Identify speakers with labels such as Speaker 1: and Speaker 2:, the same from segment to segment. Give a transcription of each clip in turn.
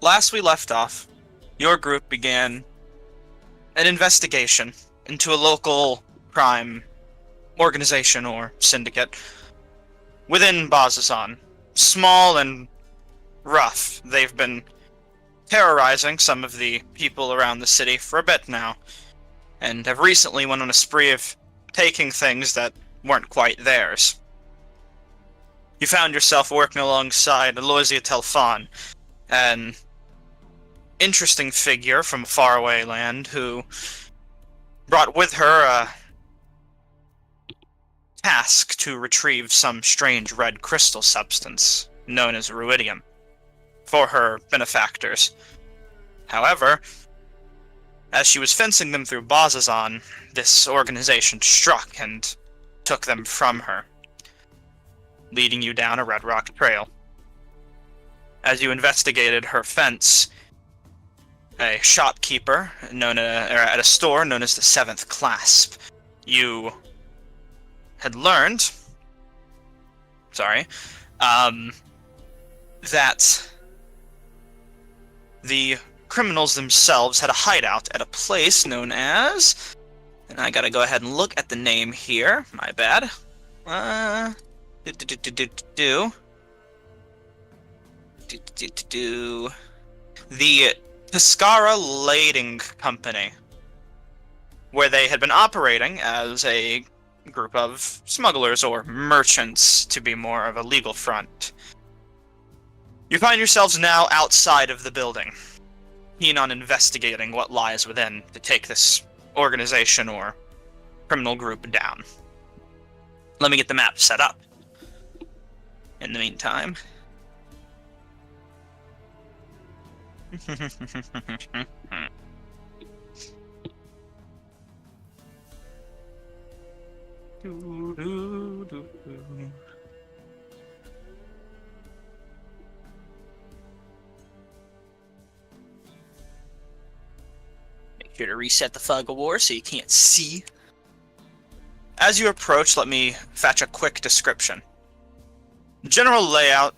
Speaker 1: last we left off, your group began an investigation into a local crime organization or syndicate within Bazazan. Small and rough, they've been terrorizing some of the people around the city for a bit now, and have recently went on a spree of taking things that weren't quite theirs. You found yourself working alongside Aloysia Telfan, an interesting figure from a faraway land who brought with her a task to retrieve some strange red crystal substance known as ruidium for her benefactors. However, as she was fencing them through Bazazan, this organization struck and took them from her, leading you down a Red Rock trail. As you investigated her fence, a shopkeeper at a store known as the Seventh Clasp, you had learned, that the criminals themselves had a hideout at a place known as, and I gotta go ahead and look at the name here, my bad, the Pescara Lading Company, where they had been operating as a group of smugglers or merchants, to be more of a legal front. You find yourselves now outside of the building, keen on investigating what lies within to take this organization or criminal group down. Let me get the map set up. In the meantime. Make sure to reset the fog of war so you can't see. As you approach, let me fetch a quick description. General layout.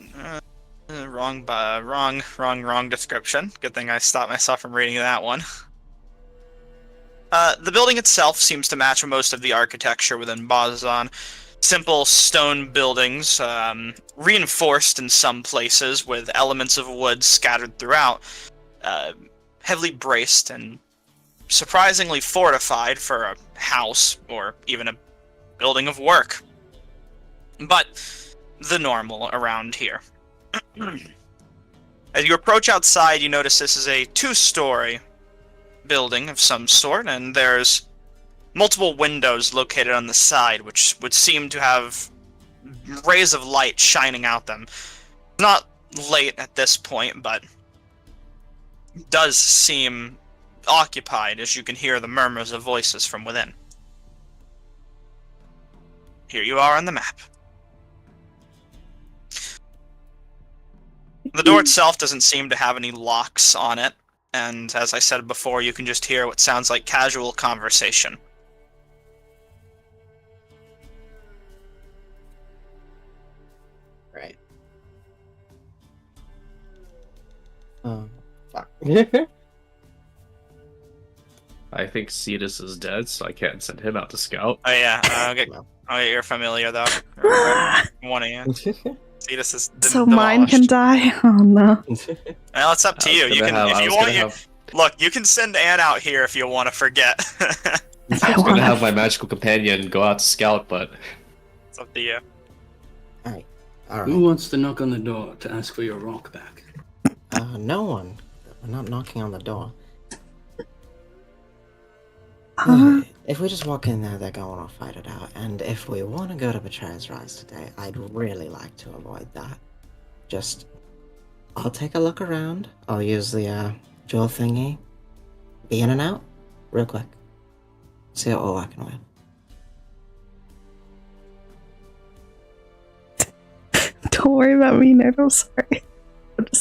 Speaker 1: Wrong description. Good thing I stopped myself from reading that one. The building itself seems to match most of the architecture within Bazan. Simple stone buildings, reinforced in some places with elements of wood scattered throughout, heavily braced and surprisingly fortified for a house or even a building of work. But the normal around here. As you approach outside, you notice this is a two-story building of some sort, and there's multiple windows located on the side, which would seem to have rays of light shining out them. Not late at this point, but does seem occupied, as you can hear the murmurs of voices from within. Here you are on the map. The door itself doesn't seem to have any locks on it, and as I said before, you can just hear what sounds like casual conversation.
Speaker 2: Right. Fuck.
Speaker 3: I think Cetus is dead, so I can't send him out to scout.
Speaker 1: Oh yeah, I'll get your familiar though. One of you. Cetus is
Speaker 4: so mine can die? Oh no.
Speaker 1: Well, it's up to you. You can, if you want, look, you can send Anne out here if you want to forget.
Speaker 3: I was going to have my magical companion go out to scout, but
Speaker 1: it's up to you.
Speaker 2: Alright.
Speaker 5: Who wants to knock on the door to ask for your rock back?
Speaker 2: No one. We're not knocking on the door. If we just walk in there, they're going to fight it out. And if we want to go to Betrayer's Rise today, I'd really like to avoid that. Just, I'll take a look around. I'll use the jewel thingy. Be in and out, real quick. See what we're working with.
Speaker 4: Don't worry about me, Nerd. I'm sorry.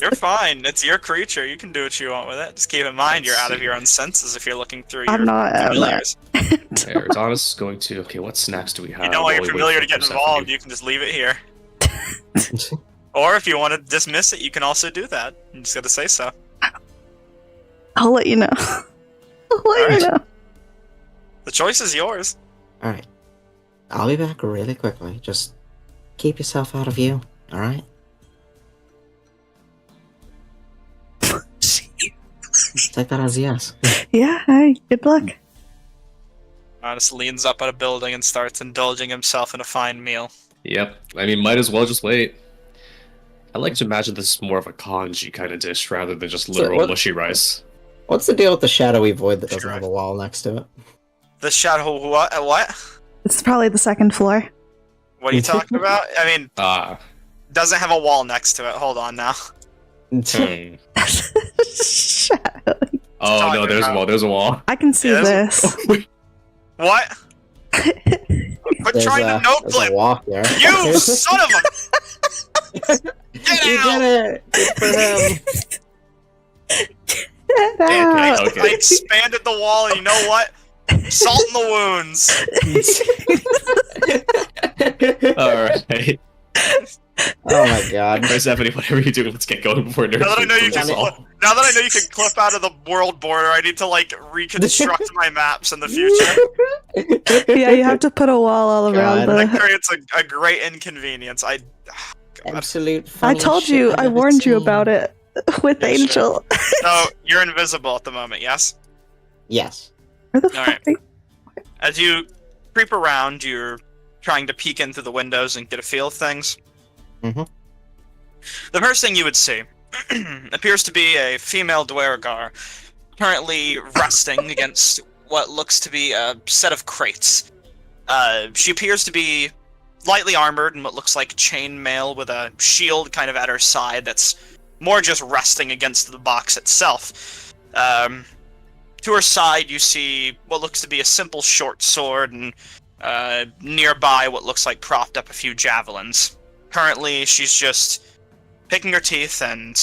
Speaker 1: You're fine. It's your creature. You can do what you want with it. Just keep in mind you're out of your own senses if you're looking through your familiars.
Speaker 3: Arizona is going to... Okay, what snacks do we have?
Speaker 1: You don't want your familiar to get involved, you can just leave it here. Or if you want to dismiss it, you can also do that. You just gotta say so.
Speaker 4: I'll let you know. I'll let you know.
Speaker 1: The choice is yours.
Speaker 2: Alright. I'll be back really quickly. Just keep yourself out of view, alright? Take that as a yes.
Speaker 4: Yeah, hey, good luck.
Speaker 1: Honest leans up at a building and starts indulging himself in a fine meal.
Speaker 3: Yep. I mean, might as well just wait. I like to imagine this is more of a kanji kind of dish rather than just literal
Speaker 2: what-
Speaker 3: mushy rice.
Speaker 2: What's the deal with the shadowy void that doesn't
Speaker 1: Sure.
Speaker 2: have a wall next to it?
Speaker 1: The shadow what? What?
Speaker 4: It's probably the second floor.
Speaker 1: What are you talking about? I mean,
Speaker 3: Ah.
Speaker 1: doesn't have a wall next to it. Hold on now.
Speaker 3: Hmm.
Speaker 4: Shadow.
Speaker 3: Oh
Speaker 1: Talking
Speaker 3: no, there's a
Speaker 1: about-
Speaker 3: wall. There's a wall.
Speaker 4: I can see
Speaker 1: Yes.
Speaker 4: this.
Speaker 1: What? Quit
Speaker 2: There's
Speaker 1: trying to no
Speaker 2: there's
Speaker 1: clip.
Speaker 2: a walk there.
Speaker 1: You son of a! Get
Speaker 2: You
Speaker 1: out!
Speaker 2: did it! Good for him.
Speaker 4: Get
Speaker 1: Damn, I,
Speaker 4: out.
Speaker 3: Okay.
Speaker 1: I expanded the wall, and you know what? Salt in the wounds.
Speaker 3: Alright.
Speaker 2: Oh my god.
Speaker 3: Alright, Stephanie, whatever you do, let's get going before nerds.
Speaker 1: Now that I know you
Speaker 3: lose
Speaker 1: can,
Speaker 3: us all.
Speaker 1: now that I know you can clip out of the world border, I need to like reconstruct my maps in the future.
Speaker 4: Yeah, you have to put a wall all around
Speaker 2: God.
Speaker 1: That
Speaker 4: the.
Speaker 1: creates a great inconvenience. God.
Speaker 2: Absolute
Speaker 4: I
Speaker 2: funniest
Speaker 4: told
Speaker 2: shit
Speaker 4: you,
Speaker 2: I've
Speaker 4: I
Speaker 2: ever
Speaker 4: warned you
Speaker 2: seen.
Speaker 4: about it with
Speaker 1: Yeah,
Speaker 4: Angel.
Speaker 1: So you're invisible at the moment, yes?
Speaker 2: Yes.
Speaker 4: Where the
Speaker 1: All
Speaker 4: fuck?
Speaker 1: right. As you creep around, you're trying to peek in through the windows and get a feel of things.
Speaker 2: Mhm.
Speaker 1: The first thing you would see appears to be a female Dwergar, currently resting against what looks to be a set of crates. She appears to be lightly armored in what looks like chainmail with a shield kind of at her side that's more just resting against the box itself. To her side, you see what looks to be a simple short sword, and nearby what looks like propped up a few javelins. Currently, she's just picking her teeth and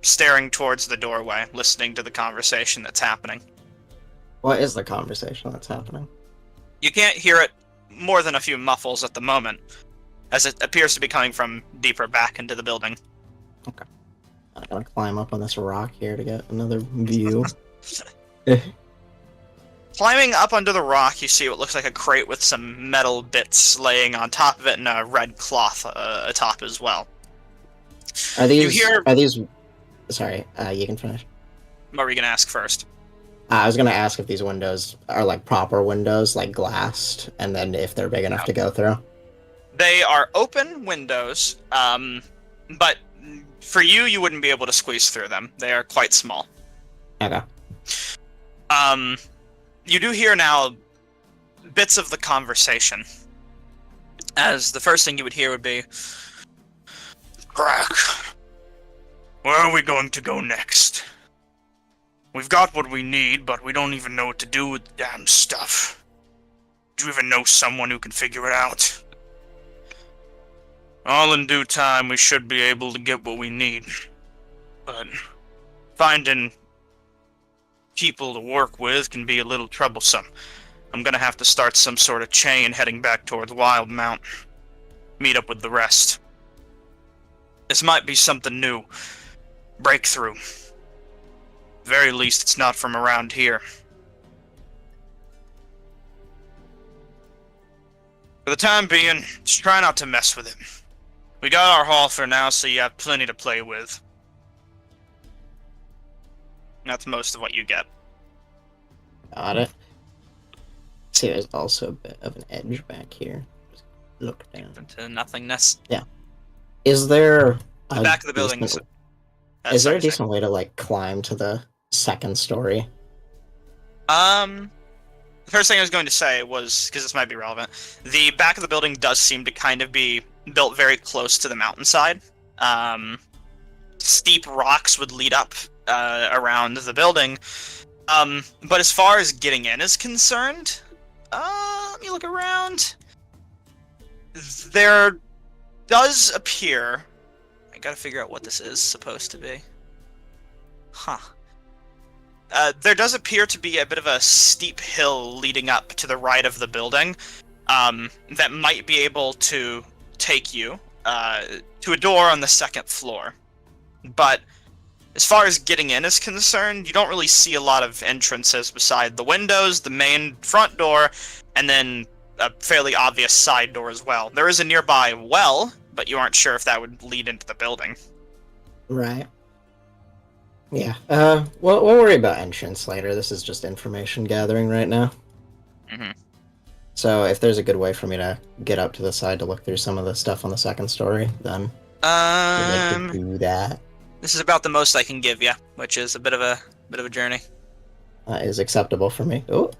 Speaker 1: staring towards the doorway, listening to the conversation that's happening.
Speaker 2: What is the conversation that's happening?
Speaker 1: You can't hear it more than a few muffles at the moment, as it appears to be coming from deeper back into the building.
Speaker 2: I'm gonna climb up on this rock here to get another view.
Speaker 1: Climbing up under the rock, you see what looks like a crate with some metal bits laying on top of it and a red cloth atop as well.
Speaker 2: Are these?
Speaker 1: You hear-
Speaker 2: Are these? Sorry, you can finish.
Speaker 1: What were you going to ask first?
Speaker 2: I was gonna ask if these windows are like proper windows, like glassed, and then if they're big enough to go through.
Speaker 1: They are open windows, but for you, you wouldn't be able to squeeze through them. They are quite small.
Speaker 2: Okay.
Speaker 1: You do hear now bits of the conversation. As the first thing you would hear would be, Crack, where are we going to go next? We've got what we need, but we don't even know what to do with the damn stuff. Do you even know someone who can figure it out? All in due time, we should be able to get what we need. But finding people to work with can be a little troublesome. I'm gonna have to start some sort of chain heading back towards Wildmount. Meet up with the rest. This might be something new. Breakthrough. Very least it's not from around here. For the time being, just try not to mess with him. We got our haul for now, so you have plenty to play with. That's most of what you get.
Speaker 2: Got it. See, there's also a bit of an edge back here. Just look down.
Speaker 1: Into nothingness.
Speaker 2: Is there
Speaker 1: The back of the building is...
Speaker 2: Is there a
Speaker 1: sorry,
Speaker 2: decent way to like climb to the second story?
Speaker 1: The first thing I was going to say was, because this might be relevant, the back of the building does seem to kind of be built very close to the mountainside. Steep rocks would lead up around the building. But as far as getting in is concerned, let me look around. There does appear... I gotta figure out what this is supposed to be. Huh. There does appear to be a bit of a steep hill leading up to the right of the building that might be able to take you to a door on the second floor. But As far as getting in is concerned, you don't really see a lot of entrances beside the windows, the main front door, and then a fairly obvious side door as well. There is a nearby well, but you aren't sure if that would lead into the building.
Speaker 2: Right. Yeah. We'll worry about entrance later. This is just information gathering right now.
Speaker 1: Mhm.
Speaker 2: So if there's a good way for me to get up to the side to look through some of the stuff on the second story, then we'd like to do that.
Speaker 1: This is about the most I can give you, which is a bit of a journey.
Speaker 2: That is acceptable for me. Oh,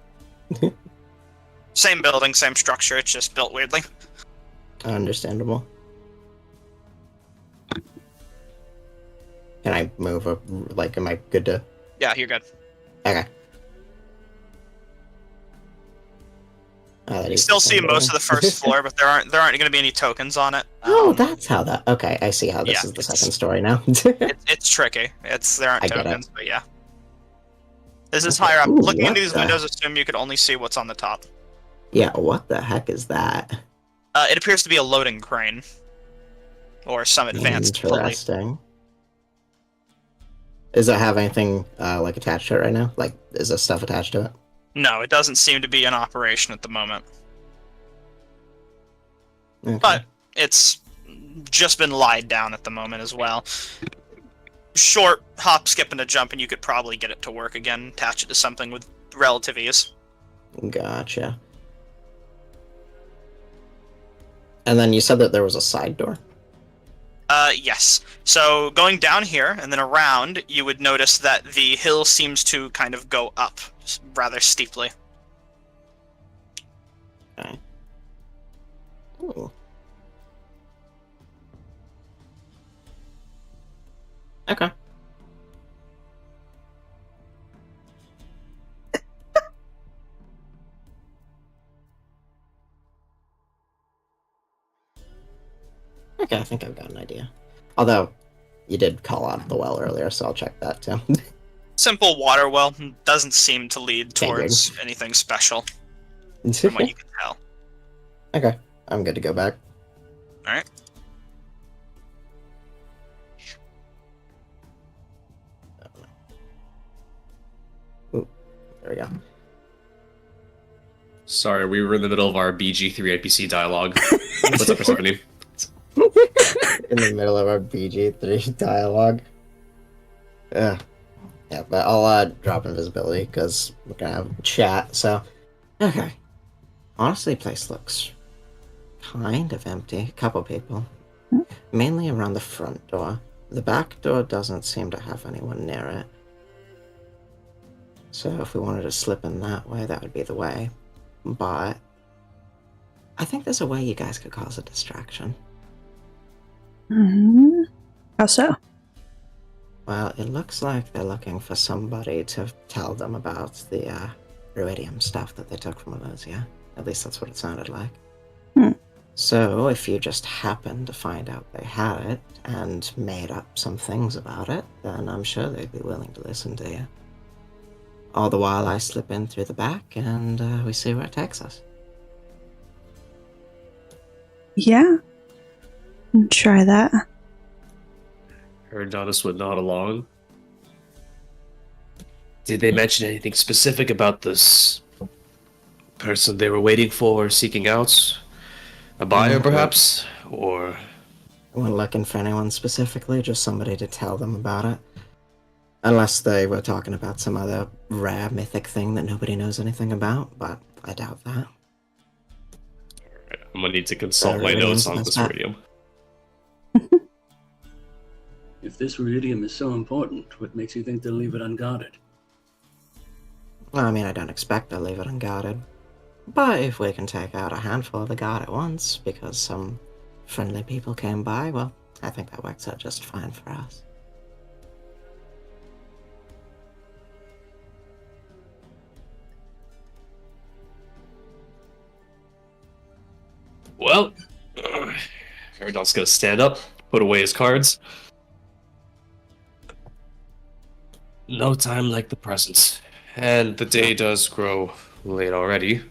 Speaker 1: Same building, same structure. It's just built weirdly.
Speaker 2: understandable. Can I move up? Like, am I good to?
Speaker 1: Yeah, you're good.
Speaker 2: Okay.
Speaker 1: You still see most of the first floor, but there aren't going to be any tokens on it.
Speaker 2: Oh, that's how that. Okay, I see how this
Speaker 1: yeah,
Speaker 2: is the second story now.
Speaker 1: It's tricky. There aren't
Speaker 2: I get
Speaker 1: tokens, but yeah. This is
Speaker 2: Okay.
Speaker 1: higher up.
Speaker 2: Ooh,
Speaker 1: Looking into
Speaker 2: what
Speaker 1: these
Speaker 2: the-
Speaker 1: windows, assume you could only see what's on the top.
Speaker 2: Yeah, what the heck is that?
Speaker 1: It appears to be a loading crane, or some advanced pulley.
Speaker 2: Interesting. Does it have anything like attached to it right now? Like, is there stuff attached to it?
Speaker 1: No, it doesn't seem to be in operation at the moment.
Speaker 2: Okay.
Speaker 1: But it's just been lied down at the moment as well. Short hop, skip, and a jump, and you could probably get it to work again, attach it to something with relative ease.
Speaker 2: Gotcha. And then you said that there was a side door.
Speaker 1: Yes. So going down here and then around, you would notice that the hill seems to kind of go up rather steeply.
Speaker 2: Okay. Ooh. Okay. Okay, I think I've got an idea. Although, you did call out the well earlier, so I'll check that too.
Speaker 1: Simple water well doesn't seem to lead
Speaker 2: Figured.
Speaker 1: towards anything special, from what you can tell.
Speaker 2: Okay, I'm good to go back.
Speaker 1: Alright.
Speaker 2: Ooh, there we go.
Speaker 3: Sorry, we were in the middle of our BG3 NPC dialogue. What's up, Persephone?
Speaker 2: In the middle of our BG3 dialogue. Yeah, but I'll drop invisibility because we're gonna have chat. So, okay. Honestly, place looks kind of empty. A couple people, mainly around the front door. The back door doesn't seem to have anyone near it. So if we wanted to slip in that way, that would be the way. But I think there's a way you guys could cause a distraction.
Speaker 4: How so?
Speaker 2: Well, it looks like they're looking for somebody to tell them about the iridium stuff that they took from Alosia. At least that's what it sounded like. So if you just happened to find out they had it and made up some things about it, then I'm sure they'd be willing to listen to you. All the while I slip in through the back and we see where it takes us.
Speaker 4: Yeah. Try that.
Speaker 3: Adonis would nod along. Did they mention anything specific about this person they were waiting for, seeking out? A buyer, perhaps? Or...
Speaker 2: I wasn't looking for anyone specifically, just somebody to tell them about it. Unless they were talking about some other rare mythic thing that nobody knows anything about, but I doubt that.
Speaker 3: I'm gonna need to consult my notes on this iridium.
Speaker 5: If this iridium is so important, what makes you think they'll leave it unguarded?
Speaker 2: Well, I mean, I don't expect they'll leave it unguarded. But if we can take out a handful of the guard at once, because some friendly people came by, well, I think that works out just fine for us.
Speaker 3: Well, Aradon's gonna stand up, put away his cards. No time like the present. And the day does grow late already.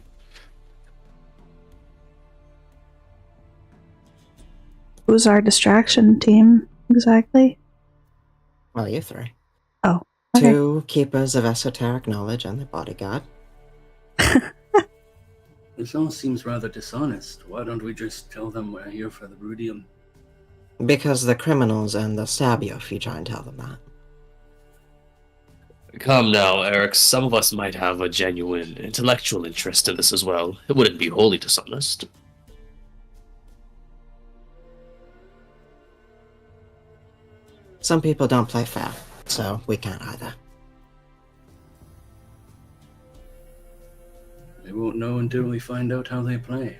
Speaker 4: Who's our distraction team, exactly?
Speaker 2: Well, you three.
Speaker 4: Oh, okay.
Speaker 2: 2 keepers of esoteric knowledge and the bodyguard.
Speaker 5: This all seems rather dishonest. Why don't we just tell them we're here for the rudium?
Speaker 2: Because the criminals and the stab you if you try and tell them that.
Speaker 3: Come now, Eric. Some of us might have a genuine intellectual interest in this as well. It wouldn't be wholly dishonest.
Speaker 2: Some people don't play fair, so we can't either.
Speaker 5: We won't know until we find out how they play.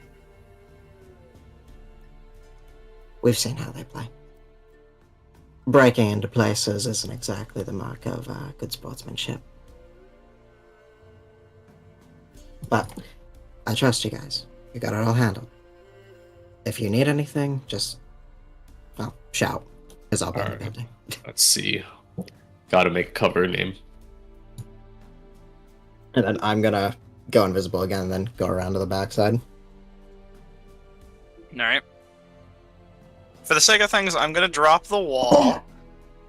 Speaker 2: We've seen how they play. Breaking into places isn't exactly the mark of good sportsmanship. But I trust you guys. You got it all handled. If you need anything, just, well, shout, because I'll be in the
Speaker 3: Alright.
Speaker 2: building.
Speaker 3: Let's see. Gotta make a cover name.
Speaker 2: And then I'm gonna go invisible again and then go around to the backside.
Speaker 1: Alright. For the sake of things, I'm gonna drop the wall.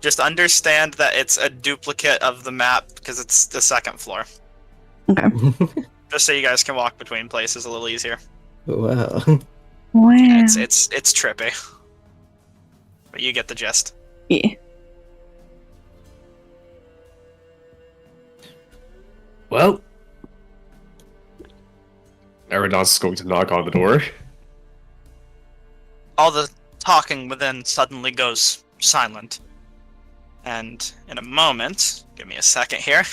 Speaker 1: Just understand that it's a duplicate of the map because it's the second floor.
Speaker 4: Okay.
Speaker 1: Just so you guys can walk between places a little easier.
Speaker 2: Well,
Speaker 4: Wow.
Speaker 1: It's trippy. But you get the gist.
Speaker 4: Yeah.
Speaker 3: Well, Eridan's going to knock on the door.
Speaker 1: All the talking within suddenly goes silent. And in a moment, give me a second here.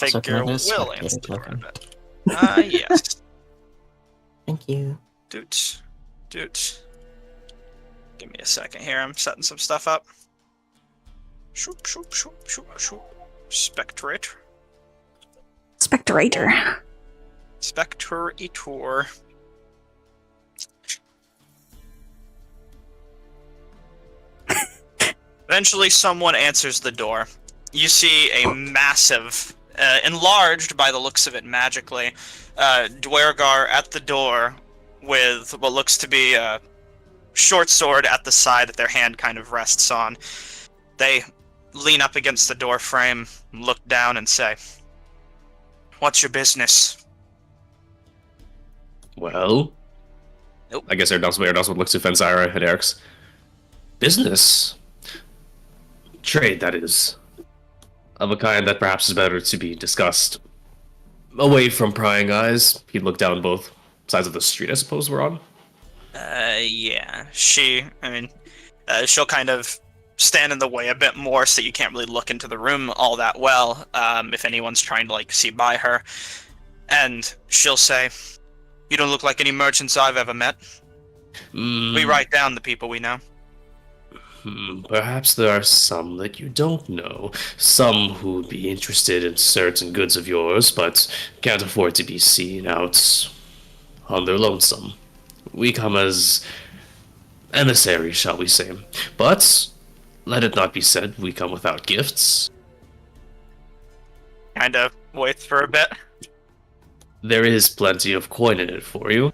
Speaker 2: Also, can I
Speaker 1: Figure
Speaker 2: get a
Speaker 1: will
Speaker 2: spectator
Speaker 1: answer the door a
Speaker 2: token?
Speaker 1: bit. Yes.
Speaker 2: thank you.
Speaker 1: Doot. Give me a second here. I'm setting some stuff up. Shoop. Spectrator.
Speaker 4: Spectrator.
Speaker 1: Spectrator. Eventually, someone answers the door. You see a massive, enlarged by the looks of it magically, Dwergar at the door with what looks to be a short sword at the side that their hand kind of rests on. They lean up against the door frame, look down, and say, "What's your business?"
Speaker 3: Well,
Speaker 1: Nope.
Speaker 3: I guess Eridan's would look to Fenzira and Eric's. Business. Trade, that is. Of a kind that perhaps is better to be discussed away from prying eyes. He'd look down both sides of the street, I suppose we're on.
Speaker 1: Yeah. She'll kind of stand in the way a bit more so you can't really look into the room all that well, if anyone's trying to, see by her. And she'll say, "You don't look like any merchants I've ever met. We write down the people we know."
Speaker 3: Perhaps there are some that you don't know. Some who would be interested in certain goods of yours, but can't afford to be seen out on their lonesome. We come as emissaries, shall we say. But let it not be said we come without gifts.
Speaker 1: Kind of waits for a bit.
Speaker 3: There is plenty of coin in it for you.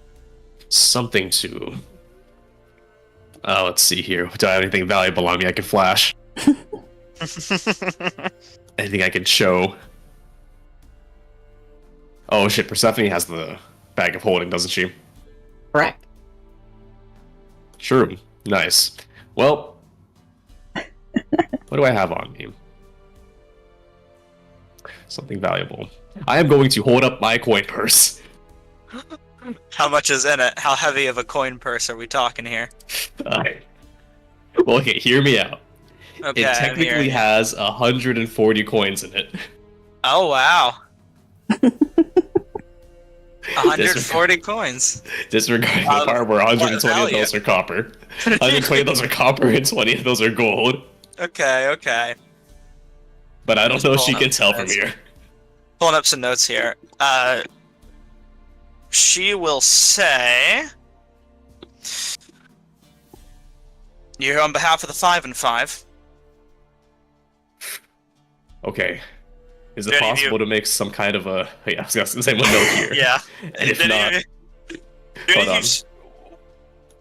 Speaker 3: Something to... let's see here. Do I have anything valuable on me I can flash? Anything I can show? Oh shit, Persephone has the bag of holding, doesn't she?
Speaker 2: Correct.
Speaker 3: True. Nice. Well, what do I have on me? Something valuable. I am going to hold up my coin purse.
Speaker 1: How much is in it? How heavy of a coin purse are we talking here?
Speaker 3: Well, okay, hear me out.
Speaker 1: Okay,
Speaker 3: It
Speaker 1: I'm
Speaker 3: technically
Speaker 1: hearing you.
Speaker 3: has 140 coins in it.
Speaker 1: Oh, wow. 140 coins.
Speaker 3: Disregarding the part where 120 of
Speaker 1: value?
Speaker 3: those are copper. 120 of those are copper and 20 of those are gold.
Speaker 1: Okay.
Speaker 3: But I don't know if she
Speaker 1: Pulling
Speaker 3: can
Speaker 1: up
Speaker 3: tell
Speaker 1: some
Speaker 3: from
Speaker 1: notes.
Speaker 3: here.
Speaker 1: Pulling up some notes here. She will say, "You're here on behalf of the 5 and 5.
Speaker 3: Okay. Is it
Speaker 1: Do any of
Speaker 3: possible
Speaker 1: you-
Speaker 3: to make some kind of a... Yeah, I was going to say one note here.
Speaker 1: Yeah.
Speaker 3: And if
Speaker 1: Do any
Speaker 3: not...
Speaker 1: of you- do any
Speaker 3: hold
Speaker 1: of you
Speaker 3: on.
Speaker 1: s-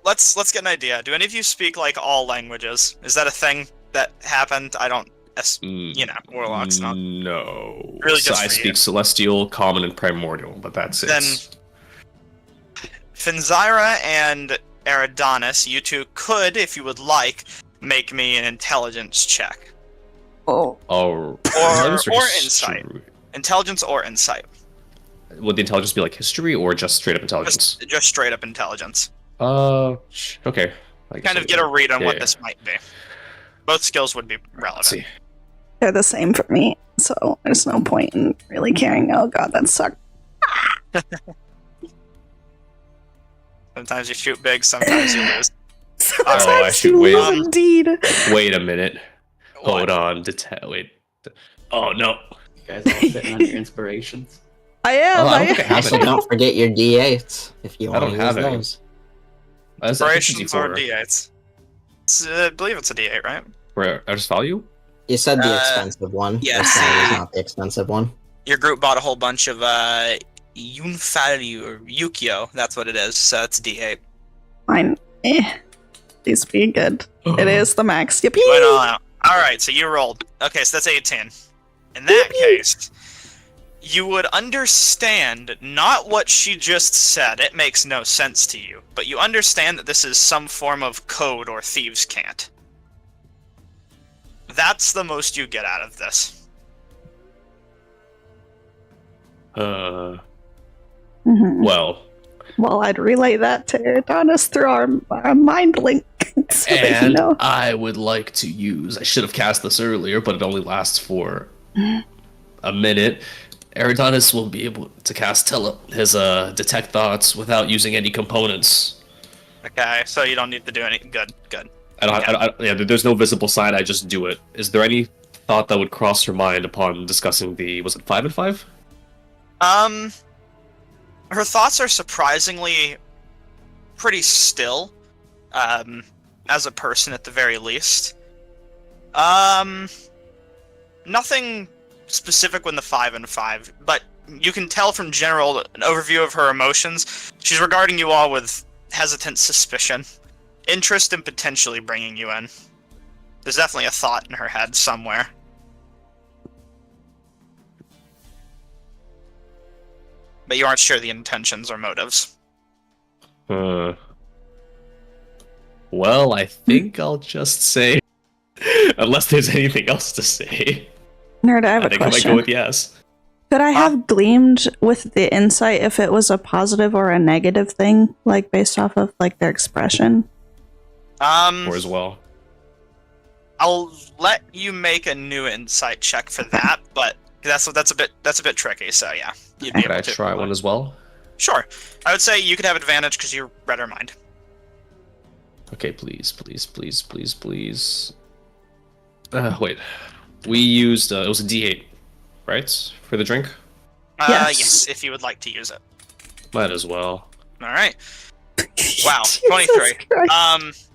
Speaker 1: Let's get an idea. Do any of you speak all languages? Is that a thing that happened. I don't, warlocks not.
Speaker 3: No.
Speaker 1: Really
Speaker 3: so
Speaker 1: just
Speaker 3: I
Speaker 1: for
Speaker 3: speak
Speaker 1: you.
Speaker 3: Celestial, Common, and Primordial, but that's it.
Speaker 1: Then Finzyra and Eridanis, you two could, if you would like, make me an intelligence check.
Speaker 4: Oh.
Speaker 3: Or
Speaker 1: insight. Intelligence or insight.
Speaker 3: Would the intelligence be like history or just straight up intelligence?
Speaker 1: Just straight up intelligence.
Speaker 3: Okay.
Speaker 1: Kind of get a read on what
Speaker 3: yeah.
Speaker 1: this might be. Both skills would be
Speaker 3: Let's
Speaker 1: relevant.
Speaker 3: see.
Speaker 4: They're the same for me, so there's no point in really caring. Oh god, that sucked.
Speaker 1: Sometimes you shoot big, sometimes you lose.
Speaker 4: Sometimes
Speaker 3: actually,
Speaker 4: you
Speaker 3: wait.
Speaker 4: lose indeed.
Speaker 3: Wait a minute.
Speaker 1: What?
Speaker 3: Hold on. Wait. Oh, no.
Speaker 5: You guys all sitting on your inspirations.
Speaker 4: I am.
Speaker 3: Oh, I
Speaker 4: I
Speaker 3: don't think I
Speaker 4: am.
Speaker 3: have
Speaker 2: Also,
Speaker 3: any.
Speaker 2: don't forget your D8s if you
Speaker 3: I
Speaker 2: want
Speaker 3: don't
Speaker 2: to use
Speaker 3: have any.
Speaker 2: those.
Speaker 1: Inspirations or
Speaker 3: D4.
Speaker 1: D8s? I believe it's a D8, right?
Speaker 3: Where I just value?
Speaker 2: You said the
Speaker 1: Uh,
Speaker 2: expensive one.
Speaker 1: yes.
Speaker 2: This is not the expensive one.
Speaker 1: Your group bought a whole bunch of Yunfaru or Yukio. That's what it is. So it's D8.
Speaker 4: Fine. Please be good. It is the max. Yippee!
Speaker 1: Went all out. All right, so you rolled. Okay, so that's 18. In that case, you would understand not what she just said. It makes no sense to you, but you understand that this is some form of code or thieves' cant. That's the most you get out of this.
Speaker 4: Mhm.
Speaker 3: Well,
Speaker 4: Well, I'd relay that to Adonis through our mind link. So that you
Speaker 3: and
Speaker 4: know.
Speaker 3: I would like to use. I should have cast this earlier, but it only lasts for a minute. Eridanis will be able to cast his detect thoughts without using any components.
Speaker 1: Okay, so you don't need to do any. Good.
Speaker 3: There's no visible sign. I just do it. Is there any thought that would cross your mind upon discussing the? Was it 5 and 5?
Speaker 1: Her thoughts are surprisingly pretty still, as a person at the very least. Nothing specific when the 5 and 5, but you can tell from general an overview of her emotions. She's regarding you all with hesitant suspicion, interest in potentially bringing you in. There's definitely a thought in her head somewhere. But you aren't sure the intentions or motives.
Speaker 3: Well, I think I'll just say, unless there's anything else to say,
Speaker 4: Nerd, I have
Speaker 3: I
Speaker 4: a
Speaker 3: think I might
Speaker 4: question.
Speaker 3: go with yes.
Speaker 4: Could I have gleamed with the insight if it was a positive or a negative thing, like based off of like their expression?
Speaker 3: Or as well.
Speaker 1: I'll let you make a new insight check for that, but that's a bit tricky. So yeah, you'd be
Speaker 3: Could
Speaker 1: able
Speaker 3: I
Speaker 1: to
Speaker 3: try one as well?
Speaker 1: Sure, I would say you could have advantage because you read her mind.
Speaker 3: Okay, please. Wait. We used, it was a D8, right? For the drink?
Speaker 4: Yes.
Speaker 1: Yes, if you would like to use it.
Speaker 3: Might as well.
Speaker 1: All right. Wow,
Speaker 4: Jesus
Speaker 1: 23.
Speaker 4: Christ.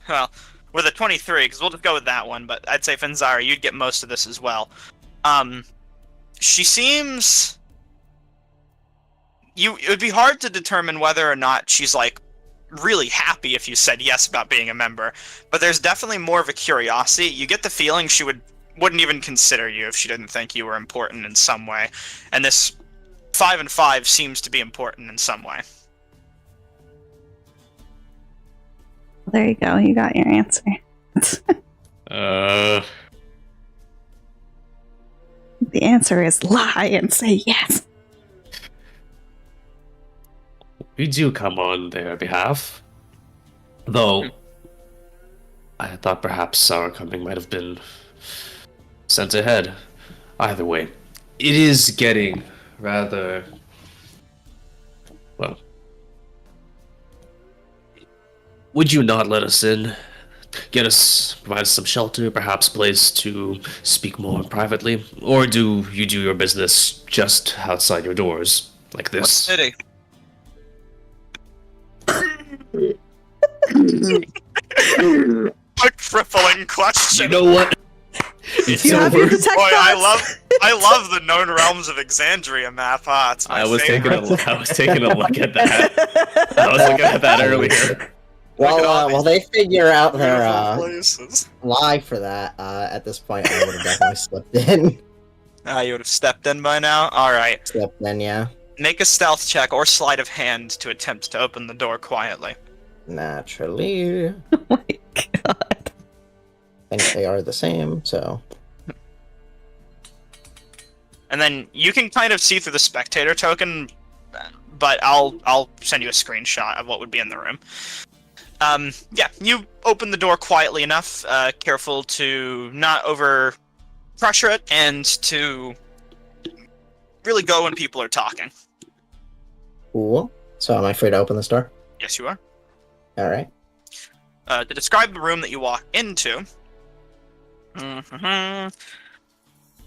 Speaker 1: Well, with a 23, because we'll just go with that one, but I'd say Finzyra, you'd get most of this as well. She seems... It would be hard to determine whether or not she's, like, really happy if you said yes about being a member, but there's definitely more of a curiosity. You get the feeling she wouldn't even consider you if she didn't think you were important in some way, and this 5 and 5 seems to be important in some way.
Speaker 4: There you go. You got your answer.
Speaker 3: Uh,
Speaker 4: The answer is lie and say yes.
Speaker 3: we do come on their behalf. Though, I thought perhaps our coming might have been sent ahead. Either way, it is getting rather... Well... Would you not let us in? Provide us some shelter, perhaps a place to speak more privately? Or do you do your business just outside your doors, like
Speaker 1: What
Speaker 3: this?
Speaker 1: city? Quick crippling question.
Speaker 3: You know what? It's
Speaker 4: You have your
Speaker 3: over.
Speaker 4: detect
Speaker 1: Boy,
Speaker 4: thoughts?
Speaker 1: I love the known realms of Exandria map. Ah, it's my
Speaker 3: I was
Speaker 1: favorite.
Speaker 3: taking a look at that. I was looking at that earlier.
Speaker 1: Look at all
Speaker 2: While
Speaker 1: these
Speaker 2: they figure out their
Speaker 1: beautiful places.
Speaker 2: lie for that, at this point I would have definitely slipped in.
Speaker 1: You would have stepped in by now? Alright.
Speaker 2: Slipped in, yeah.
Speaker 1: Make a stealth check or sleight of hand to attempt to open the door quietly.
Speaker 2: Naturally.
Speaker 4: Oh my god.
Speaker 2: I think they are the same, so...
Speaker 1: And then you can kind of see through the spectator token, but I'll send you a screenshot of what would be in the room. Yeah, you open the door quietly enough, careful to not over pressure it, and to really go when people are talking.
Speaker 2: Cool. So am I free to open this door?
Speaker 1: Yes, you are.
Speaker 2: Alright.
Speaker 1: To describe the room that you walk into,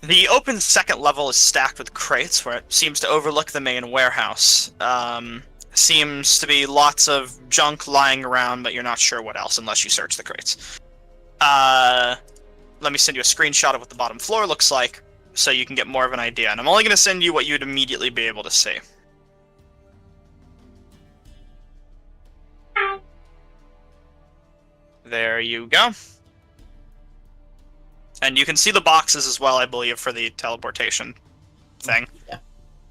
Speaker 1: the open second level is stacked with crates where it seems to overlook the main warehouse. Seems to be lots of junk lying around, but you're not sure what else unless you search the crates. Let me send you a screenshot of what the bottom floor looks like so you can get more of an idea. And I'm only going to send you what you'd immediately be able to see. There you go. And you can see the boxes as well, I believe, for the teleportation thing.
Speaker 2: Yeah.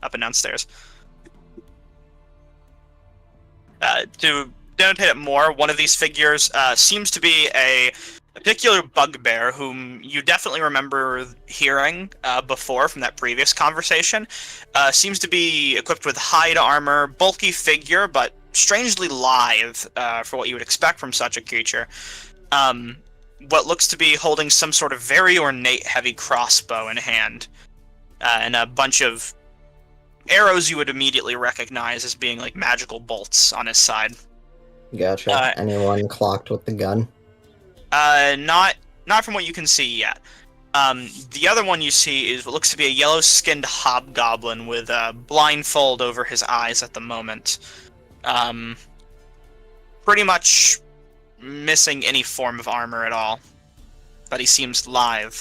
Speaker 1: Up and downstairs. To denotate it more, one of these figures seems to be a particular bugbear whom you definitely remember hearing before from that previous conversation. Seems to be equipped with hide armor, bulky figure, but strangely lithe for what you would expect from such a creature. What looks to be holding some sort of very ornate heavy crossbow in hand, and a bunch of arrows you would immediately recognize as being like magical bolts on his side.
Speaker 2: Gotcha. Anyone clocked with the gun?
Speaker 1: Not from what you can see yet. The other one you see is what looks to be a yellow-skinned hobgoblin with a blindfold over his eyes at the moment. Pretty much missing any form of armor at all. But he seems lithe.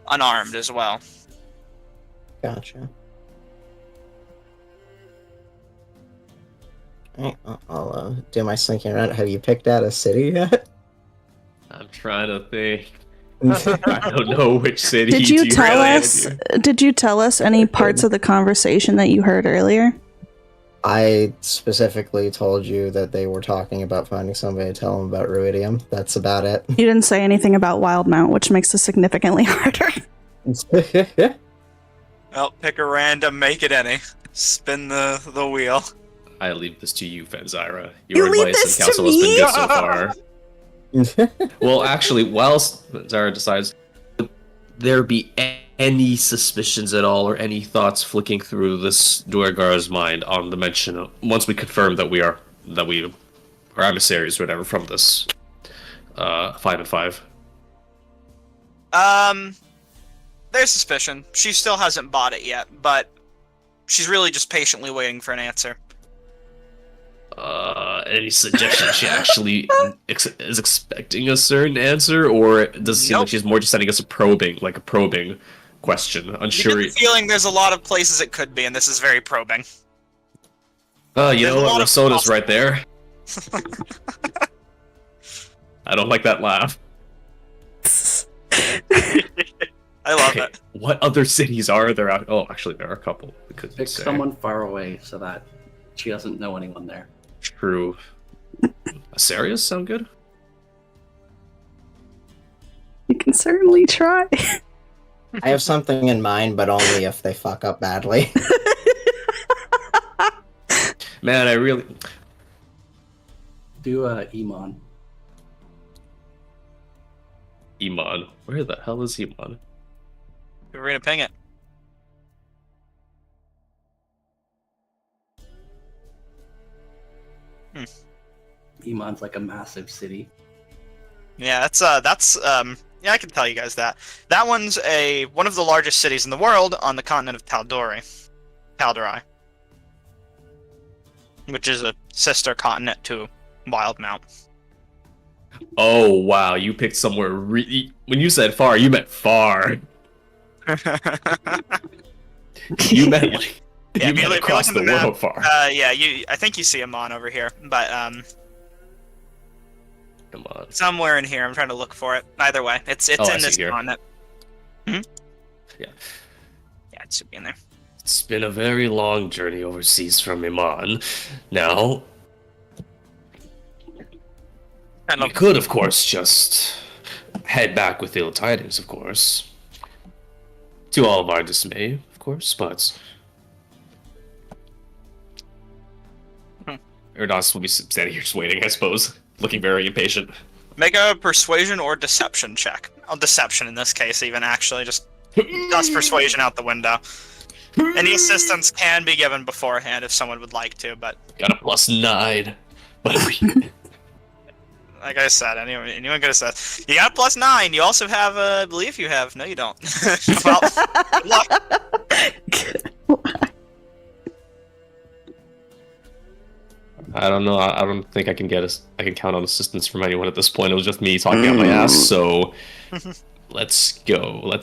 Speaker 1: Unarmed as well.
Speaker 2: Gotcha. Alright, I'll do my slinking around. Have you picked out a city yet?
Speaker 3: I'm trying to think. I don't know which city.
Speaker 4: Did you
Speaker 3: do
Speaker 4: tell
Speaker 3: really
Speaker 4: us?
Speaker 3: do.
Speaker 4: Did you tell us any parts of the conversation that you heard earlier?
Speaker 2: I specifically told you that they were talking about finding somebody to tell them about Ruidium. That's about it.
Speaker 4: You didn't say anything about Wildmount, which makes this significantly harder.
Speaker 1: Well, pick a random, make it any. Spin the wheel.
Speaker 3: I leave this to you, Fenzira.
Speaker 4: You
Speaker 3: Your
Speaker 4: leave
Speaker 3: advice
Speaker 4: this
Speaker 3: and counsel
Speaker 4: to
Speaker 3: has been
Speaker 4: me?
Speaker 3: good so far. Well, actually, whilst Fenzira decides, would there be any suspicions at all or any thoughts flicking through this Duergar's mind on the mention of, once we confirm that we are emissaries or whatever from this 5 and 5?
Speaker 1: There's suspicion. She still hasn't bought it yet, but she's really just patiently waiting for an answer.
Speaker 3: Any suggestion she actually is expecting a certain answer, or does it seem like she's more just sending us a probing question? Unsure.
Speaker 1: You get the feeling there's a lot of places it could be, and this is very probing.
Speaker 3: You
Speaker 1: There's
Speaker 3: know
Speaker 1: a
Speaker 3: what?
Speaker 1: lot of
Speaker 3: Rasona's right there. I don't like that laugh.
Speaker 1: I love
Speaker 3: Okay,
Speaker 1: it.
Speaker 3: what other cities are there out? Oh, actually, there are a couple. We could
Speaker 5: Pick
Speaker 3: say.
Speaker 5: someone far away so that she doesn't know anyone there.
Speaker 3: True. Asarius sound good?
Speaker 4: You can certainly try.
Speaker 2: I have something in mind, but only if they fuck up badly.
Speaker 3: Man, I really.
Speaker 5: Do Iman.
Speaker 3: Iman. Where the hell is Iman?
Speaker 1: We're gonna ping it.
Speaker 5: Iman's like a massive city.
Speaker 1: Yeah, that's yeah, I can tell you guys that. That one's one of the largest cities in the world on the continent of Tal'Dorei, which is a sister continent to Wildmount.
Speaker 3: Oh, wow, you picked somewhere really. When you said far, you meant far. You meant like
Speaker 1: Yeah,
Speaker 3: You meant across the world far.
Speaker 1: Yeah, I think you see Amon over here, but
Speaker 3: Come on.
Speaker 1: somewhere in here. I'm trying to look for it. Either way, it's
Speaker 3: I
Speaker 1: in
Speaker 3: see
Speaker 1: this
Speaker 3: here.
Speaker 1: continent. Hmm?
Speaker 3: Yeah.
Speaker 1: Yeah, it should be in there.
Speaker 3: It's been a very long journey overseas from Iman. Now,
Speaker 1: Kind
Speaker 3: we
Speaker 1: of,
Speaker 3: could, of course, just head back with ill tidings, of course. To all of our dismay, of course, but... Erdos will be standing here just waiting, I suppose. Looking very impatient.
Speaker 1: make a persuasion or deception check. Oh, deception in this case, even actually, just toss persuasion out the window. Any assistance can be given beforehand if someone would like to, but
Speaker 3: Got a +9.
Speaker 1: like I said, anyone could have said you got a +9. You also have, I believe you have. No, you don't. Well, good luck.
Speaker 3: I don't know. I don't think I can I can count on assistance from anyone at this point. It was just me talking out my ass. So let's go. What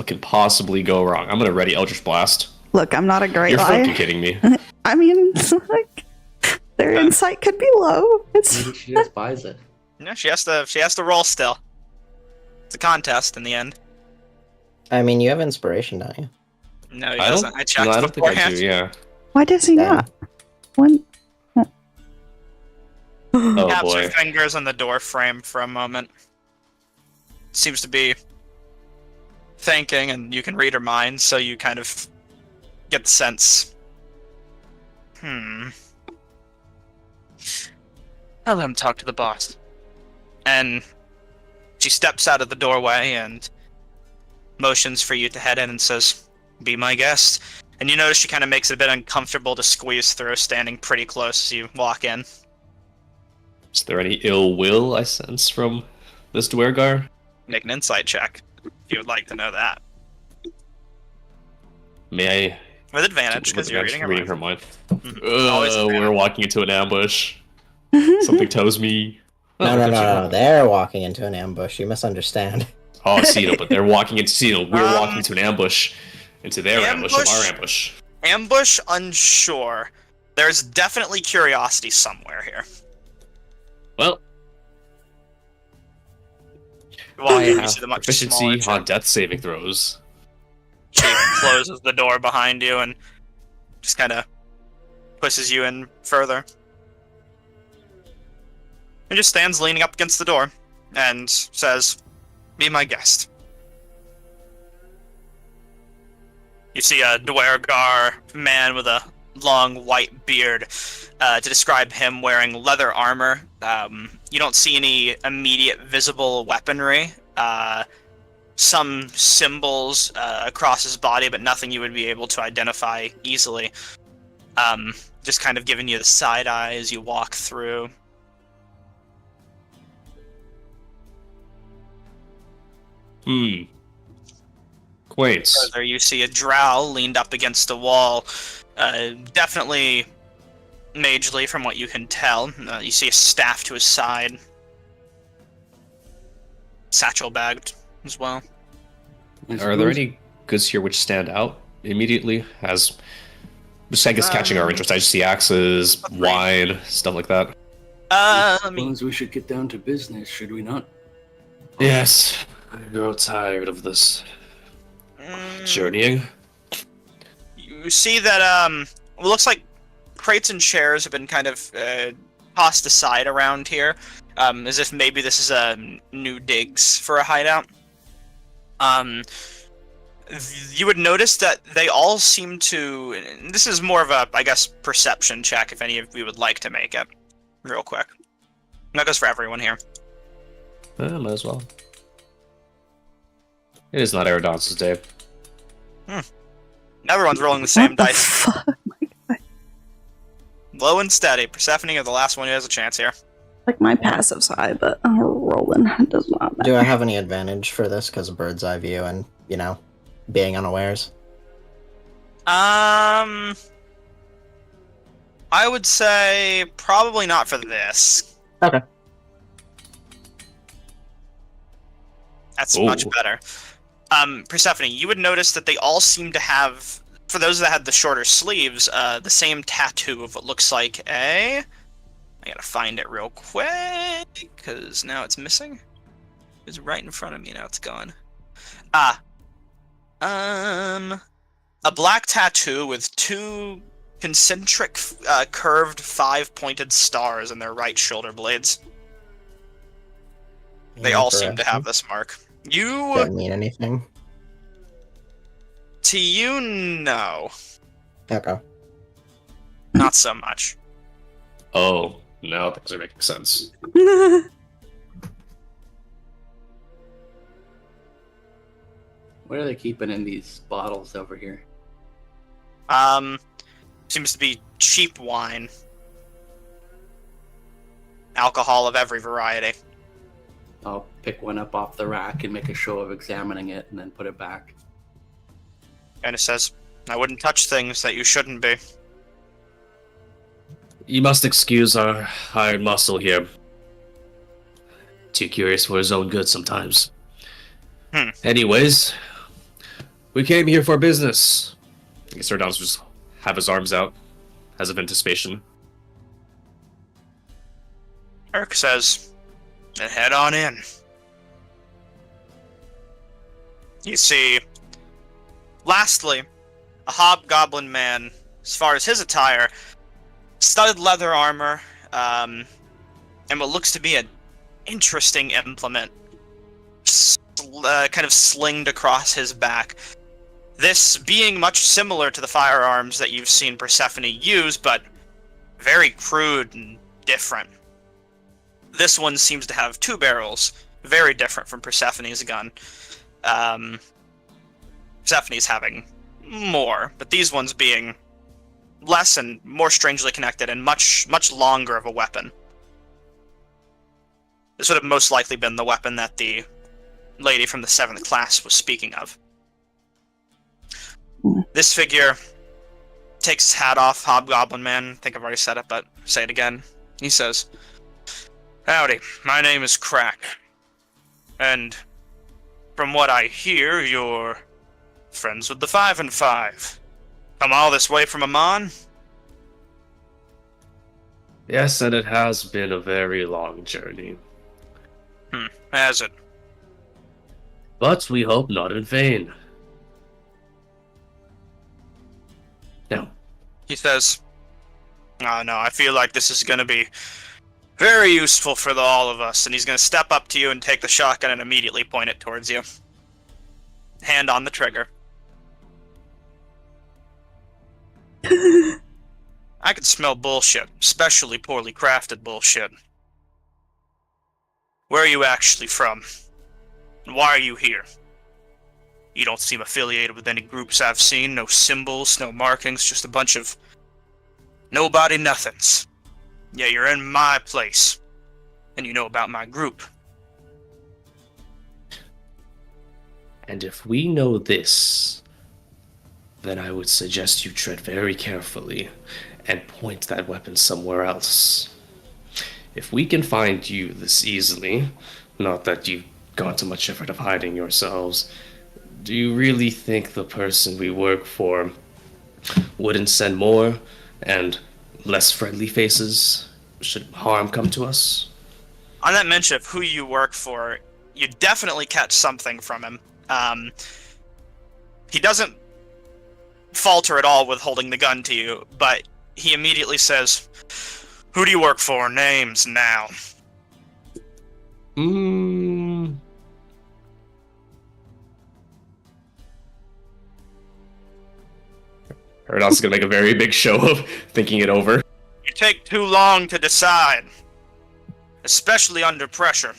Speaker 3: can possibly go wrong? I'm gonna ready Eldritch Blast.
Speaker 4: Look, I'm not a great
Speaker 3: You're
Speaker 4: liar.
Speaker 3: fucking kidding me.
Speaker 4: I mean, like, their insight could be low. It's
Speaker 2: Maybe she just buys it.
Speaker 1: No, she has to roll still. It's a contest in the end.
Speaker 2: I mean, you have inspiration, don't you?
Speaker 1: No, he
Speaker 3: I
Speaker 1: doesn't.
Speaker 3: don't.
Speaker 1: I checked
Speaker 3: No, I don't think I
Speaker 1: beforehand.
Speaker 3: do. Yeah.
Speaker 4: why does he
Speaker 2: Dang.
Speaker 4: not? When?
Speaker 3: Oh
Speaker 1: Taps her
Speaker 3: boy.
Speaker 1: fingers on the door frame for a moment. Seems to be thinking, and you can read her mind, so you kind of get the sense. I'll let him talk to the boss. And she steps out of the doorway and motions for you to head in and says, "Be my guest." And you notice she kind of makes it a bit uncomfortable to squeeze through, standing pretty close as you walk in.
Speaker 3: Is there any ill will I sense from this Dwergar?
Speaker 1: Make an insight check if you would like to know that.
Speaker 3: May I?
Speaker 1: With advantage, because you're reading her mind.
Speaker 3: mind.
Speaker 1: Always
Speaker 3: We're walking into an ambush. Something tells me.
Speaker 2: No, no. They're walking into an ambush. You misunderstand.
Speaker 3: Oh, Cino, but they're walking into Cino. We're walking into an ambush. Into their ambush of our ambush.
Speaker 1: Ambush, unsure. There's definitely curiosity somewhere here.
Speaker 3: Well,
Speaker 1: Walking,
Speaker 3: I
Speaker 1: you
Speaker 3: have
Speaker 1: see the much smaller
Speaker 3: proficiency
Speaker 1: check.
Speaker 3: on death saving throws.
Speaker 1: She closes the door behind you and just kind of pushes you in further. And just stands leaning up against the door and says, "Be my guest." You see a Dwergar man with a long white beard. To describe him, wearing leather armor. You don't see any immediate visible weaponry. Some symbols across his body, but nothing you would be able to identify easily. Just kind of giving you the side eye as you walk through.
Speaker 3: Quaint.
Speaker 1: Further, you see a drow leaned up against a wall. Definitely magely from what you can tell. You see a staff to his side. Satchel bagged as well.
Speaker 3: Are there any goods here which stand out immediately as just I guess catching our interest? I just see axes, wine, stuff like that.
Speaker 1: I
Speaker 5: I
Speaker 1: mean,
Speaker 5: suppose we should get down to business, should we not?
Speaker 3: Yes. I grow tired of this journeying.
Speaker 1: you see that it looks like crates and chairs have been kind of tossed aside around here, as if maybe this is a new digs for a hideout. You would notice that they all seem to. And this is more of a, I guess, perception check. If any of you would like to make it, real quick. That goes for everyone here.
Speaker 3: Might as well. It is not Aerodon's day.
Speaker 1: Everyone's rolling the same
Speaker 4: What the
Speaker 1: dice.
Speaker 4: fuck?
Speaker 1: Low and steady. Persephone, you're the last one who has a chance here.
Speaker 4: Like, my passive's high, but rolling does not matter.
Speaker 2: Do I have any advantage for this because of bird's eye view and, you know, being unawares?
Speaker 1: I would say probably not for this.
Speaker 2: Okay.
Speaker 1: That's
Speaker 3: Ooh.
Speaker 1: much better. Persephone, you would notice that they all seem to have for those that had the shorter sleeves, the same tattoo of what looks like a... I gotta find it real quick, because now it's missing. It was right in front of me, now it's gone. A black tattoo with 2 concentric, curved 5-pointed stars in their right shoulder blades. They all seem to have this mark. You...
Speaker 2: Don't mean anything.
Speaker 1: To you, no.
Speaker 2: Okay.
Speaker 1: Not so much.
Speaker 3: Oh, now things are making sense.
Speaker 5: What are they keeping in these bottles over here?
Speaker 1: Seems to be cheap wine. Alcohol of every variety.
Speaker 5: I'll pick one up off the rack and make a show of examining it and then put it back.
Speaker 1: And it says, I wouldn't touch things that you shouldn't be.
Speaker 3: You must excuse our hired muscle here. Too curious for his own good sometimes. Anyways, we came here for business. I guess Sardon's just have his arms out, as of anticipation.
Speaker 1: Eric says, then head on in. You see, lastly, a hobgoblin man, as far as his attire, studded leather armor, and what looks to be an interesting implement, kind of slinged across his back. This being much similar to the firearms that you've seen Persephone use, but very crude and different. This one seems to have 2 barrels, very different from Persephone's gun. Persephone's having more, but these ones being less and more strangely connected and much longer of a weapon. This would have most likely been the weapon that the lady from the 7th class was speaking of. This figure takes his hat off, Hobgoblin Man. I think I've already said it, but say it again. He says, Howdy, my name is Crack. And from what I hear, you're friends with the 5 and 5. Come all this way from Amon?
Speaker 3: Yes, and it has been a very long journey.
Speaker 1: Has it?
Speaker 3: But we hope not in vain. Now,
Speaker 1: He says, oh no, I feel like this is going to be very useful for all of us. And he's going to step up to you and take the shotgun and immediately point it towards you. Hand on the trigger. I can smell bullshit, especially poorly crafted bullshit. Where are you actually from? And why are you here? You don't seem affiliated with any groups I've seen. No symbols, no markings, just a bunch of nobody nothings. Yeah, you're in my place. And you know about my group.
Speaker 3: and if we know this, then I would suggest you tread very carefully and point that weapon somewhere else. If we can find you this easily, not that you've gone to much effort of hiding yourselves, do you really think the person we work for wouldn't send more and less friendly faces should harm come to us?
Speaker 1: On that mention of who you work for, you definitely catch something from him. He doesn't falter at all with holding the gun to you, but he immediately says, "Who do you work for? Names now."
Speaker 3: Erdon's gonna make a very big show of thinking it over.
Speaker 1: You take too long to decide, especially under pressure.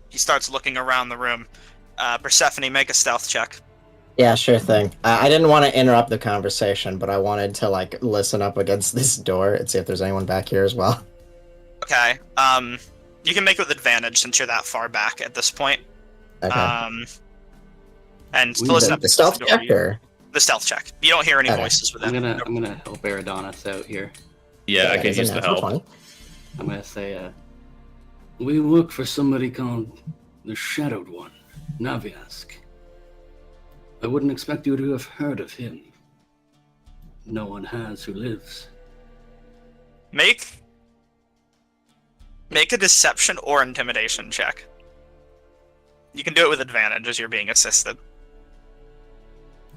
Speaker 1: He starts looking around the room. Persephone, make a stealth check.
Speaker 2: Yeah, sure thing. I didn't want to interrupt the conversation, but I wanted to, like, listen up against this door and see if there's anyone back here as well.
Speaker 1: Okay. You can make it with advantage since you're that far back at this point.
Speaker 2: Okay.
Speaker 1: And to listen up
Speaker 2: The stealth check, or?
Speaker 1: the stealth check. You don't hear any
Speaker 2: Okay.
Speaker 1: voices
Speaker 5: I'm
Speaker 1: within.
Speaker 5: gonna help Eridonis out here.
Speaker 3: Yeah, I can
Speaker 2: it's a
Speaker 3: use the
Speaker 2: natural
Speaker 3: help.
Speaker 2: 20.
Speaker 5: I'm gonna say, we work for somebody called the Shadowed One, Naviask. I wouldn't expect you to have heard of him. no one has who lives.
Speaker 1: Make a deception or intimidation check. You can do it with advantage as you're being assisted.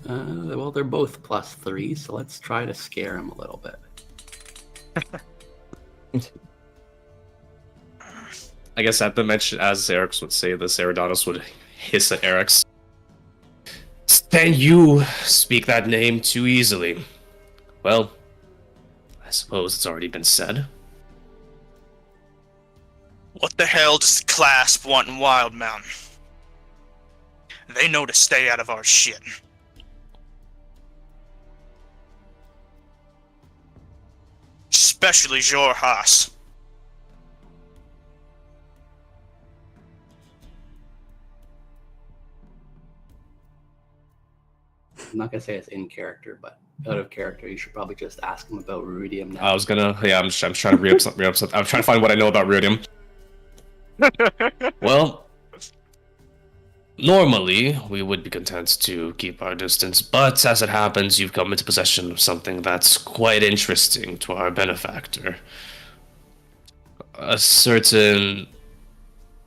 Speaker 5: Well, they're both +3, so let's try to scare him a little bit.
Speaker 3: I guess at the mention, as Eric's would say this, Eridanos would hiss at Eric's. Then you speak that name too easily. Well, I suppose it's already been said.
Speaker 1: What the hell does the clasp want in Wild Mountain? They know to stay out of our shit. Especially Jorhas.
Speaker 5: I'm not gonna say it's in character, but out of character, you should probably just ask him about Ruidium now.
Speaker 3: I was gonna, I'm trying to re-up something. I'm trying to find what I know about Ruidium. Well, normally we would be content to keep our distance, but as it happens, you've come into possession of something that's quite interesting to our benefactor. A certain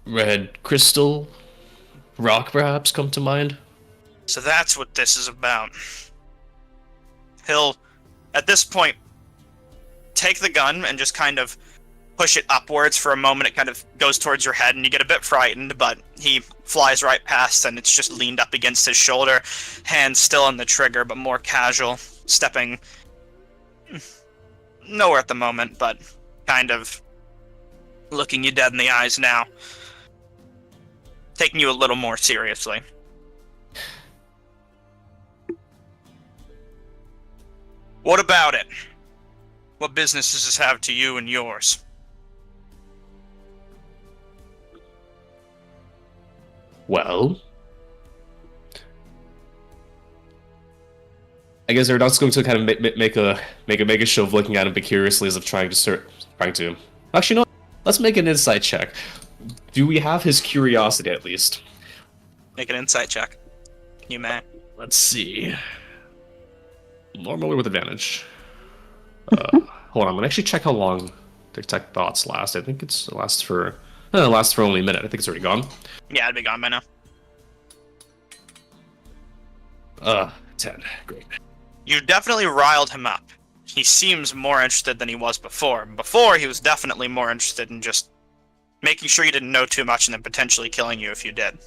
Speaker 3: red crystal rock, perhaps, come to mind?
Speaker 1: So that's what this is about. He'll, at this point, take the gun and just kind of push it upwards for a moment. It kind of goes towards your head and you get a bit frightened, but he flies right past and it's just leaned up against his shoulder, hands still on the trigger, but more casual, stepping nowhere at the moment, but kind of looking you dead in the eyes now, taking you a little more seriously. What about it? What business does this have to you and yours?
Speaker 3: Well, I guess Erdogan's going to kind of make a show of looking at him curiously, as if trying to. Actually, no. Let's make an insight check. Do we have his curiosity at least?
Speaker 1: Make an insight check. You may.
Speaker 3: Let's see. Normally with advantage. Hold on, I'm gonna actually check how long detect thoughts last. I think it lasts for only a minute. I think it's already gone.
Speaker 1: Yeah, it'd be gone by now.
Speaker 3: 10. Great.
Speaker 1: You definitely riled him up. He seems more interested than he was before. Before, he was definitely more interested in just making sure you didn't know too much and then potentially killing you if you did.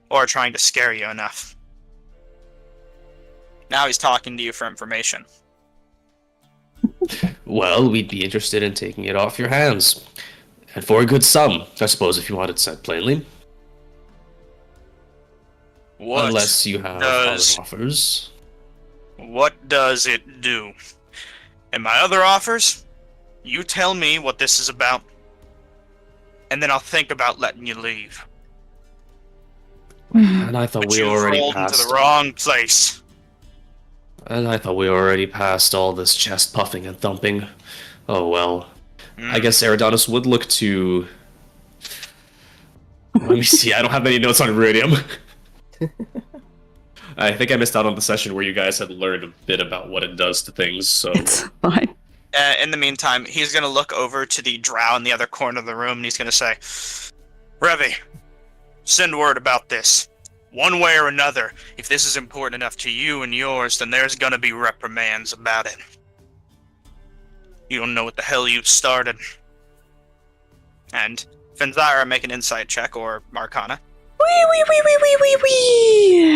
Speaker 1: Or trying to scare you enough. Now he's talking to you for information.
Speaker 3: Well, we'd be interested in taking it off your hands. And for a good sum, I suppose, if you want it said plainly.
Speaker 1: What
Speaker 3: Unless you have other offers.
Speaker 1: What does it do? And my other offers? You tell me what this is about, and then I'll think about letting you leave.
Speaker 3: And I thought
Speaker 1: But
Speaker 3: we
Speaker 1: you
Speaker 3: already
Speaker 1: rolled
Speaker 3: passed.
Speaker 1: into the wrong place.
Speaker 3: And I thought we already passed all this chest puffing and thumping. Oh well. I guess Eridanos would look to... Let me see, I don't have any notes on Iridium. I think I missed out on the session where you guys had learned a bit about what it does to things, so...
Speaker 4: It's fine.
Speaker 1: In the meantime, he's going to look over to the drow in the other corner of the room, and he's going to say, Revi, send word about this. One way or another, if this is important enough to you and yours, then there's going to be reprimands about it. You don't know what the hell you've started. And Fenzira, make an insight check or Arcana.
Speaker 4: Wee.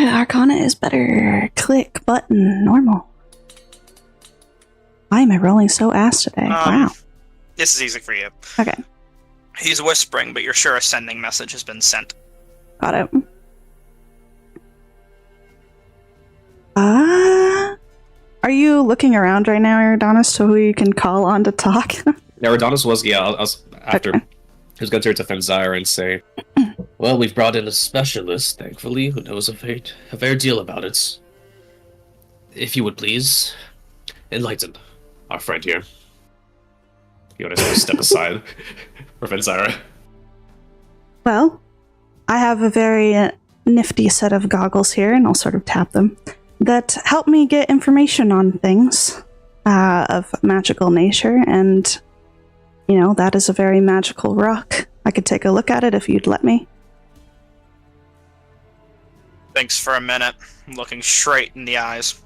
Speaker 4: Arcana is better. Click button. Normal. Why am I rolling so ass today? Wow.
Speaker 1: This is easy for you.
Speaker 4: Okay.
Speaker 1: He's whispering, but you're sure a sending message has been sent.
Speaker 4: Got it. Are you looking around right now, Eridanos, to who you can call on to talk?
Speaker 3: Eridanos was, I was after.
Speaker 4: Okay.
Speaker 3: He was going to turn to Fenzire and say, well, we've brought in a specialist, thankfully, who knows a fair deal about it. If you would please, enlighten our friend here. You want to step aside for Fenzire?
Speaker 4: Well, I have a very nifty set of goggles here, and I'll sort of tap them. that help me get information on things of magical nature, and, you know, that is a very magical rock. I could take a look at it if you'd let me.
Speaker 1: Thinks for a minute, looking straight in the eyes.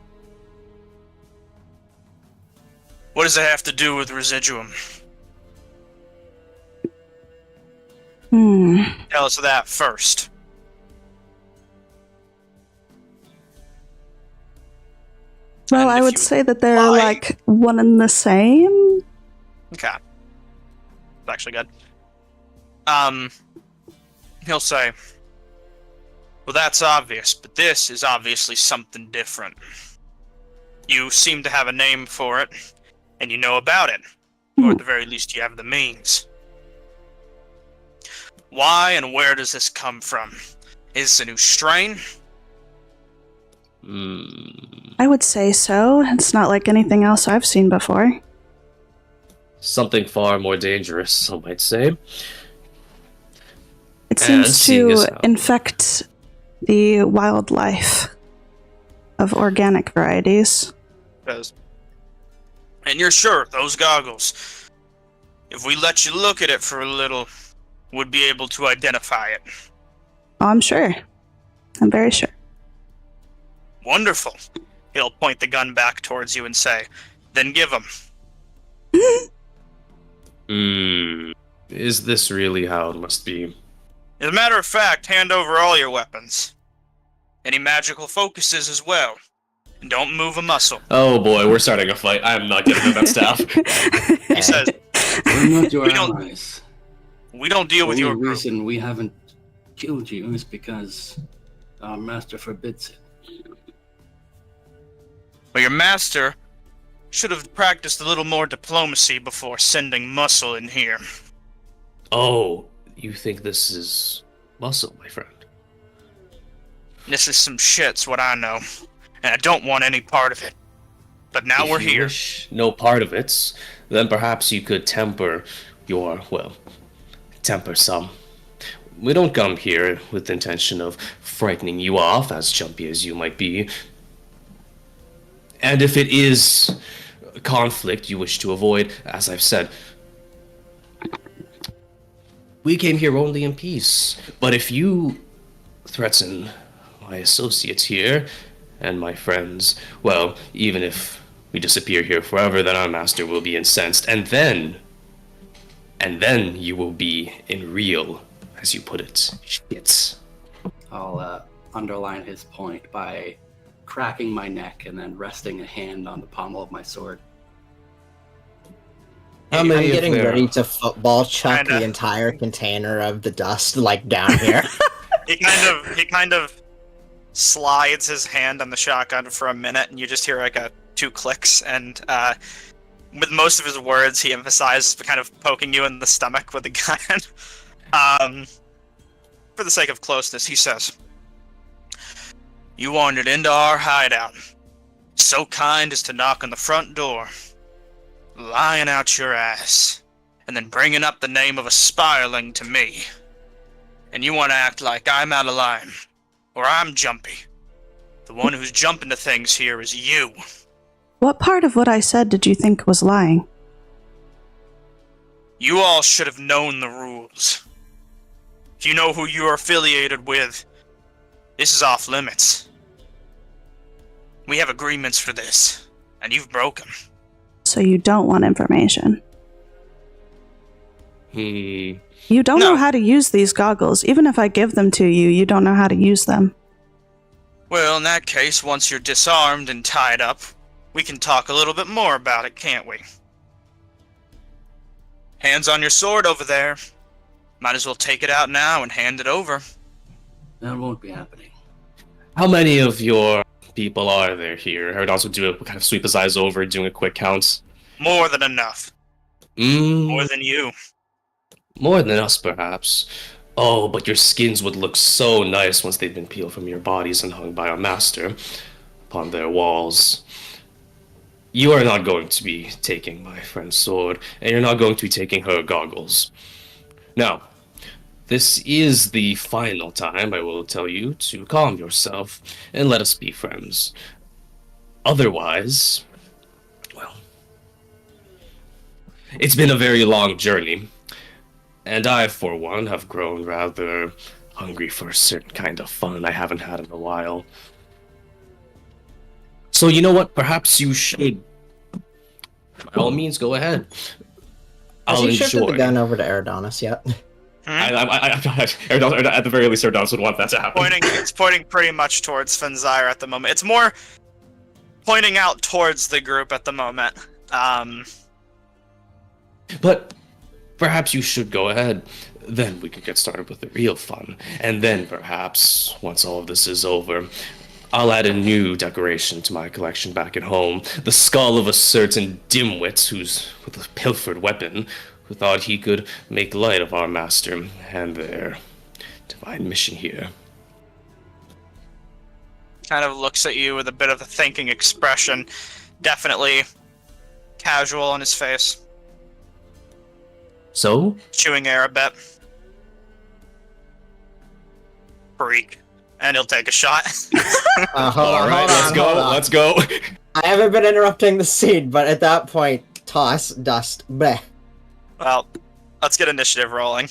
Speaker 1: What does it have to do with residuum? Tell us that first.
Speaker 4: Well,
Speaker 1: And
Speaker 4: I
Speaker 1: if
Speaker 4: would
Speaker 1: you
Speaker 4: say that they're
Speaker 1: lie-
Speaker 4: like one and the same.
Speaker 1: Okay. That's actually good. He'll say, well, that's obvious, but this is obviously something different. You seem to have a name for it, and you know about it. Or at the very least, you have the means. Why and where does this come from? Is this a new strain?
Speaker 4: I would say so. It's not like anything else I've seen before.
Speaker 3: Something far more dangerous, some might say.
Speaker 4: It seems
Speaker 3: seeing
Speaker 4: to
Speaker 3: as how-
Speaker 4: infect the wildlife of organic varieties.
Speaker 1: Says. And you're sure those goggles, if we let you look at it for a little, would be able to identify it?
Speaker 4: Oh, I'm sure. I'm very sure.
Speaker 1: Wonderful. He'll point the gun back towards you and say, then give him.
Speaker 3: Is this really how it must be?
Speaker 1: As a matter of fact, hand over all your weapons. Any magical focuses as well. And don't move a muscle.
Speaker 3: Oh boy, we're starting a fight. I'm not getting that staff.
Speaker 1: He says,
Speaker 5: We're not your
Speaker 1: We don't-
Speaker 5: allies.
Speaker 1: we don't deal
Speaker 5: The
Speaker 1: with
Speaker 5: only
Speaker 1: your group.
Speaker 5: reason we haven't killed you is because our master forbids it.
Speaker 1: But your master should have practiced a little more diplomacy before sending muscle in here.
Speaker 3: Oh, you think this is muscle, my friend?
Speaker 1: This is some shit's what I know. And I don't want any part of it. But now
Speaker 3: If
Speaker 1: we're
Speaker 3: you
Speaker 1: here.
Speaker 3: wish no part of it, then perhaps you could temper some. We don't come here with the intention of frightening you off, as jumpy as you might be. And if it is a conflict you wish to avoid, as I've said, we came here only in peace. But if you threaten my associates here and my friends, well, even if we disappear here forever, then our master will be incensed, and then you will be in real, as you put it, shit.
Speaker 5: I'll underline his point by cracking my neck and then resting a hand on the pommel of my sword.
Speaker 3: How
Speaker 2: I'm
Speaker 3: many of
Speaker 2: getting
Speaker 3: their-
Speaker 2: ready to football chuck
Speaker 1: Kinda.
Speaker 2: the entire container of the dust, like, down here.
Speaker 1: He kind of slides his hand on the shotgun for a minute, and you just hear like two clicks, and with most of his words, he emphasizes kind of poking you in the stomach with the gun. For the sake of closeness, he says, "You wandered into our hideout, so kind as to knock on the front door, lying out your ass, and then bringing up the name of a spireling to me. And you want to act like I'm out of line, or I'm jumpy. The one who's jumping to things here is you.
Speaker 4: What part of what I said did you think was lying?
Speaker 1: You all should have known the rules. If you know who you are affiliated with, this is off limits. We have agreements for this, and you've broken.
Speaker 4: So you don't want information.
Speaker 3: Hmm.
Speaker 4: You don't
Speaker 1: No.
Speaker 4: know how to use these goggles. Even if I give them to you, you don't know how to use them.
Speaker 1: Well, in that case, once you're disarmed and tied up, we can talk a little bit more about it, can't we? Hands on your sword over there. Might as well take it out now and hand it over.
Speaker 5: That won't be happening.
Speaker 3: How many of your people are there here? I would also do a kind of sweep his eyes over, doing a quick count.
Speaker 1: More than enough.
Speaker 3: Mm,
Speaker 1: More than you.
Speaker 3: more than us, perhaps. Oh, but your skins would look so nice once they've been peeled from your bodies and hung by our master upon their walls. You are not going to be taking my friend's sword, and you're not going to be taking her goggles. Now, this is the final time I will tell you to calm yourself and let us be friends. otherwise, well, it's been a very long journey, and I, for one, have grown rather hungry for a certain kind of fun I haven't had in a while. So you know what? Perhaps you should, by all means, go ahead.
Speaker 2: Has
Speaker 3: I'll
Speaker 2: he shifted
Speaker 3: enjoy.
Speaker 2: the gun over to Eridonis yet?
Speaker 3: At the very least, Erdonis would want that to happen.
Speaker 1: It's pointing pretty much towards Fenzire at the moment. It's more pointing out towards the group at the moment.
Speaker 3: But perhaps you should go ahead. Then we could get started with the real fun. And then perhaps, once all of this is over, I'll add a new decoration to my collection back at home. The skull of a certain dimwit who's with a pilfered weapon, who thought he could make light of our master and their divine mission here.
Speaker 1: Kind of looks at you with a bit of a thinking expression. Definitely casual on his face.
Speaker 3: So?
Speaker 1: Chewing air a bit. Freak. And he'll take a shot.
Speaker 3: Let's go.
Speaker 2: I haven't been interrupting the scene, but at that point, toss, dust, bleh.
Speaker 1: Well, let's get initiative rolling.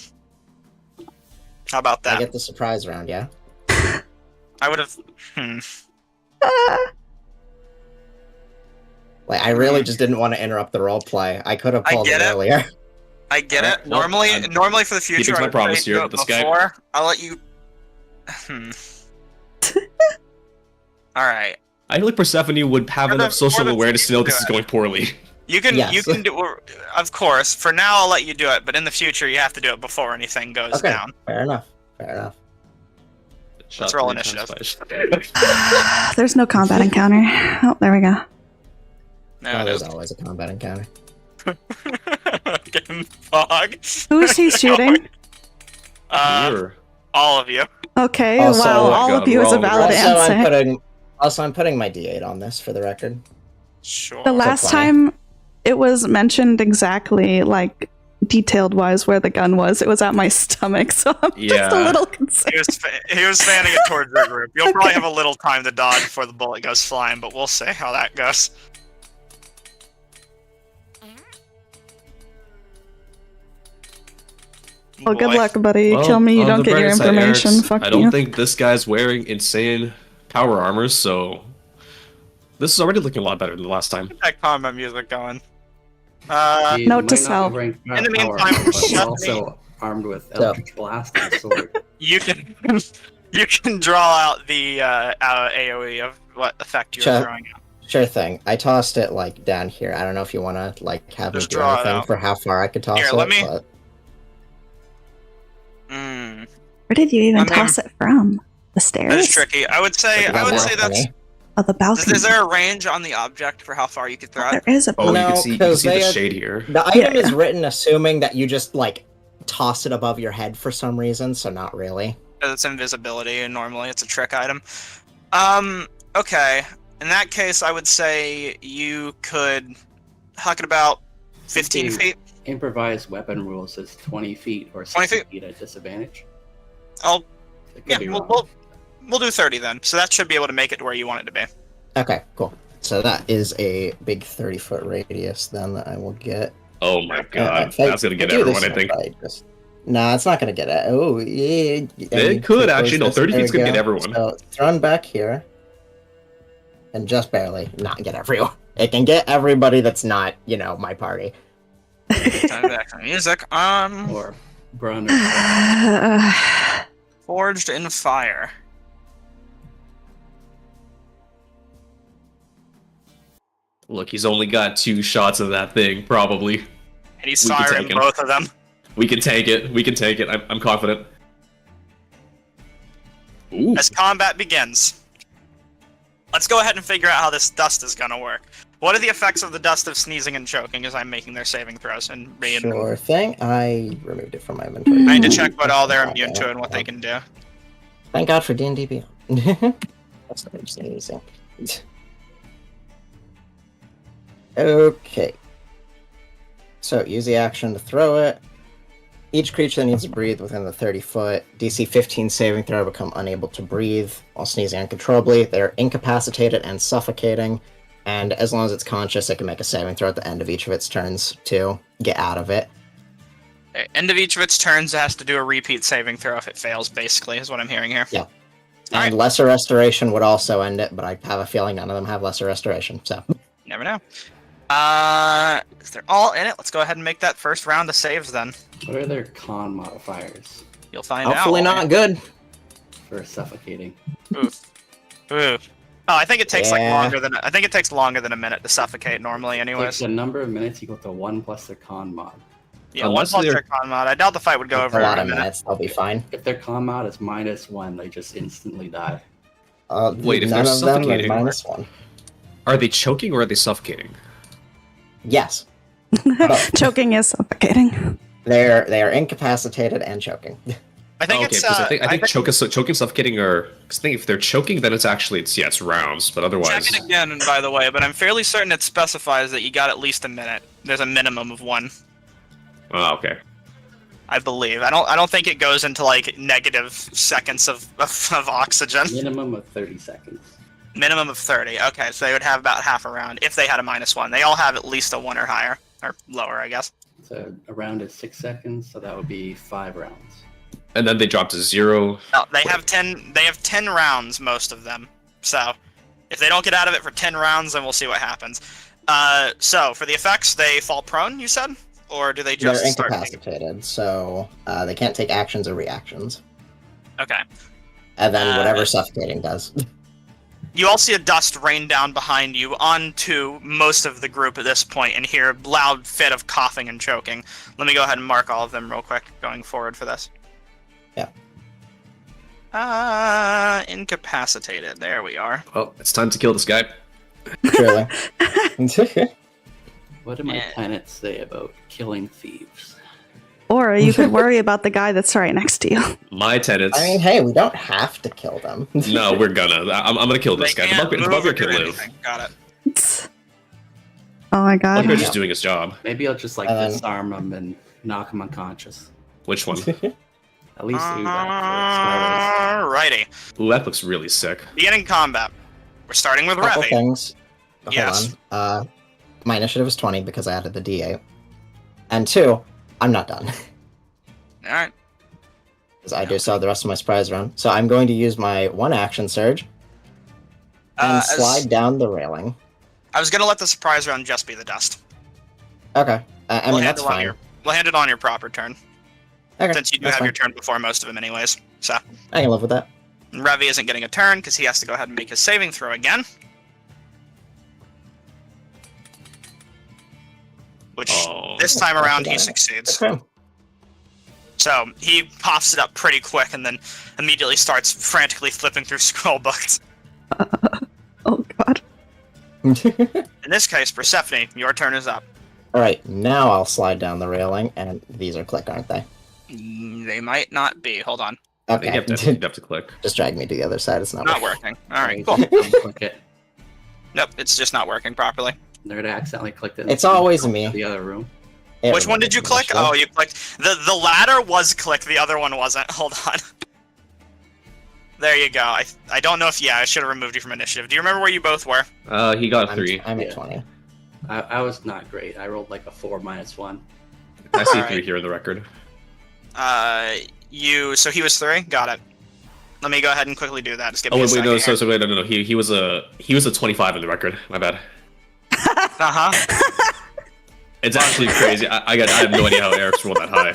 Speaker 1: How about that?
Speaker 2: I get the surprise round, yeah?
Speaker 1: I would have...
Speaker 2: Like, I really just didn't want to interrupt the roleplay. I could have pulled it earlier.
Speaker 1: I get
Speaker 3: Alright,
Speaker 1: it.
Speaker 3: nope,
Speaker 1: Normally for the future,
Speaker 3: keeping to my
Speaker 1: I'd
Speaker 3: promise
Speaker 1: say
Speaker 3: here
Speaker 1: do
Speaker 3: with
Speaker 1: it
Speaker 3: this guy.
Speaker 1: before. I'll let you... Alright.
Speaker 3: I feel like Persephone would have enough social awareness to know this is going poorly.
Speaker 1: You can
Speaker 2: Yes.
Speaker 1: you can do... Of course. For now, I'll let you do it, but in the future, you have to do it before anything goes down.
Speaker 2: Fair enough.
Speaker 1: Let's roll initiative.
Speaker 4: There's no combat encounter. Oh, there we go.
Speaker 1: No,
Speaker 2: There's always a combat encounter.
Speaker 1: Fucking fog.
Speaker 4: Who is he shooting?
Speaker 3: Here.
Speaker 1: All of you.
Speaker 4: Okay,
Speaker 2: Also-
Speaker 4: wow,
Speaker 2: Oh my
Speaker 4: all
Speaker 3: God,
Speaker 4: of you is a
Speaker 3: wrong.
Speaker 4: valid answer.
Speaker 2: I'm putting my D8 on this for the record.
Speaker 1: Sure.
Speaker 4: The last
Speaker 2: 20.
Speaker 4: time it was mentioned exactly, like, detailed wise where the gun was, it was at my stomach, so I'm just a
Speaker 3: Yeah.
Speaker 4: little concerned.
Speaker 1: He was fanning it towards your group. You'll probably have a little time to dodge before the bullet goes flying, but we'll see how that goes.
Speaker 4: Well, good
Speaker 1: Boy.
Speaker 4: luck, buddy.
Speaker 3: Well,
Speaker 4: Kill me, you
Speaker 3: on
Speaker 4: don't
Speaker 3: the
Speaker 4: get your
Speaker 3: bright side,
Speaker 4: information.
Speaker 3: Eric's,
Speaker 4: Fuck
Speaker 3: I don't
Speaker 4: you.
Speaker 3: think this guy's wearing insane power armor, so this is already looking a lot better than the last time.
Speaker 1: Get that combat music going.
Speaker 5: He
Speaker 4: Note to
Speaker 5: might not be
Speaker 4: self.
Speaker 5: wearing
Speaker 1: In the
Speaker 5: power
Speaker 1: meantime,
Speaker 5: armor, but he's
Speaker 1: shut
Speaker 5: also armed with Eldritch Blast and a sword.
Speaker 1: You can you can draw out the AOE of what effect you're
Speaker 2: Sure.
Speaker 1: throwing out.
Speaker 2: Sure thing. I tossed it, like, down here. I don't know if you want to, like, have
Speaker 1: Just
Speaker 2: me do
Speaker 1: draw it
Speaker 2: anything
Speaker 1: out.
Speaker 2: for how far I could toss
Speaker 1: Here,
Speaker 2: it,
Speaker 1: let me-
Speaker 2: but...
Speaker 4: Where did you even
Speaker 1: I mean-
Speaker 4: toss it from? The
Speaker 1: That is
Speaker 4: stairs?
Speaker 1: tricky. I would say that's.
Speaker 4: Oh, the balcony.
Speaker 1: Is there a range on the object for how far you could throw
Speaker 4: There
Speaker 1: it?
Speaker 4: is a
Speaker 3: Oh,
Speaker 2: No,
Speaker 3: you can see
Speaker 2: 'cause
Speaker 3: the
Speaker 2: they had-
Speaker 3: shade here.
Speaker 2: The item
Speaker 4: Yeah.
Speaker 2: is written assuming that you just, like, toss it above your head for some reason, so not really.
Speaker 1: It's invisibility, and normally it's a trick item. Okay. In that case, I would say you could huck it about 15
Speaker 5: Thinking
Speaker 1: feet.
Speaker 5: Improvised weapon rules is 20 feet or
Speaker 1: 20
Speaker 5: 60 feet at disadvantage.
Speaker 1: I'll
Speaker 5: It could
Speaker 1: yeah,
Speaker 5: be
Speaker 1: we'll,
Speaker 5: wrong.
Speaker 1: we'll do 30 then. So that should be able to make it to where you want it to be.
Speaker 2: Okay, cool. So that is a big 30-foot radius, then, that I will get.
Speaker 3: Oh my god,
Speaker 2: If I-
Speaker 3: that's gonna get
Speaker 2: do
Speaker 3: everyone,
Speaker 2: this
Speaker 3: I think.
Speaker 2: No, it's not gonna get it. Oh, yeah.
Speaker 3: It could, actually. No, 30 feet's gonna get everyone.
Speaker 2: So, thrown back here. And just barely not get everyone. It can get everybody that's not, my party.
Speaker 1: Time back to music.
Speaker 5: Or Brun or
Speaker 1: Forged in Fire.
Speaker 3: Look, he's only got 2 shots of that thing, probably.
Speaker 1: And he's
Speaker 3: We can
Speaker 1: firing
Speaker 3: take him.
Speaker 1: both of them.
Speaker 3: We can take it. We can take it. I'm confident. Ooh.
Speaker 1: As combat begins. Let's go ahead and figure out how this dust is gonna work. What are the effects of the dust of sneezing and choking as I'm making their saving throws and reading them?
Speaker 2: Sure thing. I removed it from my inventory.
Speaker 1: I need to check what all they're immune to and what they can do.
Speaker 2: Thank God for D&D Beyond. That's not amazing. Okay. So, use the action to throw it. Each creature that needs to breathe within the 30-foot DC 15 saving throw become unable to breathe while sneezing uncontrollably. They're incapacitated and suffocating. And as long as it's conscious, it can make a saving throw at the end of each of its turns to get out of it.
Speaker 1: Okay, end of each of its turns, it has to do a repeat saving throw if it fails, basically, is what I'm hearing here.
Speaker 2: Yeah. And
Speaker 1: Alright.
Speaker 2: Lesser Restoration would also end it, but I have a feeling none of them have Lesser Restoration, so.
Speaker 1: Never know. If they're all in it, let's go ahead and make that first round of saves then.
Speaker 5: What are their con modifiers
Speaker 1: You'll find out.
Speaker 2: Hopefully not good.
Speaker 5: for suffocating?
Speaker 1: Oof. Oof. Oh, I think it takes
Speaker 2: Yeah.
Speaker 1: I think it takes longer than a minute to suffocate normally,
Speaker 5: Like
Speaker 1: anyways.
Speaker 5: the number of minutes equal to 1 plus their con mod.
Speaker 1: Yeah,
Speaker 3: Unless
Speaker 1: 1+
Speaker 3: they're-
Speaker 1: their con mod. I doubt the fight would go over
Speaker 2: a lot
Speaker 1: in a
Speaker 2: of
Speaker 1: minute.
Speaker 2: minutes, they'll be fine.
Speaker 5: If their con mod is -1, they just instantly die.
Speaker 3: Wait, if
Speaker 2: none
Speaker 3: they're
Speaker 2: of them are
Speaker 3: suffocating-
Speaker 2: -1.
Speaker 3: Are they choking or are they suffocating?
Speaker 2: Yes. Both.
Speaker 4: Choking is suffocating.
Speaker 2: They are incapacitated and choking.
Speaker 1: I think
Speaker 3: Okay,
Speaker 1: it's.
Speaker 3: because I think choking, suffocating are. Because if they're choking, then it's actually it's rounds, but otherwise.
Speaker 1: Check it again, by the way, but I'm fairly certain it specifies that you got at least a minute. There's a minimum of 1.
Speaker 3: Oh, okay.
Speaker 1: I believe. I don't think it goes into like negative seconds of oxygen.
Speaker 5: Minimum of 30 seconds.
Speaker 1: Minimum of 30. Okay, so they would have about half a round if they had a -1. They all have at least a 1 or higher. Or lower, I guess.
Speaker 5: So a round is 6 seconds, so that would be 5 rounds.
Speaker 3: And then they drop to 0.
Speaker 1: No, they have 10 rounds, most of them. So if they don't get out of it for 10 rounds, then we'll see what happens. So for the effects, they fall prone, you said? Or do they just
Speaker 2: They're
Speaker 1: start
Speaker 2: incapacitated, so they can't take actions or reactions.
Speaker 1: Okay.
Speaker 2: And then
Speaker 1: Uh,
Speaker 2: whatever suffocating does.
Speaker 1: You all see a dust rain down behind you onto most of the group at this point and hear a loud fit of coughing and choking. Let me go ahead and mark all of them real quick going forward for this.
Speaker 2: Yeah.
Speaker 1: Incapacitated. There we are.
Speaker 3: Well, it's time to kill this guy.
Speaker 2: Truly.
Speaker 5: What do my
Speaker 1: Yeah.
Speaker 5: planets say about killing thieves?
Speaker 4: Or you could worry about the guy that's right next to you.
Speaker 3: My tenants.
Speaker 2: I mean, hey, we don't have to kill them.
Speaker 3: No, we're gonna. I'm gonna kill this
Speaker 1: They
Speaker 3: guy.
Speaker 1: can't
Speaker 3: The
Speaker 1: move
Speaker 3: bugbear
Speaker 1: or do
Speaker 3: can live.
Speaker 1: anything. Got it.
Speaker 4: Oh my god.
Speaker 3: Bugbear's just doing his job.
Speaker 5: Maybe I'll just like
Speaker 2: Um,
Speaker 5: disarm him and knock him unconscious.
Speaker 3: Which one?
Speaker 5: At least do that.
Speaker 1: Alrighty.
Speaker 3: Ooh, that looks really sick.
Speaker 1: Beginning combat. We're starting with
Speaker 2: Couple
Speaker 1: Revy.
Speaker 2: things.
Speaker 1: Yes.
Speaker 2: Hold on. My initiative is 20 because I added the D8. And 2, I'm not done.
Speaker 1: Alright.
Speaker 2: Because I do still have the rest of my surprise round. So I'm going to use my 1 action surge and slide down the railing.
Speaker 1: I was gonna let the surprise round just be the dust.
Speaker 2: Okay. I mean, that's fine.
Speaker 1: We'll hand it on your proper turn.
Speaker 2: Okay,
Speaker 1: Since you do
Speaker 2: that's
Speaker 1: have
Speaker 2: fine.
Speaker 1: your turn before most of them anyways. So,
Speaker 2: I can live with that.
Speaker 1: Revy isn't getting a turn because he has to go ahead and make his saving throw again. Which,
Speaker 3: Oh.
Speaker 1: this time around, he
Speaker 2: Good
Speaker 1: succeeds.
Speaker 2: for him.
Speaker 1: So, he pops it up pretty quick and then immediately starts frantically flipping through scroll books.
Speaker 4: Oh god.
Speaker 1: In this case, Persephone, your turn is up.
Speaker 2: Alright, now I'll slide down the railing, and these are click, aren't they?
Speaker 1: They might not be. Hold on.
Speaker 3: I think
Speaker 2: Okay.
Speaker 3: you have to click.
Speaker 2: Just drag me to the other side, it's not
Speaker 1: Not
Speaker 2: working.
Speaker 1: working. Alright,
Speaker 5: Alright,
Speaker 1: cool.
Speaker 5: Click it.
Speaker 1: Nope, it's just not working properly.
Speaker 5: They're gonna accidentally click it.
Speaker 2: It's always me.
Speaker 5: The other room.
Speaker 2: It
Speaker 1: Which one did you click?
Speaker 2: initiative.
Speaker 1: Oh, you clicked. The latter was click, the other one wasn't. Hold on. There you go. I don't know if, I should have removed you from initiative. Do you remember where you both were?
Speaker 3: He got a 3.
Speaker 2: I'm at
Speaker 5: Yeah.
Speaker 2: 20.
Speaker 5: I was not great. I rolled like a 4 -1.
Speaker 3: I see
Speaker 1: Alright.
Speaker 3: 3 here in the record.
Speaker 1: So he was 3? Got it. Let me go ahead and quickly do that. Just give
Speaker 3: Oh
Speaker 1: me a
Speaker 3: wait,
Speaker 1: second.
Speaker 3: no, so wait, no. He was a 25 in the record. My bad.
Speaker 1: Uh-huh.
Speaker 3: It's actually crazy. I have no idea how Eric's rolled that high.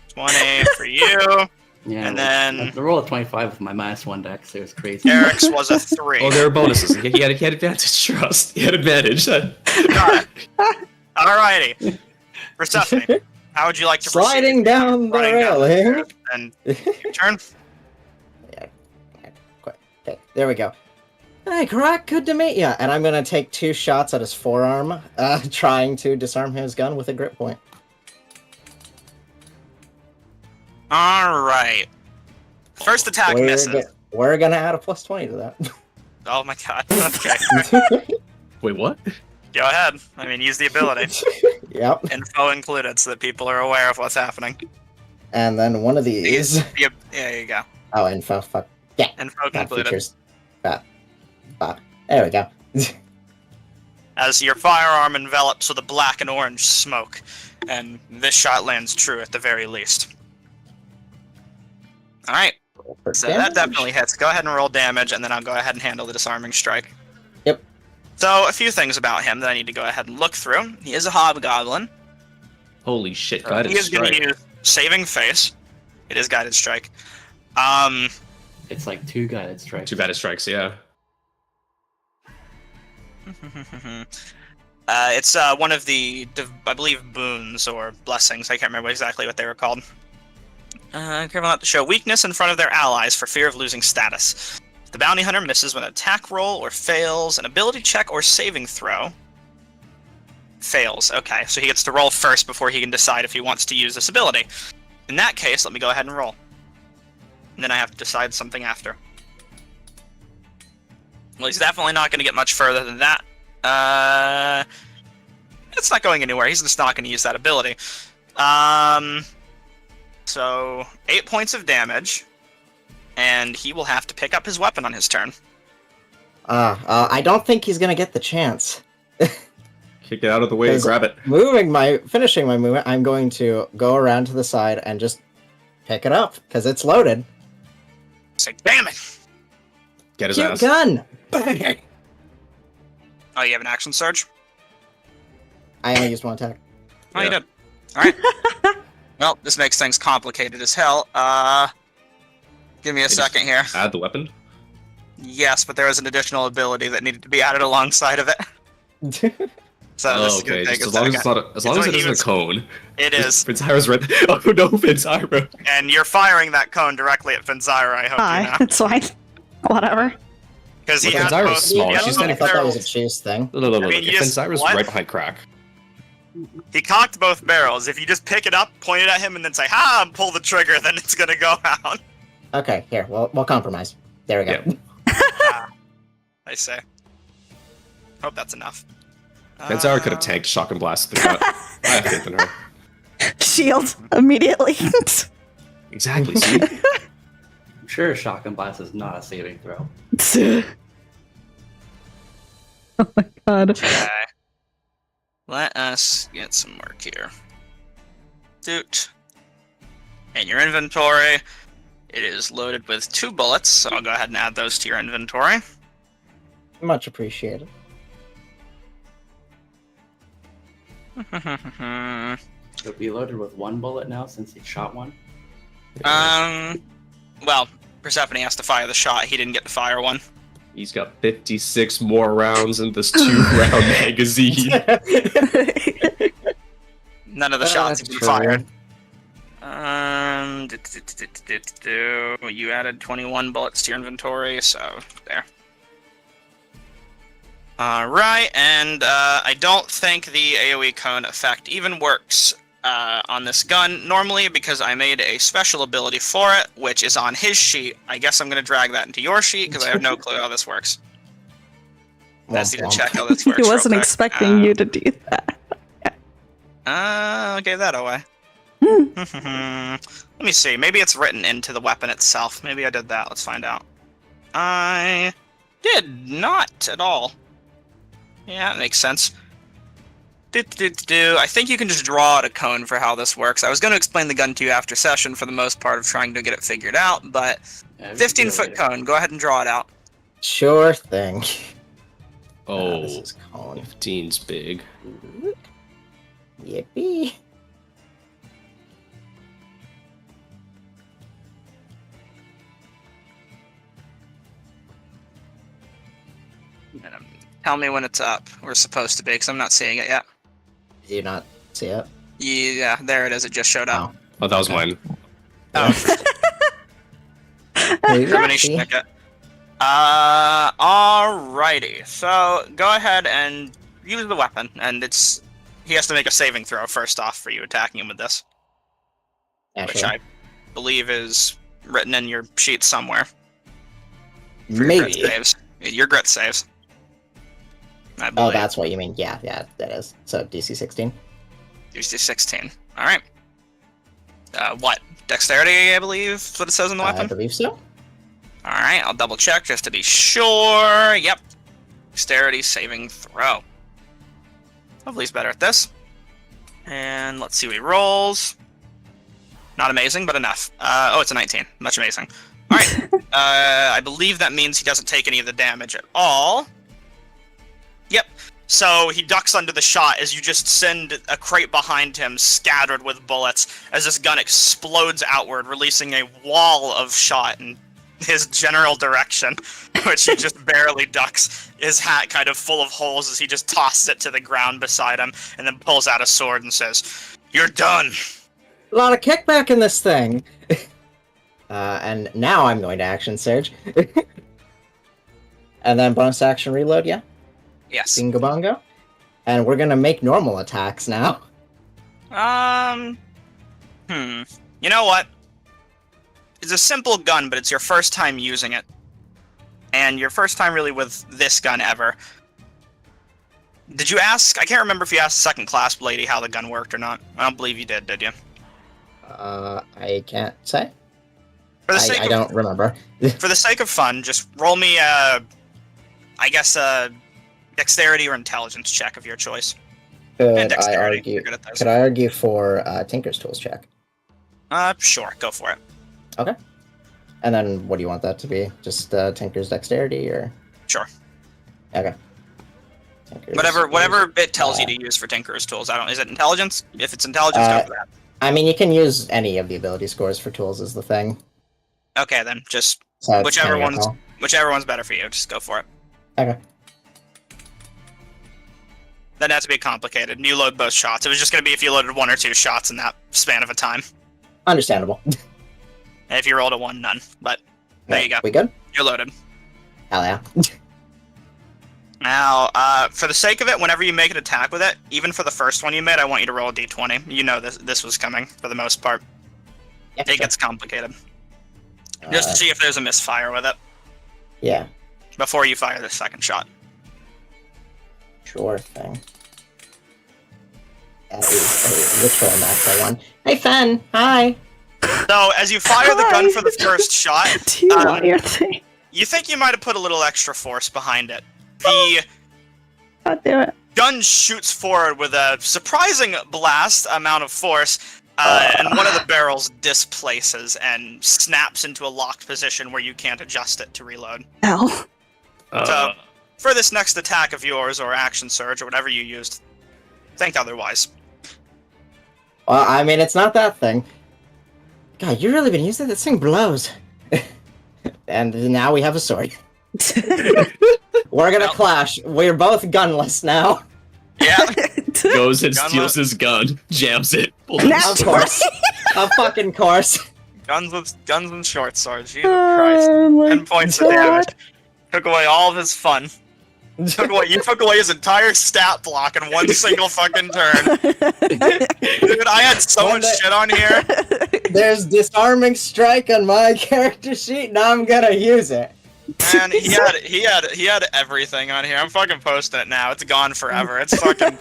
Speaker 1: 20 for you.
Speaker 5: Yeah.
Speaker 1: And then-
Speaker 5: the roll of 25 with my -1 dex. It was crazy.
Speaker 1: Eric's was a 3.
Speaker 3: Oh, there are bonuses. He had advantage. Trust. He had advantage.
Speaker 1: Got it. Alrighty. Persephone, how would you like to
Speaker 2: Sliding down the
Speaker 1: Running down the
Speaker 2: railing.
Speaker 1: stairs? And your turn.
Speaker 2: Okay, there we go. Hey, Karak, good to meet ya. And I'm gonna take 2 shots at his forearm, trying to disarm his gun with a grip point.
Speaker 1: Alright. First attack misses.
Speaker 2: We're gonna add a +20 to that.
Speaker 1: Oh my god. Okay.
Speaker 3: Wait, what?
Speaker 1: Go ahead. I mean, use the ability.
Speaker 2: Yep.
Speaker 1: Info included so that people are aware of what's happening.
Speaker 2: And then one of these.
Speaker 1: Yeah, there you go.
Speaker 2: Oh, info. Fuck. Yeah.
Speaker 1: Info
Speaker 2: Bad
Speaker 1: included.
Speaker 2: features. Bad. There we go.
Speaker 1: as your firearm envelops with a black and orange smoke, and this shot lands true at the very least. Alright, so that definitely hits. Go ahead and roll damage, and then I'll go ahead and handle the disarming strike.
Speaker 2: Yep.
Speaker 1: So, a few things about him that I need to go ahead and look through. He is a hobgoblin.
Speaker 3: Holy shit, guided
Speaker 1: He is going
Speaker 3: strike.
Speaker 1: to use Saving Face. It is Guided Strike.
Speaker 5: It's like 2 guided strikes.
Speaker 3: 2 guided strikes, yeah.
Speaker 1: It's one of the, I believe, boons or blessings. I can't remember exactly what they were called. Careful not to show weakness in front of their allies for fear of losing status. If the bounty hunter misses with an attack roll or fails an ability check or saving throw. Fails. Okay, so he gets to roll first before he can decide if he wants to use this ability. In that case, let me go ahead and roll. And then I have to decide something after. Well, he's definitely not going to get much further than that. It's not going anywhere. He's just not going to use that ability. So 8 points of damage, and he will have to pick up his weapon on his turn.
Speaker 2: I don't think he's gonna get the chance.
Speaker 3: Kick it out of the way and
Speaker 2: 'Cause
Speaker 3: grab it.
Speaker 2: Finishing my movement, I'm going to go around to the side and just pick it up, because it's loaded.
Speaker 1: Say, damn it!
Speaker 3: Get his
Speaker 2: Cute
Speaker 3: ass.
Speaker 2: gun!
Speaker 1: Oh, you have an action surge?
Speaker 2: I only used one attack.
Speaker 1: Oh, you
Speaker 3: Yeah.
Speaker 1: did. Alright. Well, this makes things complicated as hell. Give me a second here.
Speaker 3: Add the weapon.
Speaker 1: Yes, but there was an additional ability that needed to be added alongside of it. So this
Speaker 3: Oh,
Speaker 1: is gonna
Speaker 3: okay.
Speaker 1: take
Speaker 3: Just
Speaker 1: a
Speaker 3: as long as
Speaker 1: second.
Speaker 3: it's not as long as it isn't a cone.
Speaker 1: It is,
Speaker 3: Finzyra's right. Oh no, Finzyra.
Speaker 1: and you're firing that cone directly at Finzyra, I hope
Speaker 4: Hi,
Speaker 1: you know.
Speaker 4: it's fine. Whatever.
Speaker 1: Because he
Speaker 3: Well,
Speaker 1: has
Speaker 3: Finzyra's
Speaker 1: both.
Speaker 3: small.
Speaker 1: he has
Speaker 3: She's
Speaker 1: both
Speaker 3: standing
Speaker 2: I thought that was a
Speaker 1: barrels.
Speaker 2: choose thing.
Speaker 3: No.
Speaker 1: I mean, you just-
Speaker 3: Finzyra's
Speaker 1: what?
Speaker 3: right behind Crack.
Speaker 1: He cocked both barrels. If you just pick it up, point it at him, and then say, ha, and pull the trigger, then it's gonna go out.
Speaker 2: Okay, here, we'll compromise. There we go.
Speaker 3: Yeah.
Speaker 1: I say. Hope that's enough.
Speaker 3: Finzyra could have tanked Shock and Blast. I have faith in her.
Speaker 4: Shield immediately.
Speaker 3: Exactly. See.
Speaker 5: I'm sure Shock and Blast is not a saving throw.
Speaker 4: Oh my god.
Speaker 1: Okay. Let us get some work here. Doot. In your inventory, it is loaded with 2 bullets, so I'll go ahead and add those to your inventory.
Speaker 2: Much appreciated.
Speaker 5: It'll be loaded with 1 bullet now since he shot 1.
Speaker 1: Well, Persephone has to fire the shot. He didn't get to fire one.
Speaker 3: He's got 56 more rounds in this 2-round magazine.
Speaker 1: None of the shots have been
Speaker 2: true.
Speaker 1: fired. You added 21 bullets to your inventory, so there. Alright, and I don't think the AoE cone effect even works on this gun normally because I made a special ability for it, which is on his sheet. I guess I'm going to drag that into your sheet because I have no clue how this works. Let's need to check how this works.
Speaker 4: He
Speaker 1: real
Speaker 4: wasn't
Speaker 1: quick.
Speaker 4: expecting you to do that.
Speaker 1: I gave that away. Let me see. Maybe it's written into the weapon itself. Maybe I did that. Let's find out. I did not at all. Yeah, that makes sense. I think you can just draw out a cone for how this works. I was going to explain the gun to you after session for the most part of trying to get it figured out, but
Speaker 5: Yeah, we can do it
Speaker 1: 15-foot
Speaker 5: later.
Speaker 1: cone. Go ahead and draw it out.
Speaker 2: Sure thing. This
Speaker 3: Oh,
Speaker 2: is cone.
Speaker 3: 15's big.
Speaker 2: Yippee.
Speaker 1: Tell me when it's up. We're supposed to be, because I'm not seeing it yet.
Speaker 2: Do you not see it?
Speaker 1: Yeah, there it is. It just showed up.
Speaker 3: Oh, that was mine.
Speaker 1: Oh, Termination
Speaker 2: See?
Speaker 1: ticket. Alrighty. So go ahead and use the weapon, and he has to make a saving throw first off for you attacking him with this, which I believe is written in your sheet somewhere. For your grit
Speaker 2: Maybe.
Speaker 1: saves. Your grit saves. I
Speaker 2: Oh,
Speaker 1: believe.
Speaker 2: that's what you mean. Yeah, that is. So DC 16.
Speaker 1: DC 16. All right. What? Dexterity, I believe, is what it says on the
Speaker 2: I
Speaker 1: weapon.
Speaker 2: believe so.
Speaker 1: All right, I'll double check just to be sure. Yep. Dexterity saving throw. Hopefully he's better at this. And let's see what he rolls. Not amazing, but enough. Oh, it's a 19. Much amazing. All right. I believe that means he doesn't take any of the damage at all. Yep. So he ducks under the shot as you just send a crate behind him scattered with bullets as this gun explodes outward, releasing a wall of shot in his general direction, which he just barely ducks, his hat kind of full of holes as he just tosses it to the ground beside him and then pulls out a sword and says, "You're done."
Speaker 2: A lot of kickback in this thing. And now I'm going to action surge. And then bonus action reload, yeah?
Speaker 1: Yes.
Speaker 2: Bingo bongo. And we're gonna make normal attacks now.
Speaker 1: You know what? It's a simple gun, but it's your first time using it. And your first time really with this gun ever. Did you ask? I can't remember if you asked the second class lady how the gun worked or not. I don't believe you did you?
Speaker 2: I can't say.
Speaker 1: For the sake
Speaker 2: I don't remember.
Speaker 1: For the sake of fun, just roll me a dexterity or intelligence check of your choice. And dexterity. You're good at those.
Speaker 2: Could I argue for Tinker's Tools check?
Speaker 1: Sure, go for it.
Speaker 2: Okay. And then what do you want that to be? Just Tinker's Dexterity, or?
Speaker 1: Sure.
Speaker 2: Okay. Tinker's
Speaker 1: Whatever it tells you to use for Tinker's Tools. Is it intelligence? If it's intelligence, go for that.
Speaker 2: I mean, you can use any of the ability scores for tools is the thing.
Speaker 1: Okay, then just
Speaker 2: So
Speaker 1: whichever one's better for you. Just go for it.
Speaker 2: Okay.
Speaker 1: That has to be complicated. And you load both shots. It was just going to be if you loaded 1 or 2 shots in that span of a time.
Speaker 2: Understandable.
Speaker 1: And if you rolled a 1, none. But there you go.
Speaker 2: We good?
Speaker 1: You're loaded.
Speaker 2: Hell yeah.
Speaker 1: Now, for the sake of it, whenever you make an attack with it, even for the first one you made, I want you to roll a d20. You know this was coming, for the most part.
Speaker 2: Yeah,
Speaker 1: It gets complicated. Just to see if there's a misfire with it.
Speaker 2: Yeah.
Speaker 1: Before you fire the second shot.
Speaker 2: Sure thing. That is a literal natural one. Hey, Fen! Hi!
Speaker 1: So, as you fire the gun for the first shot,
Speaker 4: Do you want your thing?
Speaker 1: you think you might have put a little extra force behind it. The
Speaker 4: God damn it.
Speaker 1: gun shoots forward with a surprising blast amount of force, and one of the barrels displaces and snaps into a locked position where you can't adjust it to reload.
Speaker 4: Hell.
Speaker 1: So, for this next attack of yours, or action surge, or whatever you used, think otherwise.
Speaker 2: Well, I mean, it's not that thing. God, you've really been using this thing blows. And now we have a sword. We're gonna clash. We're both gunless now.
Speaker 1: Yeah.
Speaker 3: Goes and
Speaker 1: Gun
Speaker 3: steals
Speaker 1: lo-
Speaker 3: his gun, jams it.
Speaker 2: Of course. Of fucking course.
Speaker 1: Guns and short swords. Jesus Christ.
Speaker 4: Oh my
Speaker 1: 10 points of damage. Took away all of his fun. You took away his entire stat block in one single fucking turn. Dude, I had so much shit on here.
Speaker 2: There's disarming strike on my character sheet. Now I'm gonna use it.
Speaker 1: Man, he had everything on here. I'm fucking posting it now. It's gone forever. It's fucking.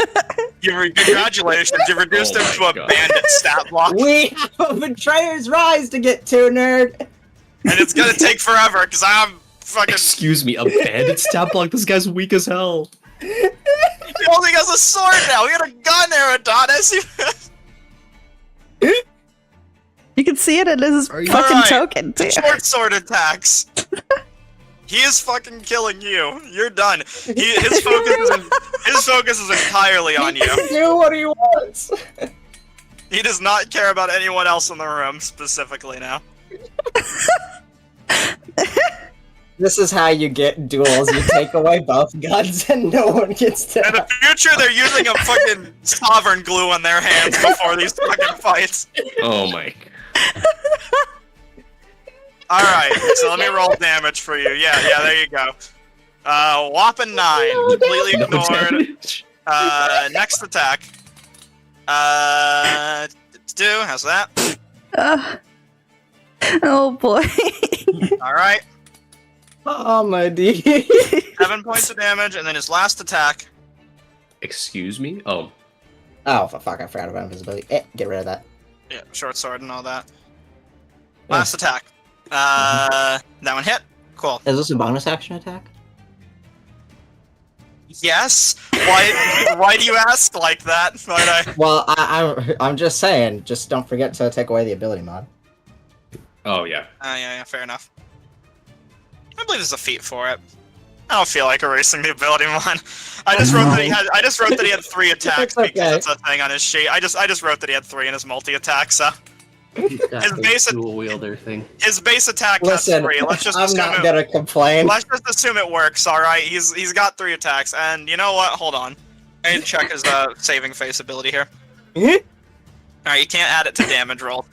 Speaker 1: Congratulations, you reduced him to a
Speaker 3: God.
Speaker 1: bandit stat block,
Speaker 2: We have a Betrayer's Rise to get to, nerd.
Speaker 1: and it's gonna take forever because I'm fucking.
Speaker 3: Excuse me, a bandit stat block? This guy's weak as hell.
Speaker 1: He only has a sword now. He had a gun, Adonis.
Speaker 4: You can see it in his
Speaker 3: Are you-
Speaker 4: fucking
Speaker 1: Alright.
Speaker 4: token, too.
Speaker 1: Short sword attacks. He is fucking killing you. You're done. His focus is entirely on you.
Speaker 2: Do what he wants.
Speaker 1: He does not care about anyone else in the room specifically now.
Speaker 2: This is how you get duels. You take away both guns and no one gets to.
Speaker 1: In the future, they're using a fucking sovereign glue on their hands before these fucking fights.
Speaker 3: Oh my.
Speaker 1: Alright, so let me roll damage for you. Yeah, there you go. Whopping 9. Completely
Speaker 3: No
Speaker 1: ignored.
Speaker 3: damage.
Speaker 1: Next attack. 2, how's that?
Speaker 4: Oh boy.
Speaker 1: Alright,
Speaker 2: Oh my D.
Speaker 1: 7 points of damage, and then his last attack.
Speaker 3: Excuse me? Oh.
Speaker 2: Oh fuck! I forgot about invisibility. Get rid of that.
Speaker 1: Yeah, short sword and all that. Last attack. That one hit. Cool.
Speaker 2: Is this a bonus action attack?
Speaker 1: Yes. Why do you ask like that?
Speaker 2: Well, I'm just saying, just don't forget to take away the ability mod.
Speaker 3: Oh yeah.
Speaker 1: Yeah, fair enough. I believe there's a feat for it. I don't feel like erasing the ability mod. I just wrote that he had 3 attacks
Speaker 2: It's okay.
Speaker 1: because it's a thing on his sheet. I just wrote that he had 3 in his multi-attack, so
Speaker 5: He's got
Speaker 1: His
Speaker 5: the
Speaker 1: basic-
Speaker 5: dual wielder thing.
Speaker 1: his base attack
Speaker 2: Listen,
Speaker 1: has 3. Let's just
Speaker 2: I'm
Speaker 1: assume
Speaker 2: not
Speaker 1: it,
Speaker 2: gonna complain.
Speaker 1: let's just assume it works, alright? He's got 3 attacks, and you know what? Hold on. I need to check his saving face ability here. Alright, you can't add it to damage roll.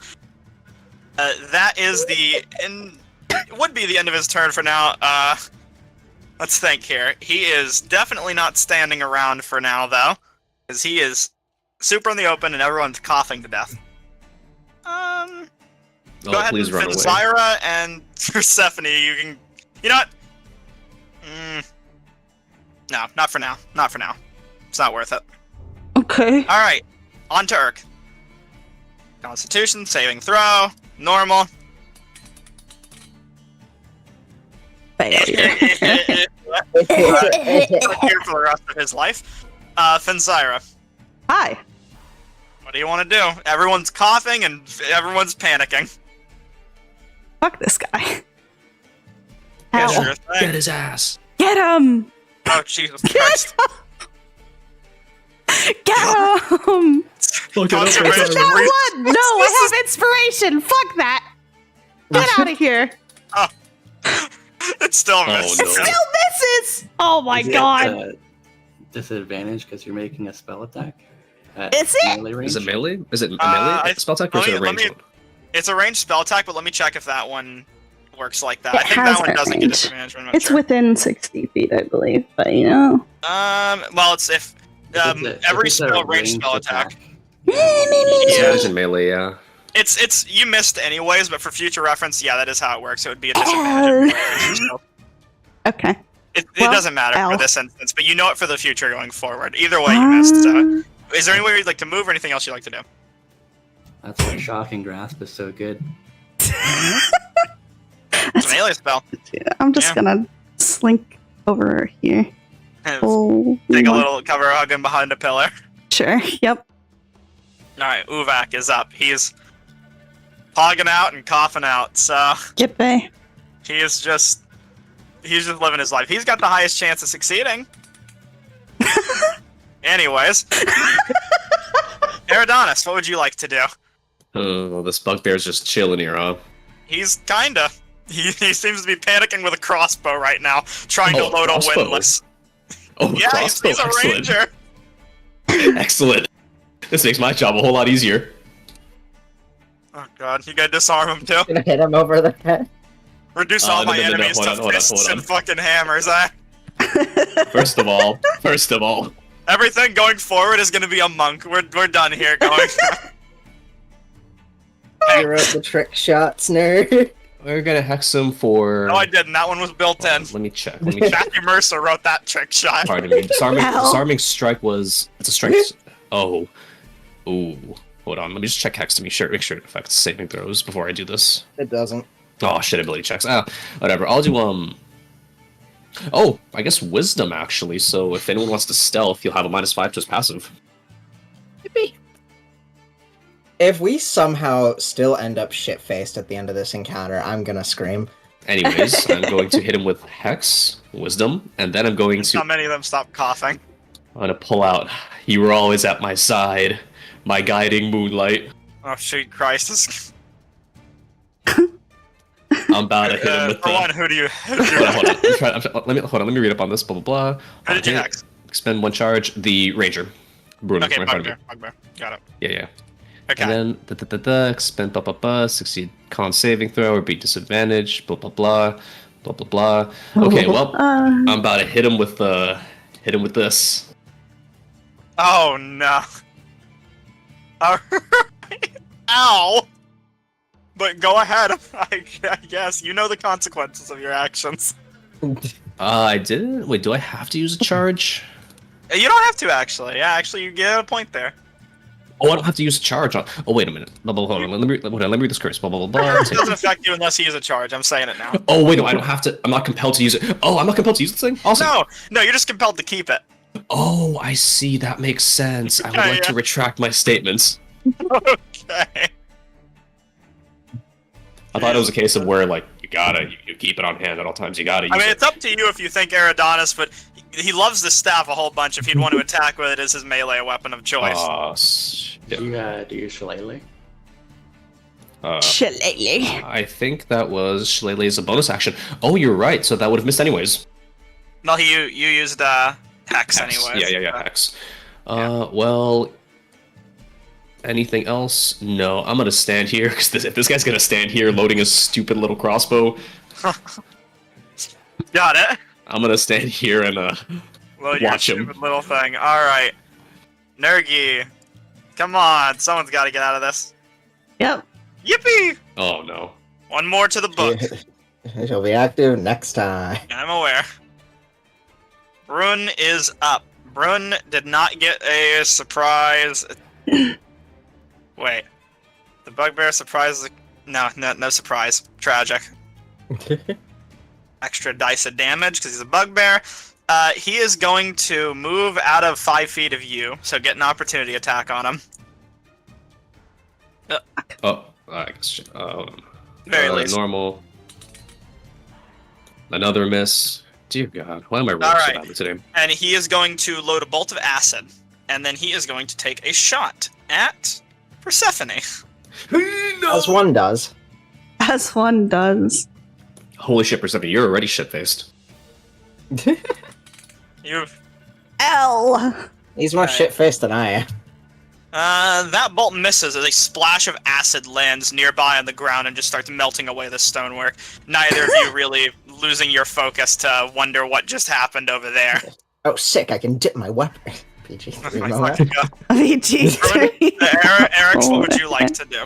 Speaker 1: That is it would be the end of his turn for now. Let's think here. He is definitely not standing around for now, though, because he is super in the open and everyone's coughing to death. Go ahead
Speaker 3: Please
Speaker 1: and
Speaker 3: run away.
Speaker 1: Zyra and Persephone, you can... You know what? No, not for now. Not for now. It's not worth it.
Speaker 4: Okay.
Speaker 1: Alright, on to Urk. Constitution, saving throw, normal.
Speaker 4: Failure.
Speaker 1: Here for the rest of his life. Fenzyra,
Speaker 4: Hi.
Speaker 1: what do you want to do? Everyone's coughing and everyone's panicking.
Speaker 4: Fuck this guy.
Speaker 1: Yeah,
Speaker 4: Ow.
Speaker 1: sure thing.
Speaker 3: Get his ass.
Speaker 4: Get him!
Speaker 1: Oh, Jesus Christ.
Speaker 4: Get him!
Speaker 1: Conservation
Speaker 4: That one! No, I have inspiration! Fuck that! Get out of here!
Speaker 1: It still
Speaker 3: Oh,
Speaker 1: missed.
Speaker 3: no.
Speaker 4: It still misses! Oh my
Speaker 5: Is it,
Speaker 4: god.
Speaker 5: Disadvantage because you're making a spell attack?
Speaker 4: Is it?
Speaker 5: Melee range?
Speaker 3: Is it melee? Is it a
Speaker 1: I-
Speaker 3: melee spell attack or is it a
Speaker 1: let me-
Speaker 3: ranged one?
Speaker 1: It's a ranged spell attack, but let me check if that one works like that.
Speaker 4: It
Speaker 1: I think
Speaker 4: has
Speaker 1: that one
Speaker 4: a
Speaker 1: doesn't get
Speaker 4: range.
Speaker 1: disadvantage. I'm not
Speaker 4: It's
Speaker 1: sure.
Speaker 4: within 60 feet, I believe, but you know.
Speaker 1: Well, it's if every spell ranged spell attack.
Speaker 3: Disadvantage in melee, yeah.
Speaker 1: It's you missed anyways, but for future reference, yeah, that is how it works. It would be a disadvantage.
Speaker 4: Okay.
Speaker 1: It
Speaker 4: Well,
Speaker 1: doesn't matter
Speaker 4: L.
Speaker 1: for this instance, but you know it for the future going forward. Either way, you missed. So, is there any way you'd like to move or anything else you'd like to do?
Speaker 5: That's why Shocking Grasp is so good.
Speaker 1: It's an alien spell.
Speaker 4: I'm just
Speaker 1: Yeah.
Speaker 4: gonna slink over here. Oh,
Speaker 1: Take a little cover hugging behind a pillar.
Speaker 4: Sure. Yep.
Speaker 1: Alright, Uvak is up. He's hogging out and coughing out, so
Speaker 4: Get bay.
Speaker 1: he's just living his life. He's got the highest chance of succeeding. Anyways. Eridonis, what would you like to do?
Speaker 3: Oh, this bugbear's just chilling here, huh?
Speaker 1: He's kinda. He seems to be panicking with a crossbow right now, trying to
Speaker 3: Oh,
Speaker 1: load
Speaker 3: crossbow.
Speaker 1: a windlass.
Speaker 3: Oh,
Speaker 1: Yeah,
Speaker 3: crossbow,
Speaker 1: he's a
Speaker 3: excellent.
Speaker 1: ranger.
Speaker 3: Excellent. This makes my job a whole lot easier.
Speaker 1: Oh god, you gotta disarm him too.
Speaker 2: Gonna hit him over the head.
Speaker 1: Reduce all
Speaker 3: No,
Speaker 1: my
Speaker 3: no, no, no,
Speaker 1: enemies
Speaker 3: hold
Speaker 1: to
Speaker 3: on, hold on,
Speaker 1: fists
Speaker 3: hold on.
Speaker 1: and fucking hammers, eh?
Speaker 3: First of all,
Speaker 1: Everything going forward is gonna be a monk. We're done here going.
Speaker 2: You wrote the trick shots, nerd.
Speaker 3: we're gonna hex him for.
Speaker 1: No, I didn't. That one was built in.
Speaker 3: Let me check. Let me check.
Speaker 1: Matthew Mercer wrote that trick shot.
Speaker 3: Pardon me.
Speaker 4: Hell.
Speaker 3: Disarming strike was. It's a strike. Oh. Ooh. Hold on. Let me just check hex to make sure it affects saving throws before I do this.
Speaker 2: It doesn't.
Speaker 3: Oh shit! Ability checks. Whatever. I'll do Oh, I guess wisdom actually. So if anyone wants to stealth, you'll have a -5 to his passive.
Speaker 2: If we somehow still end up shit-faced at the end of this encounter, I'm gonna scream.
Speaker 3: Anyways, I'm going to hit him with hex, wisdom, and then I'm going
Speaker 1: How
Speaker 3: to.
Speaker 1: many of them stop coughing?
Speaker 3: I'm gonna pull out. You were always at my side, my guiding moonlight.
Speaker 1: Oh shoot, Christ!
Speaker 3: I'm about to hit him with
Speaker 1: For one,
Speaker 3: the.
Speaker 1: who do you?
Speaker 3: Hold on. Let me read up on this. Blah blah blah.
Speaker 1: How did you hex?
Speaker 3: Expend 1 charge. The ranger. Bruno,
Speaker 1: Okay,
Speaker 3: right in front of you.
Speaker 1: bugbear. Got it.
Speaker 3: Yeah.
Speaker 1: Okay.
Speaker 3: And then expend succeed con saving throw or beat disadvantage. Blah blah blah. Blah blah blah. Okay, well, I'm about to hit him with this.
Speaker 1: Oh no. Alright. Ow! But go ahead, I guess. You know the consequences of your actions.
Speaker 3: I didn't. Wait, do I have to use a charge?
Speaker 1: You don't have to, actually. Yeah, actually, you get a point there.
Speaker 3: Oh, I don't have to use a charge on. Oh, wait a minute. Hold on. Let me read this curse. Blah blah blah blah.
Speaker 1: It doesn't affect you unless he is a charge. I'm saying it now.
Speaker 3: Oh wait, no, I don't have to. I'm not compelled to use it. Oh, I'm not compelled to use this thing. Awesome.
Speaker 1: No, you're just compelled to keep it.
Speaker 3: Oh, I see. That makes sense. I would like to retract my statements.
Speaker 1: Okay.
Speaker 3: I thought it was a case of where like you keep it on hand at all times. You gotta use
Speaker 1: I mean,
Speaker 3: it.
Speaker 1: it's up to you if you think Eridanis, but he loves the staff a whole bunch. If he'd want to attack with it as his melee weapon of choice.
Speaker 5: Do you shillelagh?
Speaker 4: Shillelagh.
Speaker 3: I think that was Shillelagh as a bonus action. Oh, you're right. So that would have missed anyways.
Speaker 1: Well, you used Hex anyways.
Speaker 3: Yeah, Hex. Well, anything else? No, I'm gonna stand here because if this guy's gonna stand here loading his stupid little crossbow,
Speaker 1: Got it.
Speaker 3: I'm gonna stand here and
Speaker 1: Load your
Speaker 3: watch him.
Speaker 1: stupid little thing. All right, Nergi, come on, someone's got to get out of this.
Speaker 4: Yep.
Speaker 1: Yippee!
Speaker 3: Oh no.
Speaker 1: One more to the book.
Speaker 2: She'll be active next time.
Speaker 1: I'm aware. Brun is up. Brun did not get a surprise. Wait. The bugbear surprise. No surprise. Tragic. Extra dice of damage because he's a bugbear. He is going to move out of 5 feet of you, so get an opportunity attack on him.
Speaker 3: Oh, I guess.
Speaker 1: Very least.
Speaker 3: Normal. Another miss. Dear God, why am I rolling
Speaker 1: All
Speaker 3: so
Speaker 1: right.
Speaker 3: badly today?
Speaker 1: And he is going to load a bolt of acid, and then he is going to take a shot at Persephone.
Speaker 2: As one does.
Speaker 4: As one does.
Speaker 3: Holy shit, Persephone, you're already shit-faced.
Speaker 1: You've
Speaker 4: L.
Speaker 2: He's more
Speaker 1: Right.
Speaker 2: shit-faced than I am.
Speaker 1: that bolt misses as a splash of acid lands nearby on the ground and just starts melting away the stonework. Neither of you really losing your focus to wonder what just happened over there.
Speaker 2: Oh, sick, I can dip my weapon. PG.
Speaker 1: Oh my fucking God.
Speaker 4: VG3.
Speaker 1: Eric's, what would you like to do?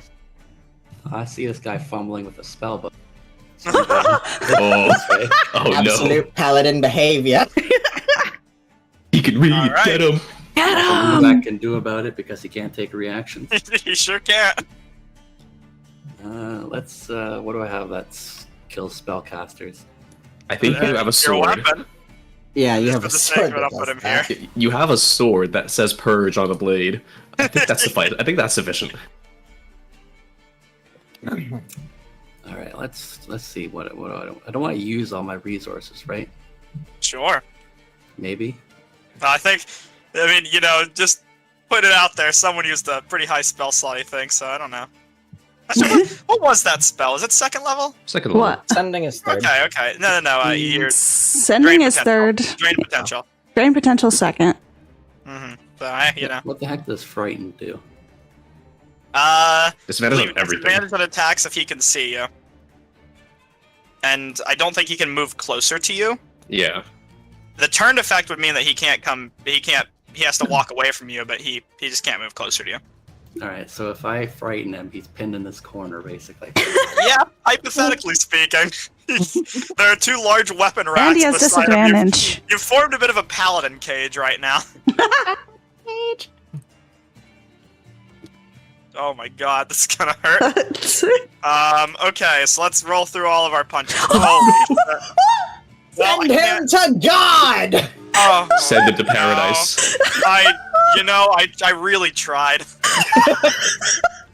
Speaker 5: I see this guy fumbling with a spell book.
Speaker 3: Oh, oh no.
Speaker 2: Absolute paladin behavior.
Speaker 3: He can read.
Speaker 1: All right.
Speaker 3: Get him.
Speaker 4: Get
Speaker 5: Nothing
Speaker 4: him!
Speaker 5: I can do about it because he can't take reactions.
Speaker 1: You sure can't.
Speaker 5: Let's. What do I have that kills spellcasters?
Speaker 3: I think you have a
Speaker 1: Your
Speaker 3: sword.
Speaker 1: weapon.
Speaker 2: Yeah, you
Speaker 1: Just
Speaker 2: have
Speaker 1: for
Speaker 2: a
Speaker 1: the sake
Speaker 2: sword
Speaker 1: of it, I'll
Speaker 2: that
Speaker 1: put
Speaker 2: does
Speaker 1: him
Speaker 2: that.
Speaker 1: here.
Speaker 3: You have a sword that says purge on the blade. I think that's suffice. I think that's sufficient.
Speaker 5: All right, let's see. What I don't want to use all my resources, right?
Speaker 1: Sure.
Speaker 5: Maybe.
Speaker 1: I mean, just put it out there. Someone used a pretty high spell slot, I think, so I don't know. Actually, what was that spell? Is it second level?
Speaker 3: Second level.
Speaker 4: What?
Speaker 2: Sending is third.
Speaker 1: Okay. No. You're
Speaker 4: Sending
Speaker 1: drain
Speaker 4: is third.
Speaker 1: potential. Drain potential.
Speaker 4: Drain potential second.
Speaker 1: Mm-hmm. So,
Speaker 5: What the heck does frighten do?
Speaker 3: Disadvantage on
Speaker 1: leave
Speaker 3: everything.
Speaker 1: disadvantage on attacks if he can see you. And I don't think he can move closer to you.
Speaker 3: Yeah.
Speaker 1: The turned effect would mean that he has to walk away from you, but he just can't move closer to you.
Speaker 5: All right, so if I frighten him, he's pinned in this corner, basically.
Speaker 1: Yeah, hypothetically speaking. There are two large weapon racks
Speaker 4: Randy has
Speaker 1: beside him.
Speaker 4: disadvantage.
Speaker 1: You've formed a bit of a paladin cage right now. Oh my god, this is gonna hurt. Okay, so let's roll through all of our punches. Holy shit. Well,
Speaker 2: Send him to God!
Speaker 1: Oh,
Speaker 3: Send him to paradise.
Speaker 1: I really tried.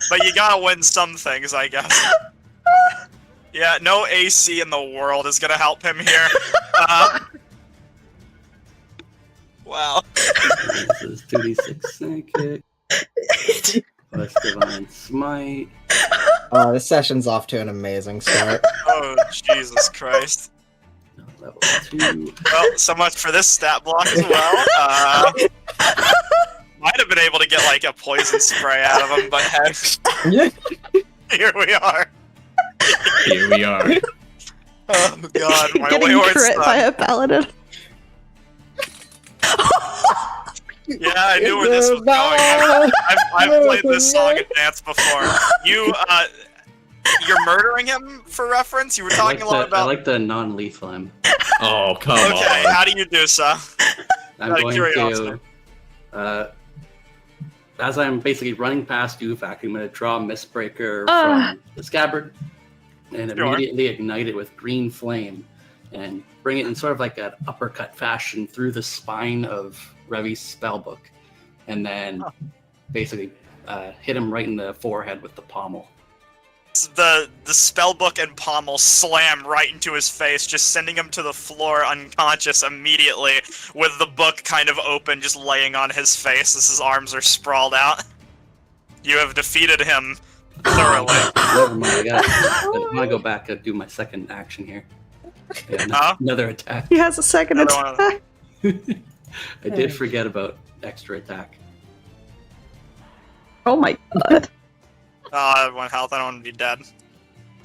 Speaker 1: But you gotta win some things, I guess. Yeah, no AC in the world is gonna help him here. Wow.
Speaker 5: This is 2d6 psychic. Plus divine smite.
Speaker 2: Oh, this session's off to an amazing start.
Speaker 1: Oh, Jesus Christ.
Speaker 5: No, level 2.
Speaker 1: Well, so much for this stat block as well. Might have been able to get, like, a poison spray out of him, but heck, here we are.
Speaker 3: Here we are.
Speaker 1: Oh god, my
Speaker 4: Getting
Speaker 1: wayward
Speaker 4: crit
Speaker 1: son.
Speaker 4: by a paladin.
Speaker 1: Yeah, I knew where this was going. I've played this song and dance before. You're murdering him for reference? You were talking a lot
Speaker 5: I
Speaker 1: about...
Speaker 5: like the non-lethal him.
Speaker 3: Oh, come
Speaker 1: Okay,
Speaker 3: on.
Speaker 1: how do you do so?
Speaker 5: I'm
Speaker 1: Out of
Speaker 5: going
Speaker 1: curiosity.
Speaker 5: to as I'm basically running past Uvak, I'm going to draw Mistbreaker from the scabbard and immediately ignite it with green flame and bring it in sort of like an uppercut fashion through the spine of Revi's spellbook, and then basically hit him right in the forehead with the pommel.
Speaker 1: The spellbook and pommel slam right into his face, just sending him to the floor unconscious immediately, with the book kind of open, just laying on his face as his arms are sprawled out. You have defeated him thoroughly.
Speaker 5: Never mind, I want to go back and do my second action here. Yeah, another attack.
Speaker 4: He has a second attack.
Speaker 5: I did forget about extra attack.
Speaker 4: Oh my god.
Speaker 1: I have 1 health, I don't want to be dead.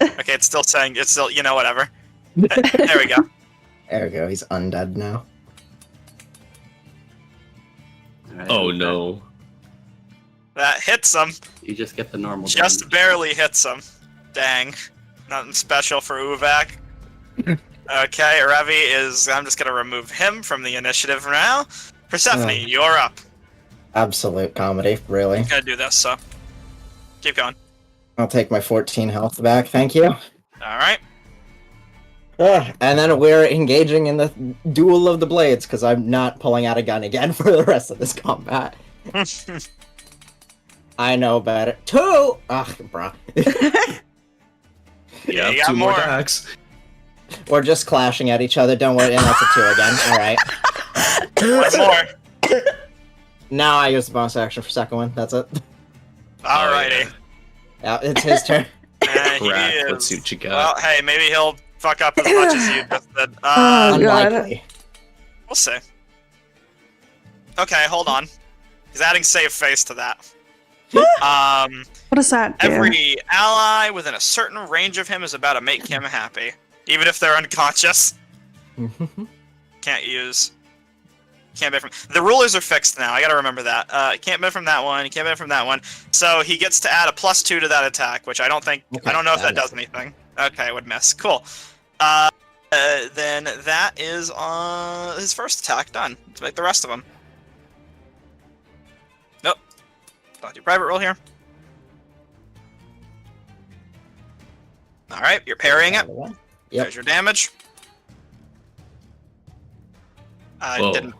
Speaker 1: Okay, it's still saying, whatever. There we go.
Speaker 2: There we go, he's undead now.
Speaker 5: Right,
Speaker 3: Oh no.
Speaker 1: That hits him.
Speaker 5: You just get the normal
Speaker 1: Just
Speaker 5: damage.
Speaker 1: barely hits him. Dang. Nothing special for Uvak. Okay, Revi is... I'm just gonna remove him from the initiative now. Persephone, you're up.
Speaker 2: Absolute comedy, really.
Speaker 1: I'm gonna do this, so... Keep going.
Speaker 2: I'll take my 14 health back, thank you.
Speaker 1: Alright.
Speaker 2: And then we're engaging in the duel of the blades, because I'm not pulling out a gun again for the rest of this combat. I know better. 2! Ugh, bruh.
Speaker 3: Yeah,
Speaker 1: you got
Speaker 3: 2 more
Speaker 1: more.
Speaker 3: attacks.
Speaker 2: We're just clashing at each other, don't worry, and that's a 2 again, alright.
Speaker 1: 1 more.
Speaker 2: Now I use the bonus action for second one, that's it.
Speaker 1: Alrighty.
Speaker 2: Yeah, it's his turn.
Speaker 1: And he
Speaker 3: Crap,
Speaker 1: is...
Speaker 3: let's see what you got.
Speaker 1: Well, hey, maybe he'll fuck up as much as you just did.
Speaker 4: Oh, God.
Speaker 2: Unlikely.
Speaker 1: We'll see. Okay, hold on. He's adding save face to that.
Speaker 4: What does that do?
Speaker 1: Every ally within a certain range of him is about to make him happy. Even if they're unconscious. Can't use... Can't bet from... The rulers are fixed now, I gotta remember that. Can't bet from that one, can't bet from that one. So he gets to add a +2 to that attack, which I don't think...
Speaker 2: Okay,
Speaker 1: I don't know if that
Speaker 2: that
Speaker 1: does anything. Okay, I would miss. Cool. Then that is his first attack done. Let's make the rest of them. Nope. Don't do private roll here. Alright, you're parrying it.
Speaker 2: Yep.
Speaker 1: There's your damage.
Speaker 3: Whoa.
Speaker 1: Didn't.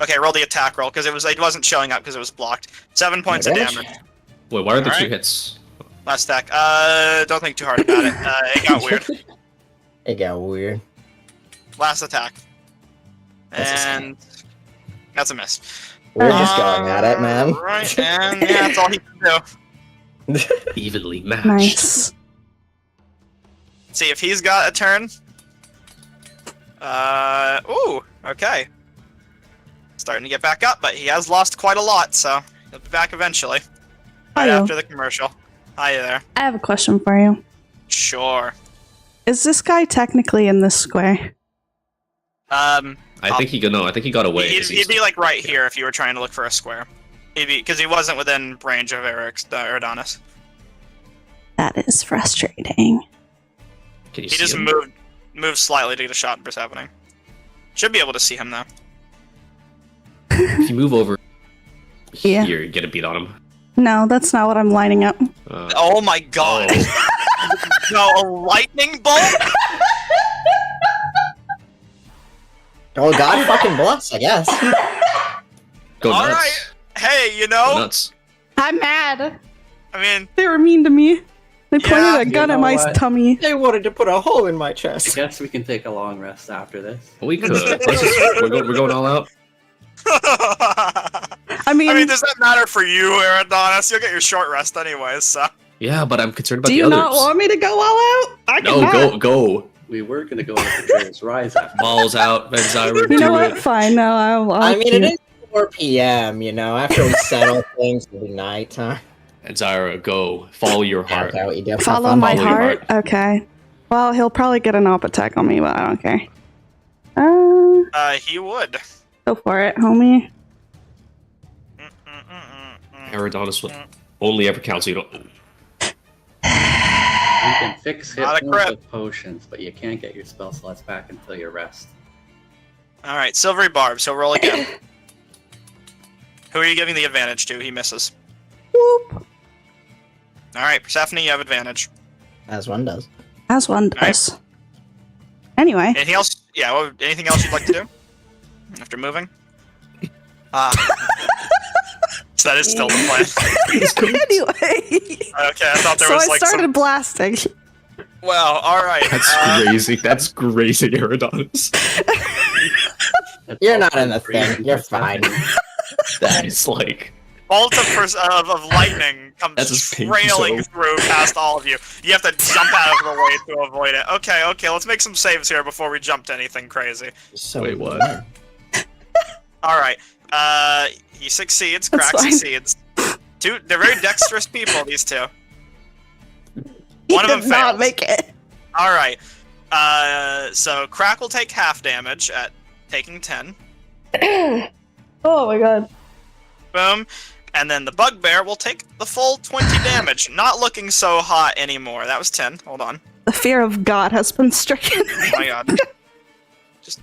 Speaker 1: Okay, roll the attack roll because it wasn't showing up because it was blocked. 7 points of damage.
Speaker 3: Wait, why are the 2
Speaker 1: Alright.
Speaker 3: hits?
Speaker 1: Last stack. Don't think too hard about it. It got weird.
Speaker 2: It got weird.
Speaker 1: Last attack.
Speaker 2: That's a
Speaker 1: And that's a miss.
Speaker 2: We're just going at it, man.
Speaker 1: Right, and yeah, that's all he can do.
Speaker 3: Evenly matched.
Speaker 4: Nice.
Speaker 1: See if he's got a turn. Ooh, okay. Starting to get back up, but he has lost quite a lot, so he'll be back eventually. Right
Speaker 4: Hiyo.
Speaker 1: after the commercial. Hi there.
Speaker 4: I have a question for you.
Speaker 1: Sure.
Speaker 4: Is this guy technically in this square?
Speaker 3: I think he got away. 'cause
Speaker 1: He'd be like right here if you were trying to look for a square. He'd be because he wasn't within range of Eridonis.
Speaker 4: That is frustrating.
Speaker 3: Can you
Speaker 1: He
Speaker 3: see
Speaker 1: just
Speaker 3: him?
Speaker 1: moved slightly to get a shot in Persephone. Should be able to see him though.
Speaker 3: If you move over
Speaker 4: Yeah.
Speaker 3: here, you get a beat on him.
Speaker 4: No, that's not what I'm lining up.
Speaker 1: Oh my god! No, a lightning bolt?
Speaker 2: Oh, God fucking bless, I guess.
Speaker 3: Go
Speaker 1: All
Speaker 3: nuts.
Speaker 1: right. Hey, you
Speaker 3: Go
Speaker 1: know,
Speaker 3: nuts.
Speaker 4: I'm mad.
Speaker 1: I mean,
Speaker 4: They were mean to me. They pointed
Speaker 1: Yeah,
Speaker 4: a gun
Speaker 5: you
Speaker 4: at
Speaker 5: know
Speaker 4: my
Speaker 5: what?
Speaker 4: tummy.
Speaker 2: They wanted to put a hole in my
Speaker 5: I
Speaker 2: chest.
Speaker 5: guess we can take a long rest after this.
Speaker 3: We could. We're going all out.
Speaker 4: I mean,
Speaker 1: does that matter for you, Eridonis? You'll get your short rest anyways, so.
Speaker 3: Yeah, but I'm concerned about
Speaker 4: do
Speaker 3: the
Speaker 4: you
Speaker 3: others.
Speaker 4: not want me to go all out? I
Speaker 3: No,
Speaker 4: cannot.
Speaker 3: go.
Speaker 5: We were going to go into Betrayer's Rise after.
Speaker 3: Balls out, Venzira,
Speaker 4: You
Speaker 3: do
Speaker 4: know what?
Speaker 3: it.
Speaker 4: Fine. No, I'll
Speaker 2: I mean, it
Speaker 4: keep-
Speaker 2: is 4 p.m., you know, after we settle things, it'll be nighttime.
Speaker 3: Venzira, go. Follow your heart.
Speaker 2: That's what you do.
Speaker 4: follow my
Speaker 3: Follow your
Speaker 4: heart.
Speaker 3: heart.
Speaker 4: Okay. Well, he'll probably get an op attack on me, but I don't care.
Speaker 1: He would.
Speaker 4: Go for it, homie.
Speaker 3: Eridonis will only ever counsel you to...
Speaker 5: You can fix hit
Speaker 1: Not a
Speaker 5: points
Speaker 1: crit.
Speaker 5: with potions, but you can't get your spell slots back until you rest.
Speaker 1: Alright, Silvery Barbs, he'll roll again. Who are you giving the advantage to? He misses.
Speaker 4: Whoop.
Speaker 1: Alright, Persephone, you have advantage.
Speaker 2: As one does.
Speaker 4: As one does. Anyway.
Speaker 1: Anything else? Yeah, anything else you'd like to do? After moving? So that is still the plan.
Speaker 4: Anyway.
Speaker 1: Okay, I thought there
Speaker 4: So
Speaker 1: was
Speaker 4: I
Speaker 1: like
Speaker 4: started
Speaker 1: some...
Speaker 4: blasting.
Speaker 1: Well, alright.
Speaker 3: That's crazy. That's crazy, Eridanus.
Speaker 2: You're not in the thing. You're fine.
Speaker 3: That is like...
Speaker 1: Bolt of lightning comes
Speaker 3: That's his pink
Speaker 1: trailing
Speaker 3: zone.
Speaker 1: through past all of you. You have to jump out of the way to avoid it. Okay, let's make some saves here before we jump to anything crazy.
Speaker 2: So
Speaker 3: Wait, what?
Speaker 1: Alright, he succeeds,
Speaker 4: That's
Speaker 1: Crack
Speaker 4: fine.
Speaker 1: succeeds. They're very dexterous people, these two.
Speaker 4: He
Speaker 1: One of them
Speaker 4: did not
Speaker 1: fails.
Speaker 4: make it.
Speaker 1: Alright, so Crack will take half damage at taking 10.
Speaker 4: Oh my god.
Speaker 1: Boom. And then the Bugbear will take the full 20 damage. Not looking so hot anymore. That was 10. Hold on.
Speaker 4: The fear of God has been stricken.
Speaker 1: Oh my god. Just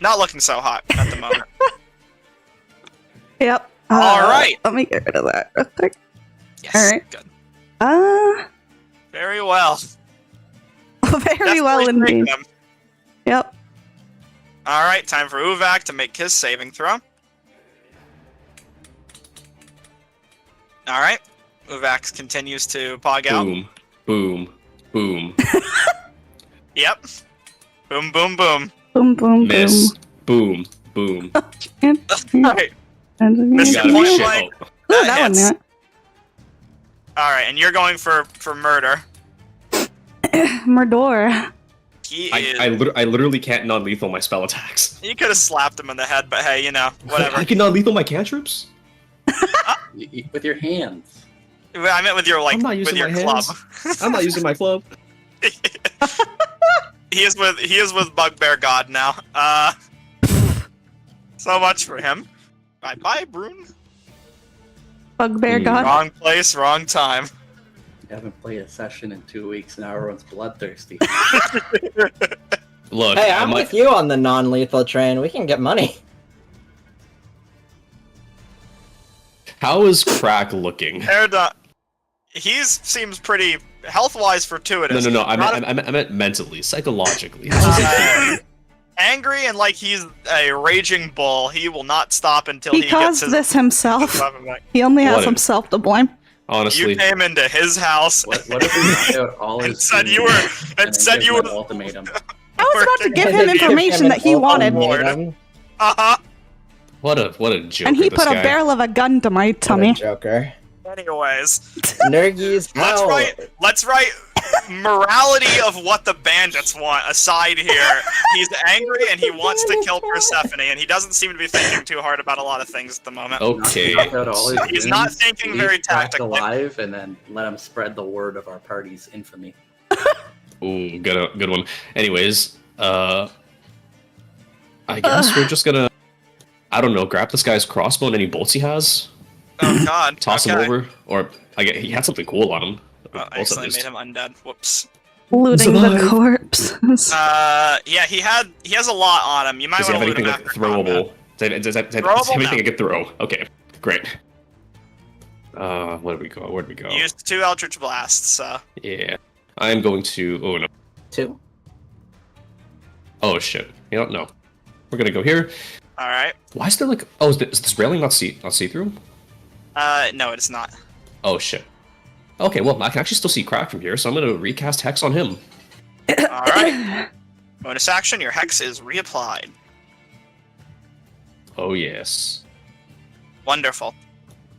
Speaker 1: not looking so hot at the moment.
Speaker 4: Yep.
Speaker 1: Alright.
Speaker 4: Let me get rid of that real quick.
Speaker 1: Yes.
Speaker 4: Alright.
Speaker 1: Good. Very well.
Speaker 4: Very well
Speaker 1: Definitely
Speaker 4: indeed.
Speaker 1: them.
Speaker 4: Yep.
Speaker 1: Alright, time for Uvak to make his saving throw. Alright. Uvak continues to pog out.
Speaker 3: Boom. Boom. Boom.
Speaker 1: Yep. Boom, boom, boom.
Speaker 4: Boom, boom,
Speaker 3: Miss. Boom. Boom.
Speaker 4: boom.
Speaker 1: Alright.
Speaker 3: You
Speaker 1: Mr.
Speaker 3: gotta
Speaker 1: Point
Speaker 3: be
Speaker 1: blank.
Speaker 3: shit.
Speaker 4: Ooh, that one
Speaker 1: hits.
Speaker 4: knew
Speaker 1: Alright, and you're going for murder.
Speaker 4: it. Murdor.
Speaker 1: He is...
Speaker 3: I literally can't non-lethal my spell attacks.
Speaker 1: You could have slapped him in the head, but hey, you know, whatever.
Speaker 3: I can non-lethal my cantrips?
Speaker 5: With your hands.
Speaker 1: I meant with your
Speaker 3: I'm not
Speaker 1: with
Speaker 3: using
Speaker 1: your
Speaker 3: my
Speaker 1: club.
Speaker 3: hands. I'm not using my club.
Speaker 1: He is with Bugbear God now. So much for him. Bye, Brune.
Speaker 4: Bugbear
Speaker 3: Hmm.
Speaker 4: God.
Speaker 1: Wrong place, wrong time.
Speaker 5: You haven't played a session in 2 weeks, and now everyone's bloodthirsty.
Speaker 3: Look,
Speaker 2: Hey,
Speaker 3: I
Speaker 2: I'm
Speaker 3: might...
Speaker 2: with you on the non-lethal train. We can get money.
Speaker 3: How is Crack looking?
Speaker 1: Erda, he seems pretty health-wise fortuitous.
Speaker 3: No. I
Speaker 1: Not
Speaker 3: meant mentally, psychologically.
Speaker 1: angry and like he's a raging bull. He will not stop until
Speaker 4: He
Speaker 1: he gets
Speaker 4: caused
Speaker 1: his
Speaker 4: this himself.
Speaker 1: weapon back.
Speaker 4: He only has
Speaker 3: What if-
Speaker 4: himself to blame.
Speaker 3: Honestly,
Speaker 1: You came into his house
Speaker 5: What if we knocked out all
Speaker 1: and
Speaker 5: his
Speaker 1: said you
Speaker 5: teams
Speaker 1: were
Speaker 5: and
Speaker 1: and said
Speaker 5: give
Speaker 1: you
Speaker 5: him
Speaker 1: were
Speaker 5: an ultimatum?
Speaker 4: I was about to give
Speaker 2: And
Speaker 4: him
Speaker 2: then give
Speaker 4: information
Speaker 2: him
Speaker 4: that he
Speaker 2: an
Speaker 4: wanted,
Speaker 2: ultimatum.
Speaker 1: uh-huh.
Speaker 3: what a joke.
Speaker 4: and he
Speaker 3: this
Speaker 4: put
Speaker 3: guy.
Speaker 4: a barrel of a gun to my
Speaker 2: What a
Speaker 4: tummy.
Speaker 2: Joker.
Speaker 1: Anyways,
Speaker 2: Nergi's out.
Speaker 1: let's write morality of what the bandits want aside here. He's angry and he wants to kill Persephone, and he doesn't seem to be thinking too hard about a lot of things at the moment.
Speaker 3: Okay.
Speaker 5: Knock out all his
Speaker 1: He's
Speaker 5: goons,
Speaker 1: not thinking very
Speaker 5: leave Crack
Speaker 1: tactically.
Speaker 5: alive, and then let him spread the word of our party's infamy.
Speaker 3: Ooh, good one. Anyways, I guess we're just gonna, I don't know, grab this guy's crossbow and any bolts he has,
Speaker 1: Oh god.
Speaker 3: toss
Speaker 1: okay.
Speaker 3: him over, or I guess he had something cool on him.
Speaker 1: Oh, I
Speaker 3: Bolts at
Speaker 1: accidentally
Speaker 3: least.
Speaker 1: made him undead. Whoops.
Speaker 4: Looting the
Speaker 3: Survive.
Speaker 4: corpse.
Speaker 1: Yeah, he has a lot on him. You might
Speaker 3: Does he
Speaker 1: want
Speaker 3: have
Speaker 1: to loot
Speaker 3: anything
Speaker 1: him
Speaker 3: like
Speaker 1: after combat.
Speaker 3: throwable? Does that have
Speaker 1: Throwable?
Speaker 3: anything
Speaker 1: No.
Speaker 3: I can throw? Okay, great. Where'd we go?
Speaker 1: He used 2 Eldritch Blasts, so...
Speaker 3: Yeah, I'm going to. Oh no.
Speaker 2: 2.
Speaker 3: Oh shit. You don't know. We're gonna go here.
Speaker 1: Alright.
Speaker 3: Why is there like? Oh, is this railing not see through?
Speaker 1: No, it's not.
Speaker 3: Oh shit. Okay, well I can actually still see Crack from here, so I'm gonna recast Hex on him.
Speaker 1: Alright. Bonus action, your Hex is reapplied.
Speaker 3: Oh yes.
Speaker 1: Wonderful.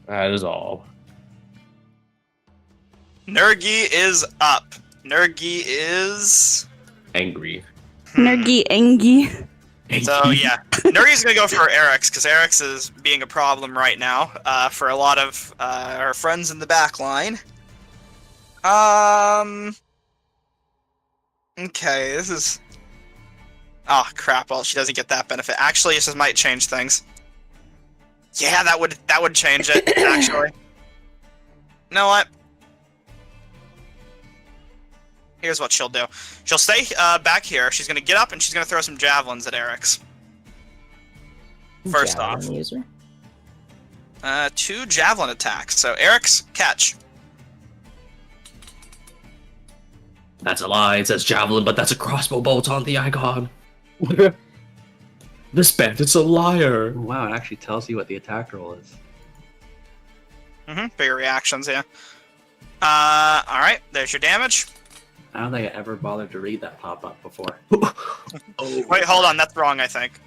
Speaker 3: That is all.
Speaker 1: Nergi is up. Nergi is...
Speaker 3: Angry.
Speaker 4: Nergy Angie.
Speaker 1: So yeah, Nergi's gonna go for Eric's, because Eric's is being a problem right now for a lot of our friends in the back line. Okay, this is... Oh crap, well she doesn't get that benefit. Actually, this might change things. Yeah, that would change it, actually. You know what? Here's what she'll do. She'll stay back here. She's gonna get up and she's gonna throw some javelins at Eric's. First off.
Speaker 2: Javelin user.
Speaker 1: 2 javelin attacks. So Eric's catch.
Speaker 3: That's a lie. It says javelin, but that's a crossbow bolt on the icon. This bandit's a liar.
Speaker 5: Wow, it actually tells you what the attack roll is.
Speaker 1: For your reactions, yeah. Alright, there's your damage.
Speaker 5: I don't think I ever bothered to read that pop-up before.
Speaker 1: Wait, hold on, that's wrong, I think.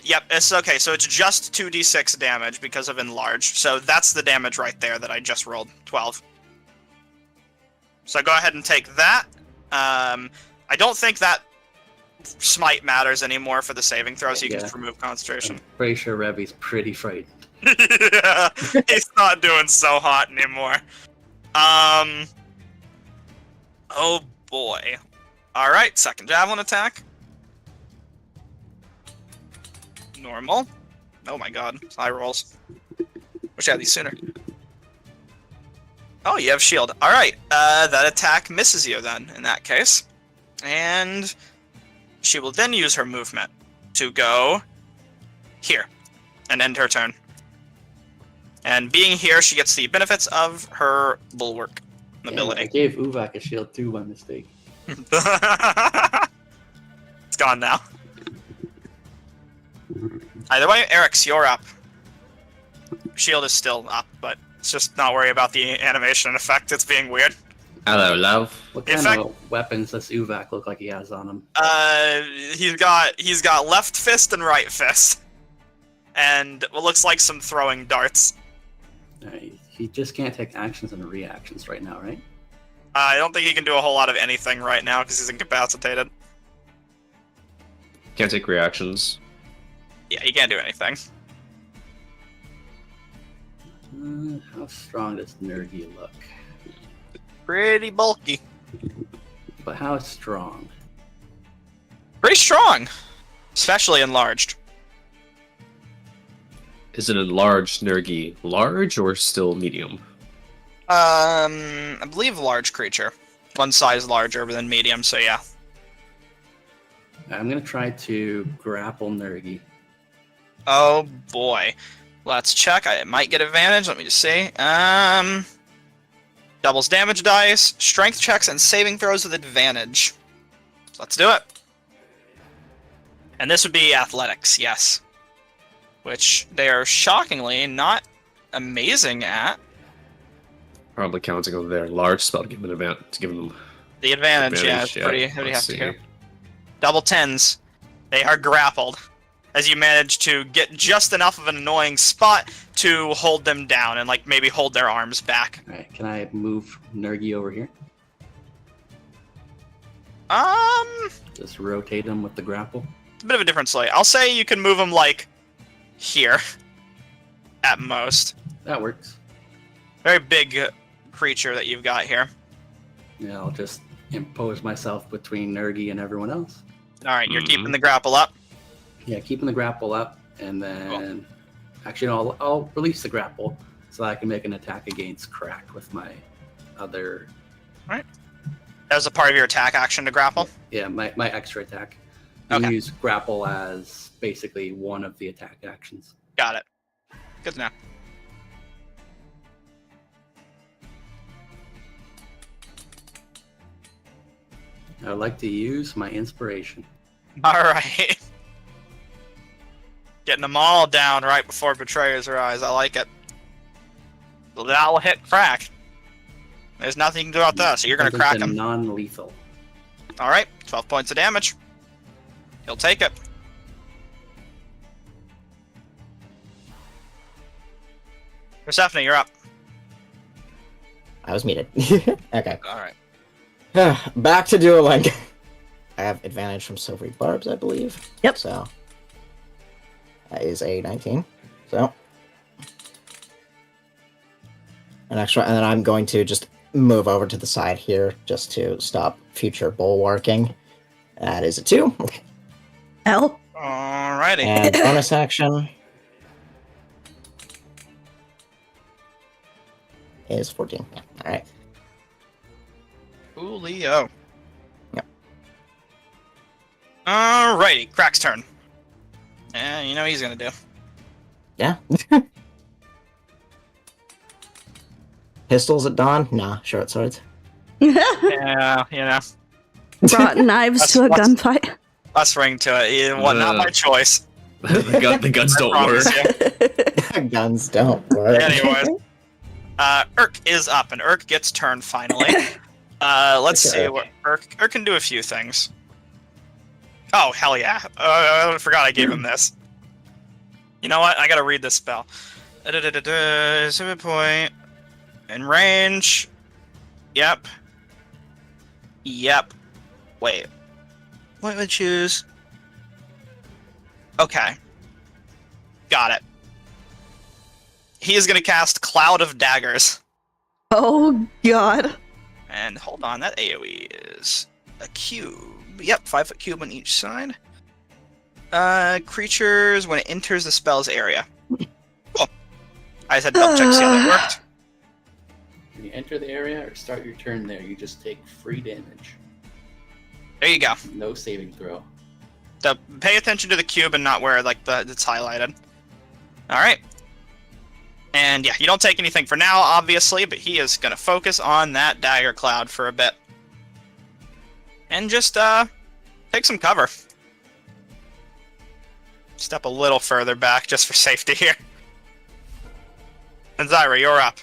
Speaker 1: Yep, it's okay, so it's just 2d6 damage because of enlarge. So that's the damage right there that I just rolled, 12. So go ahead and take that. I don't think that smite matters anymore for the saving throw, so you can just remove concentration.
Speaker 5: I'm pretty sure Revy's pretty frightened.
Speaker 1: Yeah, he's not doing so hot anymore. Oh boy. Alright, second javelin attack. Normal. Oh my god, eye rolls. Wish I had these sooner. Oh, you have shield. Alright, that attack misses you then, in that case. And she will then use her movement to go here and end her turn. And being here, she gets the benefits of her bulwark ability.
Speaker 5: I gave Uvak a shield too by mistake.
Speaker 1: It's gone now. Either way, Eric's, you're up. Shield is still up, but let's just not worry about the animation effect. It's being weird.
Speaker 3: Hello, love.
Speaker 5: What kind of weapons does Uvak look like he has on him?
Speaker 1: He's got left fist and right fist, and what looks like some throwing darts.
Speaker 5: He just can't take actions and reactions right now, right?
Speaker 1: I don't think he can do a whole lot of anything right now because he's incapacitated.
Speaker 3: Can't take reactions.
Speaker 1: Yeah, he can't do anything.
Speaker 5: How strong does Nergy look?
Speaker 1: Pretty bulky.
Speaker 5: But how strong?
Speaker 1: Pretty strong, especially enlarged.
Speaker 3: Is an enlarged Nergi large or still medium?
Speaker 1: I believe large creature. One size larger than medium, so yeah.
Speaker 5: I'm gonna try to grapple Nergy.
Speaker 1: Oh boy. Let's check. I might get advantage. Let me just see. Doubles damage dice, strength checks, and saving throws with advantage. So let's do it. And this would be athletics, yes. Which they are shockingly not amazing at.
Speaker 3: Probably counting on their large spell to give them
Speaker 1: The advantage, yeah, it's pretty hefty here. Double 10s. They are grappled. As you manage to get just enough of an annoying spot to hold them down and, like, maybe hold their arms back.
Speaker 5: Alright, can I move Nergy over here? Just rotate him with the grapple?
Speaker 1: It's a bit of a different slate. I'll say you can move him, like, here. At most.
Speaker 5: That works.
Speaker 1: Very big creature that you've got here.
Speaker 5: Yeah, I'll just impose myself between Nergy and everyone else.
Speaker 1: Alright, you're keeping the grapple up.
Speaker 5: Yeah, keeping the grapple up, and then... Actually, no, I'll release the grapple so that I can make an attack against Crack with my other...
Speaker 1: Alright. That was a part of your attack action to grapple?
Speaker 5: Yeah, my extra attack. You can use grapple as basically one of the attack actions.
Speaker 1: Got it. Good to know.
Speaker 5: I would like to use my inspiration.
Speaker 1: Alright. Getting them all down right before Betrayer's Rise. I like it. Well, that will hit Crack. There's nothing you can do about that, so you're going to crack him.
Speaker 5: Non-lethal.
Speaker 1: Alright, 12 points of damage. He'll take it. Persephone, you're up.
Speaker 2: I was muted. Okay.
Speaker 1: Alright.
Speaker 2: Back to dueling. I have advantage from Silvery Barbs, I believe.
Speaker 4: Yep.
Speaker 2: So that is a 19. So an extra, and then I'm going to just move over to the side here just to stop future bulwarking. That is a 2.
Speaker 4: L.
Speaker 1: Alrighty.
Speaker 2: And bonus action is 14. Yeah. All right.
Speaker 1: Coolio.
Speaker 2: Yep.
Speaker 1: Alrighty, Crack's turn. And you know what he's gonna do.
Speaker 2: Yeah. Pistols at dawn? Nah, short swords.
Speaker 1: Yeah, you know,
Speaker 4: Brought knives to a
Speaker 1: That's-
Speaker 4: gunfight.
Speaker 1: us ring to it. You know what? Not my choice.
Speaker 3: The guns
Speaker 1: I
Speaker 3: don't
Speaker 1: promise
Speaker 3: work.
Speaker 1: you.
Speaker 2: Guns don't work.
Speaker 1: Anyways, Urk is up, and Urk gets turned finally. Let's
Speaker 2: Look at
Speaker 1: see
Speaker 2: Urk.
Speaker 1: what Urk can do a few things. Oh hell yeah! I forgot I gave him this. You know what? I gotta read this spell. 7 point in range. Yep. Yep. Wait. What would I choose? Okay. Got it. He is gonna cast Cloud of Daggers.
Speaker 4: Oh god.
Speaker 1: And hold on, that AoE is a cube. Yep, 5-foot cube on each side. Creatures when it enters the spell's area. Cool. I just had to double check to see how that worked.
Speaker 5: When you enter the area or start your turn there, you just take free damage.
Speaker 1: There you go.
Speaker 5: No saving throw.
Speaker 1: So pay attention to the cube and not where like it's highlighted. All right. And yeah, you don't take anything for now, obviously, but he is gonna focus on that dagger cloud for a bit, and just take some cover. Step a little further back just for safety here. And Zyra, you're up.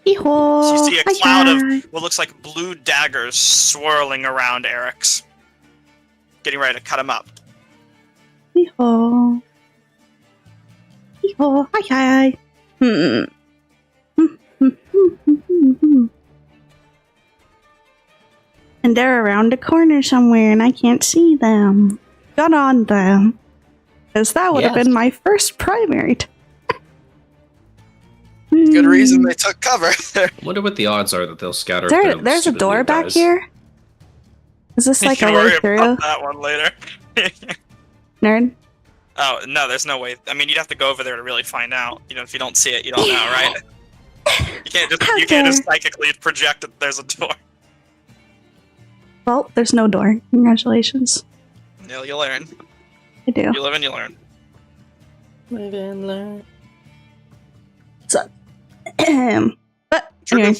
Speaker 4: Hee-haw.
Speaker 1: So you see a cloud
Speaker 4: Hi-hi.
Speaker 1: of what looks like blue daggers swirling around Eric's, getting ready to cut him up.
Speaker 4: Hee-haw. Hee-haw. Hi-hi. And they're around the corner somewhere and I can't see them. Got on them. Because that would have
Speaker 2: Yes.
Speaker 4: been my first primary.
Speaker 1: Good reason they took cover.
Speaker 3: Wonder what the odds are that they'll scatter.
Speaker 4: There's a door back here. Is this like
Speaker 1: you
Speaker 4: a
Speaker 1: can worry
Speaker 4: Valkyria
Speaker 1: about that one later.
Speaker 4: nerd?
Speaker 1: Oh no, there's no way. I mean, you'd have to go over there to really find out. You know, if you don't see it, you don't know, right? You can't just psychically project that there's a door.
Speaker 4: Well, there's no door. Congratulations.
Speaker 1: You learn.
Speaker 4: I do.
Speaker 1: You live and you learn.
Speaker 2: Live and learn.
Speaker 4: But
Speaker 1: True.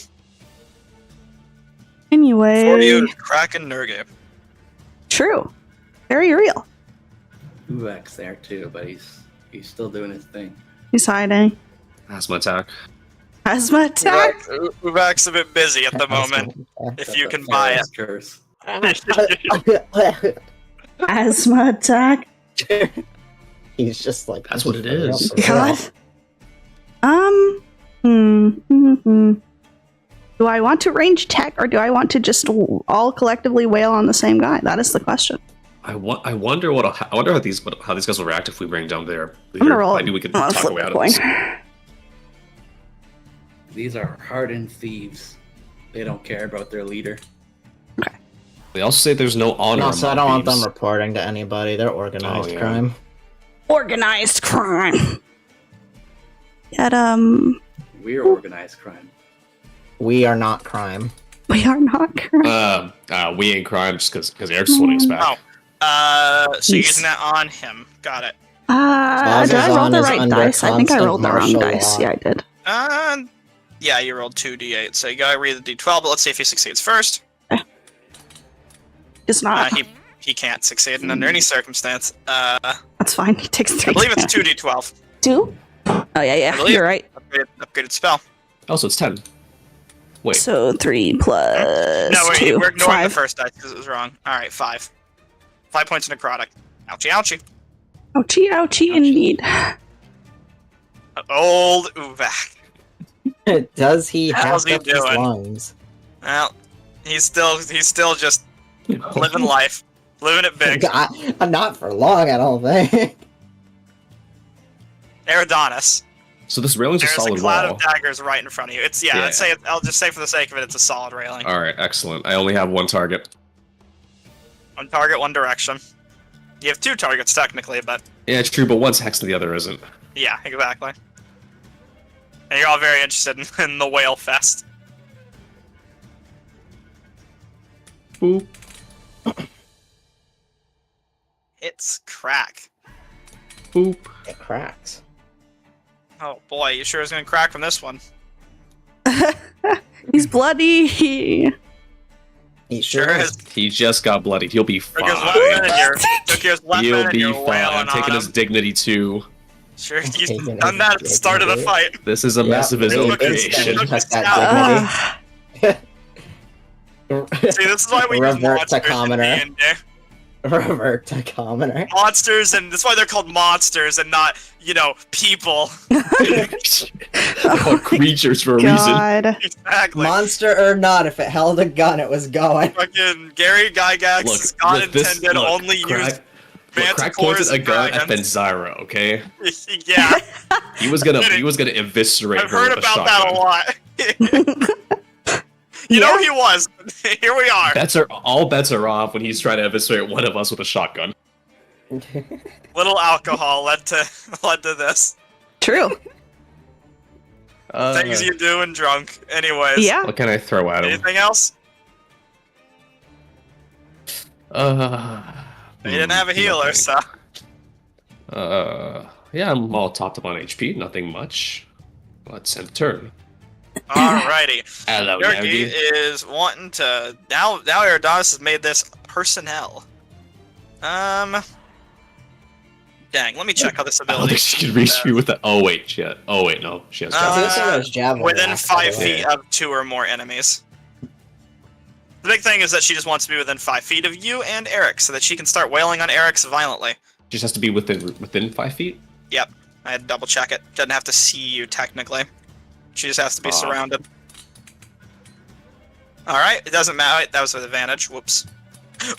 Speaker 4: anyway.
Speaker 1: For you, Kraken Nurgle.
Speaker 4: True. Very real.
Speaker 5: Uvek's there too, but he's still doing his thing.
Speaker 4: He's hiding.
Speaker 3: Asthma attack.
Speaker 4: Asthma attack.
Speaker 1: Uvak's a bit busy at the moment. If
Speaker 5: That's
Speaker 1: you
Speaker 5: a
Speaker 1: can buy it.
Speaker 5: Pharaoh's curse.
Speaker 4: Asthma attack.
Speaker 2: He's just like
Speaker 3: That's what it is.
Speaker 4: God. Do I want to range attack or do I want to just all collectively wail on the same guy? That is the question.
Speaker 3: I wonder how these guys will react if we bring down their leader.
Speaker 4: I'm gonna roll.
Speaker 3: Maybe we can
Speaker 4: I'm gonna
Speaker 3: talk
Speaker 4: flip
Speaker 3: away
Speaker 4: a
Speaker 3: out
Speaker 4: coin.
Speaker 3: of this.
Speaker 5: These are hardened thieves. They don't care about their leader.
Speaker 3: They also say there's no honor.
Speaker 2: No, so I
Speaker 3: among
Speaker 2: don't want them
Speaker 3: thieves.
Speaker 2: reporting to anybody. They're organized
Speaker 3: Oh, yeah.
Speaker 2: crime.
Speaker 4: Organized crime. Yet,
Speaker 5: We're organized crime.
Speaker 2: We are not crime.
Speaker 4: we are not crime.
Speaker 3: We ain't crime just because Eric's holding us back.
Speaker 1: So you're
Speaker 4: Jeez.
Speaker 1: using that on him. Got it.
Speaker 4: Did I roll
Speaker 2: Vazazon
Speaker 4: the
Speaker 2: is
Speaker 4: right
Speaker 2: under
Speaker 4: dice? I think I
Speaker 2: constant
Speaker 4: rolled the wrong
Speaker 2: martial
Speaker 4: dice.
Speaker 2: law.
Speaker 4: Yeah, I did.
Speaker 1: Yeah, you rolled 2d8, so you gotta read the d12, but let's see if he succeeds first.
Speaker 4: It's not.
Speaker 1: He can't succeed in under any circumstance.
Speaker 4: That's fine. He takes 3.
Speaker 1: I believe it's 2d12.
Speaker 4: 2? Oh, yeah.
Speaker 1: believe-
Speaker 4: You're right.
Speaker 1: Upgraded spell.
Speaker 3: Also, it's 10. Wait.
Speaker 4: So 3 plus
Speaker 1: No, wait,
Speaker 4: 2.
Speaker 1: we're ignoring
Speaker 4: 5.
Speaker 1: the first dice because it was wrong. Alright, 5. 5 points of necrotic. Ouchie, ouchie.
Speaker 4: Ouchie, ouchie, indeed.
Speaker 1: Old Uvak.
Speaker 2: Does he
Speaker 1: How's
Speaker 2: have
Speaker 1: he
Speaker 2: up his
Speaker 1: doing?
Speaker 2: lungs?
Speaker 1: Well, he's still just living life. Living it big.
Speaker 2: Not for long, I don't think.
Speaker 1: Eridanis.
Speaker 3: So this railing's a
Speaker 1: There's a
Speaker 3: solid
Speaker 1: cloud
Speaker 3: wall.
Speaker 1: of daggers right in front of you. It's
Speaker 3: Yeah.
Speaker 1: I'll just say for the sake of it, it's a solid railing.
Speaker 3: All right, excellent. I only have one target.
Speaker 1: One target, one direction. You have 2 targets technically, but
Speaker 3: Yeah, it's true, but one's hexed and the other isn't.
Speaker 1: yeah, exactly. And you're all very interested in the whale fest.
Speaker 3: Boop.
Speaker 1: It's crack.
Speaker 3: Boop.
Speaker 2: It cracks.
Speaker 1: Oh boy, you sure is gonna crack from this one.
Speaker 4: He's bloody.
Speaker 2: He
Speaker 1: Sure is.
Speaker 3: He just got bloodied. He'll be
Speaker 1: Took his
Speaker 3: fine.
Speaker 1: weapon and you're, took his weapon
Speaker 3: He'll
Speaker 1: and
Speaker 3: be
Speaker 1: you're
Speaker 3: fine.
Speaker 1: wailing
Speaker 3: I'm taking
Speaker 1: on
Speaker 3: his
Speaker 1: him.
Speaker 3: dignity too.
Speaker 1: Sure, he's
Speaker 2: Taking
Speaker 1: done
Speaker 2: his
Speaker 1: that at the start of the
Speaker 2: dignity.
Speaker 1: fight.
Speaker 3: This is a mess of his
Speaker 2: really
Speaker 3: own
Speaker 2: instantly
Speaker 3: creation.
Speaker 2: took that dignity.
Speaker 1: See, this is why we use
Speaker 2: Revert to
Speaker 1: monsters in
Speaker 2: commoner.
Speaker 1: D&D.
Speaker 2: Revert to commoner.
Speaker 1: Monsters, and that's why they're called monsters and not, people.
Speaker 3: Called creatures for a reason.
Speaker 4: God.
Speaker 1: Exactly.
Speaker 2: Monster or not, if it held a gun, it was going.
Speaker 1: Fucking Gary Gygax is God intended only use
Speaker 3: Crack
Speaker 1: manticores
Speaker 3: pointed a
Speaker 1: and
Speaker 3: gun at
Speaker 1: dragons.
Speaker 3: Benzira, okay?
Speaker 1: Yeah,
Speaker 3: He was gonna eviscerate
Speaker 1: I've
Speaker 3: her
Speaker 1: heard
Speaker 3: with a
Speaker 1: about that a
Speaker 3: shotgun.
Speaker 1: lot. You know he was. Here we are.
Speaker 3: All bets are off when he's trying to eviscerate one of us with a shotgun.
Speaker 1: Little alcohol led to this.
Speaker 4: True.
Speaker 1: Things you do when drunk. Anyways.
Speaker 4: Yeah.
Speaker 3: What can I throw at him?
Speaker 1: Anything else? You didn't have a healer,
Speaker 3: nothing.
Speaker 1: so.
Speaker 3: Yeah, I'm all topped up on HP. Nothing much. Let's end turn.
Speaker 1: Alrighty.
Speaker 3: Hello,
Speaker 1: Yorkie
Speaker 3: Yogi.
Speaker 1: is wanting to now Eridanis has made this personnel. Dang, let me check how this
Speaker 3: I don't
Speaker 1: ability
Speaker 3: think she can reach me with that. Oh wait, no, she has.
Speaker 1: Uh, within
Speaker 2: last,
Speaker 1: 5
Speaker 2: by the way.
Speaker 1: feet of 2 or more enemies. The big thing is that she just wants to be within 5 feet of you and Eric, so that she can start wailing on Eric's violently.
Speaker 3: Just has to be within 5 feet.
Speaker 1: Yep, I had to double check it. Doesn't have to see you technically. She just has to be surrounded. Alright, it doesn't matter. Wait, that was with advantage. Whoops.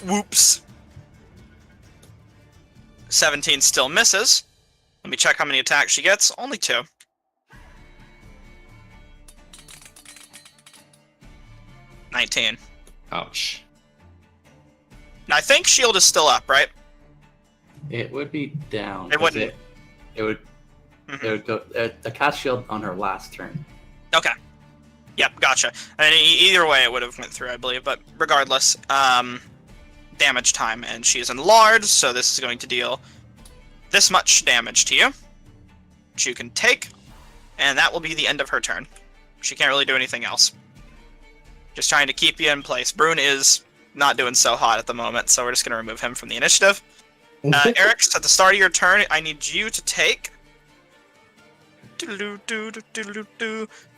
Speaker 1: Whoops. 17 still misses. Let me check how many attacks she gets. Only 2. $19.
Speaker 3: Ouch.
Speaker 1: Now, I think shield is still up, right?
Speaker 5: It would be down.
Speaker 1: It
Speaker 5: 'cause
Speaker 1: wouldn't.
Speaker 5: It would.
Speaker 1: Mhm.
Speaker 5: It would go. The cast shield on her last turn.
Speaker 1: Okay. Yep, gotcha. And either way, it would have went through, I believe. But regardless, damage time, and she is enlarged, so this is going to deal this much damage to you, which you can take, and that will be the end of her turn. She can't really do anything else. Just trying to keep you in place. Brune is not doing so hot at the moment, so we're just going to remove him from the initiative. Eric, at the start of your turn, I need you to take. And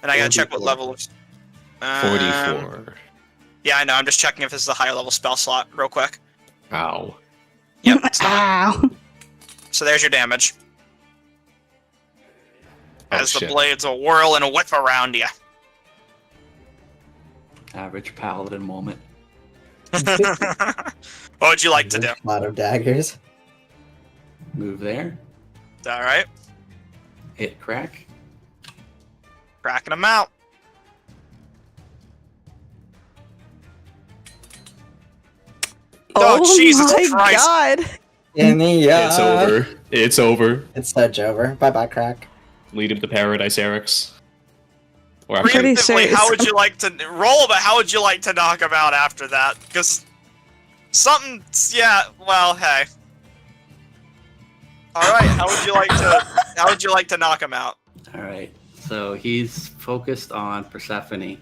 Speaker 1: I gotta check what
Speaker 5: 44.
Speaker 1: level.
Speaker 3: 44.
Speaker 1: Yeah, I know. I'm just checking if this is a higher level spell slot, real quick.
Speaker 3: Ow.
Speaker 1: Yep. It's not.
Speaker 4: Ow.
Speaker 1: So there's your damage.
Speaker 3: Oh,
Speaker 1: As the
Speaker 3: shit.
Speaker 1: blades will whirl and whip around you.
Speaker 5: Average paladin moment.
Speaker 1: What would you like to do?
Speaker 2: A lot of daggers.
Speaker 5: Move there.
Speaker 1: All right,
Speaker 5: Hit crack.
Speaker 1: cracking them out. Oh, Jesus
Speaker 4: my
Speaker 1: Christ.
Speaker 4: God.
Speaker 2: In the
Speaker 3: It's over. It's over.
Speaker 2: It's such over. Bye bye, crack.
Speaker 3: Lead him to paradise, Eric's. Or
Speaker 4: Pretty
Speaker 1: Preemptively,
Speaker 4: serious.
Speaker 1: how would you like to roll? But how would you like to knock him out after that? Because something, yeah. Well, hey. All right. How would you like to? How would you like to knock him out?
Speaker 5: All right. So he's focused on Persephone.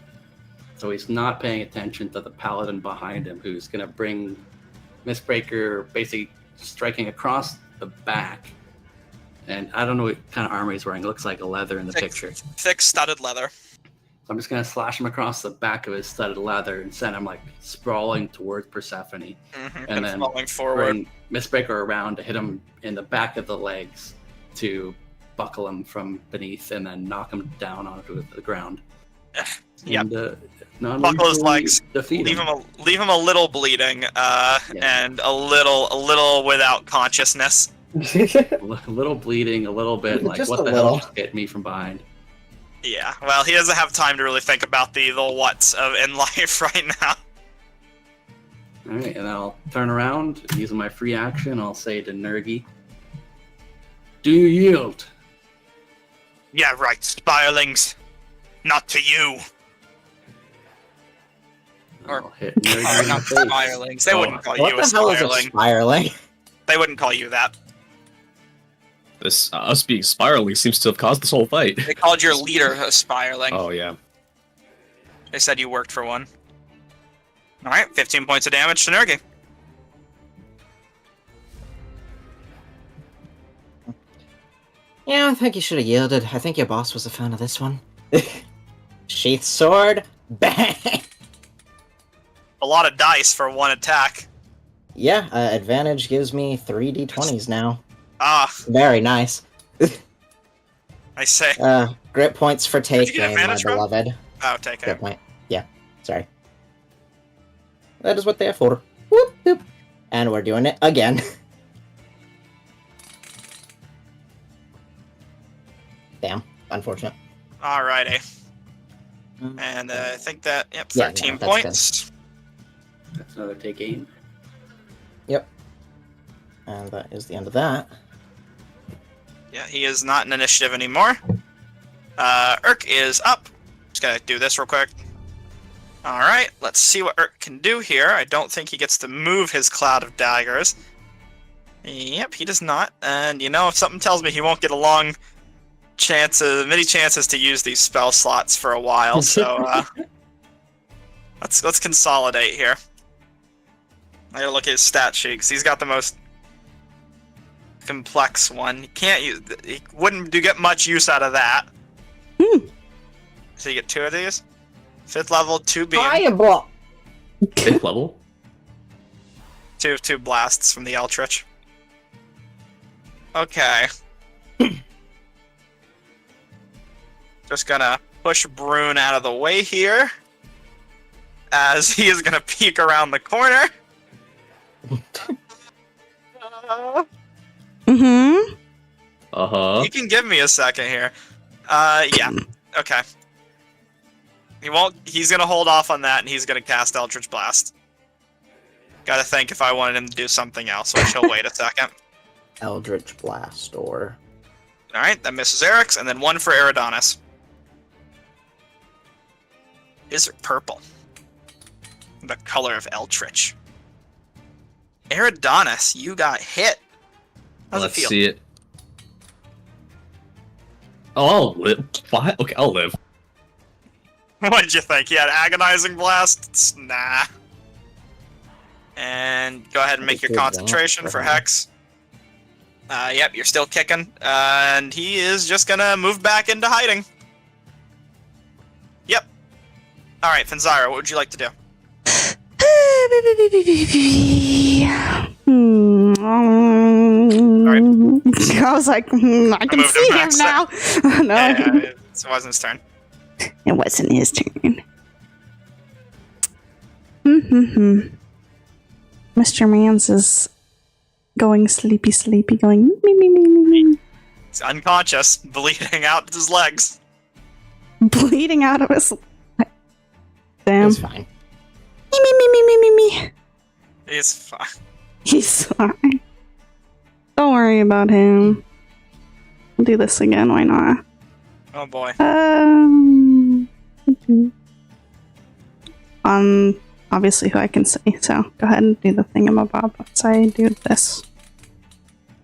Speaker 5: So he's not paying attention to the paladin behind him, who's gonna bring Mistbreaker basically striking across the back. And I don't know what kind of armor he's wearing. It looks like a leather in the picture. So
Speaker 1: Thick studded leather.
Speaker 5: I'm just gonna slash him across the back of his studded leather and send him like sprawling towards Persephone.
Speaker 1: Mm-hmm.
Speaker 5: And then
Speaker 1: falling forward.
Speaker 5: Bring Mistbreaker around to hit him in the back of the legs to buckle him from beneath and then knock him down onto the ground.
Speaker 1: Yep.
Speaker 5: And,
Speaker 1: Buckle his legs.
Speaker 5: Defeat
Speaker 1: Leave
Speaker 5: him.
Speaker 1: him a little bleeding, and a little without consciousness.
Speaker 5: A little bleeding, a little bit like
Speaker 2: Just
Speaker 5: what
Speaker 2: a
Speaker 5: the
Speaker 2: little.
Speaker 5: hell just hit me from behind.
Speaker 1: Yeah. Well, he doesn't have time to really think about the what's of in life right now.
Speaker 5: All right, and then I'll turn around using my free action. I'll say to Nergi, "Do you yield?"
Speaker 1: Yeah, right, spirelings. Not to you. Or-
Speaker 5: I'll hit Nergi
Speaker 1: Or
Speaker 5: in
Speaker 1: not
Speaker 5: the face.
Speaker 1: spirelings. They
Speaker 3: Oh.
Speaker 1: wouldn't call
Speaker 2: What
Speaker 1: you a
Speaker 2: the hell is a
Speaker 1: spiraling.
Speaker 2: spiraling?
Speaker 1: They wouldn't call you that.
Speaker 3: This us being spiraling seems to have caused this whole fight.
Speaker 1: They called your leader a spiraling.
Speaker 3: Oh yeah.
Speaker 1: They said you worked for one. Alright, 15 points of damage to Nergi.
Speaker 2: Yeah, I think you should have yielded. I think your boss was a fan of this one. Sheath sword, bang!
Speaker 1: A lot of dice for one attack.
Speaker 2: Yeah, advantage gives me 3d20s now.
Speaker 1: Ah,
Speaker 2: Very nice.
Speaker 1: I say.
Speaker 2: Grit points for
Speaker 1: Did you
Speaker 2: take
Speaker 1: get
Speaker 2: game, my
Speaker 1: advantage from?
Speaker 2: beloved.
Speaker 1: Oh, take
Speaker 2: Grit
Speaker 1: it.
Speaker 2: point. Yeah, sorry. That is what they are for. Whoop, whoop. And we're doing it again. Damn, unfortunate.
Speaker 1: Alrighty. And I think that, yep,
Speaker 2: Yeah,
Speaker 1: 13
Speaker 2: no, that's
Speaker 1: points.
Speaker 5: That's another take aim.
Speaker 2: Yep. And that is the end of that.
Speaker 1: Yeah, he is not in initiative anymore. Urk is up. Just gotta do this real quick. Alright, let's see what Urk can do here. I don't think he gets to move his cloud of daggers. Yep, he does not. And you know, if something tells me he won't get a long many chances to use these spell slots for a while, so let's consolidate here. I gotta look at his stat sheet, because he's got the most complex one. He wouldn't get much use out of that. So you get 2 of these. 5th level, 2 beam.
Speaker 2: Fireball!
Speaker 3: 5th level?
Speaker 1: Two blasts from the Eldritch. Okay. Just gonna push Brune out of the way here, as he is gonna peek around the corner.
Speaker 4: Mm-hmm.
Speaker 3: Uh-huh.
Speaker 1: You can give me a second here. Yeah. Okay. He won't. He's gonna hold off on that, and he's gonna cast Eldritch Blast. Gotta think if I wanted him to do something else, which he'll wait a second.
Speaker 2: Eldritch Blast, or...
Speaker 1: Alright, that misses Eric's, and then 1 for Eridanis. Is it purple? The color of Eldritch. Eridanis, you got hit. How's
Speaker 3: Let's
Speaker 1: it feel?
Speaker 3: see it. Oh, I'll live. What? Okay, I'll live.
Speaker 1: What did you think? He had agonizing blasts? Nah. And go ahead and make your concentration for Hex. Yep, you're still kicking. And he is just gonna move back into hiding. Yep. Alright, Fenzira, what would you like to do?
Speaker 4: I was like, I can
Speaker 1: moved
Speaker 4: see
Speaker 1: him
Speaker 4: him
Speaker 1: back,
Speaker 4: now. No,
Speaker 1: Yeah, it wasn't his turn.
Speaker 4: it wasn't his turn. Mr. Mans is going sleepy, going me.
Speaker 1: He's unconscious, bleeding out his legs.
Speaker 4: Bleeding out of his. Damn.
Speaker 2: It's fine.
Speaker 4: Me.
Speaker 1: He's fine.
Speaker 4: He's fine. Don't worry about him. We'll do this again, why not?
Speaker 1: Oh boy.
Speaker 4: Obviously who I can see, so go ahead and do the thingamabob once I do this.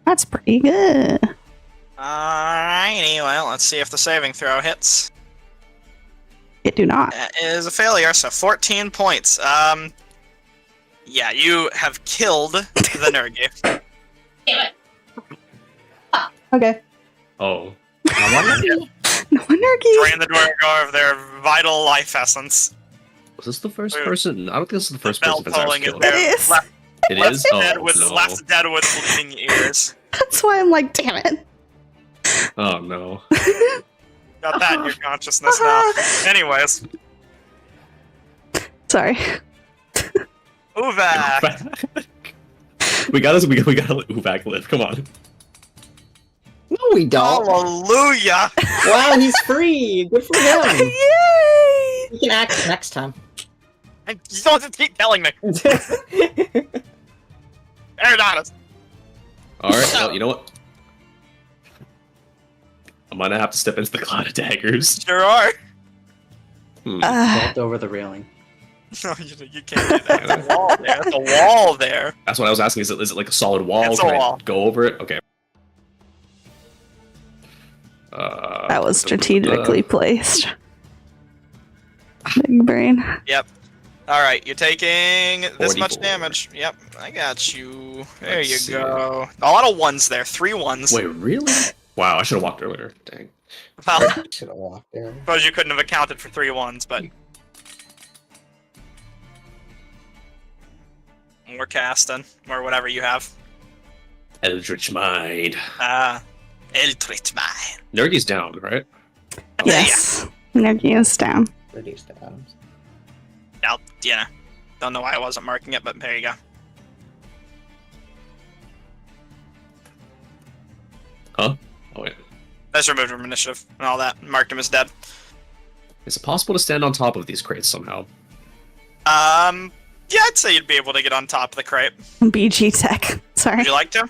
Speaker 4: That's pretty good.
Speaker 1: Alrighty, well, let's see if the saving throw hits.
Speaker 4: It do not.
Speaker 1: That is a failure, so 14 points. Yeah, you have killed the Nergi.
Speaker 4: Okay.
Speaker 3: Oh.
Speaker 4: No energy.
Speaker 1: Drain the Dwargo of their vital life essence.
Speaker 3: Was this the first person? I don't think this is the first
Speaker 1: Bell
Speaker 3: person
Speaker 1: tolling
Speaker 3: Fenzira's
Speaker 1: is
Speaker 3: killed.
Speaker 1: there.
Speaker 4: It is.
Speaker 1: Left,
Speaker 3: It
Speaker 1: left
Speaker 3: is?
Speaker 1: dead
Speaker 3: Oh,
Speaker 1: with
Speaker 3: no.
Speaker 1: left dead with bleeding ears.
Speaker 4: That's why I'm like, damn it.
Speaker 3: Oh, no.
Speaker 1: Got that in your consciousness now. Anyways,
Speaker 4: Sorry.
Speaker 1: Uvak.
Speaker 3: we gotta let Uvak live. Come on.
Speaker 2: No, we don't.
Speaker 1: Hallelujah!
Speaker 2: Wow, he's free. Good for him.
Speaker 4: Yay!
Speaker 2: He can act next time.
Speaker 1: And you don't have to keep telling me. Eridanis.
Speaker 3: Alright, well, you know what? I might have to step into the cloud of daggers.
Speaker 1: Sure are.
Speaker 5: Vault over the railing.
Speaker 1: No, you can't do that. There's a wall there. There's a wall there.
Speaker 3: That's what I was asking. Is it like a solid wall?
Speaker 1: It's a
Speaker 3: Can I
Speaker 1: wall.
Speaker 3: go over it? Okay.
Speaker 4: That was strategically placed. Big brain.
Speaker 1: Yep. Alright, you're taking this much
Speaker 3: 44.
Speaker 1: damage. Yep, I got you. There
Speaker 3: Let's
Speaker 1: you
Speaker 3: see.
Speaker 1: go. A lot of ones there. 3 ones.
Speaker 3: Wait, really? Wow, I should have walked earlier. Dang.
Speaker 1: Well,
Speaker 2: Should have walked there.
Speaker 1: suppose you couldn't have accounted for 3 ones, but... More casting, or whatever you have.
Speaker 3: Eldritch Mind.
Speaker 1: Eldritch Mine.
Speaker 3: Nergy's down, right?
Speaker 4: Yes. Nergy is down.
Speaker 2: Reduced to atoms.
Speaker 1: Yeah. Don't know why I wasn't marking it, but there you go.
Speaker 3: Huh? Oh, wait.
Speaker 1: That's removed from initiative and all that. Marked him as dead.
Speaker 3: Is it possible to stand on top of these crates somehow?
Speaker 1: Yeah, I'd say you'd be able to get on top of the crate.
Speaker 4: BG tech. Sorry.
Speaker 1: Would you like to?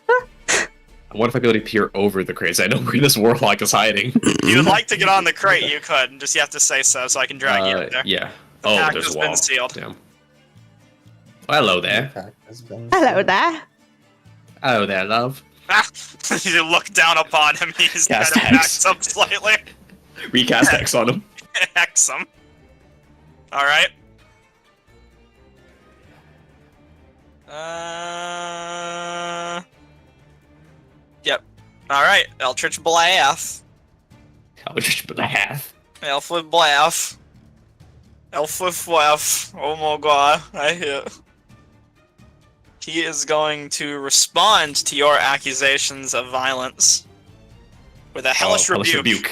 Speaker 3: I wonder if I'd be able to peer over the crates. I know where this warlock is hiding.
Speaker 1: If you would like to get on the crate, you could. Just you have to say so I can drag you up there.
Speaker 3: Yeah.
Speaker 1: The
Speaker 3: Oh,
Speaker 1: pact
Speaker 3: there's
Speaker 1: has
Speaker 3: a wall.
Speaker 1: been sealed.
Speaker 3: Damn. Oh, hello there.
Speaker 2: Fact has been
Speaker 4: Hello there.
Speaker 3: Hello there, love.
Speaker 1: Ah! You look down upon him, he's kind
Speaker 3: Cast
Speaker 1: of
Speaker 3: Hex.
Speaker 1: backs up slightly.
Speaker 3: Recast X on him.
Speaker 1: Hex him. Alright. Yep. Alright, Eldritch Blast.
Speaker 3: Eldritch Blast.
Speaker 1: Elfwood Blast. Elfwood Blast. Oh my god, I hit. He is going to respond to your accusations of violence with a hellish rebuke.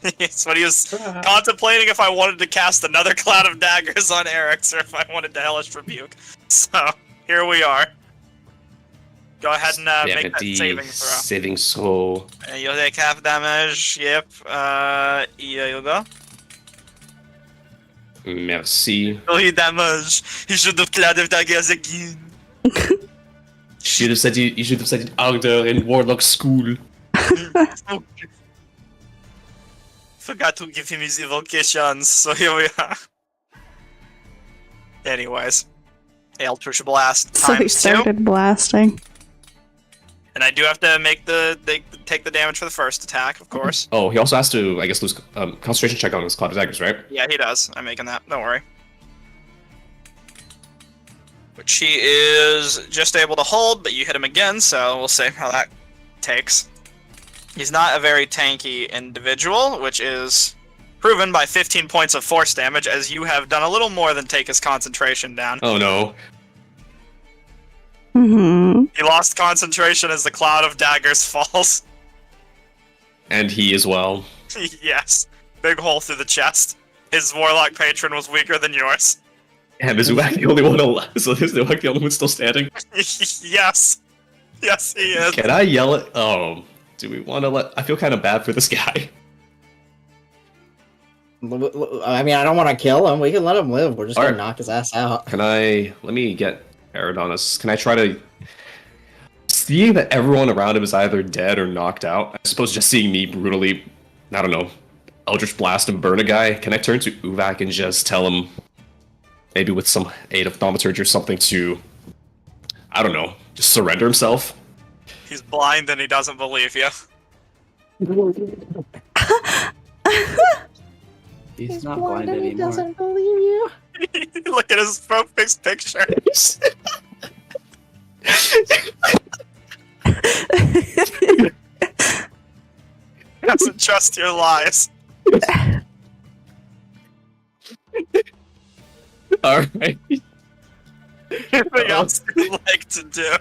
Speaker 1: It's what he was contemplating if I wanted to cast another cloud of daggers on Eric's or if I wanted to hellish rebuke. So, here we are. Go ahead and make that saving throw.
Speaker 3: Saving throw.
Speaker 1: You'll take half damage. Yep. Yeah, you go.
Speaker 3: Merci.
Speaker 1: Oh, he damage. He should have cloud of daggers again.
Speaker 3: Should have said you should have said Agder in Warlock School.
Speaker 1: Forgot to give him his evocations, so here we are. Anyways. Eldritch Blast
Speaker 4: So he
Speaker 1: times 2.
Speaker 4: started blasting.
Speaker 1: And I do have to make take the damage for the first attack, of course.
Speaker 3: Oh, he also has to, I guess, lose concentration check on his Cloud of Daggers, right?
Speaker 1: Yeah, he does. I'm making that. Don't worry. Which he is just able to hold, but you hit him again, so we'll see how that takes. He's not a very tanky individual, which is proven by 15 points of force damage, as you have done a little more than take his concentration down.
Speaker 3: Oh no.
Speaker 4: Mm-hmm.
Speaker 1: He lost concentration as the cloud of daggers falls.
Speaker 3: And he as well.
Speaker 1: Yes. Big hole through the chest. His warlock patron was weaker than yours.
Speaker 3: Damn, is Uak the only one alive? So is Uak the only one still standing?
Speaker 1: Yes. Yes, he is.
Speaker 3: Can I yell at... Oh, do we want to let... I feel kind of bad for this guy.
Speaker 2: I mean, I don't want to kill him. We can let him live. We're just gonna
Speaker 3: Alright.
Speaker 2: knock his ass out.
Speaker 3: Can I... Let me get Eridanus. Can I try to... Seeing that everyone around him is either dead or knocked out, I suppose just seeing me brutally, I don't know, Eldritch Blast and burn a guy, can I turn to Uvak and just tell him, maybe with some aid of thaumaturgy or something, to, I don't know, just surrender himself?
Speaker 1: He's blind and he doesn't believe you.
Speaker 5: He's not blind anymore.
Speaker 2: believe you.
Speaker 1: Look at his fixed picture. Doesn't trust your lies.
Speaker 3: Alright.
Speaker 1: Anything else you'd like to do?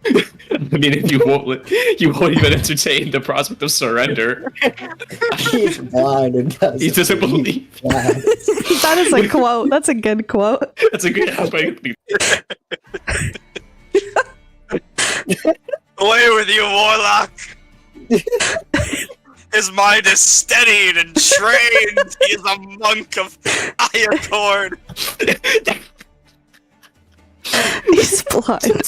Speaker 3: I mean, if you won't even entertain the prospect of surrender.
Speaker 2: He's blind and doesn't.
Speaker 3: He doesn't believe.
Speaker 2: that.
Speaker 4: That is a quote. That's a good quote.
Speaker 3: That's a good aspect.
Speaker 1: Away with you, Warlock! His mind is steadied and trained. He is a monk of Iaccord.
Speaker 4: He's blind.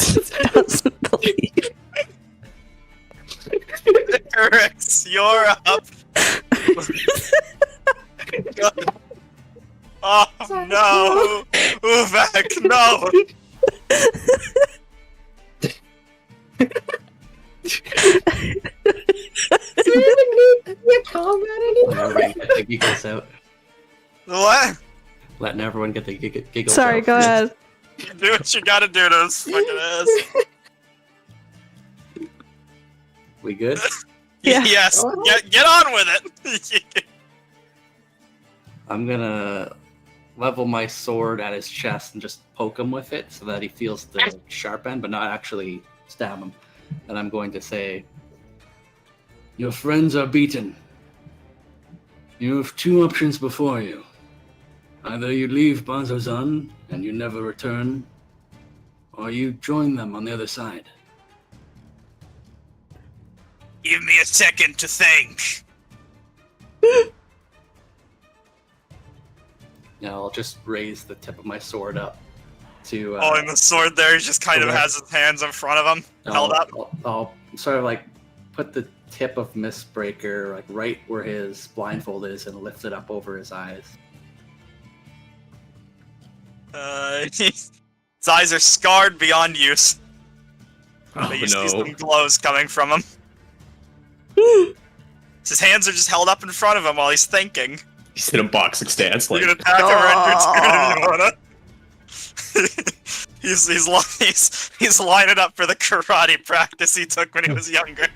Speaker 4: Doesn't believe.
Speaker 1: Rex, you're up. Oh no! Uvak, no!
Speaker 5: giggles out.
Speaker 1: What?
Speaker 5: Letting everyone get the giggles
Speaker 4: Sorry,
Speaker 5: out
Speaker 4: go
Speaker 5: first.
Speaker 4: ahead.
Speaker 1: Do what you gotta do to this fucking ass.
Speaker 5: We good?
Speaker 4: Yeah.
Speaker 1: Yes, get on with it.
Speaker 5: I'm gonna level my sword at his chest and just poke him with it so that he feels the sharp end, but not actually stab him. And I'm going to say, your friends are beaten. You have two options before you. Either you leave Bazozan and you never return, or you join them on the other side.
Speaker 1: Give me a second to think.
Speaker 5: Now I'll just raise the tip of my sword up to.
Speaker 1: Oh, and the sword there, he just kind of
Speaker 5: okay.
Speaker 1: has his hands in front of him, held up.
Speaker 5: I'll sort of like put the tip of Mistbreaker like right where his blindfold is and lift it up over his eyes.
Speaker 1: His eyes are scarred beyond use.
Speaker 3: Oh
Speaker 1: But you see
Speaker 3: no.
Speaker 1: some glows coming from him. His hands are just held up in front of him while he's thinking.
Speaker 3: He's in a boxing stance,
Speaker 1: You
Speaker 3: like,
Speaker 1: can attack him or end your turn if you wanna. He's lining up for the karate practice he took when he was younger.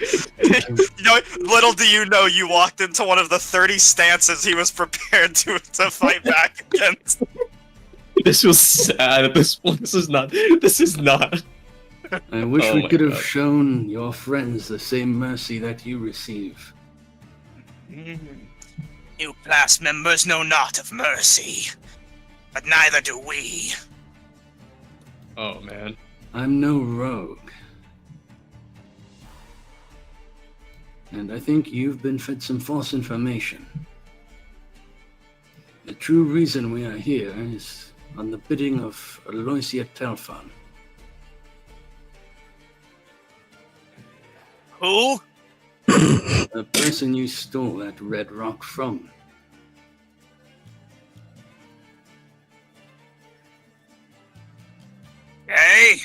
Speaker 1: You know, little do you know, you walked into one of the 30 stances he was prepared to fight back against.
Speaker 3: this was sad at this point. This is not.
Speaker 5: I wish
Speaker 3: Oh
Speaker 5: we
Speaker 3: my
Speaker 5: could have
Speaker 3: God.
Speaker 5: shown your friends the same mercy that you receive.
Speaker 1: You class members know not of mercy, but neither do we.
Speaker 3: Oh man.
Speaker 5: I'm no rogue. And I think you've been fed some false information. The true reason we are here is on the bidding of Aloysia Telfan.
Speaker 1: Who?
Speaker 5: The person you stole that red rock from.
Speaker 1: Hey?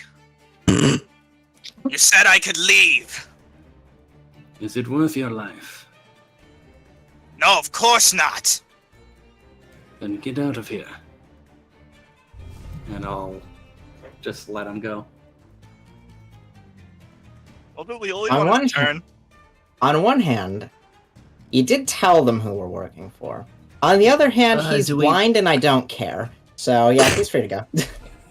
Speaker 1: You said I could leave.
Speaker 5: Is it worth your life?
Speaker 1: No, of course not.
Speaker 5: Then get out of here. And I'll just let him go.
Speaker 1: Ultimately, only
Speaker 2: On
Speaker 1: one
Speaker 2: one
Speaker 1: turn.
Speaker 2: On one hand, you did tell them who we're working for. On the other hand, he's
Speaker 3: do we-
Speaker 2: blind and I don't care. So yeah, he's free to go.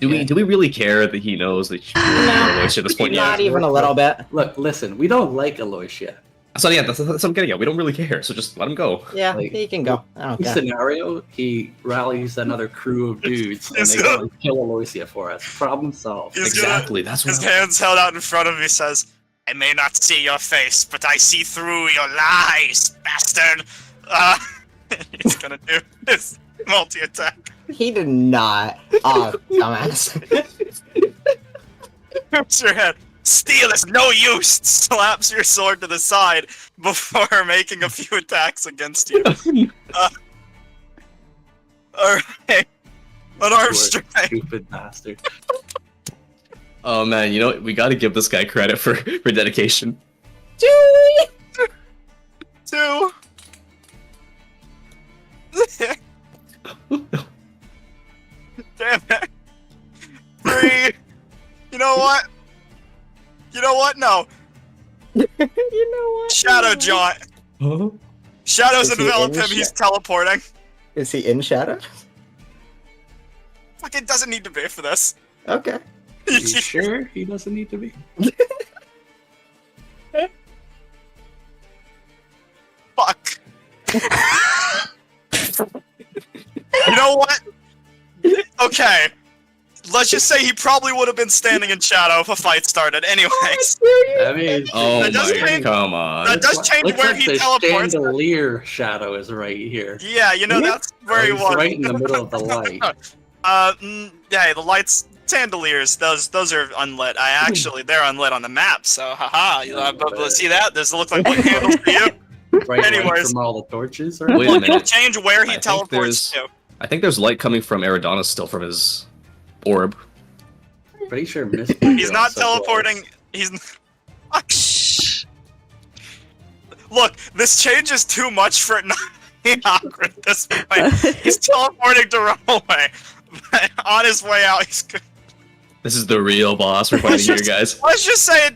Speaker 3: Do we really care that he knows that you're Aloysia at this point?
Speaker 2: Not
Speaker 3: Yeah.
Speaker 2: even a little bit.
Speaker 5: Look, listen, we don't like Aloysia.
Speaker 3: So yeah, that's what I'm getting at. We don't really care, so just let him go.
Speaker 2: Yeah,
Speaker 5: Like,
Speaker 2: he can go. I don't
Speaker 5: In
Speaker 2: care.
Speaker 5: scenario, he rallies another crew of dudes and they go and kill Aloysia for us. Problem solved.
Speaker 1: He's
Speaker 3: Exactly. That's
Speaker 1: His
Speaker 3: what.
Speaker 1: hands held out in front of him, he says, I may not see your face, but I see through your lies, bastard. He's gonna do his multi-attack.
Speaker 2: He did not. Oh, dumbass.
Speaker 1: Hurts your head. Steel is no use! Slaps your sword to the side before making a few attacks against you. Alright. An arm
Speaker 5: You are a
Speaker 1: strike.
Speaker 5: Stupid bastard.
Speaker 3: Oh man, you know what? We got to give this guy credit for dedication.
Speaker 1: Two. Damn it. Three. You know what? You know what? No.
Speaker 2: You know what?
Speaker 1: Shadow Jaunt.
Speaker 3: Huh?
Speaker 1: Shadows
Speaker 2: Is he
Speaker 1: envelop
Speaker 2: in
Speaker 1: him.
Speaker 2: the
Speaker 1: He's teleporting.
Speaker 2: Is he in shadow?
Speaker 1: Fuck, it doesn't need to be for this.
Speaker 2: Okay.
Speaker 5: You sure he doesn't need to be?
Speaker 1: Fuck. You know what? Okay. Let's just say he probably would have been standing in shadow if a fight started. Anyways,
Speaker 5: I mean,
Speaker 3: Oh
Speaker 1: That does
Speaker 3: my,
Speaker 1: change-
Speaker 3: come on.
Speaker 1: that does change
Speaker 5: looks
Speaker 1: where
Speaker 5: like
Speaker 1: he
Speaker 5: the
Speaker 1: teleports.
Speaker 5: chandelier shadow is right here.
Speaker 1: Yeah, you know, that's where he
Speaker 5: He's
Speaker 1: was.
Speaker 5: right in the middle of the light.
Speaker 1: Yeah, the lights, chandeliers, those are unlit. They're unlit on the map, so haha. But see that? Does it look like one candle for you?
Speaker 5: Right
Speaker 1: Anyways.
Speaker 5: from all the torches. Right?
Speaker 3: Wait a minute.
Speaker 1: Change where he
Speaker 3: I think
Speaker 1: teleports to.
Speaker 3: I think there's light coming from Eridanos still from his orb.
Speaker 5: Pretty sure Miss.
Speaker 1: He's not teleporting. He's. Look, this change is too much for it not. awkward at this point. He's teleporting to run away. But on his way out, he's good.
Speaker 3: This is the real boss we're fighting here, guys.
Speaker 1: Let's just say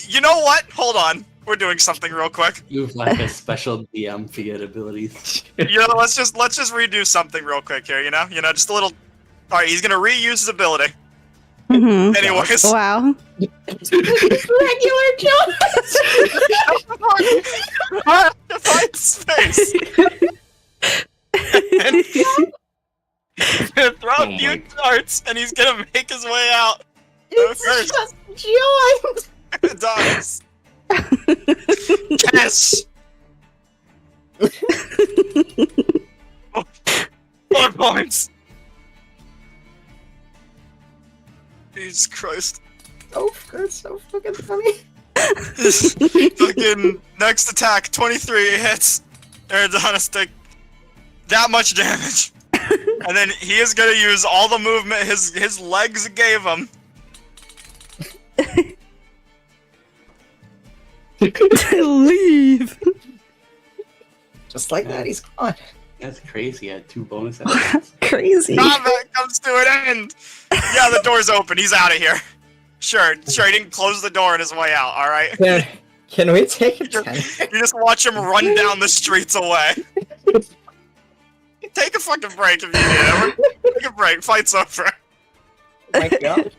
Speaker 1: you know what? Hold on. We're doing something real quick.
Speaker 5: You've like a special DM fiat abilities.
Speaker 1: Let's just redo something real quick here, just a little. Alright, he's gonna reuse his ability.
Speaker 4: Mm-hmm.
Speaker 1: Anyways.
Speaker 4: Wow.
Speaker 2: Regular John!
Speaker 1: Find space. And he's gonna throw a few darts and he's gonna make his way out.
Speaker 2: It's just joined!
Speaker 1: It dies. Yes! 4 points! Jesus Christ.
Speaker 2: Oh, that's so fucking funny.
Speaker 1: Fucking next attack, 23 hits. Aerodonus take that much damage. And then he is gonna use all the movement his legs gave him.
Speaker 4: Leave.
Speaker 2: Just like that, he's gone.
Speaker 5: That's crazy. I had 2 bonus actions.
Speaker 4: Crazy.
Speaker 1: Combat comes to an end. Yeah, the door's open. He's out of here. Sure. He didn't close the door on his way out. All right.
Speaker 2: Can we take a
Speaker 1: You
Speaker 2: 10?
Speaker 1: just watch him run down the streets away. Take a fucking break if you need it. Take a break. Fight's over.
Speaker 2: Oh my god.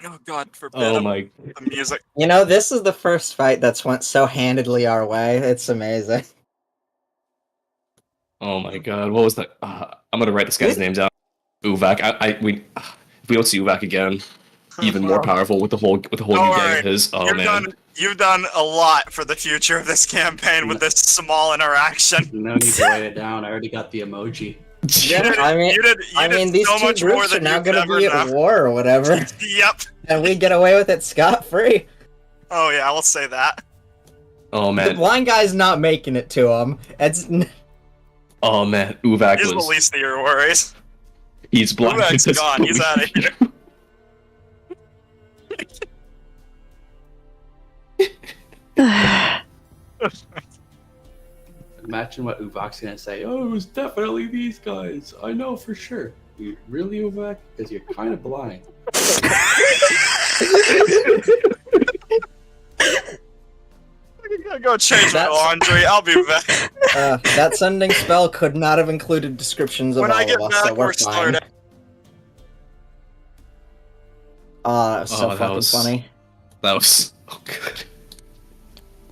Speaker 1: Oh god, forbid
Speaker 3: Oh my.
Speaker 1: the music.
Speaker 2: You know, this is the first fight that's went so handedly our way. It's amazing.
Speaker 3: Oh my god, what was that? I'm gonna write this guy's name down. Uvak. If we don't see Uvak again, even more powerful with the whole new
Speaker 1: Don't
Speaker 3: gang
Speaker 1: worry.
Speaker 3: of his. Oh man.
Speaker 1: You've done a lot for the future of this campaign with this small interaction.
Speaker 5: No need to write it down. I already got the emoji.
Speaker 2: Yeah, I mean,
Speaker 1: you did
Speaker 2: these
Speaker 1: so
Speaker 2: two
Speaker 1: much more
Speaker 2: groups are
Speaker 1: than
Speaker 2: now
Speaker 1: you could
Speaker 2: going to
Speaker 1: ever
Speaker 2: be at
Speaker 1: know.
Speaker 2: war or whatever,
Speaker 1: Yep.
Speaker 2: and we get away with it scot-free.
Speaker 1: Oh yeah, I'll say that.
Speaker 3: Oh
Speaker 2: The
Speaker 3: man.
Speaker 2: blind guy's not making it to him. It's
Speaker 3: Oh man. Uvak
Speaker 1: He's the
Speaker 3: was.
Speaker 1: least of your worries.
Speaker 3: He's blind. at
Speaker 1: Uvak's
Speaker 3: this
Speaker 1: gone. He's
Speaker 3: point.
Speaker 1: out of here.
Speaker 5: Imagine what Uvak's gonna say. Oh, it was definitely these guys. I know for sure. You really, Uvak? Because you're kind of blind.
Speaker 1: I'm gonna go change my
Speaker 2: That's-
Speaker 1: laundry. I'll be back.
Speaker 2: that sending spell could not have included descriptions of
Speaker 1: When
Speaker 2: all
Speaker 1: I get
Speaker 2: of us,
Speaker 1: back,
Speaker 2: so we're
Speaker 1: we're
Speaker 2: fine.
Speaker 1: starting.
Speaker 2: That was so
Speaker 3: Oh, that
Speaker 2: fucking
Speaker 3: was-
Speaker 2: funny.
Speaker 3: That was. Oh good.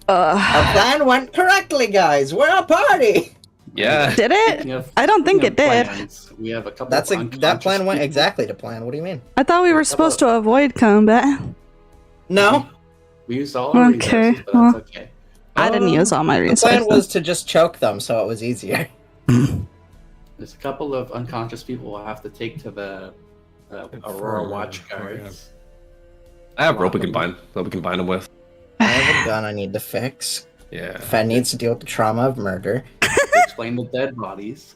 Speaker 2: Our plan went correctly, guys. We're a party.
Speaker 3: Yeah.
Speaker 4: Did it?
Speaker 5: Speaking of-
Speaker 4: I don't think
Speaker 5: speaking
Speaker 4: it
Speaker 5: of
Speaker 4: did.
Speaker 5: plans, we have a couple.
Speaker 2: That
Speaker 5: of
Speaker 2: plan went
Speaker 5: people.
Speaker 2: exactly to plan. What do you mean?
Speaker 4: I thought we were supposed to avoid combat.
Speaker 2: No,
Speaker 5: We used all our
Speaker 4: Okay,
Speaker 5: resources, but
Speaker 4: well,
Speaker 5: that's okay.
Speaker 4: I didn't use all my
Speaker 2: the
Speaker 4: resources.
Speaker 2: plan was to just choke them, so it was easier.
Speaker 5: There's a couple of unconscious people we'll have to take to the Aurora Watch Guards.
Speaker 3: I have rope we can bind him with.
Speaker 2: I have a gun I need to fix.
Speaker 3: Yeah.
Speaker 2: Fed needs to deal with the trauma of murder.
Speaker 5: Explain the dead bodies.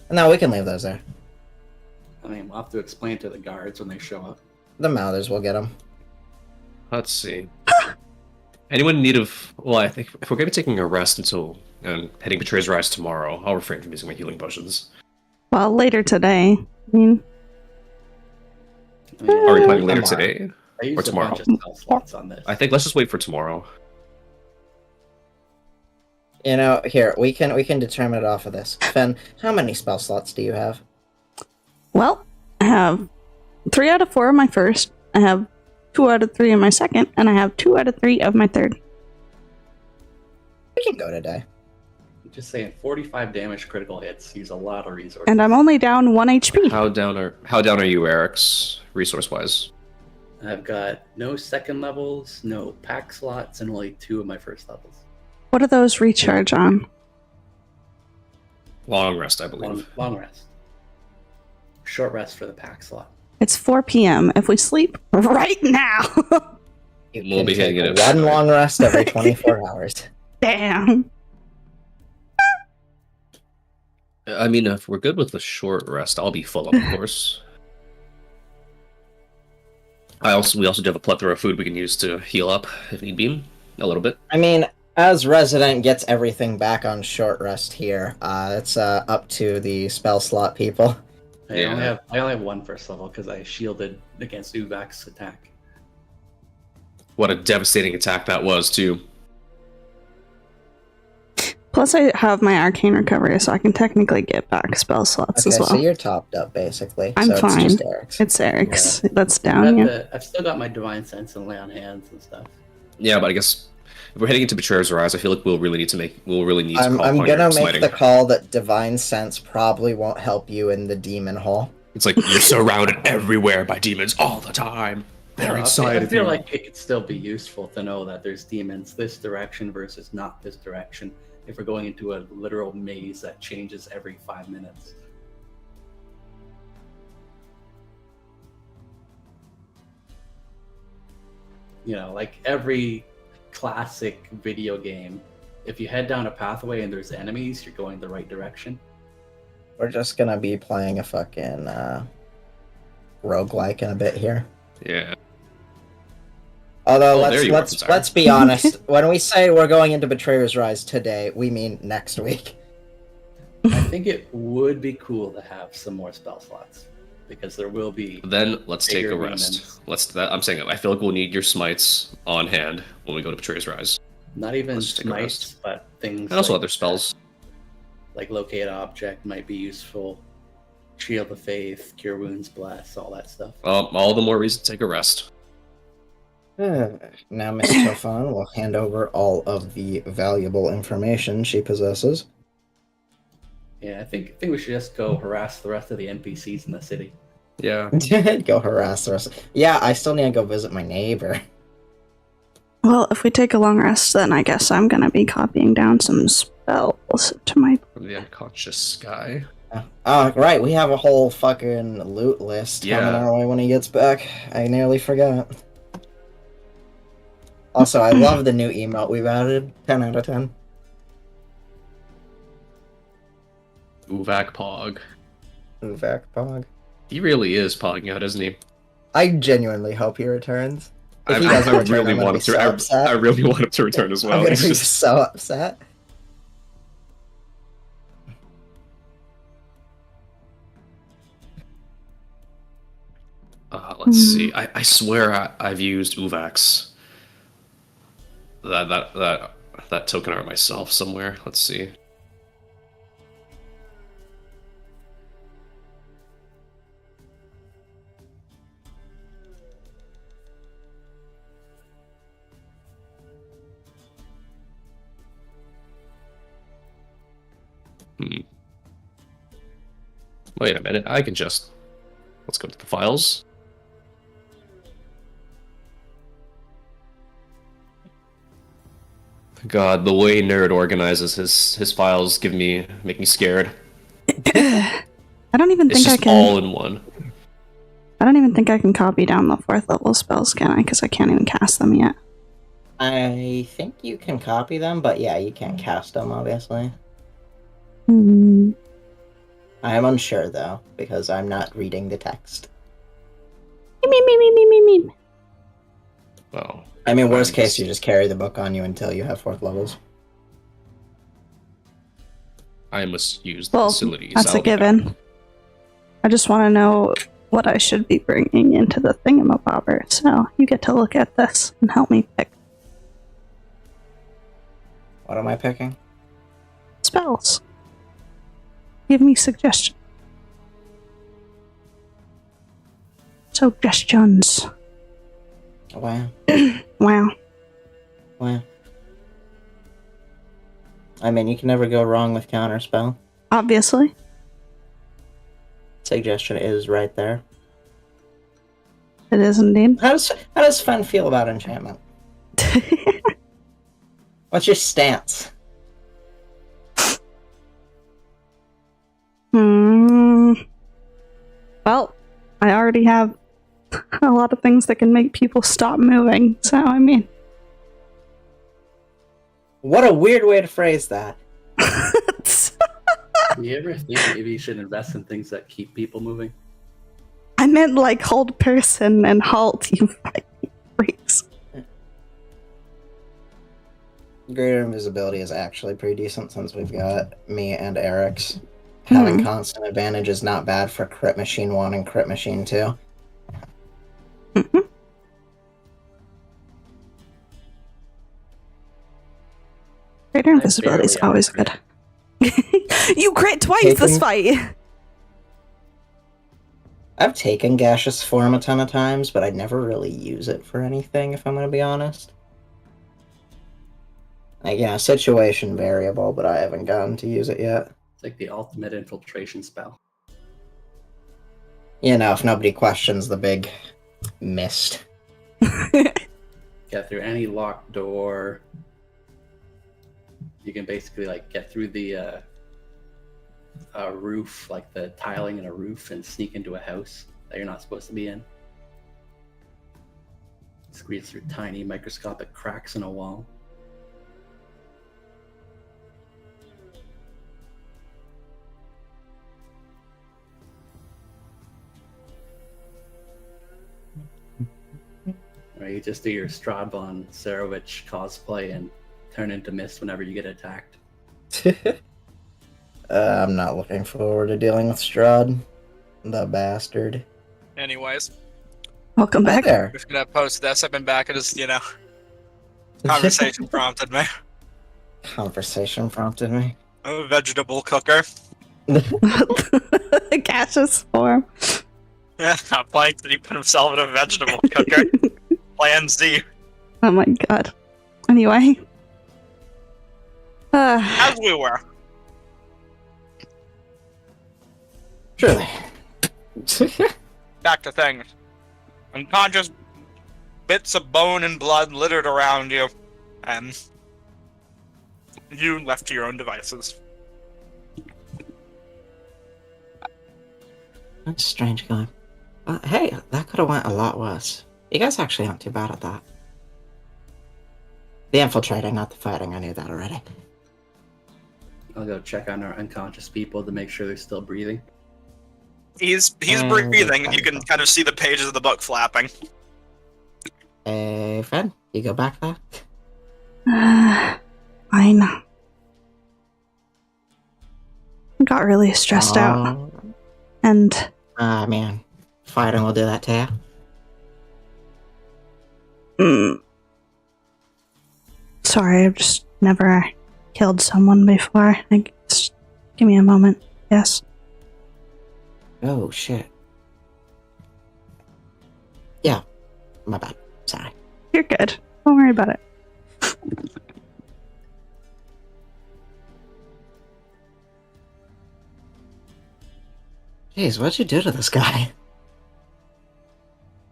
Speaker 2: No, we can leave those there.
Speaker 5: I mean, we'll have to explain to the guards when they show up.
Speaker 2: The Mouthers will get them.
Speaker 3: Let's see. Anyone in need of? Well, I think if we're gonna be taking a rest until and heading Betrayer's Rise tomorrow, I'll refrain from using my healing potions.
Speaker 4: Well, later today. I mean,
Speaker 5: I mean,
Speaker 3: Are we planning later
Speaker 2: Tomorrow.
Speaker 3: today?
Speaker 5: I used
Speaker 3: or
Speaker 5: a
Speaker 3: tomorrow?
Speaker 5: bunch of spell slots on this.
Speaker 3: I think let's just wait for tomorrow.
Speaker 2: You know, here we can determine it off of this. Fen, how many spell slots do you have?
Speaker 4: well, I have 3 out of 4 of my first. I have 2 out of 3 of my second, and I have 2 out of 3 of my third.
Speaker 2: We can go today.
Speaker 5: Just saying, 45 damage critical hits. Use a lot of resources.
Speaker 4: And I'm only down 1 HP.
Speaker 3: How down are you, Eric's resource wise?
Speaker 5: I've got no second levels, no pack slots, and only 2 of my first levels.
Speaker 4: What do those recharge on?
Speaker 3: Long rest, I believe.
Speaker 5: Long rest. Short rest for the pack slot.
Speaker 4: It's 4 p.m. If we sleep right now.
Speaker 2: You
Speaker 3: We'll
Speaker 2: can
Speaker 3: be hitting
Speaker 2: take
Speaker 3: it at-
Speaker 2: one long rest every 24 hours.
Speaker 4: Damn.
Speaker 3: I mean, if we're good with the short rest, I'll be full up, of course. We also do have a plethora of food we can use to heal up if need be, a little bit.
Speaker 2: I mean, As Resident gets everything back on short rest here, it's up to the spell slot people.
Speaker 5: I only have one first level because I shielded against Uvak's attack.
Speaker 3: What a devastating attack that was, too.
Speaker 4: Plus, I have my arcane recovery, so I can technically get back spell slots as well.
Speaker 2: So you're topped up, basically.
Speaker 4: I'm
Speaker 2: so
Speaker 4: fine.
Speaker 2: It's just Eric's.
Speaker 4: It's Eric's. That's down here.
Speaker 5: I've still got my divine sense and lay on hands and stuff.
Speaker 3: Yeah, but I guess if we're heading into Betrayer's Rise, I feel like we'll really need to call
Speaker 2: I'm
Speaker 3: upon
Speaker 2: gonna
Speaker 3: your
Speaker 2: make
Speaker 3: smiting.
Speaker 2: the call that divine sense probably won't help you in the demon hall.
Speaker 3: It's like you're surrounded everywhere by demons all the time. They're inside
Speaker 5: I
Speaker 3: of you.
Speaker 5: feel like it could still be useful to know that there's demons this direction versus not this direction if we're going into a literal maze that changes every 5 minutes. You know, like every classic video game, if you head down a pathway and there's enemies, you're going the right direction.
Speaker 2: We're just gonna be playing a fucking roguelike in a bit here.
Speaker 3: Yeah.
Speaker 2: Although
Speaker 3: there you are, Desire.
Speaker 2: let's be honest, when we say we're going into Betrayer's Rise today, we mean next week.
Speaker 5: I think it would be cool to have some more spell slots because there will be.
Speaker 3: Then let's take a
Speaker 5: bigger
Speaker 3: rest.
Speaker 5: demons.
Speaker 3: I'm saying I feel like we'll need your smites on hand when we go to Betrayer's Rise.
Speaker 5: Not even
Speaker 3: Let's take a rest.
Speaker 5: smites, but things.
Speaker 3: And also
Speaker 5: like
Speaker 3: other spells.
Speaker 5: like locate object might be useful. Shield of Faith, Cure Wounds, Bless, all that stuff.
Speaker 3: All the more reason to take a rest.
Speaker 2: Now Miss Tofan will hand over all of the valuable information she possesses.
Speaker 5: Yeah, I think we should just go harass the rest of the NPCs in the city.
Speaker 3: Yeah.
Speaker 2: Go harass the rest. Yeah, I still need to go visit my neighbor.
Speaker 4: Well, if we take a long rest, then I guess I'm gonna be copying down some spells to my.
Speaker 3: From the unconscious sky.
Speaker 2: Oh, right, we have a whole fucking loot list coming our way when he gets back. I nearly forgot. Also, I love the new emote we've added. 10 out of 10.
Speaker 3: Uvak Pog.
Speaker 2: Uvak Pog.
Speaker 3: He really is pogging out, isn't he?
Speaker 2: I genuinely hope he returns. If he
Speaker 3: I
Speaker 2: doesn't return,
Speaker 3: really
Speaker 2: I'm gonna
Speaker 3: want
Speaker 2: be
Speaker 3: him to.
Speaker 2: so upset.
Speaker 3: I really want him to return as well.
Speaker 2: I'm gonna
Speaker 3: It's
Speaker 2: be
Speaker 3: just
Speaker 2: so upset.
Speaker 3: let's see. I swear I've used Uvak's that token art myself somewhere. Let's see. Wait a minute. I can just. Let's go to the files. God, the way Nerd organizes his files make me scared.
Speaker 4: I don't even
Speaker 3: It's
Speaker 4: think I
Speaker 3: just
Speaker 4: can.
Speaker 3: all in one.
Speaker 4: I don't even think I can copy down the 4th level spells, can I? Because I can't even cast them yet.
Speaker 2: I think you can copy them, but yeah, you can't cast them, obviously.
Speaker 4: Hmm.
Speaker 2: I am unsure, though, because I'm not reading the text.
Speaker 4: Me.
Speaker 3: Well,
Speaker 2: I mean, worst case, you just carry the book on you until you have 4th levels.
Speaker 3: I must use the
Speaker 4: Well,
Speaker 3: facilities.
Speaker 4: that's a
Speaker 3: I'll be back.
Speaker 4: given. I just want to know what I should be bringing into the thingamabobber, so you get to look at this and help me pick
Speaker 2: What am I picking?
Speaker 4: spells. Give me suggestions. Suggestions.
Speaker 2: Wow.
Speaker 4: Wow.
Speaker 2: Wow. I mean, you can never go wrong with Counterspell.
Speaker 4: Obviously.
Speaker 2: Suggestion is right there.
Speaker 4: It is indeed.
Speaker 2: How does Fen feel about enchantment? What's your stance?
Speaker 4: Well, I already have a lot of things that can make people stop moving, so I mean.
Speaker 2: What a weird way to phrase that.
Speaker 5: Do you ever think maybe you should invest in things that keep people moving?
Speaker 4: I meant like hold person and halt, you fucking freaks.
Speaker 2: Greater invisibility is actually pretty decent since we've got me and Eric's. Having constant advantage is not bad for Crit Machine 1 and Crit Machine 2.
Speaker 4: Greater invisibility is always good. You crit twice this fight!
Speaker 2: I've taken gaseous form a ton of times, but I never really use it for anything, if I'm going to be honest. Like, yeah, situation variable, but I haven't gotten to use it yet.
Speaker 5: It's like the ultimate infiltration spell.
Speaker 2: You know, if nobody questions the big mist.
Speaker 5: Get through any locked door. You can basically like get through the roof, like the tiling in a roof, and sneak into a house that you're not supposed to be in. Squeeze through tiny microscopic cracks in a wall. Or you just do your Stradbon Sarovich cosplay and turn into mist whenever you get attacked.
Speaker 2: I'm not looking forward to dealing with Strahd. The bastard.
Speaker 1: Anyways,
Speaker 4: Welcome back.
Speaker 2: There.
Speaker 1: I'm just gonna post this. I've been back. It is, conversation prompted me.
Speaker 2: Conversation prompted me.
Speaker 1: I'm a vegetable cooker.
Speaker 4: Gaseous form.
Speaker 1: Yeah, Plank did he put himself in a vegetable cooker? Plan Z.
Speaker 4: Oh my god. Anyway.
Speaker 1: As we were.
Speaker 2: Truly.
Speaker 1: Back to things. Unconscious bits of bone and blood littered around you, and you left to your own devices.
Speaker 2: That's a strange guy. Hey, that could have went a lot worse. You guys actually aren't too bad at that. The infiltrating, not the fighting, I knew that already.
Speaker 5: I'll go check on our unconscious people to make sure they're still breathing.
Speaker 1: He's breathing, and you can kind of see the pages of the book flapping.
Speaker 2: Hey, Fred, you go back there?
Speaker 4: Fine. I got really stressed out. And
Speaker 2: man. Fighting will do that to you.
Speaker 4: Sorry, I've just never killed someone before. Just give me a moment. Yes.
Speaker 2: Oh, shit. Yeah, my bad. Sorry.
Speaker 4: You're good. Don't worry about it.
Speaker 2: Jeez, what'd you do to this guy?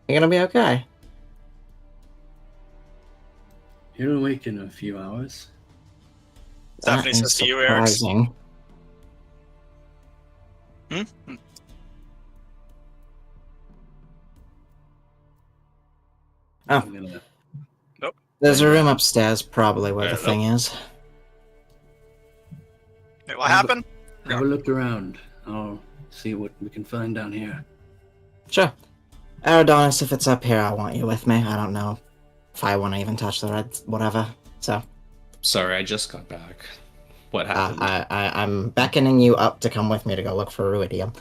Speaker 2: You gonna be okay?
Speaker 5: You're awake in a few hours.
Speaker 1: Stephanie says to you, Eric.
Speaker 2: Surprising. Oh,
Speaker 5: I'm gonna
Speaker 2: there's a room upstairs, probably where the thing is.
Speaker 1: Hey, what happened?
Speaker 5: have a look around. I'll see what we can find down here.
Speaker 2: Sure. Aerodonis, if it's up here, I want you with me. I don't know if I want to even touch the red, whatever. So.
Speaker 3: Sorry, I just got back. What happened?
Speaker 2: I'm beckoning you up to come with me to go look for Ruidium.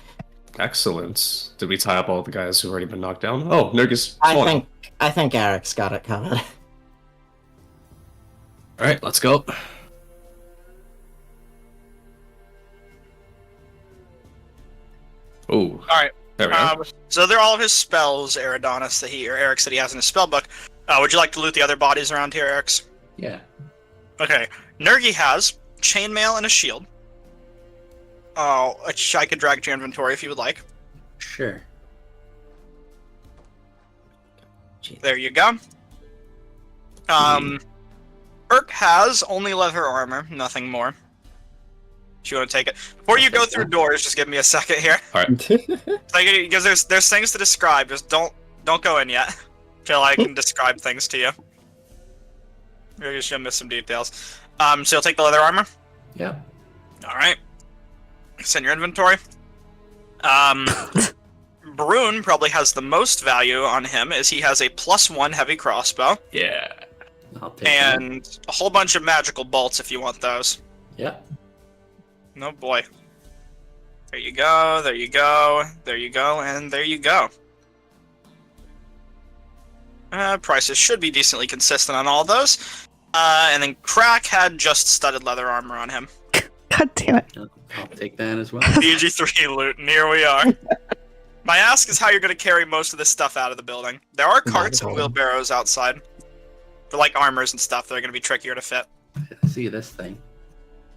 Speaker 3: Excellent. Did we tie up all the guys who've already been knocked down? Oh, Nurgus.
Speaker 2: I think Eric's got it covered.
Speaker 3: Alright, let's go. Oh.
Speaker 1: Alright.
Speaker 3: There we go.
Speaker 1: So they're all of his spells, Eric said he has in his spell book. Would you like to loot the other bodies around here, Eric's?
Speaker 5: Yeah.
Speaker 1: Okay. Nergi has chainmail and a shield. Which I could drag to your inventory if you would like.
Speaker 5: Sure.
Speaker 1: There you go. Urk has only leather armor, nothing more. Do you want to take it? Before you go through doors, just give me a second here.
Speaker 3: Alright.
Speaker 1: Because there's things to describe. Just don't go in yet. Till I can describe things to you. You're just gonna miss some details. So you'll take the leather armor?
Speaker 5: Yeah.
Speaker 1: Alright. It's in your inventory. Brune probably has the most value on him, as he has a +1 heavy crossbow.
Speaker 3: Yeah.
Speaker 5: I'll take that.
Speaker 1: And a whole bunch of magical bolts if you want those.
Speaker 5: Yep.
Speaker 1: Oh boy. There you go, there you go, there you go, and there you go. Prices should be decently consistent on all those. And then Crack had just studded leather armor on him.
Speaker 4: God damn it.
Speaker 5: I'll take that as well.
Speaker 1: BG3 loot, and here we are. My ask is how you're going to carry most of this stuff out of the building. There are carts and wheelbarrows outside. For like armors and stuff, they're going to be trickier to fit.
Speaker 5: See this thing.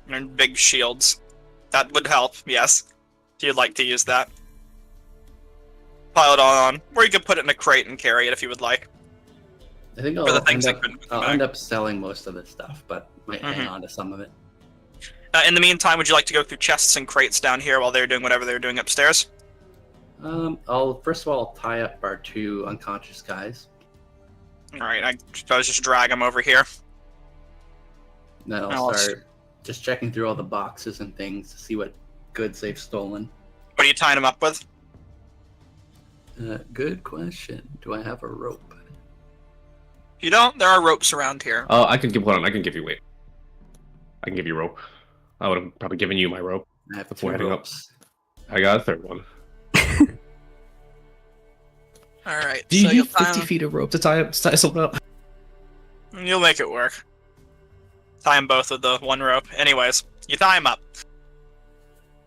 Speaker 1: And big shields. That would help, yes. If you'd like to use that. Pile it all on. Or you could put it in a crate and carry it if you would like.
Speaker 5: I think
Speaker 1: For the things that couldn't
Speaker 5: I'll end up selling most of this stuff, but might hang on to some of it.
Speaker 1: In the meantime, would you like to go through chests and crates down here while they're doing whatever they're doing upstairs?
Speaker 5: I'll first of all tie up our 2 unconscious guys.
Speaker 1: Alright, I suppose just drag them over here.
Speaker 5: Then I'll start just checking through all the boxes and things to see what goods they've stolen.
Speaker 1: What are you tying them up with?
Speaker 5: Good question. Do I have a rope?
Speaker 1: If you don't, there are ropes around here.
Speaker 3: Oh, I can give one. I can give you weight. I can give you rope. I would have probably given you my rope
Speaker 5: I have
Speaker 3: before
Speaker 5: 2
Speaker 3: heading
Speaker 5: ropes.
Speaker 3: up. I got a third one.
Speaker 1: Alright,
Speaker 3: Do
Speaker 1: so
Speaker 3: you
Speaker 1: you'll
Speaker 3: need
Speaker 1: tie
Speaker 3: 50
Speaker 1: them.
Speaker 3: feet of rope to tie something up?
Speaker 1: You'll make it work. Tie them both with the one rope. Anyways, you tie them up.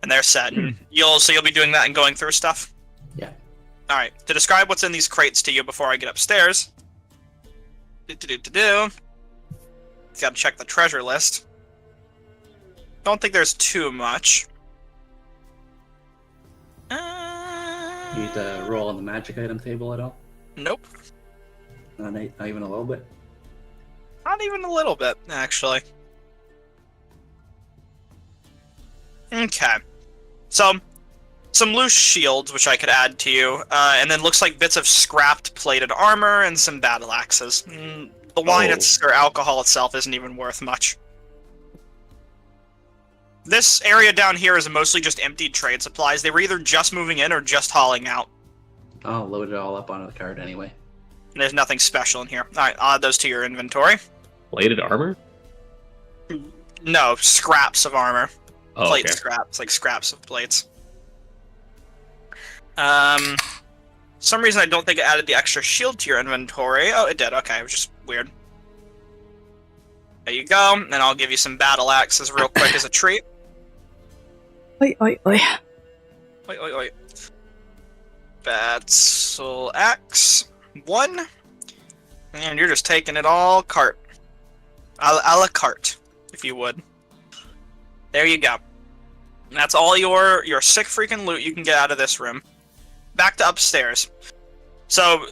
Speaker 1: And they're set. And you'll be doing that and going through stuff?
Speaker 5: Yeah.
Speaker 1: Alright, to describe what's in these crates to you before I get upstairs. Gotta check the treasure list. Don't think there's too much.
Speaker 5: Need to roll on the magic item table at all?
Speaker 1: Nope.
Speaker 5: Not even a little bit?
Speaker 1: Not even a little bit, actually. Okay. So, some loose shields, which I could add to you, and then looks like bits of scrapped plated armor and some battle axes. The wine or alcohol itself isn't even worth much. This area down here is mostly just emptied trade supplies. They were either just moving in or just hauling out.
Speaker 5: I'll load it all up onto the cart anyway.
Speaker 1: There's nothing special in here. Alright, I'll add those to your inventory.
Speaker 3: Plated armor?
Speaker 1: No, scraps of armor.
Speaker 3: Oh,
Speaker 1: Plate
Speaker 3: okay.
Speaker 1: scraps, like scraps of plates. Some reason I don't think it added the extra shield to your inventory. Oh, it did. Okay, it was just weird. There you go. And I'll give you some battle axes real quick as a treat.
Speaker 4: Oi, oi, oi.
Speaker 1: Wait. Battle axe 1. And you're just taking it all cart. A la carte, if you would. There you go. And that's all your sick freaking loot you can get out of this room. Back to upstairs. So,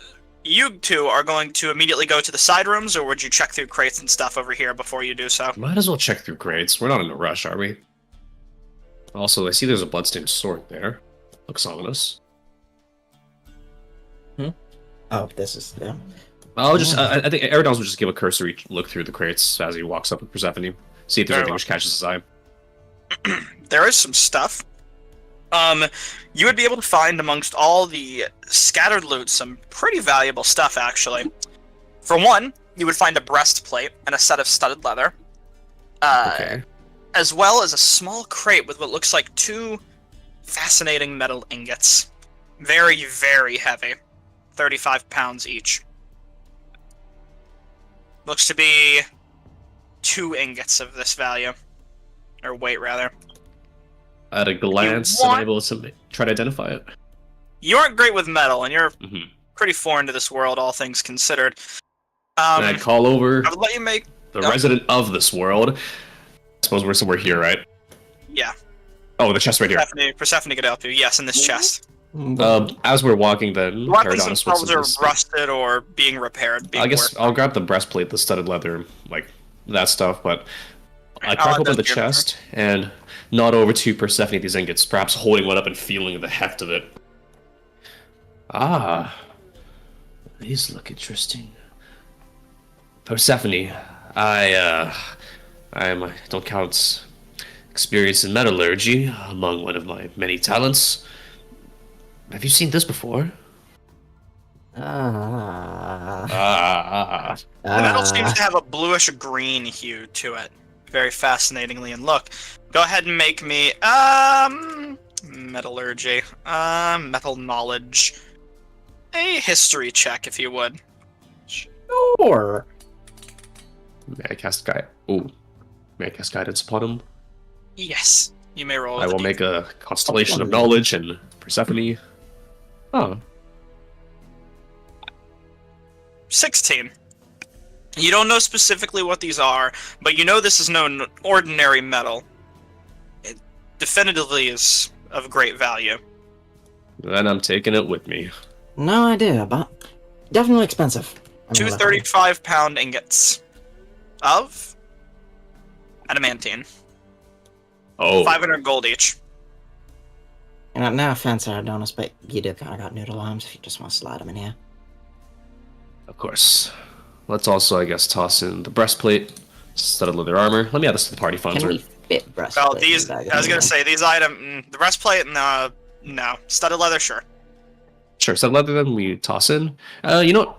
Speaker 1: you two are going to immediately go to the side rooms, or would you check through crates and stuff over here before you do so?
Speaker 3: Might as well check through crates. We're not in a rush, are we? Also, I see there's a bloodstained sword there. Looks ominous.
Speaker 2: Oh, this is them.
Speaker 3: I'll just. I think Eridons will just give a cursory look through the crates as he walks up with Persephone. See if there's anything which catches his eye.
Speaker 1: There is some stuff. You would be able to find amongst all the scattered loot some pretty valuable stuff, actually. For one, you would find a breastplate and a set of studded leather.
Speaker 3: Okay.
Speaker 1: As well as a small crate with what looks like 2 fascinating metal ingots. Very, very heavy. 35 pounds each. Looks to be 2 ingots of this value. Or weight, rather.
Speaker 3: At a glance, am I able to try to identify it?
Speaker 1: You aren't great with metal, and you're pretty foreign to this world, all things considered.
Speaker 3: And I call over
Speaker 1: I would let you make...
Speaker 3: the resident of this world. I suppose we're somewhere here, right?
Speaker 1: Yeah.
Speaker 3: Oh, the chest right here.
Speaker 1: Persephone could help you. Yes, in this chest.
Speaker 3: As we're walking, then
Speaker 1: Weapons
Speaker 3: Eridons
Speaker 1: themselves are rusted or being repaired.
Speaker 3: I guess I'll grab the breastplate, the studded leather, like that stuff, but I crack open the chest and nod over to Persephone these ingots, perhaps holding one up and feeling the heft of it. Ah, these look interesting. Persephone, I don't count experience in metallurgy among one of my many talents. Have you seen this before?
Speaker 1: The metal seems to have a bluish-green hue to it. Very fascinatingly. And look, go ahead and make me, metallurgy, metal knowledge, a history check, if you would.
Speaker 2: Sure.
Speaker 3: May I cast guide? Ooh. May I cast guidance upon him?
Speaker 1: Yes, you may roll.
Speaker 3: I will make a constellation of knowledge and Persephone. Oh.
Speaker 1: 16. You don't know specifically what these are, but you know this is no ordinary metal. It definitively is of great value.
Speaker 3: Then I'm taking it with me.
Speaker 2: No idea, but definitely expensive.
Speaker 1: Two 35-pound ingots of adamantine.
Speaker 3: Oh.
Speaker 1: 500 gold each.
Speaker 2: You know, no offense, Adonis, but you do kind of got noodle arms if you just want to slide them in here.
Speaker 3: Of course. Let's also, I guess, toss in the breastplate, studded leather armor. Let me add this to the party funds.
Speaker 2: Can we fit breastplate?
Speaker 1: Well, these, I was going to say, these items, the breastplate, no. Studded leather, sure.
Speaker 3: Sure, studded leather, then we toss in. You know what?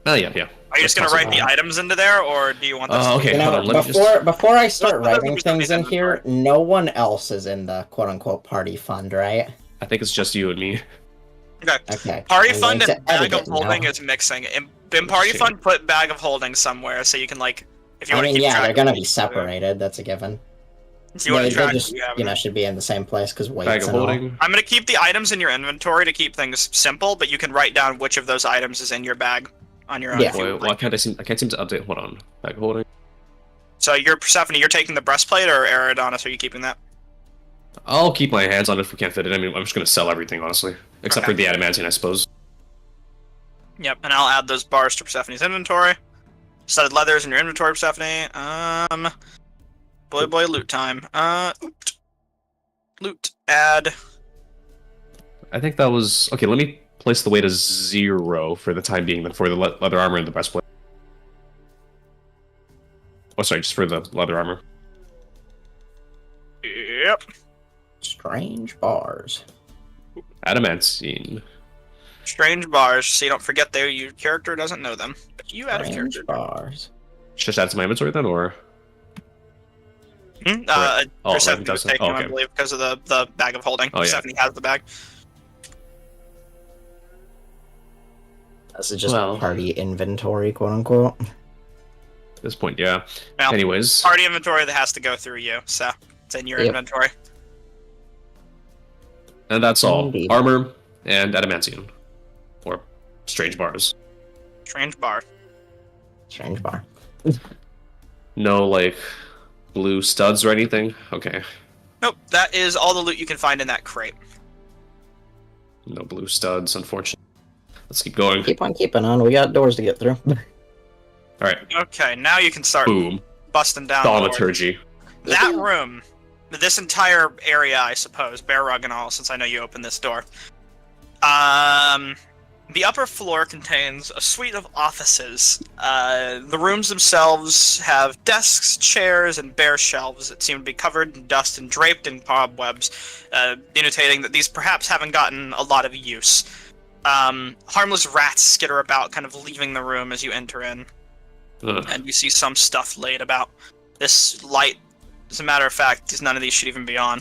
Speaker 3: Oh, yeah.
Speaker 1: Are you just going to write the items into there, or do you want those
Speaker 3: okay,
Speaker 2: You know,
Speaker 3: hold on, let me just...
Speaker 2: before I start
Speaker 1: Let's put
Speaker 2: writing
Speaker 1: those
Speaker 2: things in
Speaker 1: in
Speaker 2: here, no one else is in the quote-unquote party fund, right?
Speaker 3: I think it's just you and me.
Speaker 2: Okay.
Speaker 1: Party
Speaker 2: I'm
Speaker 1: fund
Speaker 2: going
Speaker 1: and
Speaker 2: to edit
Speaker 1: bag of
Speaker 2: it now.
Speaker 1: holding is mixing. In party
Speaker 3: Shit.
Speaker 1: fund, put bag of holding somewhere so you can, like, if you
Speaker 2: I
Speaker 1: want to
Speaker 2: mean,
Speaker 1: keep
Speaker 2: yeah,
Speaker 1: track
Speaker 2: they're
Speaker 1: of
Speaker 2: gonna
Speaker 1: it,
Speaker 2: be separated. That's a given.
Speaker 1: So you want
Speaker 2: They
Speaker 1: to track
Speaker 2: just,
Speaker 1: what you have.
Speaker 2: you know, should be in the same place because weights
Speaker 3: Bag of
Speaker 2: and all.
Speaker 3: holding.
Speaker 1: I'm going to keep the items in your inventory to keep things simple, but you can write down which of those items is in your bag on your own.
Speaker 2: Yeah.
Speaker 1: if you
Speaker 3: Boy,
Speaker 1: would
Speaker 3: why
Speaker 1: like.
Speaker 3: can't I can't seem to update. Hold on. Bag of holding.
Speaker 1: So you're Persephone, you're taking the breastplate, or Adonis, are you keeping that?
Speaker 3: I'll keep my hands on it if we can't fit it. I mean, I'm just going to sell everything, honestly. Except
Speaker 1: Okay.
Speaker 3: for the adamantine, I suppose.
Speaker 1: Yep, and I'll add those bars to Persephone's inventory. Studded leathers in your inventory, Persephone. Boy, loot time. Loot, add.
Speaker 3: I think that was... Okay, let me place the weight as 0 for the time being, then for the leather armor and the breastplate. Oh, sorry, just for the leather armor.
Speaker 1: Yep.
Speaker 2: Strange bars.
Speaker 3: Adamantine.
Speaker 1: Strange bars, so you don't forget your character doesn't know them. But you add a
Speaker 2: Strange
Speaker 1: character.
Speaker 2: bars.
Speaker 3: Just add to my inventory then, or...
Speaker 1: Right.
Speaker 3: Oh,
Speaker 1: Persephone
Speaker 3: right,
Speaker 1: was
Speaker 3: doesn't.
Speaker 1: taking
Speaker 3: Oh,
Speaker 1: them,
Speaker 3: okay.
Speaker 1: I believe, because of the bag of holding.
Speaker 3: Oh, yeah.
Speaker 1: Persephone has the bag.
Speaker 2: This is just
Speaker 3: Well.
Speaker 2: party inventory, quote unquote.
Speaker 3: At this point, yeah.
Speaker 1: Well,
Speaker 3: Anyways,
Speaker 1: party inventory that has to go through you, so it's in your
Speaker 2: Yep.
Speaker 1: inventory.
Speaker 3: and that's all.
Speaker 2: Indeed.
Speaker 3: Armor and adamantine. Or strange bars.
Speaker 1: Strange bar.
Speaker 2: Strange bar.
Speaker 3: No, like, blue studs or anything? Okay.
Speaker 1: Nope, that is all the loot you can find in that crate.
Speaker 3: No blue studs, unfortunately. Let's keep going.
Speaker 2: Keep on keeping on. We got doors to get through.
Speaker 3: Alright,
Speaker 1: Okay, now you can start
Speaker 3: boom.
Speaker 1: busting down doors.
Speaker 3: Thaumaturgy.
Speaker 1: That room, this entire area, I suppose, bear rug and all, since I know you opened this door. The upper floor contains a suite of offices. The rooms themselves have desks, chairs, and bare shelves that seem to be covered in dust and draped in cobwebs, denotating that these perhaps haven't gotten a lot of use. Harmless rats skitter about, kind of leaving the room as you enter in,
Speaker 3: Ugh.
Speaker 1: and you see some stuff laid about. This light, as a matter of fact, none of these should even be on.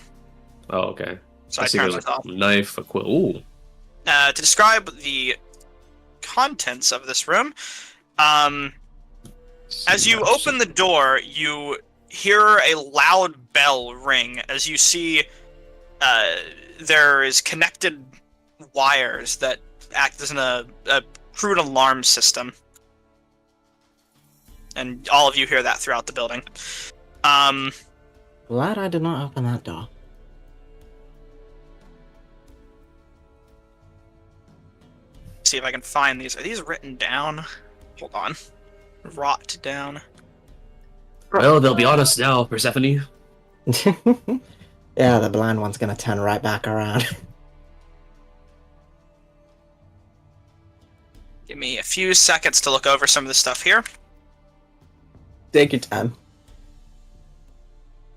Speaker 3: Oh, okay.
Speaker 1: So
Speaker 3: I
Speaker 1: I
Speaker 3: see
Speaker 1: turned
Speaker 3: there's
Speaker 1: this off.
Speaker 3: a knife, a quill. Ooh.
Speaker 1: To describe the contents of this room, as you open the door, you hear a loud bell ring as you see there is connected wires that act as a crude alarm system. And all of you hear that throughout the building.
Speaker 2: Glad I did not open that door.
Speaker 1: See if I can find these. Are these written down? Hold on. Rot down.
Speaker 3: Well, they'll be honest now, Persephone.
Speaker 2: Yeah, the blind one's gonna turn right back around.
Speaker 1: Give me a few seconds to look over some of the stuff here.
Speaker 2: Take your time.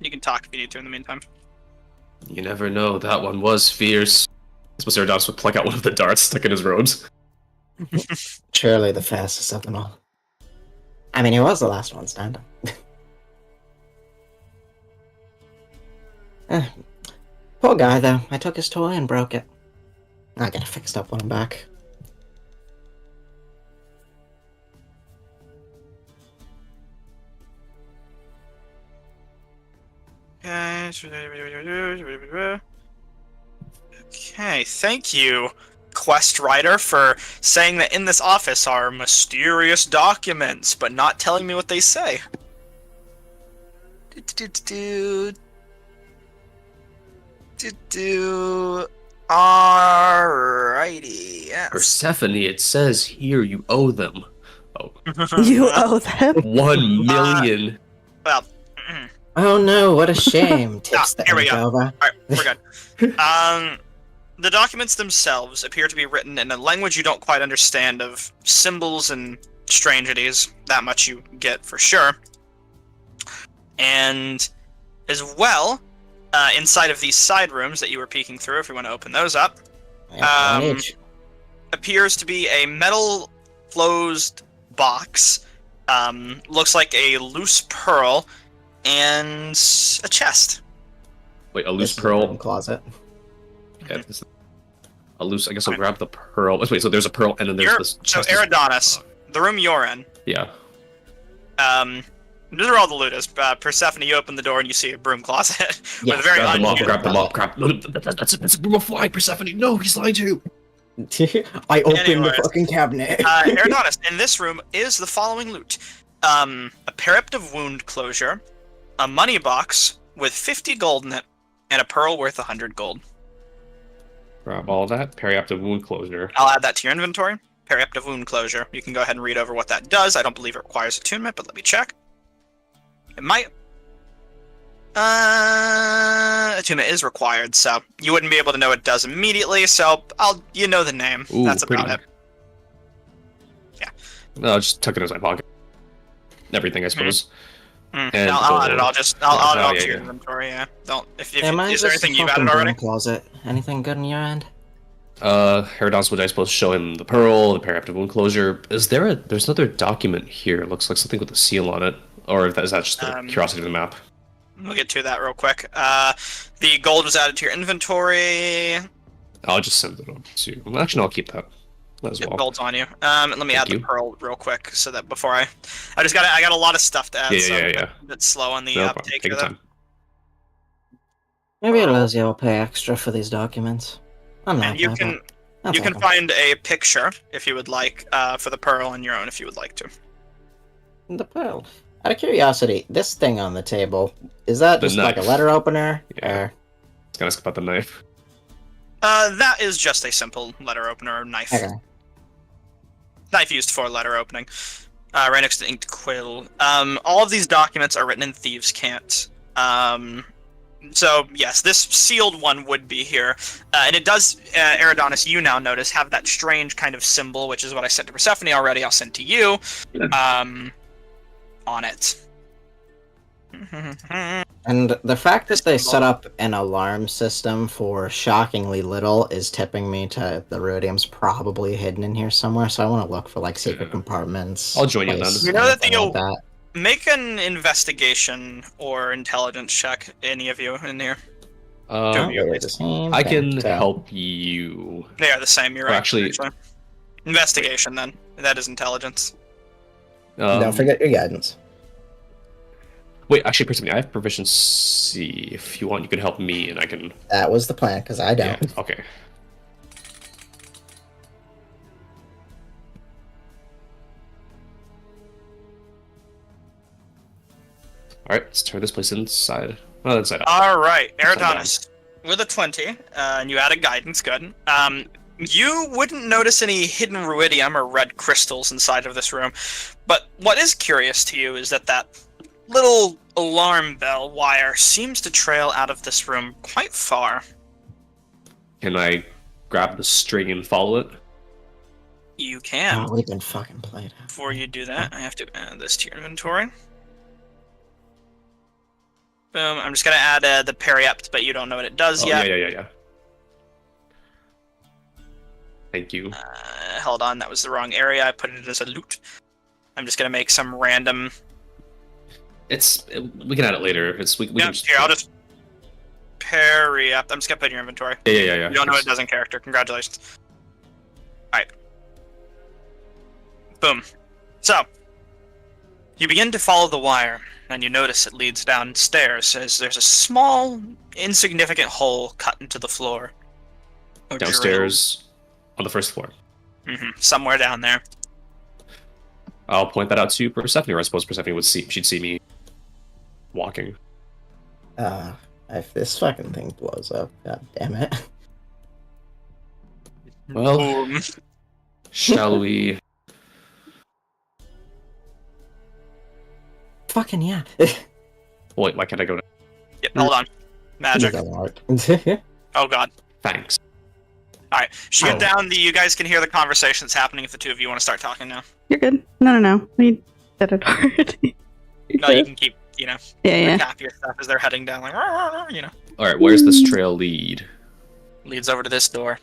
Speaker 1: You can talk if you need to in the meantime.
Speaker 3: You never know, that one was fierce. I suppose Aerodonus would pluck out one of the darts stuck in his robes.
Speaker 2: Surely the fastest of them all. I mean, he was the last one standing. Eh, poor guy, though. I took his toy and broke it. I'll get it fixed up when I'm back.
Speaker 1: Okay, thank you, quest writer, for saying that in this office are mysterious documents, but not telling me what they say. Alrighty, yes.
Speaker 3: Persephone, it says here you owe them. Oh,
Speaker 4: You owe them.
Speaker 3: 1 million.
Speaker 1: Well,
Speaker 2: Oh no, what a shame. Tips the
Speaker 1: here we go.
Speaker 2: over.
Speaker 1: alright, we're good. The documents themselves appear to be written in a language you don't quite understand, of symbols and strangeties. That much you get for sure. And as well, inside of these side rooms that you were peeking through, if you want to open those up, appears to be a metal closed box. Looks like a loose pearl and a chest.
Speaker 3: Wait, a loose
Speaker 2: This
Speaker 3: pearl.
Speaker 2: room closet.
Speaker 3: Yeah, a loose. I guess I'll grab the pearl. Wait, so there's a pearl, and then there's this.
Speaker 1: So
Speaker 3: chest.
Speaker 1: Eridanis, the room you're in.
Speaker 3: Yeah.
Speaker 1: These are all the loot is. Persephone, you open the door and you see a broom closet
Speaker 2: Yeah,
Speaker 1: with a very
Speaker 3: Grab them up.
Speaker 1: unusual-
Speaker 3: Grab them up. Grab. No, that's a broom of flying, Persephone. No, he's lying to you.
Speaker 2: I opened
Speaker 1: Anyways,
Speaker 2: the fucking cabinet.
Speaker 1: Eridanis, in this room is the following loot: a periaptive wound closure, a money box with 50 gold in it, and a pearl worth 100 gold.
Speaker 3: Grab all that. Periaptive wound closure.
Speaker 1: I'll add that to your inventory. Periaptive wound closure. You can go ahead and read over what that does. I don't believe it requires attunement, but let me check. It might. Attunement is required, so you wouldn't be able to know what it does immediately. So you know the name.
Speaker 3: Ooh,
Speaker 1: That's
Speaker 3: pretty.
Speaker 1: about it. Yeah.
Speaker 3: No, I just tuck it in my pocket. Everything, I suppose. And
Speaker 1: I'll add it. I'll add it all to your
Speaker 3: yeah.
Speaker 1: inventory. Yeah. Don't. If
Speaker 2: Yeah, mine's
Speaker 1: is there
Speaker 2: just a
Speaker 1: anything you've
Speaker 2: fucking
Speaker 1: added already?
Speaker 2: broom closet. Anything good on your end?
Speaker 3: Herodon's would I suppose show him the pearl, the periaptive wound closure. There's another document here. It looks like something with a seal on it. Or is that just the curiosity of the map?
Speaker 1: We'll get to that real quick. The gold was added to your inventory.
Speaker 3: I'll just send it over to you. Well, actually, no, I'll keep that as
Speaker 1: Yep,
Speaker 3: well.
Speaker 1: gold's on you. Let me add
Speaker 3: Thank you.
Speaker 1: the pearl real quick so that before I got a lot of stuff to add.
Speaker 3: Yeah,
Speaker 1: so
Speaker 3: yeah,
Speaker 1: I'm
Speaker 3: yeah.
Speaker 1: a bit slow on the
Speaker 3: No problem.
Speaker 1: uptake
Speaker 3: Take
Speaker 1: of
Speaker 3: your
Speaker 1: them.
Speaker 3: time.
Speaker 2: Maybe Lizzie will pay extra for these documents. I'm not.
Speaker 1: And you can find a picture if you would like for the pearl on your own if you would like to.
Speaker 2: the pearl. Out of curiosity, this thing on the table, is that
Speaker 3: The
Speaker 2: just like a
Speaker 3: knife.
Speaker 2: letter opener?
Speaker 3: Yeah.
Speaker 2: Or...
Speaker 3: I was gonna ask about the knife.
Speaker 1: That is just a simple letter opener or knife.
Speaker 2: Okay.
Speaker 1: Knife used for letter opening. Right next to inked quill. All of these documents are written in Thieves' Cant. So, yes, this sealed one would be here. And it does, Eridanis, you now notice, have that strange kind of symbol, which is what I sent to Persephone already, I'll send to you, on it.
Speaker 2: And the fact that they set up an alarm system for shockingly little is tipping me to the rhodium's probably hidden in here somewhere, so I want to look for, like, secret
Speaker 3: Yeah.
Speaker 2: compartments.
Speaker 3: I'll join you
Speaker 2: places,
Speaker 3: then.
Speaker 1: You know that
Speaker 2: anything
Speaker 1: the-
Speaker 2: like that.
Speaker 1: Make an investigation or intelligence check, any of you in here.
Speaker 2: Not
Speaker 1: you at
Speaker 2: really
Speaker 1: least.
Speaker 2: the same
Speaker 3: I
Speaker 2: thing,
Speaker 3: can
Speaker 2: so-
Speaker 3: help you.
Speaker 1: They are the same, you're
Speaker 3: Well,
Speaker 1: right.
Speaker 3: actually-
Speaker 1: Investigation, then. That is intelligence.
Speaker 2: Don't forget your guidance.
Speaker 3: Wait, actually, Persephone, I have proficiency. If you want, you can help me, and I can.
Speaker 2: That was the plan, because I don't.
Speaker 3: Yeah. Okay. All right, let's turn this place inside. Oh, inside out.
Speaker 1: All right,
Speaker 3: Upside down.
Speaker 1: Eridanis, with a 20, and you added guidance, good. You wouldn't notice any hidden ruidium or red crystals inside of this room, but what is curious to you is that little alarm bell wire seems to trail out of this room quite far.
Speaker 3: Can I grab the string and follow it?
Speaker 1: You can.
Speaker 2: Oh, we've been fucking played out.
Speaker 1: Before you do that, I have to add this to your inventory. Boom. I'm just going to add the periapt, but you don't know what it does
Speaker 3: Oh,
Speaker 1: yet.
Speaker 3: yeah. Thank you.
Speaker 1: Hold on, that was the wrong area. I put it as a loot. I'm just gonna make some random.
Speaker 3: We can add it later. We
Speaker 1: Yeah,
Speaker 3: can just,
Speaker 1: here, I'll just parry up. I'm just gonna put it in your inventory.
Speaker 3: Yeah.
Speaker 1: You don't know what it does in character. Congratulations. Alright. Boom. So, you begin to follow the wire, and you notice it leads downstairs as there's a small, insignificant hole cut into the floor.
Speaker 3: Downstairs on the first floor.
Speaker 1: Somewhere down there.
Speaker 3: I'll point that out to Persephone, or I suppose Persephone she'd see me walking.
Speaker 2: If this fucking thing blows up, god damn it.
Speaker 3: Well,
Speaker 1: Boom.
Speaker 3: shall we?
Speaker 2: Fucking yeah.
Speaker 3: Wait, why can't I go?
Speaker 1: Yep, hold on. Magic.
Speaker 2: Doesn't work.
Speaker 1: Oh god.
Speaker 3: Thanks.
Speaker 1: Alright, shoot down. You guys can hear the conversation that's happening if the two of you want to start talking now.
Speaker 4: You're good. No. We did it already.
Speaker 1: No, you can keep,
Speaker 4: Yeah.
Speaker 1: recap your stuff as they're heading down, like,
Speaker 3: All right, where's this trail lead?
Speaker 1: Leads over to this door.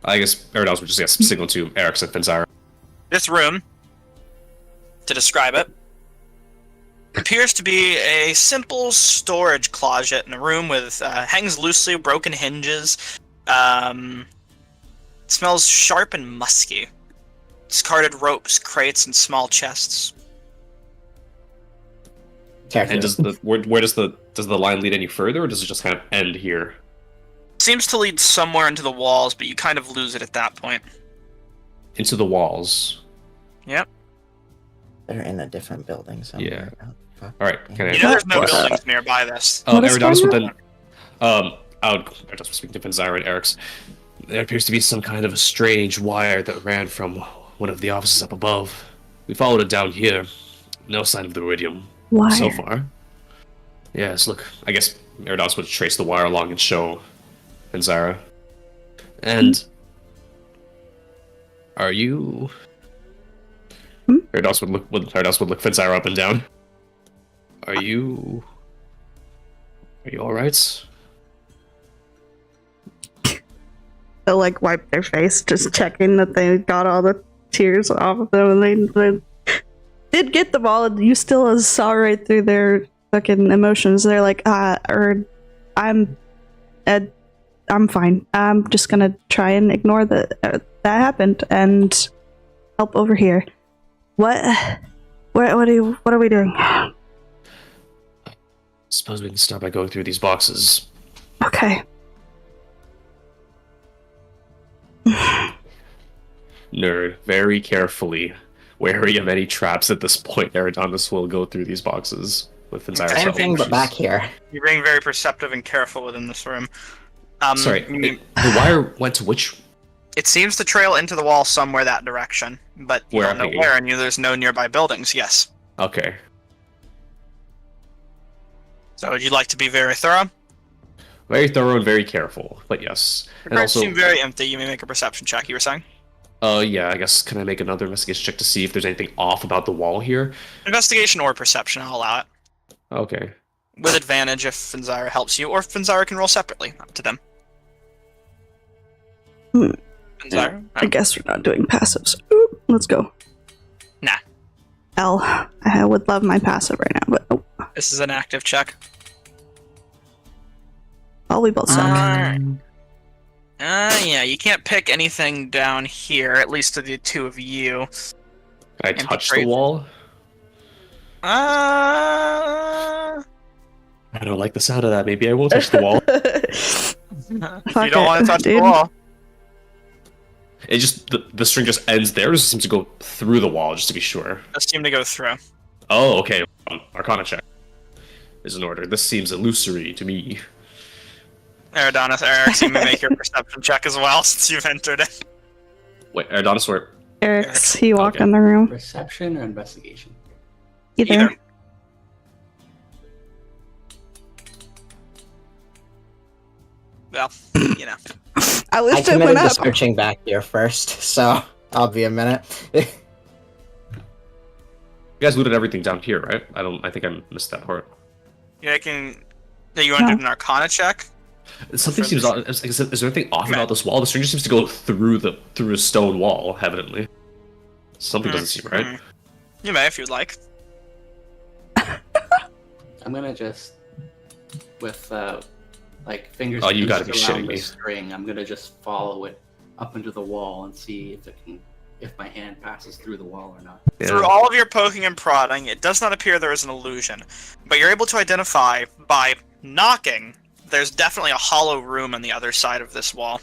Speaker 3: I guess Eridos would just signal to Eric's and Finzara.
Speaker 1: This room, to describe it, appears to be a simple storage closet in a room with hangs loosely, broken hinges. It smells sharp and musky. Discarded ropes, crates, and small chests.
Speaker 3: And where does the line lead any further, or does it just kind of end here?
Speaker 1: Seems to lead somewhere into the walls, but you kind of lose it at that point.
Speaker 3: Into the walls.
Speaker 1: Yep.
Speaker 2: They're in a different building somewhere.
Speaker 3: Yeah.
Speaker 2: Oh, fuck.
Speaker 3: All right. Can I?
Speaker 1: You know there's no buildings nearby this.
Speaker 4: What is
Speaker 3: Eridos would
Speaker 4: going
Speaker 3: then. Eridos was speaking to Finzara and Eric's. There appears to be some kind of a strange wire that ran from one of the offices up above. We followed it down here. No sign of the iridium so far. Yes, look. I guess Eridos would trace the wire along and show Finzara. And are you? Eridos would look Finzara up and down. Are you all right?
Speaker 4: They'll wipe their face, just checking that they got all the tears off of them, and they did get them all. You still saw right through their fucking emotions. They're like, I'm fine. I'm just gonna try and ignore that happened and help over here. What are we doing?
Speaker 3: Suppose we can start by going through these boxes.
Speaker 4: Okay.
Speaker 3: Nerd, very carefully, wary of any traps at this point. Eridanos will go through these boxes with Finzara.
Speaker 2: Anything but back here.
Speaker 1: You're being very perceptive and careful within this room.
Speaker 3: Sorry, the wire went to which?
Speaker 1: It seems to trail into the wall somewhere that direction, but you don't know
Speaker 3: Where?
Speaker 1: where, and there's no nearby buildings. Yes.
Speaker 3: Okay.
Speaker 1: So would you like to be very thorough?
Speaker 3: Very thorough and very careful, but yes.
Speaker 1: The
Speaker 3: And
Speaker 1: cards
Speaker 3: also,
Speaker 1: seem very empty. You may make a perception check. You were saying?
Speaker 3: yeah, I guess, can I make another investigation check to see if there's anything off about the wall here?
Speaker 1: Investigation or perception, I'll allow it.
Speaker 3: Okay.
Speaker 1: With advantage if Finzara helps you, or Finzara can roll separately. Up to them. Finzara?
Speaker 4: I guess we're not doing passives. Ooh, let's go.
Speaker 1: Nah.
Speaker 4: I would love my passive right now, but nope.
Speaker 1: This is an active check.
Speaker 4: Oh, we both suck.
Speaker 1: Yeah, you can't pick anything down here, at least to the two of you.
Speaker 3: Can I touch the wall?
Speaker 1: I
Speaker 3: I don't like the sound of that. Maybe I won't touch the wall.
Speaker 1: you don't want to touch the wall.
Speaker 3: It just, the string just ends there, or does it seem to go through the wall, just to be sure?
Speaker 1: Does seem to go through.
Speaker 3: Oh, okay. Arcana check is in order. This seems illusory to me.
Speaker 1: Eric, you may make your perception check as well, since you've entered it.
Speaker 3: Wait, Eridanos, where?
Speaker 4: Eric's, he walked
Speaker 3: Okay.
Speaker 4: in the room.
Speaker 5: Perception or investigation?
Speaker 4: Either.
Speaker 1: Well, you know.
Speaker 4: I
Speaker 2: I
Speaker 4: wish it
Speaker 2: committed
Speaker 4: went
Speaker 2: to
Speaker 4: up.
Speaker 2: searching back here first, so I'll be a minute.
Speaker 3: You guys looted everything down here, right? I think I missed that part.
Speaker 1: You entered an Arcana check?
Speaker 3: Something seems odd. Is there anything off about this wall? The stranger seems to go through a stone wall, evidently. Something doesn't seem right.
Speaker 1: You may if you'd like.
Speaker 5: I'm gonna just, with like fingers
Speaker 3: Oh, you gotta be
Speaker 5: around
Speaker 3: shitting
Speaker 5: the
Speaker 3: me.
Speaker 5: string, I'm gonna just follow it up into the wall and see if my hand passes through the wall or not.
Speaker 3: Yeah.
Speaker 1: Through all of your poking and prodding, it does not appear there is an illusion, but you're able to identify by knocking. There's definitely a hollow room on the other side of this wall.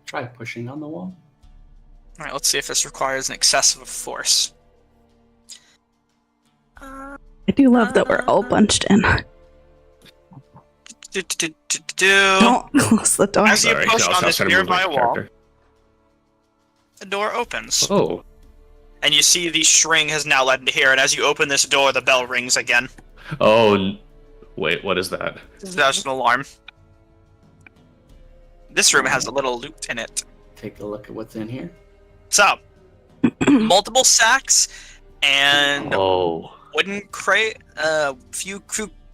Speaker 5: Try pushing on the wall.
Speaker 1: All right, let's see if this requires an excessive force.
Speaker 4: I do love that we're all bunched in. Don't close the door.
Speaker 1: As you
Speaker 3: Sorry,
Speaker 1: push
Speaker 3: I was
Speaker 1: on this
Speaker 3: trying to move
Speaker 1: nearby
Speaker 3: my
Speaker 1: wall,
Speaker 3: character.
Speaker 1: the door opens,
Speaker 3: Oh.
Speaker 1: and you see the string has now led into here. And as you open this door, the bell rings again.
Speaker 3: Oh. Wait, what is that?
Speaker 1: That's an alarm. This room has a little loot in it.
Speaker 5: Take a look at what's in here.
Speaker 1: So, multiple sacks and
Speaker 3: Oh.
Speaker 1: wooden crate,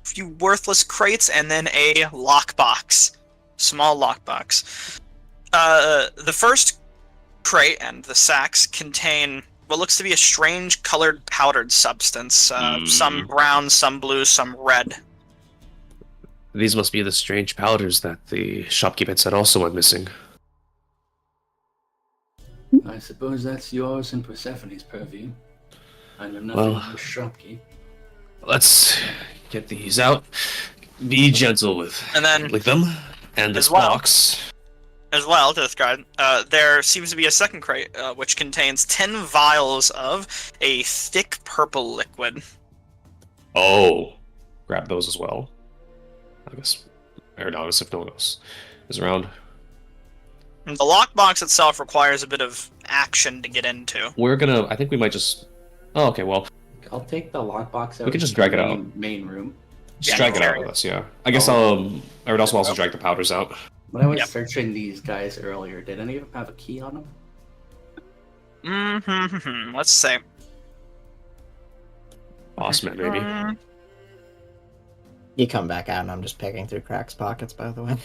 Speaker 1: few worthless crates, and then a lockbox, small lockbox. The first crate and the sacks contain what looks to be a strange colored powdered substance. Some brown, some blue, some red.
Speaker 3: These must be the strange powders that the shopkeeper said also went missing.
Speaker 5: I suppose that's yours and Persephone's purview. I know nothing
Speaker 3: Well-
Speaker 5: of the shopkeep.
Speaker 3: Let's get these out. Be gentle with
Speaker 1: And then,
Speaker 3: them. And this
Speaker 1: As well.
Speaker 3: box.
Speaker 1: as well, to this guard, there seems to be a second crate, which contains 10 vials of a thick purple liquid.
Speaker 3: Oh. Grab those as well. I guess. Or not, if no one else is around.
Speaker 1: The lockbox itself requires a bit of action to get into.
Speaker 3: I think we might just... Oh, okay, well,
Speaker 5: I'll take the lockbox out.
Speaker 3: We can just
Speaker 5: to the
Speaker 3: drag it out.
Speaker 5: Main room.
Speaker 3: just
Speaker 1: Yeah,
Speaker 3: drag it out
Speaker 1: carry
Speaker 3: with us, yeah. I guess everyone else will also drag the powders out.
Speaker 5: When I was
Speaker 1: Yep.
Speaker 5: searching these guys earlier, did any of them have a key on them?
Speaker 1: Let's see.
Speaker 3: Boss man, maybe.
Speaker 2: You come back out, and I'm just picking through Crack's pockets, by the way.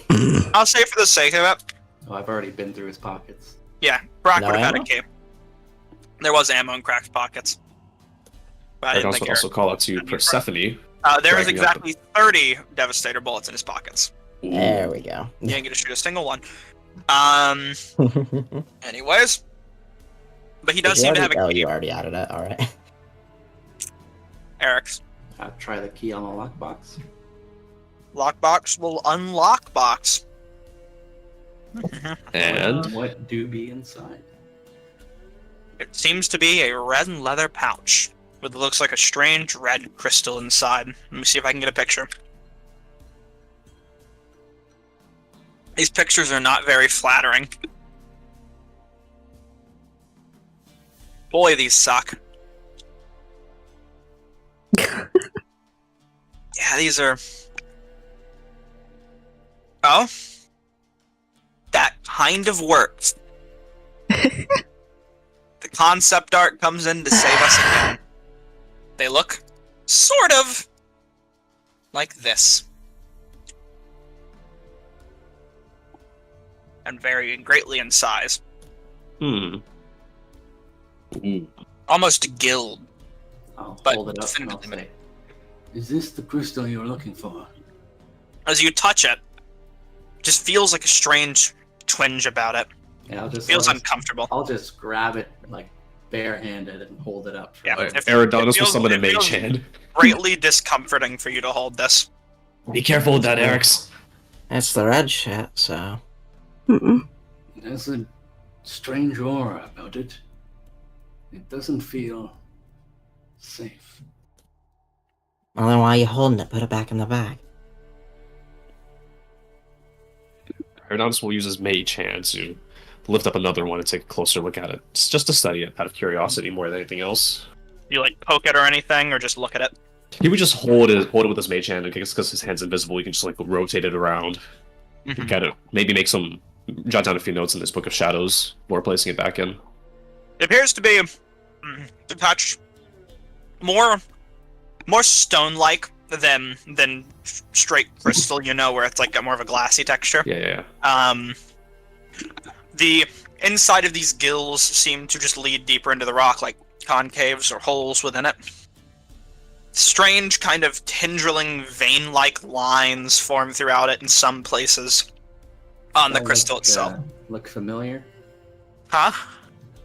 Speaker 1: I'll say for the sake of it,
Speaker 5: Oh, I've already been through his pockets.
Speaker 1: yeah, Brock
Speaker 2: No
Speaker 1: would have had a
Speaker 2: ammo?
Speaker 1: key. There was ammo in Crack's pockets. But I
Speaker 3: I'd
Speaker 1: didn't
Speaker 3: also,
Speaker 1: think
Speaker 3: also call out to Persephone.
Speaker 1: there was
Speaker 3: dragging out
Speaker 1: exactly 30 Devastator bullets in his pockets.
Speaker 2: There we go.
Speaker 1: He didn't get to shoot a single one. Anyways. But he does seem to have a
Speaker 2: Oh,
Speaker 1: key.
Speaker 2: you already added it. All right.
Speaker 1: Eric's
Speaker 5: I'll try the key on the lockbox.
Speaker 1: lockbox will unlock box.
Speaker 3: And
Speaker 5: What do be inside?
Speaker 1: It seems to be a red leather pouch with what looks like a strange red crystal inside. Let me see if I can get a picture. These pictures are not very flattering. Boy, these suck. Yeah, these are... Oh? That kind of works. The concept art comes in to save us again. They look sort of like this. And vary greatly in size.
Speaker 3: Ooh.
Speaker 1: Almost gild.
Speaker 5: I'll
Speaker 1: But
Speaker 5: hold it up and I'll
Speaker 1: definitely-
Speaker 5: say, "Is this the crystal you're looking for?"
Speaker 1: As you touch it, just feels like a strange twinge about it.
Speaker 5: Yeah,
Speaker 1: Feels uncomfortable.
Speaker 5: I'll just grab it like barehanded and hold it up. For
Speaker 1: Yeah,
Speaker 5: like-
Speaker 1: if-
Speaker 3: Eridanus will
Speaker 1: feels-
Speaker 3: summon a
Speaker 1: it
Speaker 3: mage
Speaker 1: feels-
Speaker 3: hand.
Speaker 1: Greatly discomforting for you to hold this.
Speaker 3: Be careful with that, Eric's.
Speaker 2: It's the red shit, so.
Speaker 4: Mm-mm.
Speaker 5: There's a strange aura about it. It doesn't feel safe.
Speaker 2: Well, then why are you holding it? Put it back in the bag.
Speaker 3: Eridanus will use his mage hand to lift up another one and take a closer look at it. It's just to study it out of curiosity more than anything else.
Speaker 1: You like poke it or anything, or just look at it?
Speaker 3: He would just hold it with his mage hand, and because his hand's invisible, he can just like rotate it around. Kind of maybe jot down a few notes in this book of shadows before placing it back in.
Speaker 1: It appears to be a touch more stone-like than straight crystal, where it's like got more of a glassy texture.
Speaker 3: Yeah.
Speaker 1: The inside of these gills seem to just lead deeper into the rock, like concaves or holes within it. Strange kind of tendriling vein-like lines form throughout it in some places on the crystal itself.
Speaker 5: Look familiar?
Speaker 1: Huh?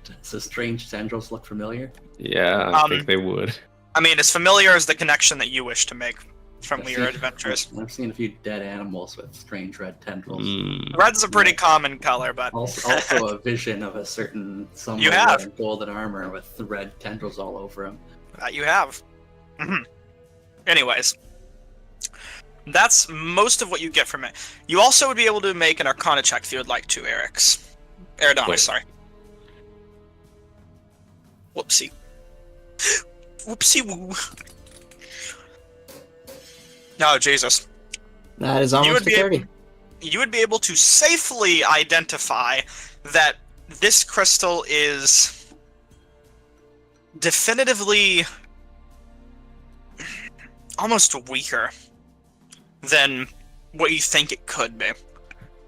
Speaker 5: Does the strange tendrils look familiar?
Speaker 3: Yeah, I think they would.
Speaker 1: I mean, as familiar as the connection that you wish to make from your adventures.
Speaker 5: I've seen a few dead animals with strange red tendrils.
Speaker 1: Red's a pretty common color, but...
Speaker 5: Also a vision of a certain someone
Speaker 1: You have.
Speaker 5: wearing golden armor with the red tendrils all over him.
Speaker 1: That you have. Anyways. That's most of what you get from it. You also would be able to make an Arcana check if you would like to, Eridanis,
Speaker 3: Wait.
Speaker 1: sorry. Whoopsie. Whoopsie woo. Oh, Jesus.
Speaker 2: That is almost
Speaker 1: be
Speaker 2: a 30.
Speaker 1: You would be able to safely identify that this crystal is definitively almost weaker than what you think it could be.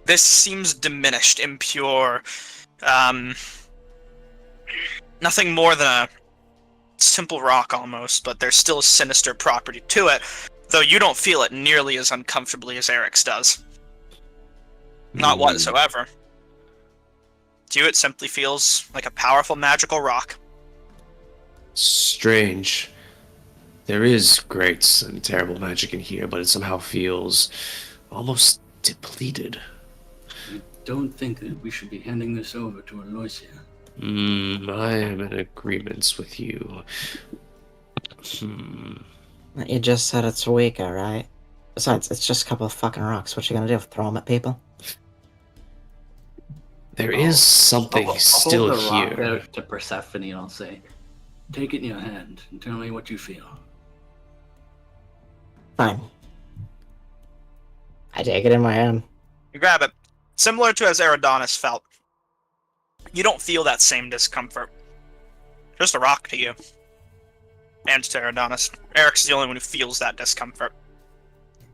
Speaker 1: This seems diminished, impure, nothing more than a simple rock almost, but there's still a sinister property to it, though you don't feel it nearly as uncomfortably as Eric's does. Not whatsoever. To you, it simply feels like a powerful magical rock.
Speaker 3: Strange. There is great and terrible magic in here, but it somehow feels almost depleted.
Speaker 5: I don't think that we should be handing this over to Aloysia.
Speaker 3: I am in agreement with you.
Speaker 2: You just said it's weaker, right? Besides, it's just a couple of fucking rocks. What you gonna do? Throw them at people?
Speaker 3: There is something
Speaker 5: I'll
Speaker 3: still
Speaker 5: hold the rock
Speaker 3: here.
Speaker 5: out to Persephone and I'll say, take it in your hand and tell me what you feel.
Speaker 2: Fine. I take it in my hand.
Speaker 1: You grab it. Similar to as Eridanis felt. You don't feel that same discomfort. Just a rock to you. And to Eridanis. Eric's the only one who feels that discomfort.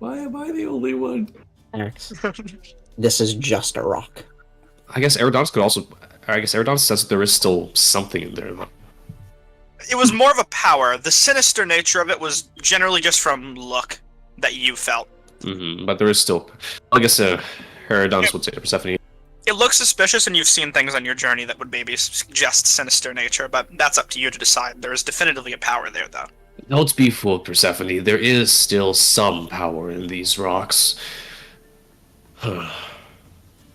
Speaker 5: Why am I the only one?
Speaker 2: Alex. This is just a rock.
Speaker 3: I guess Eridanis says that there is still something in there.
Speaker 1: It was more of a power. The sinister nature of it was generally just from look that you felt.
Speaker 3: But there is still... I guess Eridanis would say to Persephone.
Speaker 1: It looks suspicious, and you've seen things on your journey that would maybe suggest sinister nature, but that's up to you to decide. There is definitively a power there, though.
Speaker 3: Don't be fooled, Persephone. There is still some power in these rocks.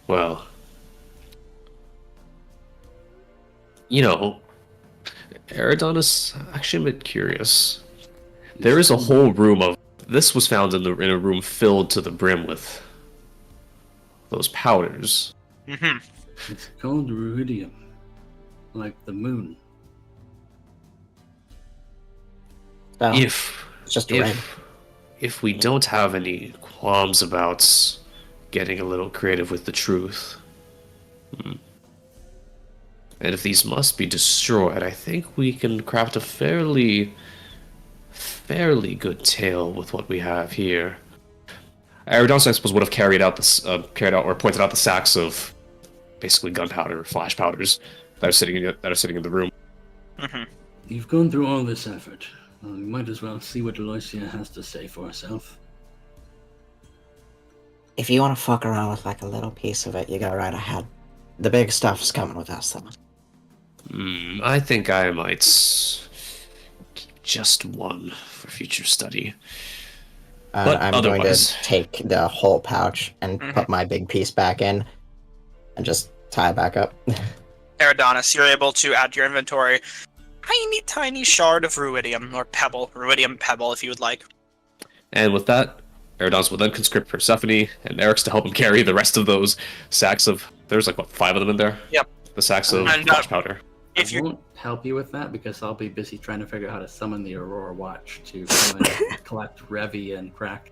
Speaker 3: Well... Eridanis, actually I'm a bit curious. There is a whole room of... This was found in a room filled to the brim with those powders.
Speaker 5: It's called ruidium, like the moon.
Speaker 2: Oh,
Speaker 3: If
Speaker 2: it's just red.
Speaker 3: if we don't have any qualms about getting a little creative with the truth, and if these must be destroyed, I think we can craft a fairly good tale with what we have here. Eridanis, I suppose, would have carried out or pointed out the sacks of basically gunpowder, flash powders that are sitting in the room.
Speaker 5: You've gone through all this effort. Well, we might as well see what Aloysia has to say for herself.
Speaker 2: If you want to fuck around with like a little piece of it, you go right ahead. The big stuff's coming with us, though.
Speaker 3: I think I might keep just one for future study. But
Speaker 2: I'm going
Speaker 3: otherwise...
Speaker 2: to take the whole pouch and put my big piece back in and just tie it back up.
Speaker 1: Eridanis, you're able to add to your inventory tiny shard of ruidium, or pebble. Ruidium pebble, if you would like.
Speaker 3: And with that, Eridanis will then conscript Persephone and Eric's to help him carry the rest of those sacks of... There's like, what, 5 of them in there?
Speaker 1: Yep.
Speaker 3: The sacks of
Speaker 1: And,
Speaker 3: flash powder.
Speaker 5: I won't help you with that because I'll be busy trying to figure out how to summon the Aurora Watch to come and collect Revy and Crack.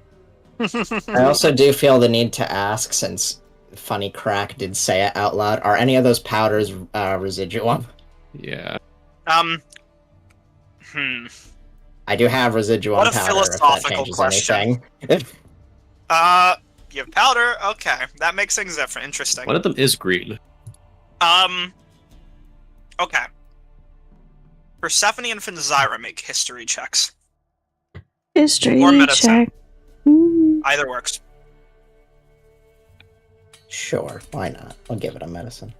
Speaker 2: I also do feel the need to ask, since Funny Crack did say it out loud, are any of those powders residual?
Speaker 3: Yeah.
Speaker 2: I do have residual
Speaker 1: What a
Speaker 2: powder if that
Speaker 1: philosophical
Speaker 2: changes
Speaker 1: question.
Speaker 2: anything.
Speaker 1: You have powder? Okay, that makes things different. Interesting.
Speaker 3: One of them is green.
Speaker 1: Okay. Persephone and Finzyra make history checks.
Speaker 4: History
Speaker 1: Or medicine.
Speaker 4: check. Ooh.
Speaker 1: Either works.
Speaker 2: Sure, why not? I'll give it a medicine.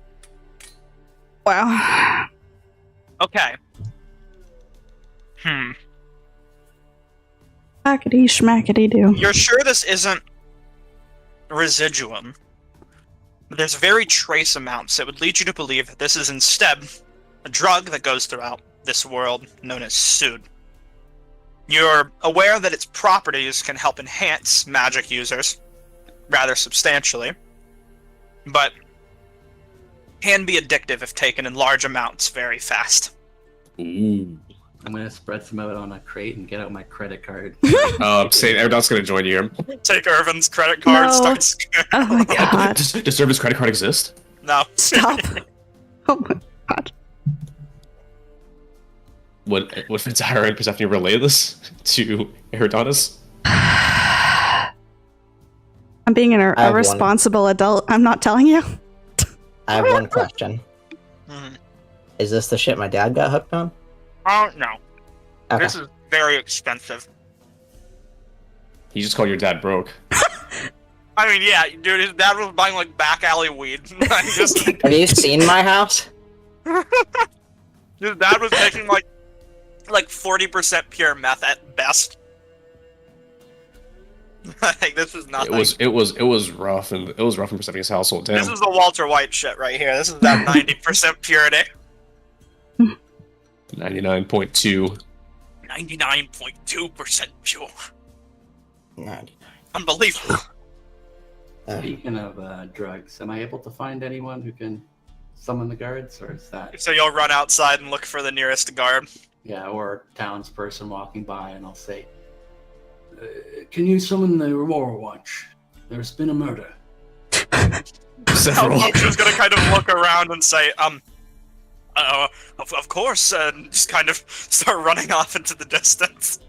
Speaker 4: Wow.
Speaker 1: Okay.
Speaker 4: Hackety schmackety do.
Speaker 1: You're sure this isn't residuum? But there's very trace amounts that would lead you to believe that this is instead a drug that goes throughout this world known as Sood. You're aware that its properties can help enhance magic users rather substantially, but can be addictive if taken in large amounts very fast.
Speaker 3: Ooh.
Speaker 5: I'm gonna spread some out on a crate and get out my credit card.
Speaker 3: Say Erdon's gonna join you.
Speaker 1: Take Irvin's credit card,
Speaker 4: No.
Speaker 1: starts...
Speaker 4: Oh my god.
Speaker 3: Does Irvin's credit card exist?
Speaker 1: No.
Speaker 4: Stop. Oh my god.
Speaker 3: Would Finzyra and Persephone relay this to Eridonis?
Speaker 4: I'm being
Speaker 2: I
Speaker 4: a
Speaker 2: have one.
Speaker 4: responsible adult. I'm not telling you.
Speaker 2: I have one question.
Speaker 1: Mhm.
Speaker 2: Is this the shit my dad got hooked on?
Speaker 1: Oh, no.
Speaker 2: Okay.
Speaker 1: This is very expensive.
Speaker 3: You just called your dad broke.
Speaker 1: I mean, yeah, dude, his dad was buying, like, back alley weed. Just,
Speaker 2: Have you seen my house?
Speaker 1: his dad was making, like 40% pure meth at best. Like, this is nothing.
Speaker 3: It was rough, and it was rough in Persephone's household. Damn.
Speaker 1: This is the Walter White shit right here. This is that 90% purity.
Speaker 3: 99.2.
Speaker 1: 99.2% pure.
Speaker 2: 99.
Speaker 1: Unbelievable.
Speaker 5: Speaking of drugs, am I able to find anyone who can summon the guards, or is that
Speaker 1: So you'll run outside and look for the nearest guard.
Speaker 5: or townsperson walking by, and I'll say, "Can you summon the Aurora Watch? There's been a murder."
Speaker 3: Several.
Speaker 1: She's gonna kind of look around and say, of course, and just kind of start running off into the distance.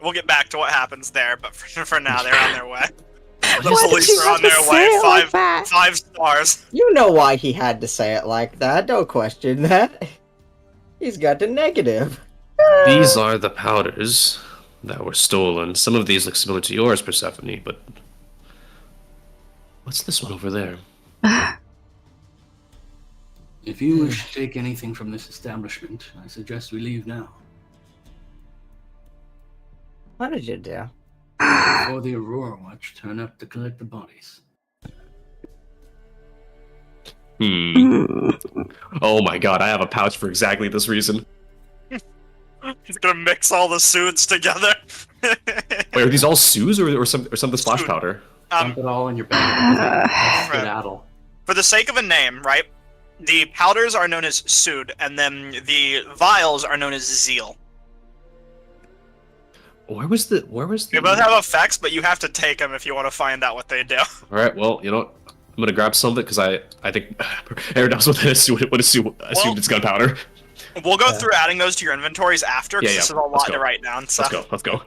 Speaker 1: We'll get back to what happens there, but for now, they're on their way. The
Speaker 4: Why did
Speaker 1: police
Speaker 4: you
Speaker 1: are
Speaker 4: have
Speaker 1: on
Speaker 4: to
Speaker 1: their
Speaker 4: say
Speaker 1: way.
Speaker 4: it like that?
Speaker 1: 5 stars.
Speaker 2: You know why he had to say it like that. Don't question that. He's got the negative.
Speaker 3: These are the powders that were stolen. Some of these look similar to yours, Persephone, but what's this one over there?
Speaker 5: If you wish to take anything from this establishment, I suggest we leave now.
Speaker 2: What did you do?
Speaker 5: Before the Aurora Watch turn up to collect the bodies.
Speaker 3: Oh my god, I have a pouch for exactly this reason.
Speaker 1: He's gonna mix all the suits together.
Speaker 3: Wait, are these all Sues or some of the splash
Speaker 1: Suit.
Speaker 3: powder?
Speaker 5: Dump it all in your bag. Skedaddle.
Speaker 1: For the sake of a name, right? The powders are known as Sood, and then the vials are known as Zeal.
Speaker 3: Where was the?
Speaker 1: They both have effects, but you have to take them if you want to find out what they do.
Speaker 3: All right, well, you know what? I'm gonna grab some of it because I think Eridos would assume it's gunpowder.
Speaker 1: We'll go through adding those to your inventories after, because this is a
Speaker 3: let's
Speaker 1: lot
Speaker 3: go.
Speaker 1: to write down. So.
Speaker 3: Let's go.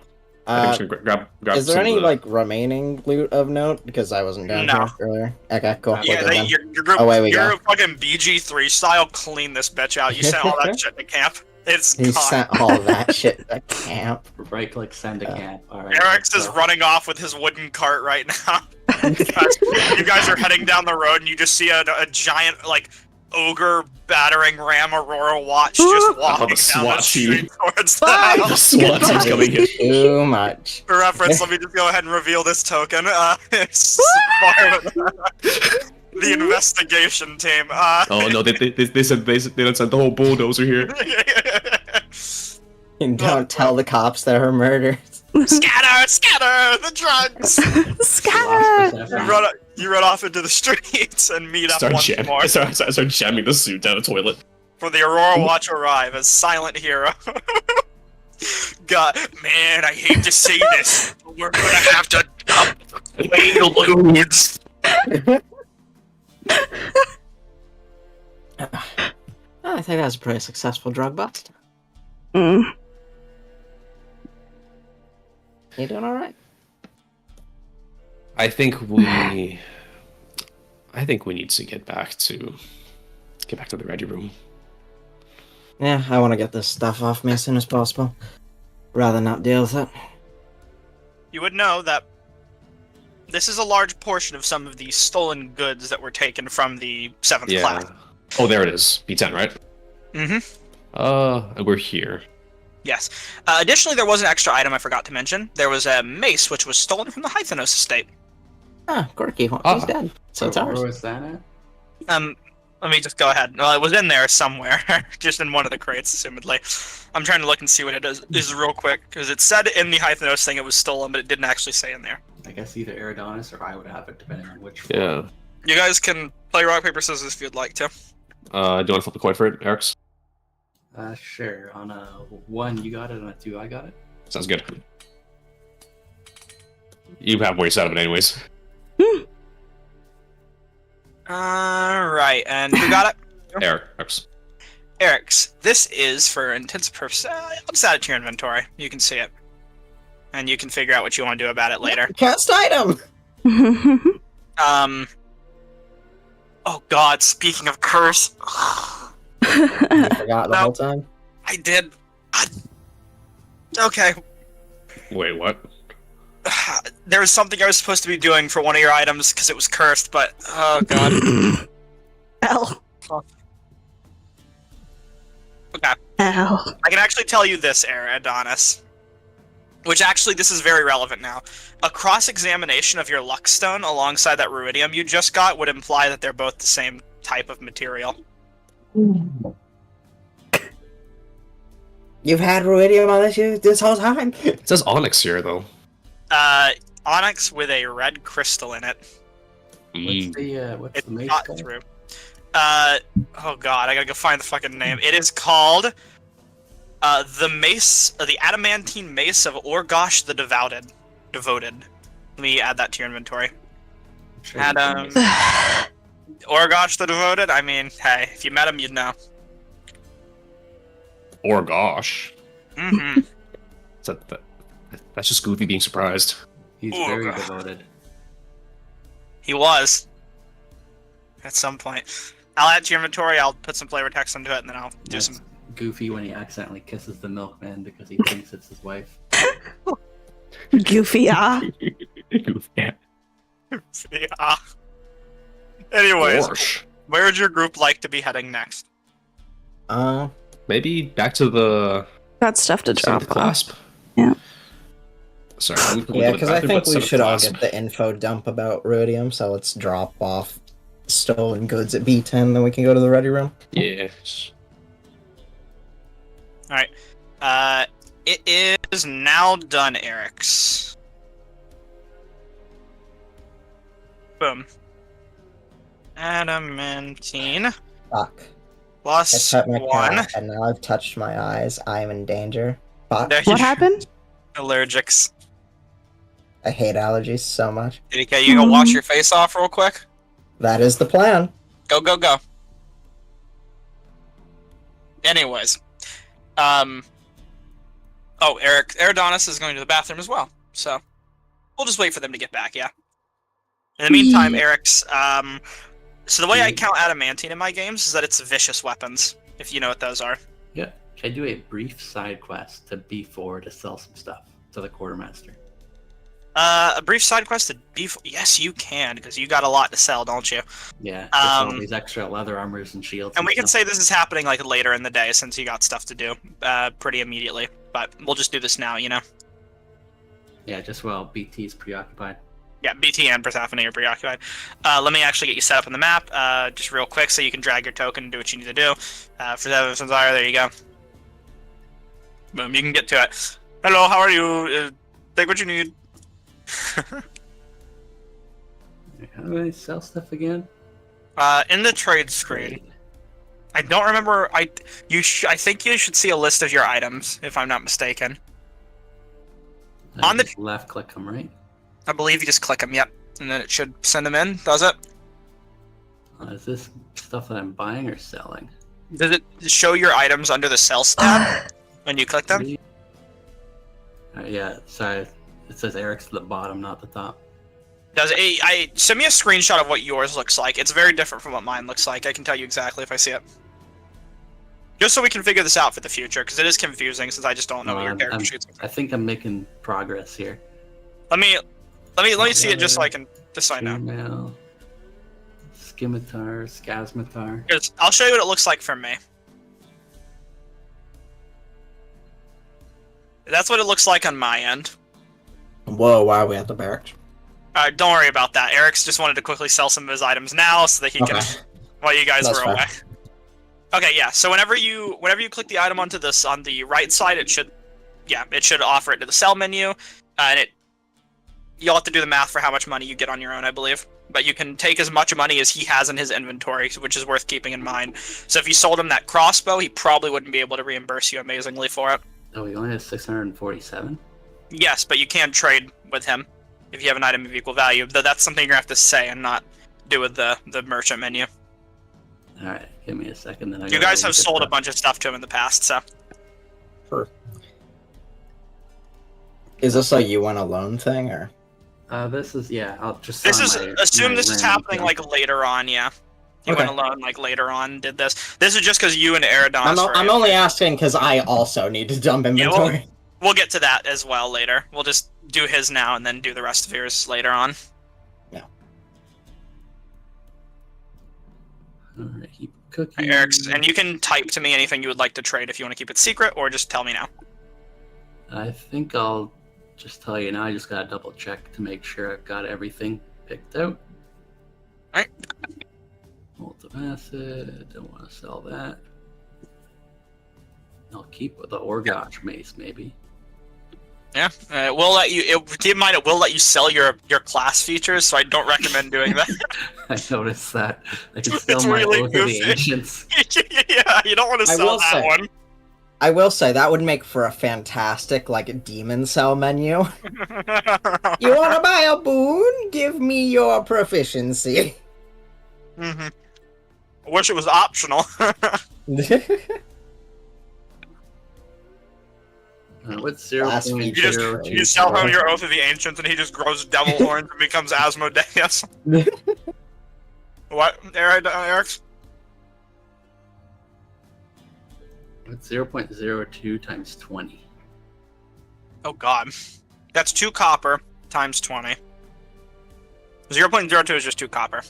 Speaker 3: I think I'm just gonna grab
Speaker 2: Is there
Speaker 3: some
Speaker 2: any
Speaker 3: of the...
Speaker 2: remaining loot of note? Because I wasn't down
Speaker 1: No.
Speaker 2: here earlier. Okay, cool.
Speaker 1: Yeah,
Speaker 2: We're good then.
Speaker 1: your group,
Speaker 2: Away we
Speaker 1: your
Speaker 2: go.
Speaker 1: fucking BG3 style clean this bitch out. You sent all that shit to camp. It's
Speaker 2: He
Speaker 1: gone.
Speaker 2: sent all that shit to camp.
Speaker 5: Right click, send to camp. Alright.
Speaker 1: Eric's is running off with his wooden cart right now. You guys are heading down the road and you just see a giant, like, ogre battering ram Aurora Watch just walking
Speaker 3: the
Speaker 1: down the
Speaker 3: SWAT team.
Speaker 1: street towards the
Speaker 3: The
Speaker 1: house.
Speaker 3: SWAT team's coming in.
Speaker 2: Too much.
Speaker 1: For reference, let me just go ahead and reveal this token. It's part of the investigation team.
Speaker 3: Oh no, they said they done sent the whole bulldozer here.
Speaker 2: And don't tell the cops there are murders.
Speaker 1: Scatter! Scatter! The drugs!
Speaker 4: Scatter!
Speaker 1: You run off into the streets and meet up once more.
Speaker 3: I start jamming the suit down a toilet.
Speaker 1: For the Aurora Watch arrive as silent hero. God, man, I hate to say this, but we're gonna have to dump the loads.
Speaker 2: I think that was a pretty successful drug bust.
Speaker 4: Mm.
Speaker 2: You doing all right?
Speaker 3: I think we need to get back to the ready room.
Speaker 2: Yeah, I want to get this stuff off me as soon as possible. Rather not deal with it.
Speaker 1: You would know that this is a large portion of some of the stolen goods that were taken from the 7th class.
Speaker 3: Oh, there it is. B10, right?
Speaker 1: Mm-hmm.
Speaker 3: And we're here.
Speaker 1: Yes. Additionally, there was an extra item I forgot to mention. There was a mace which was stolen from the Hythenos estate.
Speaker 2: Ah, quirky. He's dead. So it's
Speaker 5: Where
Speaker 2: ours.
Speaker 5: was that at?
Speaker 1: Let me just go ahead. Well, it was in there somewhere, just in one of the crates, assumedly. I'm trying to look and see what it is real quick, because it said in the Hythenos thing it was stolen, but it didn't actually say in there.
Speaker 5: I guess either Eridonis or I would have it, depending on which.
Speaker 3: Yeah.
Speaker 1: You guys can play rock, paper, scissors if you'd like to.
Speaker 3: Do you want to flip the coin for it, Eric's?
Speaker 5: Sure. On a 1, you got it. On a 2, I got it.
Speaker 3: Sounds good. You have ways out of it anyways.
Speaker 1: Alright, and who got it?
Speaker 3: Eric's.
Speaker 1: Eric's. This is, for intents purposes, I'll just add it to your inventory. You can see it. And you can figure out what you want to do about it later.
Speaker 2: Cast item!
Speaker 1: Oh god, speaking of curse.
Speaker 2: You forgot the whole time?
Speaker 1: I did. Okay.
Speaker 3: Wait, what?
Speaker 1: There was something I was supposed to be doing for one of your items because it was cursed, but oh god.
Speaker 4: Ow.
Speaker 1: Okay.
Speaker 4: Ow.
Speaker 1: I can actually tell you this, Adonis. Which actually, this is very relevant now. A cross-examination of your luckstone alongside that ruidium you just got would imply that they're both the same type of material.
Speaker 2: You've had ruidium on this whole time?
Speaker 3: It says onyx here, though.
Speaker 1: Onyx with a red crystal in it.
Speaker 5: What's
Speaker 1: It's
Speaker 5: the mace
Speaker 1: not
Speaker 5: called?
Speaker 1: through. Oh god, I gotta go find the fucking name. It is called the mace, the adamantine mace of Orgosh the Devoted. Let me add that to your inventory.
Speaker 5: Sure,
Speaker 1: Adam, Orgosh the Devoted. I mean, hey, if you met him, you'd know.
Speaker 3: Or gosh.
Speaker 1: Mm-hmm.
Speaker 3: That's just Goofy being surprised.
Speaker 5: He's
Speaker 1: Oh,
Speaker 5: very
Speaker 1: God.
Speaker 5: devoted.
Speaker 1: He was. At some point. I'll add to your inventory. I'll put some flavor text into it, and then I'll do
Speaker 5: That's
Speaker 1: some.
Speaker 5: Goofy when he accidentally kisses the milkman because he thinks it's his wife.
Speaker 4: Goofy, ah.
Speaker 3: Yeah.
Speaker 1: Yeah. Anyways,
Speaker 3: Gosh.
Speaker 1: where would your group like to be heading next?
Speaker 3: Maybe back to the
Speaker 4: Got stuff to drop off.
Speaker 3: clasp.
Speaker 4: Yeah.
Speaker 3: Sorry. let me go to
Speaker 2: Yeah,
Speaker 3: the
Speaker 2: because I
Speaker 3: bathroom,
Speaker 2: think
Speaker 3: but
Speaker 2: we
Speaker 3: set up
Speaker 2: should all
Speaker 3: clasp.
Speaker 2: get the info dump about ruidium, so let's drop off stolen goods at B10, then we can go to the ready room.
Speaker 3: Yes.
Speaker 1: Alright. It is now done, Eric's. Boom. Adamantine.
Speaker 2: Fuck. I
Speaker 1: Plus
Speaker 2: cut my
Speaker 1: 1.
Speaker 2: cat, and now I've touched my eyes. I am in danger. Fuck.
Speaker 1: There you
Speaker 4: What happened?
Speaker 1: Allergics.
Speaker 2: I hate allergies so much.
Speaker 1: Okay, you gonna wash your face off real quick?
Speaker 2: That is the plan.
Speaker 1: Go, go, go. Anyways. Oh, Eridonis is going to the bathroom as well, so we'll just wait for them to get back, yeah. In the meantime, Eric's, so the way I count adamantine in my games is that it's vicious weapons, if you know what those are.
Speaker 5: Yeah. Should I do a brief side quest to B4 to sell some stuff to the quartermaster?
Speaker 1: A brief side quest to beef. Yes, you can, because you got a lot to sell, don't you?
Speaker 5: Yeah. Just all these extra leather armors and shields.
Speaker 1: And we can
Speaker 5: stuff.
Speaker 1: say this is happening like later in the day, since you got stuff to do, pretty immediately. But we'll just do this now, you know.
Speaker 5: Yeah, just while BT is preoccupied.
Speaker 1: Yeah, BT and Persephone are preoccupied. Let me actually get you set up on the map, just real quick, so you can drag your token and do what you need to do. For Desire, there you go. Boom, you can get to it. Hello, how are you? Take what you need.
Speaker 5: How do I sell stuff again?
Speaker 1: In the trade screen. I don't remember. I think you should see a list of your items, if I'm not mistaken.
Speaker 5: I
Speaker 1: On the-
Speaker 5: just left click them, right?
Speaker 1: I believe you just click them, yep. And then it should send them in, does it?
Speaker 5: Is this stuff that I'm buying or selling?
Speaker 1: Does it show your items under the Sell tab when you click them?
Speaker 5: Yeah, sorry. It says Eric's at the bottom, not the top.
Speaker 1: Does it? Send me a screenshot of what yours looks like. It's very different from what mine looks like. I can tell you exactly if I see it. Just so we can figure this out for the future, because it is confusing since I just don't know what your character sheets look like.
Speaker 5: I think I'm making progress here.
Speaker 1: Let me see it just so I can I know.
Speaker 5: Email, Scimitar, Scasmitar.
Speaker 1: I'll show you what it looks like for me. That's what it looks like on my end.
Speaker 2: Whoa, why are we at the barracks?
Speaker 1: Don't worry about that. Eric's just wanted to quickly sell some of his items now so that he can, while you guys
Speaker 2: That's
Speaker 1: were
Speaker 2: fair.
Speaker 1: away. Okay, yeah. So whenever you click the item onto this on the right side, it should offer it to the sell menu, and you'll have to do the math for how much money you get on your own, I believe. But you can take as much money as he has in his inventory, which is worth keeping in mind. So if you sold him that crossbow, he probably wouldn't be able to reimburse you amazingly for it.
Speaker 5: Oh, he only has 647?
Speaker 1: Yes, but you can trade with him if you have an item of equal value. Though that's something you're gonna have to say and not do with the merchant menu.
Speaker 5: Alright, give me a second. Then
Speaker 1: You guys have sold a bunch of stuff to him in the past, so.
Speaker 2: Sure. Is this a you went alone thing, or?
Speaker 5: This is, yeah, I'll just
Speaker 1: This
Speaker 5: sign
Speaker 1: is
Speaker 5: my
Speaker 1: assume this is
Speaker 5: random
Speaker 1: happening
Speaker 5: thing.
Speaker 1: like later on, yeah. You
Speaker 2: Okay.
Speaker 1: went alone like later on, did this. This is just because you and Eridanos
Speaker 2: I'm only asking because I also need to dump
Speaker 1: Yeah, well-
Speaker 2: inventory.
Speaker 1: We'll get to that as well later. We'll just do his now and then do the rest of yours later on.
Speaker 5: Alright, keep cooking.
Speaker 1: Eric's, and you can type to me anything you would like to trade if you want to keep it secret, or just tell me now.
Speaker 5: I think I'll just tell you now. I just gotta double check to make sure I've got everything picked out.
Speaker 1: Alright.
Speaker 5: Bolt of acid. Don't want to sell that. I'll keep the Orgosh mace, maybe.
Speaker 1: Yeah, we'll let you. Keep in mind, it will let you sell your class features, so I don't recommend doing that.
Speaker 5: I noticed that. I can sell
Speaker 1: It's
Speaker 5: my
Speaker 1: really
Speaker 5: Oath of the
Speaker 1: goofy.
Speaker 5: Ancients.
Speaker 1: Yeah, you don't want to
Speaker 2: I
Speaker 1: sell
Speaker 2: will
Speaker 1: that
Speaker 2: say-
Speaker 1: one.
Speaker 2: I will say that would make for a fantastic demon cell menu. You want to buy a boon? Give me your proficiency.
Speaker 1: I wish it was optional.
Speaker 5: What's
Speaker 2: Last
Speaker 5: 0.0?
Speaker 2: feature.
Speaker 1: You sell him your Oath of the Ancients, and he just grows devil horns and becomes Asmodeus. What, Eric's?
Speaker 5: What's 0.02 times 20?
Speaker 1: Oh god. That's 2 copper times 20. 0.02 is just 2 copper.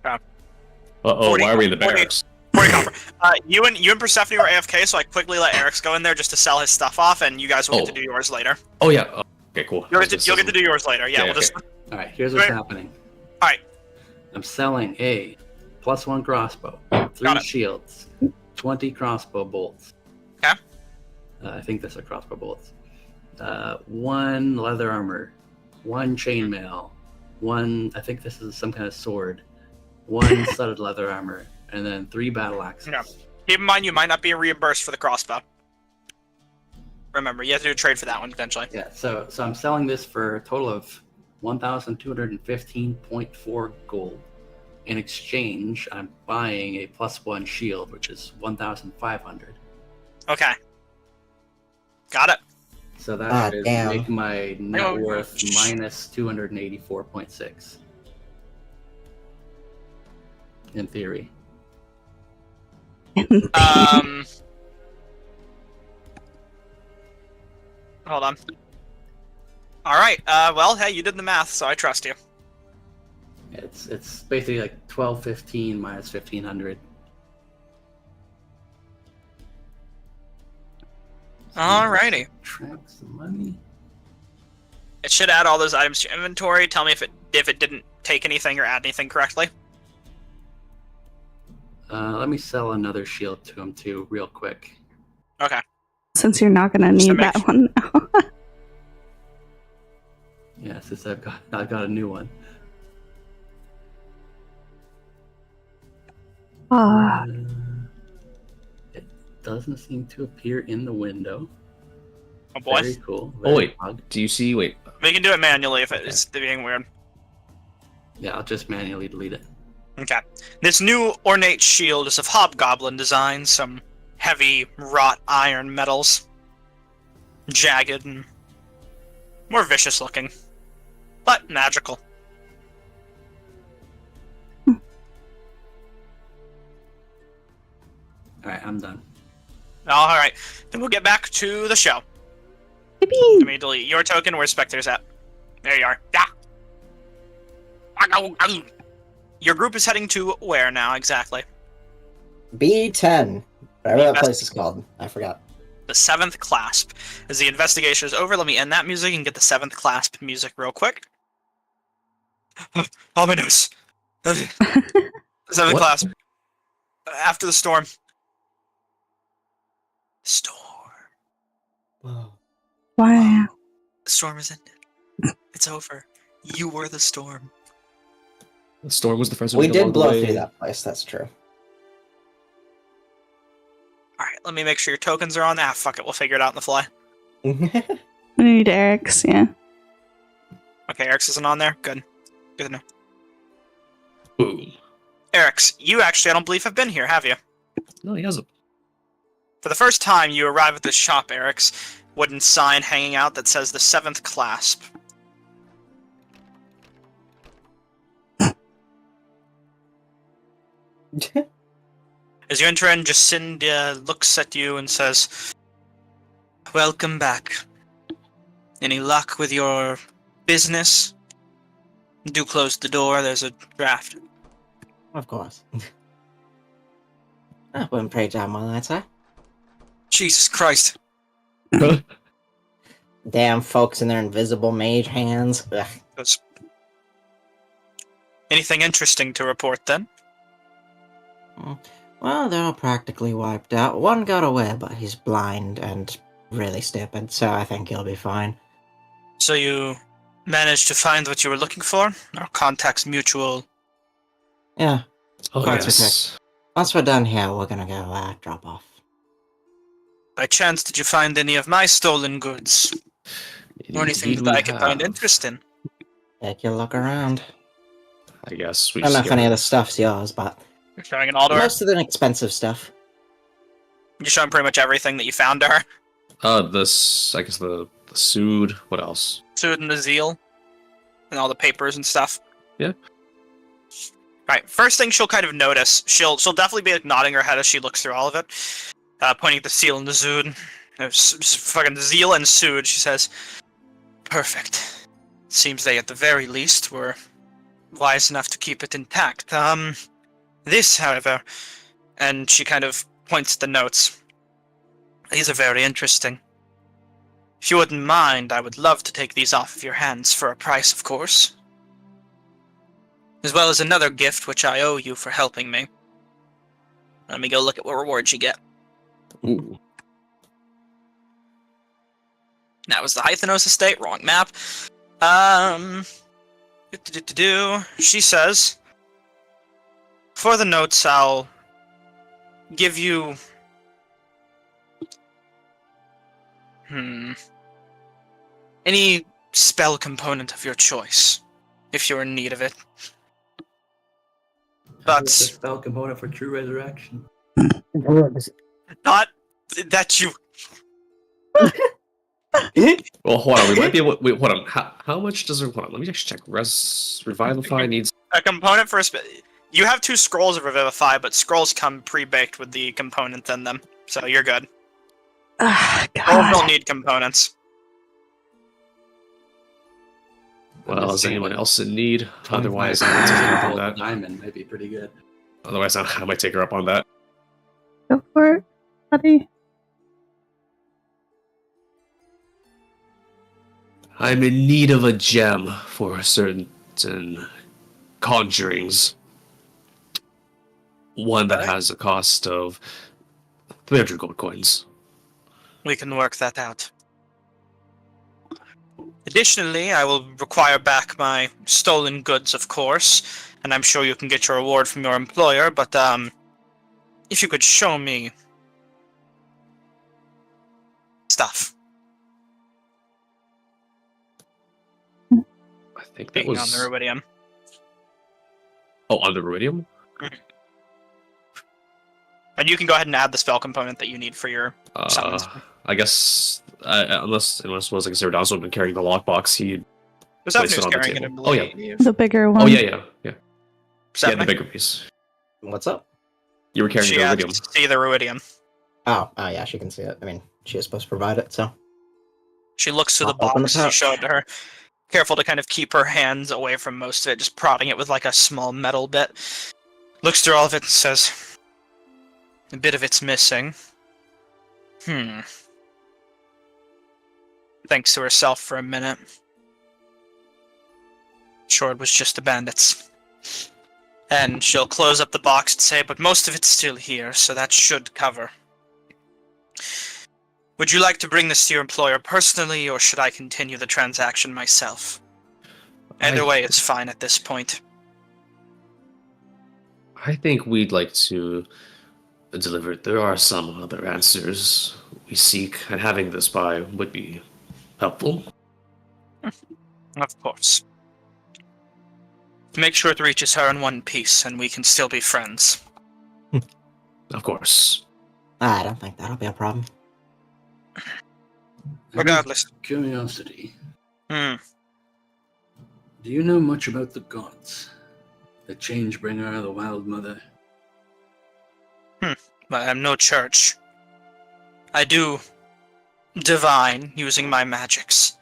Speaker 3: Uh-oh,
Speaker 1: 40
Speaker 3: why are we in the
Speaker 1: 40
Speaker 3: barracks?
Speaker 1: 40 copper. You and Persephone were AFK, so I quickly let Eric's go in there just to sell his stuff off, and you guys will get to do yours later.
Speaker 3: Oh, yeah. Oh, okay, cool.
Speaker 1: You'll get to do yours later. Yeah,
Speaker 3: Yeah,
Speaker 1: we'll
Speaker 3: okay.
Speaker 1: just.
Speaker 5: Alright, here's what's
Speaker 1: Right.
Speaker 5: happening.
Speaker 1: Alright.
Speaker 5: I'm selling a +1 crossbow, 3
Speaker 1: Got it.
Speaker 5: shields, 20 crossbow bolts.
Speaker 1: Okay.
Speaker 5: I think those are crossbow bolts. 1 leather armor, 1 chainmail, 1, I think this is some kind of sword, 1 studded leather armor, and then 3 battle axes.
Speaker 1: Yeah. Keep in mind, you might not be reimbursed for the crossbow. Remember, you have to do a trade for that one potentially.
Speaker 5: Yeah, so I'm selling this for a total of 1,215.4 gold. In exchange, I'm buying a +1 shield, which is 1,500.
Speaker 1: Okay. Got it.
Speaker 5: So that should
Speaker 2: damn.
Speaker 5: make my net
Speaker 1: Oh,
Speaker 5: worth
Speaker 1: sh-
Speaker 5: minus 284.6. In theory.
Speaker 1: Hold on. Alright, well, hey, you did the math, so I trust you.
Speaker 5: It's basically like 1215 minus 1500.
Speaker 1: Alrighty.
Speaker 5: Track some money.
Speaker 1: It should add all those items to your inventory. Tell me if it didn't take anything or add anything correctly.
Speaker 5: Let me sell another shield to him too, real quick.
Speaker 1: Okay.
Speaker 4: Since you're not gonna
Speaker 1: Just to
Speaker 4: need
Speaker 1: make
Speaker 4: that one now.
Speaker 5: Yeah, since I've got a new one.
Speaker 4: Ah,
Speaker 5: It doesn't seem to appear in the window.
Speaker 1: Oh boy.
Speaker 5: Very cool.
Speaker 3: Oh,
Speaker 5: Very
Speaker 3: wait.
Speaker 5: odd.
Speaker 3: Do you see? Wait.
Speaker 1: We can do it manually if it's being weird.
Speaker 5: Yeah, I'll just manually delete it.
Speaker 1: Okay. This new ornate shield is of hobgoblin design, some heavy, wrought iron metals. Jagged and more vicious looking. But magical.
Speaker 5: Alright, I'm done.
Speaker 1: Alright. Then we'll get back to the show.
Speaker 4: Yippee!
Speaker 1: Let me delete your token. Where's Spectre's at? There you are. Yeah. Your group is heading to where now, exactly?
Speaker 2: B10. Whatever that place is called. I forgot.
Speaker 1: The 7th clasp. As the investigation is over, let me end that music and get the 7th clasp music real quick. Ominous. The 7th
Speaker 3: What?
Speaker 1: clasp. After the storm. Storm.
Speaker 2: Whoa.
Speaker 4: Wow.
Speaker 1: The storm is ended. It's over. You were the storm.
Speaker 3: The storm was the first
Speaker 2: We
Speaker 3: one
Speaker 2: did blow through that place, that's true.
Speaker 1: Alright, let me make sure your tokens are on. Ah, fuck it. We'll figure it out on the fly.
Speaker 4: We need Eric's, yeah.
Speaker 1: Okay, Eric's isn't on there. Good. Good to know.
Speaker 3: Boom.
Speaker 1: Eric's, you actually, I don't believe, have been here, have you?
Speaker 3: No, he hasn't.
Speaker 1: For the first time, you arrive at this shop, Eric's. Wooden sign hanging out that says the 7th clasp. As you enter in, Jacinda looks at you and says, "Welcome back. Any luck with your business? Do close the door, there's a draft."
Speaker 2: Of course. I wouldn't pray down my lights, eh?
Speaker 1: Jesus Christ.
Speaker 2: Damn folks in their invisible mage hands. Ugh.
Speaker 1: Anything interesting to report, then?
Speaker 2: Well, they're all practically wiped out. One got away, but he's blind and really stupid, so I think he'll be fine.
Speaker 1: So you managed to find what you were looking for? Our contacts mutual?
Speaker 2: Yeah,
Speaker 3: Oh,
Speaker 2: That's
Speaker 3: yes.
Speaker 2: once we're done here, we're gonna go drop off.
Speaker 1: By chance, did you find any of my stolen goods? Or anything
Speaker 3: Indeed
Speaker 1: that
Speaker 3: we
Speaker 1: I could find
Speaker 3: have.
Speaker 1: interest in?
Speaker 2: Take a look around.
Speaker 3: I guess we
Speaker 2: I don't know if
Speaker 3: should-
Speaker 2: any of the stuff's yours, but
Speaker 1: You're showing it all to her?
Speaker 2: most of the expensive stuff.
Speaker 1: You're showing pretty much everything that you found to her?
Speaker 3: This, I guess the Sood. What else?
Speaker 1: Sued and the Zeal? And all the papers and stuff?
Speaker 3: Yeah.
Speaker 1: Right, first thing she'll kind of notice, she'll definitely be like nodding her head as she looks through all of it, pointing at the seal and the Zood. Fucking Zeal and Sood, she says, "Perfect. Seems they at the very least were wise enough to keep it intact. This, however," and she kind of points at the notes. "These are very interesting. If you wouldn't mind, I would love to take these off of your hands for a price, of course. As well as another gift which I owe you for helping me. Let me go look at what rewards you get."
Speaker 3: Ooh.
Speaker 1: That was the Hythenos estate, wrong map. She says, "For the notes, I'll give you... any spell component of your choice, if you're in need of it.
Speaker 5: What's the
Speaker 1: But
Speaker 5: spell component for True Resurrection?
Speaker 1: not that you...
Speaker 3: Well, hold on. We might be able. Wait, hold on. How much does it? Hold on. Let me just check. Revivify needs.
Speaker 1: A component for a you have 2 scrolls of Revivify, but scrolls come pre-baked with the component in them, so you're good.
Speaker 4: Ah,
Speaker 1: Scrolls don't
Speaker 4: God.
Speaker 1: need components.
Speaker 3: Well, is anyone else in need?
Speaker 5: 25
Speaker 3: Otherwise, I might take her up on
Speaker 5: gold
Speaker 3: that.
Speaker 5: diamond might be pretty good.
Speaker 3: Otherwise, I might take her up on that.
Speaker 4: Go for it, buddy.
Speaker 3: I'm in need of a gem for certain conjurings. One that
Speaker 1: Okay.
Speaker 3: has a cost of 300 gold coins.
Speaker 1: We can work that out. Additionally, I will require back my stolen goods, of course, and I'm sure you can get your reward from your employer, but, if you could show me... stuff.
Speaker 3: I think that
Speaker 1: Being on
Speaker 3: was.
Speaker 1: the Rubidium.
Speaker 3: Oh, on the ruidium?
Speaker 1: And you can go ahead and add the spell component that you need for your summons.
Speaker 3: I guess unless was like Zero also been carrying the lockbox, he placed
Speaker 1: Persephone
Speaker 3: it
Speaker 1: was
Speaker 3: on the
Speaker 1: carrying it, I
Speaker 3: table. Oh yeah.
Speaker 1: believe.
Speaker 4: The bigger one.
Speaker 3: Oh yeah. Yeah,
Speaker 1: Persephone?
Speaker 3: the bigger piece.
Speaker 2: What's up?
Speaker 3: You were carrying
Speaker 1: She
Speaker 3: the
Speaker 1: had
Speaker 3: ruidium.
Speaker 1: to see the ruidium.
Speaker 2: Oh, yeah, she can see it. I mean, she is supposed to provide it, so.
Speaker 1: She looks through the
Speaker 2: I'll open the
Speaker 1: box you
Speaker 2: pouch.
Speaker 1: showed to her, careful to kind of keep her hands away from most of it, just prodding it with like a small metal bit. Looks through all of it and says, a bit of it's missing. Thinks to herself for a minute. Sure, it was just the bandits. And she'll close up the box and say, but most of it's still here, so that should cover. Would you like to bring this to your employer personally, or should I continue the transaction myself? Either way, it's fine at this point.
Speaker 3: I think we'd like to deliver it. There are some other answers we seek, and having this by would be helpful.
Speaker 1: Of course. Make sure it reaches her in one piece, and we can still be friends.
Speaker 3: Of course.
Speaker 2: I don't think that'll be a problem.
Speaker 1: Regardless.
Speaker 5: Curiosity.
Speaker 1: Hmm.
Speaker 5: Do you know much about the gods? The Changebringer, the Wild Mother?
Speaker 1: I am no church. I do divine using my magics,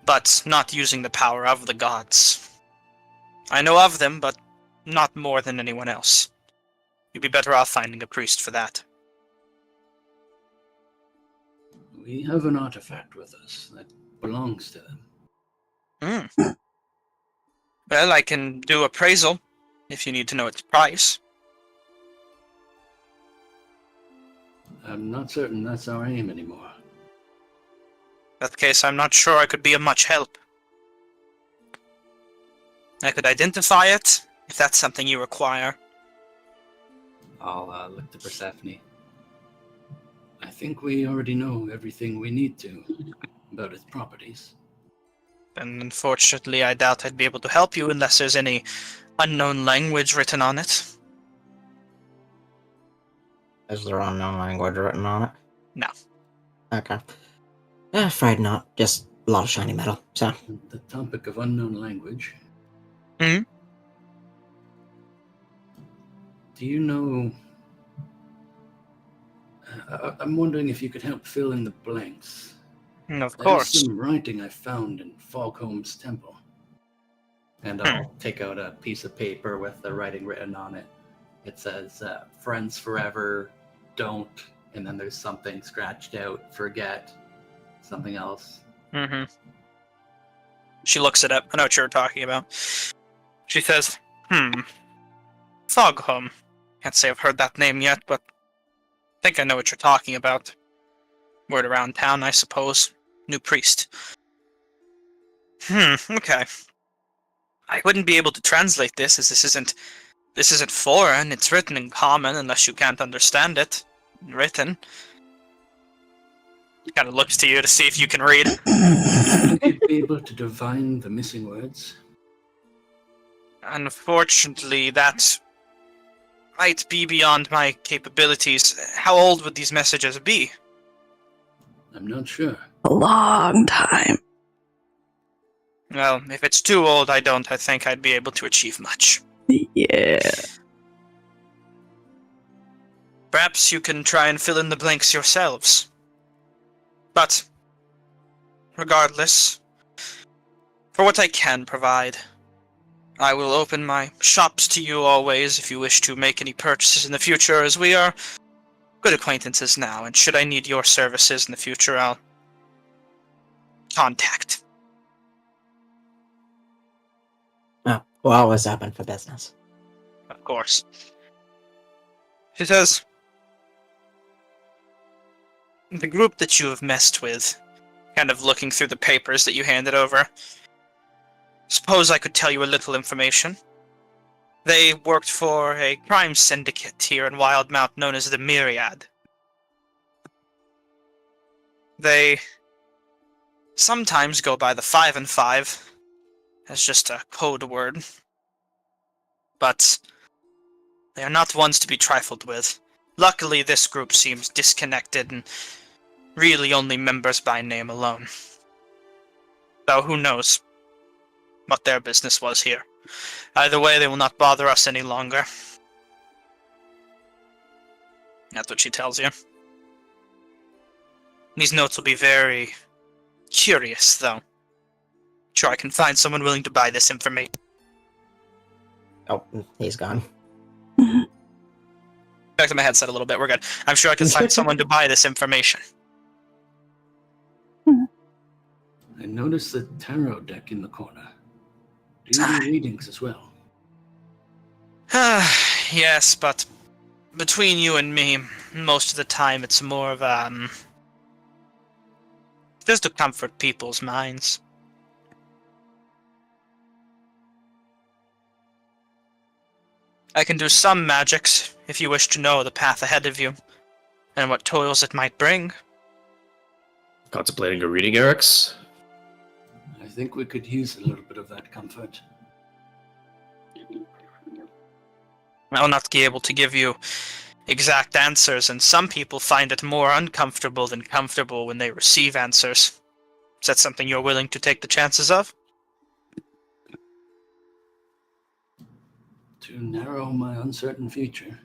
Speaker 1: but not using the power of the gods. I know of them, but not more than anyone else. You'd be better off finding a priest for that.
Speaker 5: We have an artifact with us that belongs to them.
Speaker 1: Well, I can do appraisal, if you need to know its price.
Speaker 5: I'm not certain that's our aim anymore.
Speaker 1: In that case, I'm not sure I could be of much help. I could identify it, if that's something you require.
Speaker 5: I'll look to Persephone. I think we already know everything we need to about its properties.
Speaker 1: And unfortunately, I doubt I'd be able to help you unless there's any unknown language written on it.
Speaker 2: Is there unknown language written on it?
Speaker 1: No.
Speaker 2: Okay. Afraid not. Just a lot of shiny metal, so.
Speaker 5: The topic of unknown language.
Speaker 1: Hmm?
Speaker 5: Do you know... I'm wondering if you could help fill in the blanks.
Speaker 1: Of
Speaker 5: There's
Speaker 1: course.
Speaker 5: some writing I found in Fogholm's temple. And I'll take out a piece of paper with the writing written on it. It says, friends forever, don't, and then there's something scratched out, forget, something else.
Speaker 1: Mm-hmm. She looks it up. I know what you're talking about. She says, Fogholm. Can't say I've heard that name yet, but I think I know what you're talking about. Word around town, I suppose. New priest. Okay. I wouldn't be able to translate this, as this isn't foreign. It's written in common, unless you can't understand it. Written. Kind of looks to you to see if you can read.
Speaker 5: Would you be able to divine the missing words?
Speaker 1: Unfortunately, that might be beyond my capabilities. How old would these messages be?
Speaker 5: I'm not sure.
Speaker 4: A long time.
Speaker 1: Well, if it's too old, I think I'd be able to achieve much.
Speaker 4: Yeah.
Speaker 1: Perhaps you can try and fill in the blanks yourselves. But, regardless, for what I can provide, I will open my shops to you always if you wish to make any purchases in the future, as we are good acquaintances now, and should I need your services in the future, I'll contact.
Speaker 2: Oh, we're always open for business.
Speaker 1: Of course. She says, the group that you have messed with, kind of looking through the papers that you handed over, suppose I could tell you a little information. They worked for a crime syndicate here in Wildmount known as the Myriad. They sometimes go by the 5 and 5 as just a code word. but they are not ones to be trifled with. Luckily, this group seems disconnected and really only members by name alone. Though who knows what their business was here. Either way, they will not bother us any longer. That's what she tells you. These notes will be very curious, though. Sure, I can find someone willing to buy this information.
Speaker 2: Oh, he's gone.
Speaker 1: Back to my headset a little bit, we're good. I'm sure I can find someone to buy this information.
Speaker 5: I noticed the tarot deck in the corner. Do you do readings as well?
Speaker 1: Yes, but between you and me, most of the time it's more of just to comfort people's minds. I can do some magics if you wish to know the path ahead of you and what toils it might bring.
Speaker 3: Contemplating a reading, Eric's?
Speaker 5: I think we could use a little bit of that comfort.
Speaker 1: I will not be able to give you exact answers, and some people find it more uncomfortable than comfortable when they receive answers. Is that something you're willing to take the chances of?
Speaker 5: To narrow my uncertain future.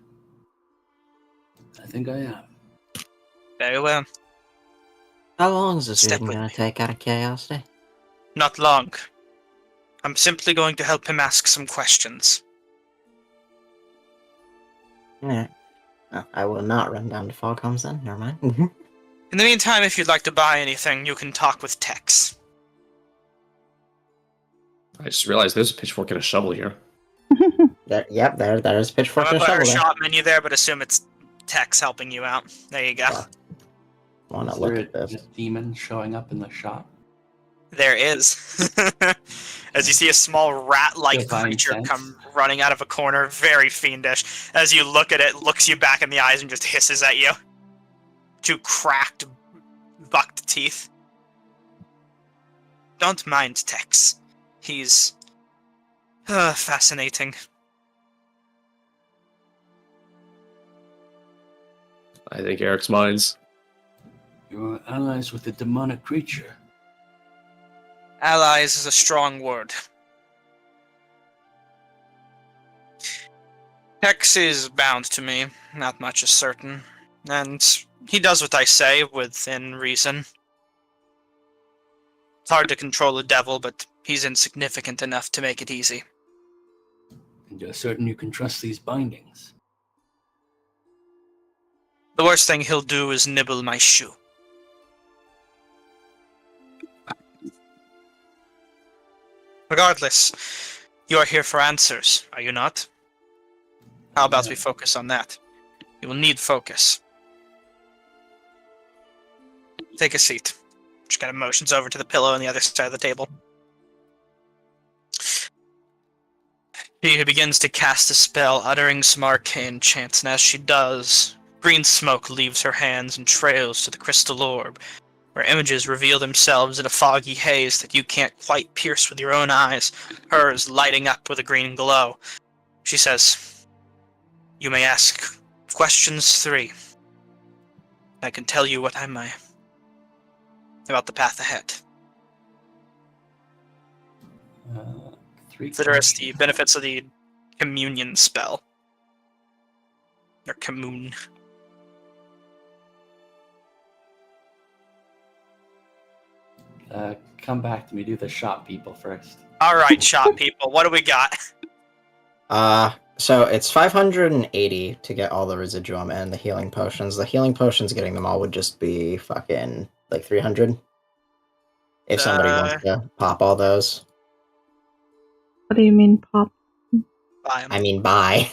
Speaker 5: I think I am.
Speaker 1: Very well.
Speaker 2: How long is this
Speaker 1: Step
Speaker 2: reading
Speaker 1: with
Speaker 2: gonna
Speaker 1: me.
Speaker 2: take out of curiosity?
Speaker 1: Not long. I'm simply going to help him ask some questions.
Speaker 2: Alright. Oh, I will not run down to Foghomes then, never mind.
Speaker 1: In the meantime, if you'd like to buy anything, you can talk with Tex.
Speaker 3: I just realized there's a pitchfork and a shovel here.
Speaker 2: There's pitchfork
Speaker 1: I'm
Speaker 2: and
Speaker 1: gonna put
Speaker 2: shovel
Speaker 1: our
Speaker 2: there.
Speaker 1: shop menu there, but assume it's Tex helping you out. There you go.
Speaker 2: Wow. Wanna
Speaker 5: Is
Speaker 2: look
Speaker 5: there
Speaker 2: at this.
Speaker 5: a demon showing up in the shop?
Speaker 1: There is. As you see a small rat-like
Speaker 5: Divine
Speaker 1: creature
Speaker 5: sense.
Speaker 1: come running out of a corner, very fiendish. As you look at it, looks you back in the eyes and just hisses at you. Two cracked, bucked teeth. Don't mind Tex. He's fascinating.
Speaker 3: I think Eric's minds.
Speaker 5: You're allies with a demonic creature.
Speaker 1: Allies is a strong word. Tex is bound to me, not much is certain, and he does what I say within reason. It's hard to control a devil, but he's insignificant enough to make it easy.
Speaker 5: And you're certain you can trust these bindings.
Speaker 1: The worst thing he'll do is nibble my shoe. Regardless, you are here for answers, are you not? How about we focus on that? You will need focus. Take a seat. Just kind of motions over to the pillow on the other side of the table. She begins to cast a spell, uttering some arcane chants, and as she does, green smoke leaves her hands and trails to the crystal orb, where images reveal themselves in a foggy haze that you can't quite pierce with your own eyes, hers lighting up with a green glow. She says, "You may ask questions 3. I can tell you what I may about the path ahead." Consider us the benefits of the communion spell. Or commune.
Speaker 5: Come back to me. Do the shop people first.
Speaker 1: Alright, shop people, what do we got?
Speaker 2: So it's 580 to get all the residuum and the healing potions. The healing potions, getting them all would just be fucking like 300. If somebody wants to pop all those.
Speaker 4: What do you mean, pop?
Speaker 1: Buy 'em.
Speaker 2: I mean, buy.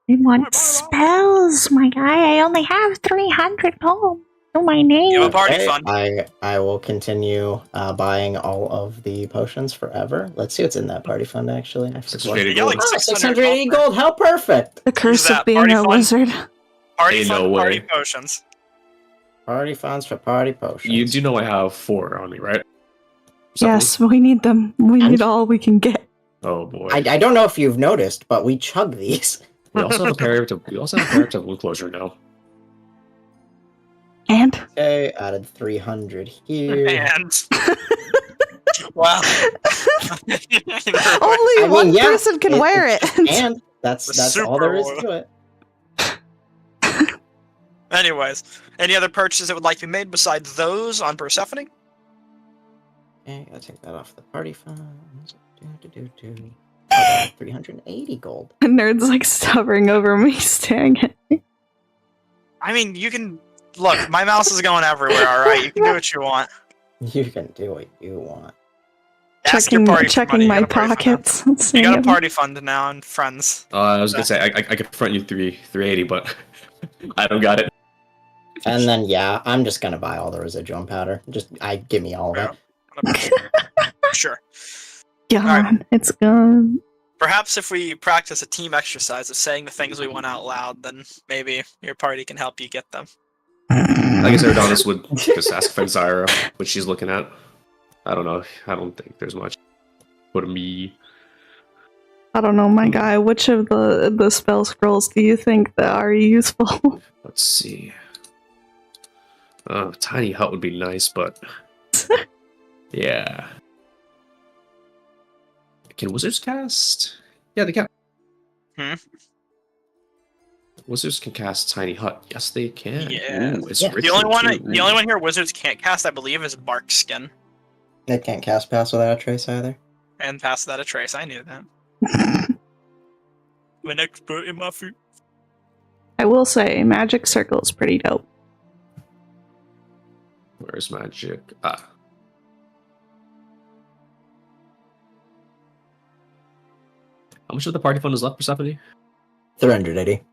Speaker 4: I want spells, my guy. I only have 300 home. To my name.
Speaker 1: You have a party
Speaker 2: Okay,
Speaker 1: fund.
Speaker 2: I will continue buying all of the potions forever. Let's see what's in that party fund, actually. I forgot.
Speaker 3: 680
Speaker 1: Yeah, like
Speaker 3: gold.
Speaker 1: 680
Speaker 2: gold. How perfect!
Speaker 4: The curse
Speaker 1: that
Speaker 4: of being
Speaker 1: party
Speaker 4: a
Speaker 1: fund.
Speaker 4: wizard.
Speaker 1: Party
Speaker 3: Ain't
Speaker 1: fund,
Speaker 3: no
Speaker 1: party
Speaker 3: way.
Speaker 1: potions.
Speaker 2: Party funds for party potions.
Speaker 3: You do know I have 4 on me, right?
Speaker 4: Yes, we need them. We
Speaker 2: And-
Speaker 4: need all we can get.
Speaker 3: Oh boy.
Speaker 2: I don't know if you've noticed, but we chug these.
Speaker 3: We also have a character wound closure now.
Speaker 4: And
Speaker 2: Okay, added 300 here.
Speaker 1: And wow.
Speaker 4: only
Speaker 2: I
Speaker 4: one
Speaker 2: mean, yeah,
Speaker 4: person can wear it.
Speaker 2: And that's
Speaker 1: The
Speaker 2: all there is
Speaker 1: super
Speaker 2: to it.
Speaker 1: Anyways, any other purchases that would like to be made besides those on Persephone?
Speaker 2: Okay, I'll take that off the party funds. 380 gold.
Speaker 4: Nerd's like hovering over me, staring at me.
Speaker 1: I mean, you can look. My mouse is going everywhere. All right, you can do what you want.
Speaker 2: You can do what you want.
Speaker 1: Ask your party for money.
Speaker 4: Checking
Speaker 1: You
Speaker 4: my
Speaker 1: got a party fund now.
Speaker 4: pockets.
Speaker 1: You got a party fund now and friends.
Speaker 3: I was gonna say I could front you 380, but I don't got it.
Speaker 2: And then yeah, I'm just gonna buy all the residuum powder. Just give me all of it.
Speaker 1: Sure.
Speaker 4: Gone. It's gone.
Speaker 1: Perhaps if we practice a team exercise of saying the things we want out loud, then maybe your party can help you get them.
Speaker 3: I guess Adonis would just ask Fenzira what she's looking at. I don't know. I don't think there's much. What me?
Speaker 4: I don't know, my guy. Which of the spell scrolls do you think that are useful?
Speaker 3: Let's see. Tiny hut would be nice, but yeah. Can wizards cast? Yeah, they can. Wizards can cast tiny hut. Yes, they can.
Speaker 1: Yeah.
Speaker 3: Ooh, it's
Speaker 2: Yeah.
Speaker 1: The only one,
Speaker 3: written,
Speaker 1: the only one here wizards can't cast, I believe, is bark skin,
Speaker 2: They can't cast pass without a trace either.
Speaker 1: and pass that a trace. I knew that. I'm an expert in my food.
Speaker 4: I will say, Magic Circle is pretty dope.
Speaker 3: Where's magic? Ah. How much of the party fund is left, Persephone?
Speaker 2: 380.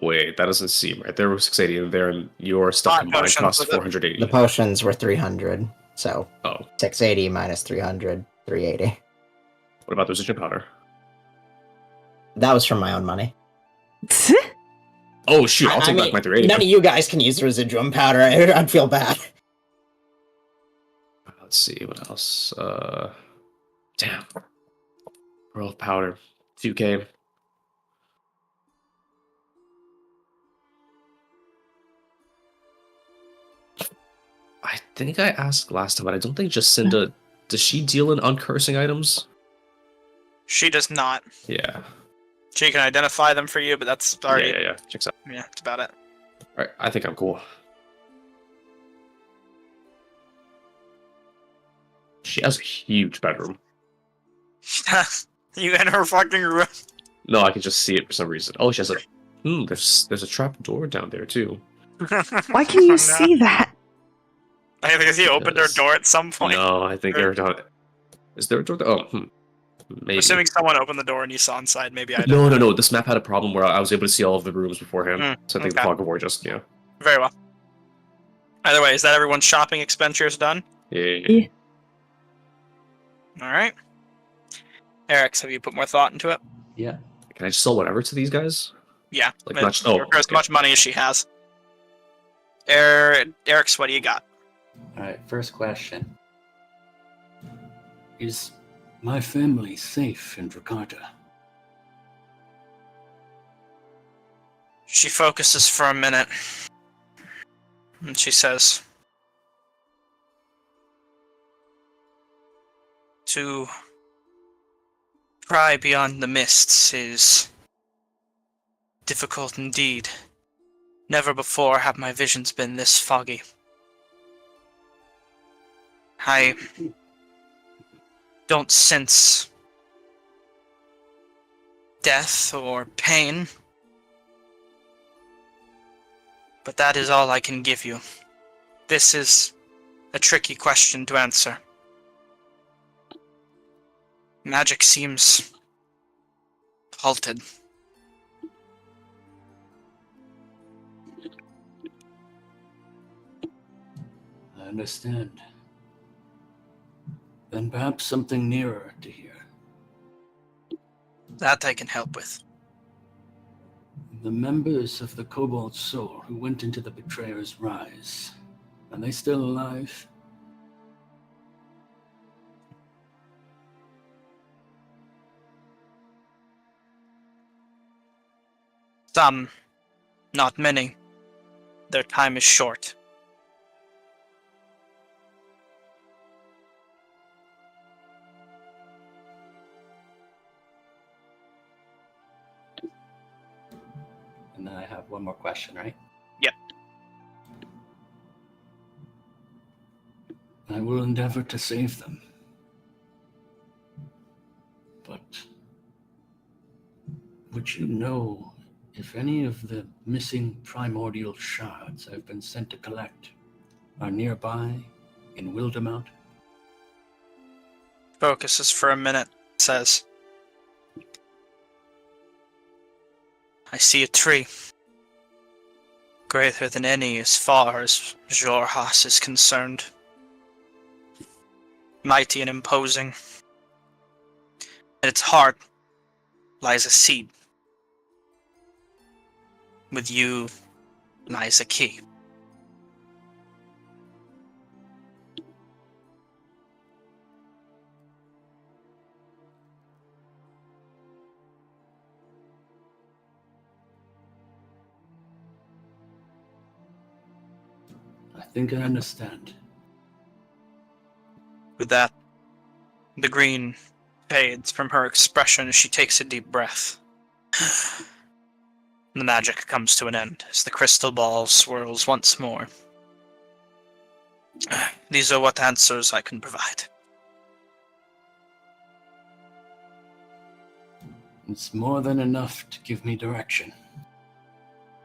Speaker 3: Wait, that doesn't seem right. There was 680 in there, and your stuff
Speaker 1: Not
Speaker 3: combined
Speaker 1: potions
Speaker 3: costs
Speaker 1: with it.
Speaker 3: 480.
Speaker 2: The potions were 300, so
Speaker 3: Oh,
Speaker 2: 680 minus 300, 380.
Speaker 3: what about the residuum powder?
Speaker 2: That was from my own money.
Speaker 3: Oh shoot, I'll
Speaker 2: I
Speaker 3: take
Speaker 2: mean,
Speaker 3: back my 380.
Speaker 2: none of you guys can use residuum powder. I'd feel bad.
Speaker 3: Let's see what else. Damn. Pearl of powder, 2K. I think I asked last time, but I don't think Jacinda. Does she deal in uncursing items?
Speaker 1: She does not.
Speaker 3: Yeah.
Speaker 1: She can identify them for you, but that's already.
Speaker 3: Yeah. Checks out.
Speaker 1: Yeah, that's about it.
Speaker 3: Alright, I think I'm cool. She has a huge bedroom.
Speaker 1: You in her fucking room?
Speaker 3: No, I can just see it for some reason. Oh, she has a. There's a trap door down there too.
Speaker 4: Why can you see that?
Speaker 1: I think he opened her
Speaker 3: Yes.
Speaker 1: door at some point.
Speaker 3: No, I think they're done. Is there a door? Maybe.
Speaker 1: Assuming someone opened the door and you saw inside, maybe I don't.
Speaker 3: No. This map had a problem where I was able to see all of the rooms beforehand. So I think the
Speaker 1: okay.
Speaker 3: fog of war just,
Speaker 1: Very well. Either way, is that everyone's shopping expenditures done?
Speaker 3: Yeah.
Speaker 1: Alright. Eric's, have you put more thought into it?
Speaker 5: Yeah.
Speaker 3: Can I just sell whatever to these guys?
Speaker 1: Yeah.
Speaker 3: Like
Speaker 1: It-
Speaker 3: not just, oh,
Speaker 1: as
Speaker 3: okay.
Speaker 1: much money as she has. Eric's, what do you got?
Speaker 5: All right. First question: is my family safe in Jakarta?
Speaker 1: She focuses for a minute. And she says, to pry beyond the mists is difficult indeed. Never before have my visions been this foggy. I don't sense death or pain, but that is all I can give you. This is a tricky question to answer. Magic seems halted.
Speaker 5: I understand. Then perhaps something nearer to here.
Speaker 1: That I can help with.
Speaker 5: The members of the Cobalt Soul who went into the Betrayer's Rise. Are they still alive?
Speaker 1: Some, not many. Their time is short.
Speaker 5: And then I have one more question, right?
Speaker 1: Yep.
Speaker 5: I will endeavor to save them. But would you know if any of the missing primordial shards I've been sent to collect are nearby in Wildemount?
Speaker 1: Focuses for a minute, says, I see a tree. Greater than any as far as Jorhas is concerned. Mighty and imposing. At its heart lies a seed. With you lies a key.
Speaker 5: I think I understand.
Speaker 1: With that, the green fades from her expression as she takes a deep breath. The magic comes to an end as the crystal ball swirls once more. These are what answers I can provide.
Speaker 5: It's more than enough to give me direction.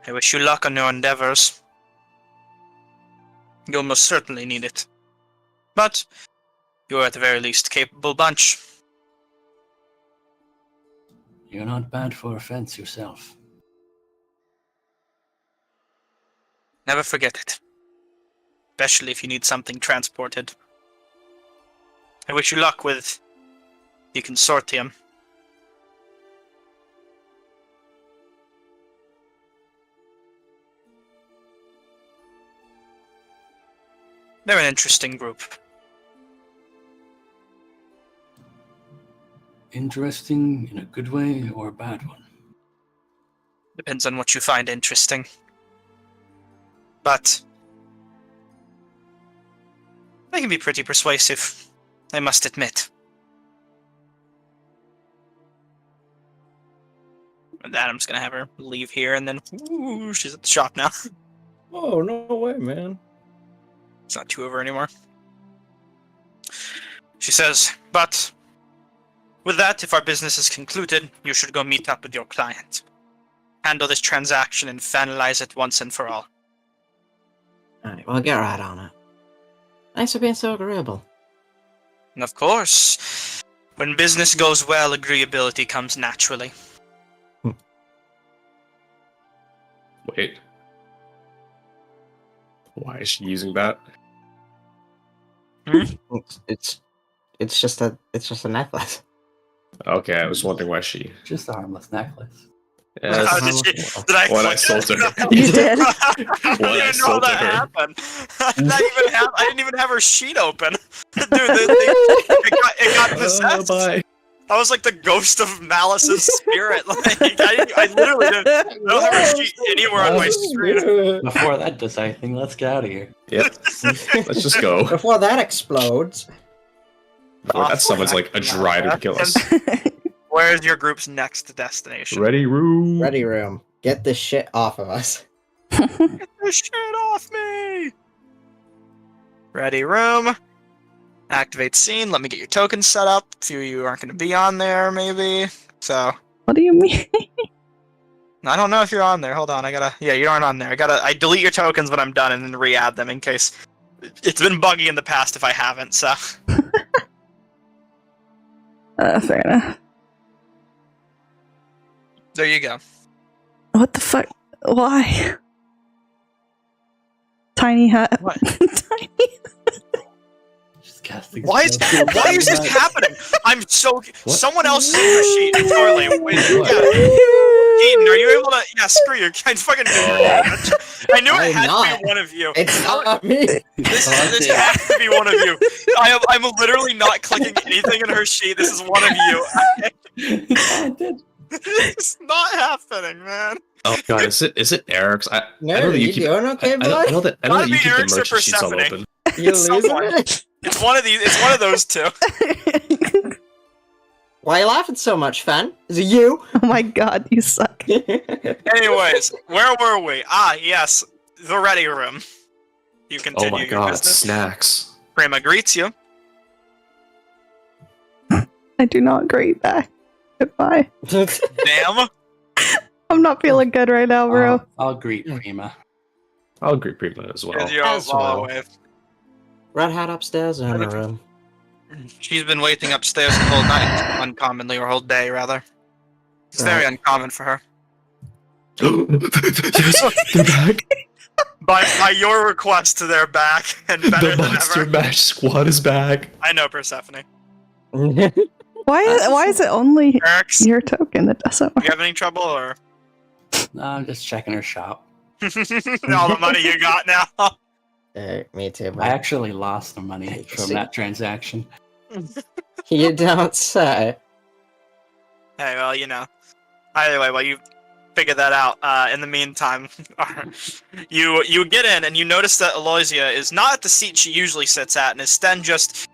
Speaker 1: I wish you luck on your endeavors. You'll most certainly need it. But you're at the very least a capable bunch.
Speaker 5: You're not bad for a fence yourself.
Speaker 1: Never forget it. Especially if you need something transported. I wish you luck with the consortium. They're an interesting group.
Speaker 5: Interesting in a good way or a bad one?
Speaker 1: Depends on what you find interesting. But they can be pretty persuasive, I must admit. And Adam's gonna have her leave here, and then ooh, she's at the shop now.
Speaker 6: Oh, no way, man.
Speaker 1: It's not two of her anymore. She says, but with that, if our business is concluded, you should go meet up with your client. Handle this transaction and finalize it once and for all.
Speaker 2: Alright, well, get right on it. Thanks for being so agreeable.
Speaker 1: And of course, when business goes well, agreeability comes naturally.
Speaker 3: Wait. Why is she using that?
Speaker 2: It's just a necklace.
Speaker 3: Okay, I was wondering why she.
Speaker 5: Just a harmless necklace.
Speaker 3: Yeah,
Speaker 1: How
Speaker 3: that's-
Speaker 1: did you?
Speaker 3: when I sold to her.
Speaker 4: You did?
Speaker 1: I didn't even know
Speaker 3: sold to
Speaker 1: that
Speaker 3: her.
Speaker 1: happened. I didn't even have her sheet open. Dude, it got possessed.
Speaker 3: Bye.
Speaker 1: I was like the ghost of Malice's spirit. Like I literally I don't have her sheet anywhere on my screen.
Speaker 5: Before that does anything, let's get out of here.
Speaker 3: Yep. Let's just go.
Speaker 2: Before that explodes.
Speaker 3: Before that summons like a drider to kill us.
Speaker 1: Where's your group's next destination?
Speaker 3: Ready room.
Speaker 2: Ready room. Get this shit off of us.
Speaker 1: Get this shit off me! Ready room. Activate scene. Let me get your tokens set up. A few of you aren't going to be on there, maybe. So
Speaker 4: What do you mean?
Speaker 1: I don't know if you're on there. Hold on. Yeah, you aren't on there. I delete your tokens when I'm done and then re-add them in case it's been buggy in the past if I haven't. So
Speaker 4: Fair enough.
Speaker 1: there you go.
Speaker 4: What the fuck? Why? Tiny hat.
Speaker 1: What?
Speaker 4: Tiny.
Speaker 5: Just casting.
Speaker 1: Why is this happening? I'm so. Someone else is in the sheet. Totally. Wait, yeah. Keaton, are you able to? Yeah, screw you. I fucking knew you were damage. I knew it
Speaker 2: I'm
Speaker 1: had to
Speaker 2: not.
Speaker 1: be one of you.
Speaker 2: It's not me.
Speaker 1: This has to be one of you. I'm literally not clicking anything in her sheet. This is one of you.
Speaker 5: I did.
Speaker 1: It's not happening, man.
Speaker 3: Oh god, is it Eric's? I
Speaker 2: No,
Speaker 3: know that
Speaker 2: you doing okay, boy?
Speaker 3: I know that
Speaker 1: Gotta
Speaker 3: you
Speaker 1: be
Speaker 3: keep the
Speaker 1: Eric's or
Speaker 3: merchant sheets all
Speaker 1: Persephone.
Speaker 3: open.
Speaker 2: You
Speaker 1: Someone.
Speaker 2: losing it?
Speaker 1: It's one of these. It's one of those two.
Speaker 2: Why are you laughing so much, Fan? Is it you?
Speaker 4: Oh my god, you suck.
Speaker 1: Anyways, where were we? Ah, yes, the ready room. You continue
Speaker 3: Oh my
Speaker 1: your
Speaker 3: god,
Speaker 1: business.
Speaker 3: snacks.
Speaker 1: Prima greets you.
Speaker 4: I do not greet back. Goodbye.
Speaker 1: Damn.
Speaker 4: I'm not feeling good right now, bro.
Speaker 5: I'll greet Prima.
Speaker 3: I'll agree Prima as well.
Speaker 1: Gives you
Speaker 2: As
Speaker 1: a
Speaker 2: well.
Speaker 1: wave.
Speaker 2: Red Hat upstairs or in the room?
Speaker 1: She's been waiting upstairs the whole night, uncommonly, or whole day, rather. It's very uncommon for her.
Speaker 3: Yes, they're back.
Speaker 1: By your request, they're back, and better
Speaker 3: The
Speaker 1: than
Speaker 3: Monster
Speaker 1: ever.
Speaker 3: Mash Squad is back.
Speaker 1: I know, Persephone.
Speaker 4: Why is it only
Speaker 1: Eric's,
Speaker 4: your token that doesn't work?
Speaker 1: you have any trouble, or
Speaker 5: No, I'm just checking her shop.
Speaker 1: all the money you got now?
Speaker 2: Me too,
Speaker 5: I
Speaker 2: but
Speaker 5: actually lost the money from
Speaker 2: See?
Speaker 5: that transaction.
Speaker 2: you don't say.
Speaker 1: Hey, well, you know. Either way, while you figure that out, in the meantime, you get in and you notice that Aloysia is not at the seat she usually sits at, and is then just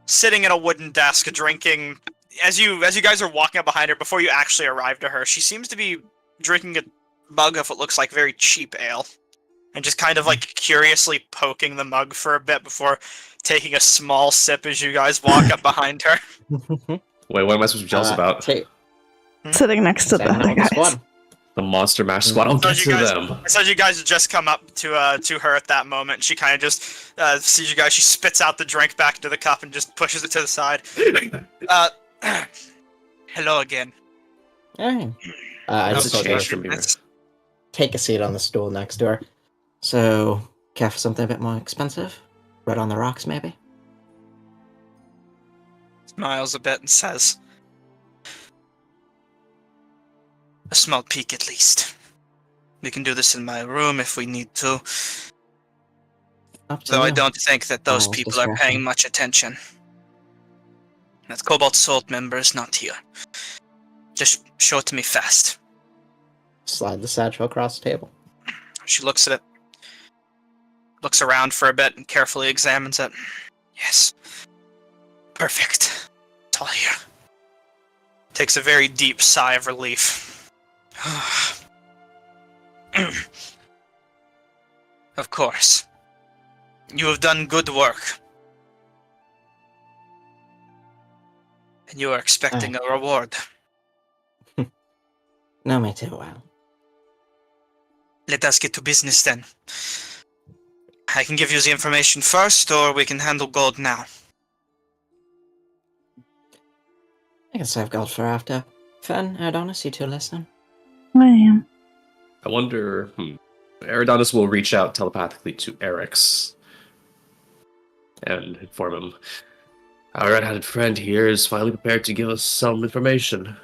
Speaker 1: sitting at a wooden desk drinking. As you guys are walking up behind her, before you actually arrive to her, she seems to be drinking a mug of what looks like very cheap ale, and just kind of like curiously poking the mug for a bit before taking a small sip as you guys walk up behind her.
Speaker 3: Wait, what am I supposed to be jealous about?
Speaker 4: Sitting next to the
Speaker 2: Hanging out
Speaker 4: other
Speaker 2: with the
Speaker 4: guys.
Speaker 2: squad.
Speaker 3: The Monster Mash Squad. I'll
Speaker 1: So
Speaker 3: get
Speaker 1: you
Speaker 3: to
Speaker 1: guys-
Speaker 3: them.
Speaker 1: So you guys just come up to her at that moment. She kind of just sees you guys. She spits out the drink back into the cup and just pushes it to the side. Hello again.
Speaker 2: Hey. I
Speaker 3: How's
Speaker 2: just
Speaker 3: the
Speaker 2: told
Speaker 3: change
Speaker 2: her,
Speaker 3: from here?
Speaker 2: take a seat on the stool next to her. So, care for something a bit more expensive? Red on the rocks, maybe?
Speaker 1: Smiles a bit and says, "A small peek at least. We can do this in my room if we need to.
Speaker 2: Up to
Speaker 1: Though I
Speaker 2: you.
Speaker 1: don't think that those
Speaker 2: Oh,
Speaker 1: people are
Speaker 2: discretion.
Speaker 1: paying much attention. That Cobalt Salt member is not here. Just show it to me fast."
Speaker 2: Slide the satchel across the table.
Speaker 1: She looks at it, looks around for a bit, and carefully examines it. Yes. Perfect. It's all here. Takes a very deep sigh of relief. Of course. You have done good work. And you are expecting a reward.
Speaker 2: Know me too well.
Speaker 1: Let us get to business then. I can give you the information first, or we can handle gold now.
Speaker 2: I can save gold for after. Fen, Adonis, you two listening?
Speaker 4: I am.
Speaker 3: I wonder. Eridanus will reach out telepathically to Eric's and inform him. Our red-hatted friend here is finally prepared to give us some information.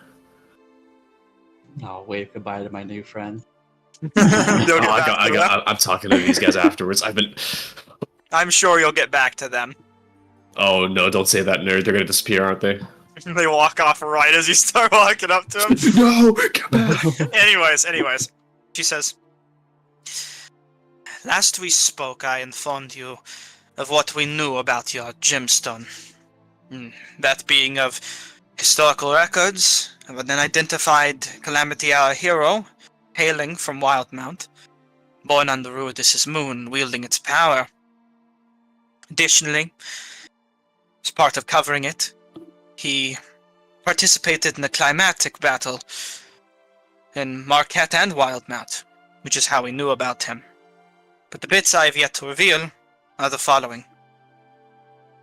Speaker 5: I'll wave goodbye to my new friend.
Speaker 3: I'm talking to these guys afterwards.
Speaker 1: I'm sure you'll get back to them.
Speaker 3: Oh no! Don't say that, nerd. They're gonna disappear, aren't they?
Speaker 1: They walk off right as you start walking up to him.
Speaker 3: No! Come back!
Speaker 1: Anyways, she says, "Last we spoke, I informed you of what we knew about your gemstone. That being of historical records of an identified Calamity Hour hero hailing from Wildmount, born under Rudis' moon, wielding its power. Additionally, as part of covering it, he participated in a climatic battle in Marquette and Wildmount, which is how we knew about him. But the bits I have yet to reveal are the following.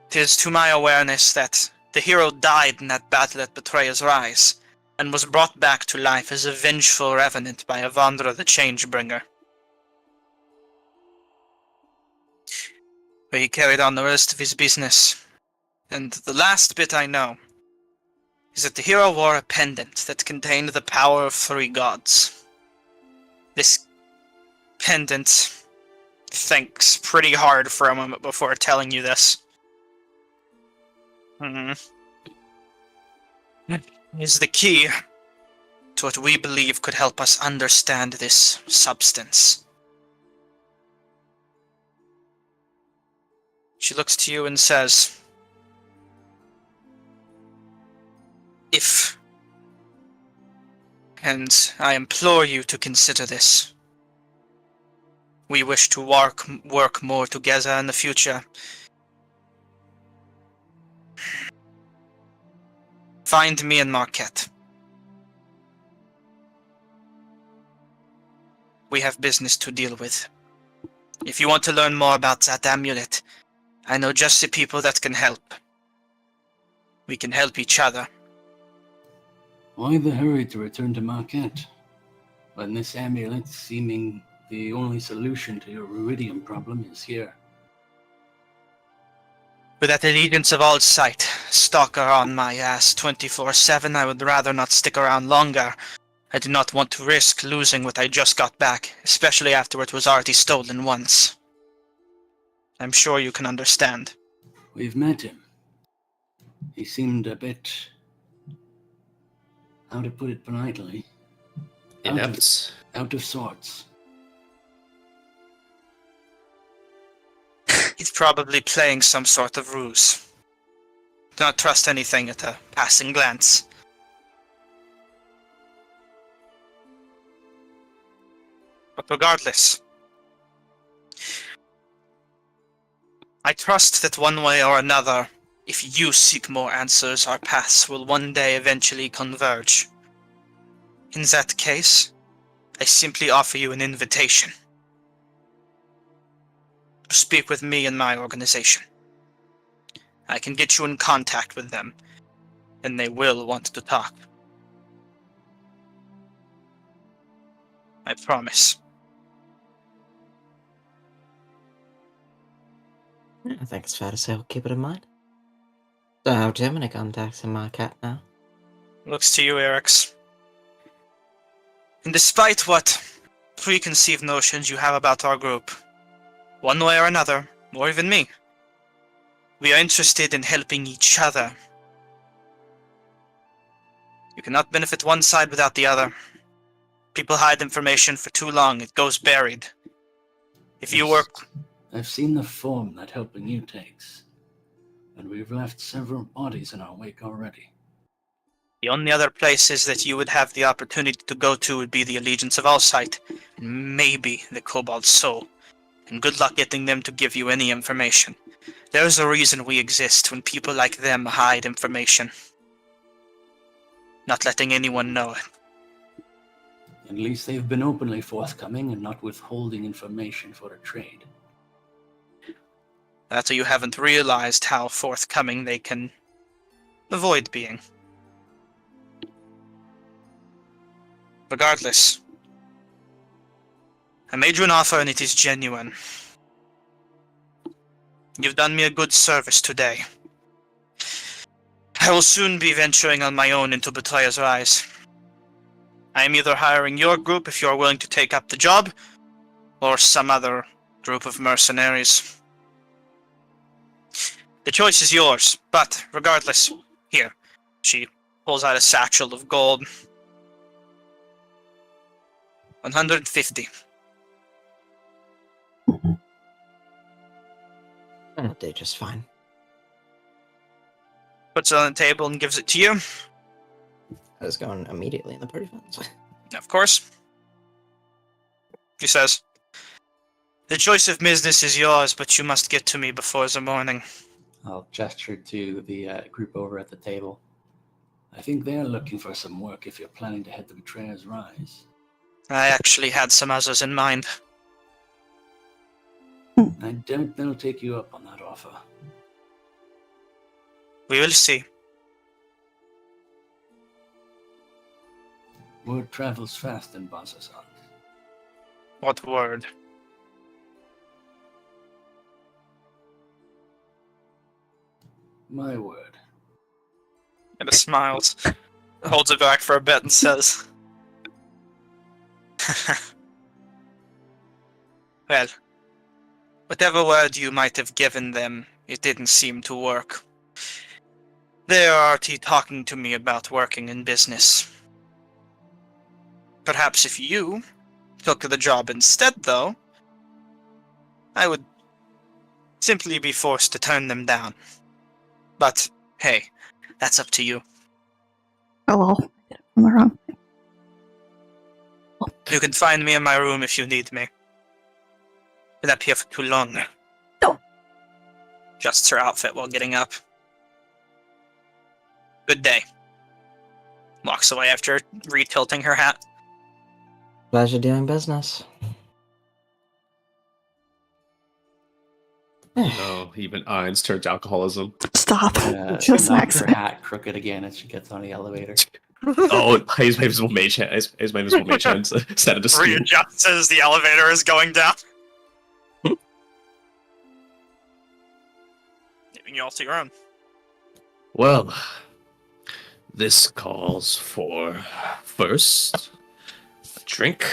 Speaker 1: It is to my awareness that the hero died in that battle at Betrayer's Rise, and was brought back to life as a vengeful revenant by Avandra the Changebringer. Where he carried on the rest of his business. And the last bit I know is that the hero wore a pendant that contained the power of 3 gods. This pendant thinks pretty hard for a moment before telling you this. Is the key to what we believe could help us understand this substance. She looks to you and says, if, and I implore you to consider this, we wish to work more together in the future. Find me and Marquette. We have business to deal with. If you want to learn more about that amulet, I know just the people that can help. We can help each other.
Speaker 5: Why the hurry to return to Marquette, when this amulet, seeming the only solution to your ruidium problem, is here?
Speaker 1: With that allegiance of all sight, stalker on my ass 24/7, I would rather not stick around longer. I do not want to risk losing what I just got back, especially after it was already stolen once. I'm sure you can understand.
Speaker 5: We've met him. He seemed a bit, how to put it politely,
Speaker 3: Inept.
Speaker 5: out of sorts.
Speaker 1: He's probably playing some sort of ruse. Do not trust anything at a passing glance. But regardless, I trust that one way or another, if you seek more answers, our paths will one day eventually converge. In that case, I simply offer you an invitation to speak with me and my organization. I can get you in contact with them, and they will want to talk. I promise.
Speaker 2: I think it's fair to say we'll keep it in mind. So, do you have any contacts in Marquette now?
Speaker 1: Looks to you, Eric's. And despite what preconceived notions you have about our group, one way or another, or even me, we are interested in helping each other. You cannot benefit one side without the other. People hide information for too long, it goes buried. If you work...
Speaker 5: I've seen the form that helping you takes, and we've left several bodies in our wake already.
Speaker 1: The only other places that you would have the opportunity to go to would be the Allegiance of Allsight, and maybe the Cobalt Soul. And good luck getting them to give you any information. There's a reason we exist when people like them hide information. Not letting anyone know it.
Speaker 5: At least they've been openly forthcoming and not withholding information for a trade.
Speaker 1: That's why you haven't realized how forthcoming they can avoid being. Regardless, I made you an offer and it is genuine. You've done me a good service today. I will soon be venturing on my own into Betrayer's Rise. I am either hiring your group if you are willing to take up the job, or some other group of mercenaries. The choice is yours, but regardless, here, she pulls out a satchel of gold. 150.
Speaker 2: That'll do just fine.
Speaker 1: Puts it on the table and gives it to you.
Speaker 2: I was going immediately in the party funds.
Speaker 1: Of course. He says, the choice of business is yours, but you must get to me before the morning.
Speaker 5: I'll gesture to the group over at the table. I think they're looking for some work if you're planning to head to Betrayer's Rise.
Speaker 1: I actually had some others in mind.
Speaker 5: I doubt they'll take you up on that offer.
Speaker 1: We will see.
Speaker 5: Word travels fast in Bazazan.
Speaker 1: What word?
Speaker 5: My word.
Speaker 1: And it smiles, holds it back for a bit and says, well, whatever word you might have given them, it didn't seem to work. They are already talking to me about working in business. Perhaps if you took the job instead, though, I would simply be forced to turn them down. But, hey, that's up to you.
Speaker 4: Oh well, I did it from the wrong.
Speaker 1: You can find me in my room if you need me. Been up here for too long.
Speaker 4: No.
Speaker 1: Adjusts her outfit while getting up. Good day. Walks away after retilting her hat.
Speaker 2: Pleasure doing business.
Speaker 3: No, even Ein's turned to alcoholism.
Speaker 4: Stop.
Speaker 5: Knock
Speaker 4: Just
Speaker 5: her
Speaker 4: next.
Speaker 5: hat crooked again as she gets on the elevator.
Speaker 3: Oh, his invisible mage hand. His invisible mage hand set it to steal.
Speaker 1: Readjusts as the elevator is going down. Leaving you all to your own.
Speaker 3: Well, this calls for first a drink.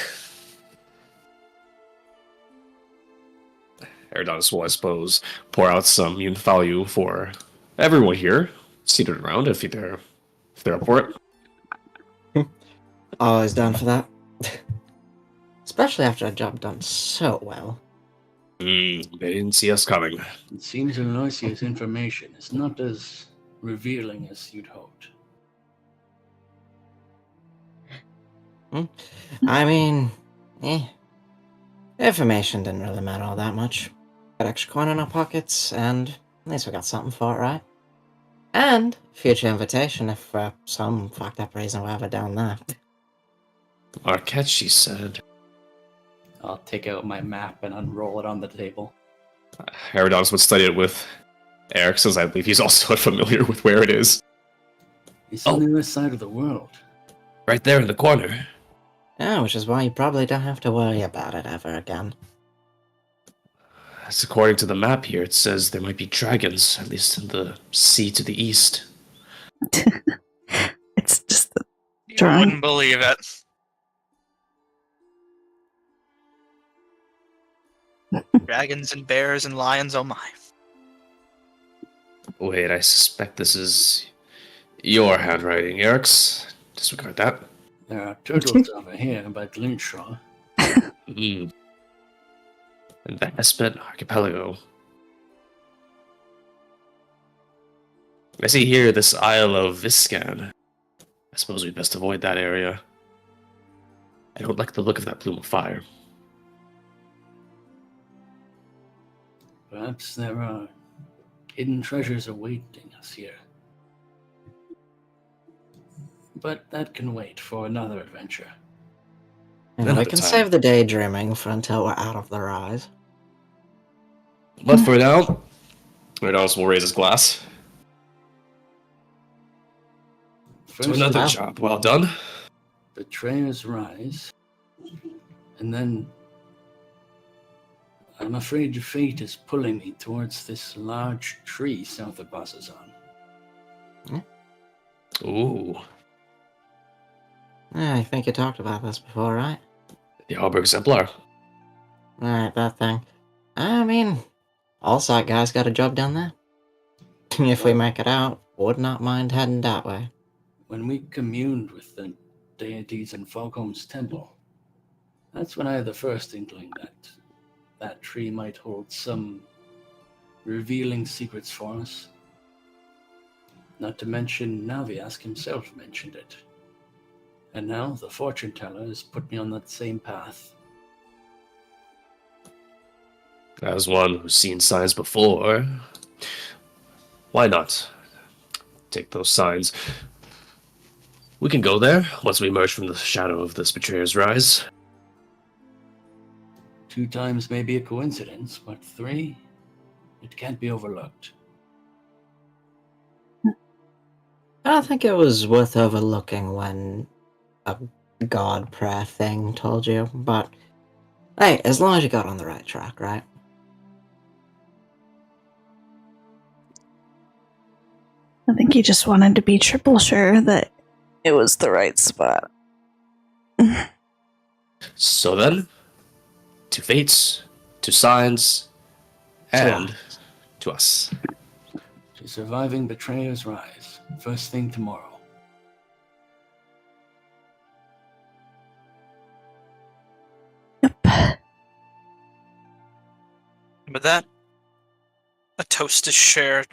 Speaker 3: Eridanus will, I suppose, pour out some value for everyone here, seated around, if they're up for it.
Speaker 2: Always down for that. Especially after a job done so well.
Speaker 3: They didn't see us coming.
Speaker 5: It seems Aloysius' information is not as revealing as you'd hoped.
Speaker 2: I mean, information didn't really matter all that much. Got extra coin in our pockets, and at least we got something for it, right? And future invitation if for some fucked up reason we're ever down there.
Speaker 3: Marquette, she said.
Speaker 5: I'll take out my map and unroll it on the table.
Speaker 3: Eridanus would study it with Eric, since I believe he's also familiar with where it is.
Speaker 5: It's on the other side of the world.
Speaker 3: Right there in the corner.
Speaker 2: Yeah, which is why you probably don't have to worry about it ever again.
Speaker 3: As according to the map here, it says there might be dragons, at least in the sea to the east.
Speaker 4: It's just the
Speaker 1: You
Speaker 4: Drawing.
Speaker 1: wouldn't believe it. Dragons and bears and lions, oh my.
Speaker 3: Wait, I suspect this is your handwriting, Eric's. Disregard that.
Speaker 5: There are turtles over here by Glenstraw.
Speaker 3: And the Hesped Archipelago. I see here this Isle of Viscan. I suppose we'd best avoid that area. I don't like the look of that plume of fire.
Speaker 5: Perhaps there are hidden treasures awaiting us here. But that can wait for another adventure.
Speaker 2: And we
Speaker 3: Another
Speaker 2: can
Speaker 3: time.
Speaker 2: save the daydreaming for until we're out of the rise.
Speaker 3: But for now, Erdanus will raise his glass.
Speaker 5: First,
Speaker 3: To another
Speaker 2: wow.
Speaker 3: job well done.
Speaker 5: betrayers rise, and then I'm afraid fate is pulling me towards this large tree south of Bazazan.
Speaker 3: Ooh,
Speaker 2: Yeah, I think you talked about this before, right?
Speaker 3: the Arbor Exemplar.
Speaker 2: Right, that thing. I mean, all sight guys got a job down there. If we make it out, would not mind heading that way.
Speaker 5: When we communed with the deities in Falcom's temple, that's when I had the first inkling that that tree might hold some revealing secrets for us. Not to mention Naviask himself mentioned it. And now the fortune teller has put me on that same path.
Speaker 3: As one who's seen signs before, why not take those signs? We can go there once we emerge from the shadow of this betrayer's rise.
Speaker 5: 2 times may be a coincidence, but 3, it can't be overlooked.
Speaker 2: I don't think it was worth overlooking when a god prayer thing told you, but hey, as long as you got on the right track, right?
Speaker 4: I think he just wanted to be triple sure that it was the right spot.
Speaker 3: So then, to fates, to signs, and to us.
Speaker 5: To surviving betrayer's rise, first thing tomorrow.
Speaker 1: with that, a toast is shared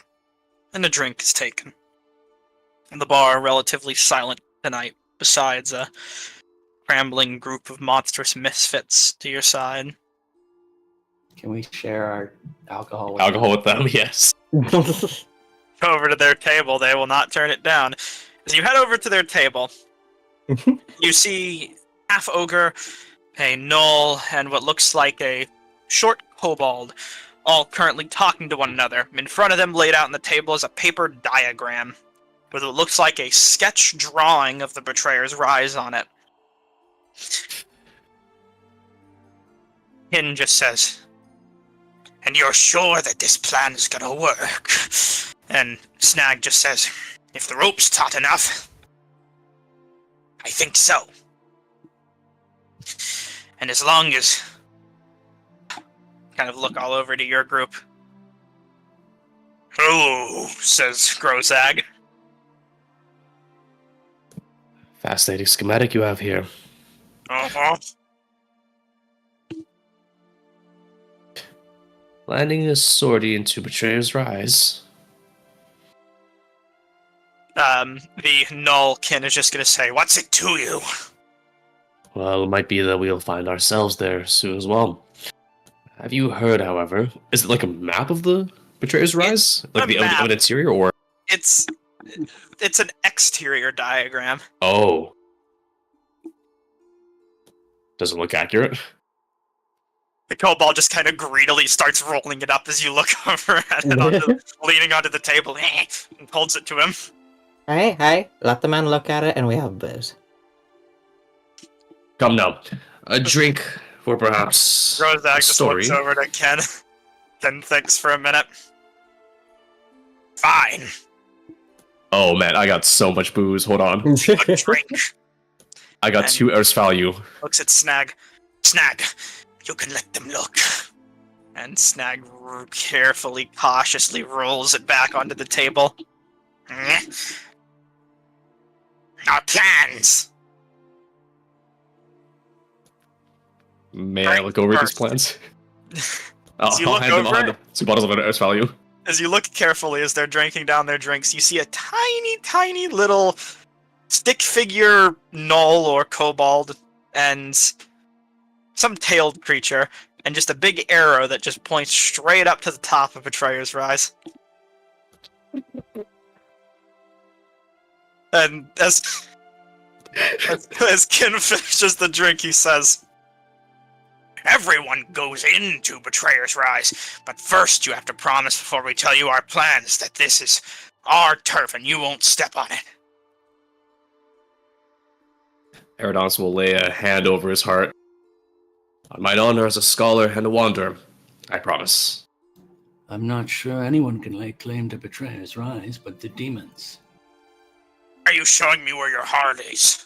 Speaker 1: and a drink is taken. The bar relatively silent tonight, besides a rambling group of monstrous misfits to your side.
Speaker 5: Can we share our alcohol with
Speaker 3: Alcohol with them, yes.
Speaker 1: Over to their table, they will not turn it down. As you head over to their table, you see half ogre, a gnoll, and what looks like a short kobold, all currently talking to one another. In front of them, laid out on the table, is a paper diagram with what looks like a sketch drawing of the Betrayer's Rise on it. Hin just says, "And you're sure that this plan is gonna work?" And Snag just says, "If the rope's taut enough, I think so. And as long as..." Kind of look all over to your group. "Hello," says Grozag.
Speaker 3: Fascinating schematic you have here.
Speaker 1: Uh-huh.
Speaker 3: Landing a sortie into Betrayer's Rise.
Speaker 1: The Nullkin is just gonna say, "What's it to you?"
Speaker 3: Well, it might be that we'll find ourselves there soon as well. Have you heard, however, is it like a map of the Betrayer's Rise? Like
Speaker 1: a
Speaker 3: the
Speaker 1: map.
Speaker 3: of an interior, or?
Speaker 1: It's an exterior diagram.
Speaker 3: Oh. Doesn't look accurate.
Speaker 1: The kobold just kind of greedily starts rolling it up as you look over at it, leaning onto the table, and holds it to him.
Speaker 2: Hey, let the man look at it and we have booze.
Speaker 3: Come now. A drink for perhaps
Speaker 1: Grozag
Speaker 3: a
Speaker 1: just
Speaker 3: story.
Speaker 1: looks over to Ken. Ken thinks for a minute. "Fine,
Speaker 3: Oh man, I got so much booze. Hold on.
Speaker 1: a drink."
Speaker 3: I got
Speaker 1: And-
Speaker 3: 2 Earth value.
Speaker 1: Looks at Snag. "Snag, you can let them look." And Snag carefully, cautiously rolls it back onto the table. "Our plans."
Speaker 3: May I look over these
Speaker 1: First.
Speaker 3: plans?
Speaker 1: As you look
Speaker 3: hand them
Speaker 1: over
Speaker 3: on the 2 bottles of Earth value.
Speaker 1: As you look carefully as they're drinking down their drinks, you see a tiny, tiny little stick figure gnoll or kobold and some tailed creature, and just a big arrow that just points straight up to the top of Betrayer's Rise. And as Kin finishes the drink, he says, "Everyone goes into Betrayer's Rise, but first you have to promise before we tell you our plans that this is our turf and you won't step on it."
Speaker 3: Eridons will lay a hand over his heart. On mine honor as a scholar and a wanderer, I promise.
Speaker 5: I'm not sure anyone can lay claim to Betrayer's Rise, but the demons.
Speaker 1: "Are you showing me where your heart is?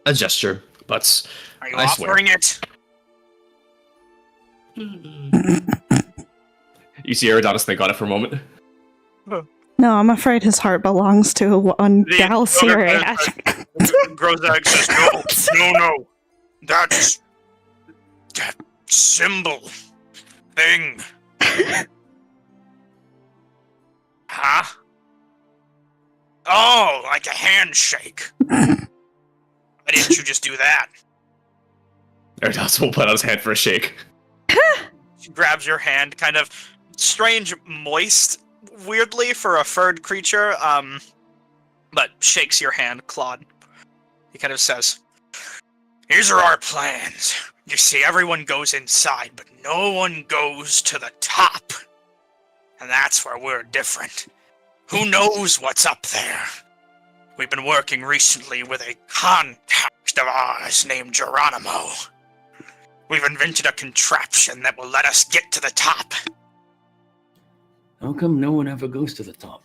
Speaker 3: A gesture, but
Speaker 1: Are you
Speaker 3: I swear.
Speaker 1: offering it?"
Speaker 3: You see Eridonus think on it for a moment.
Speaker 4: No, I'm afraid his heart belongs to one
Speaker 1: The
Speaker 4: gal
Speaker 1: other
Speaker 4: Syriac.
Speaker 1: Grozag says, No. That symbol thing. Huh? Oh, like a handshake. Why didn't you just do that?
Speaker 3: Eridonus will put out his hand for a shake.
Speaker 1: She grabs your hand, kind of strange, moist, weirdly for a furred creature, but shakes your hand, Claude. He kind of says, "Here's are our plans. You see, everyone goes inside, but no one goes to the top. And that's where we're different. Who knows what's up there? We've been working recently with a contact of ours named Geronimo. We've invented a contraption that will let us get to the top."
Speaker 5: How come no one ever goes to the top?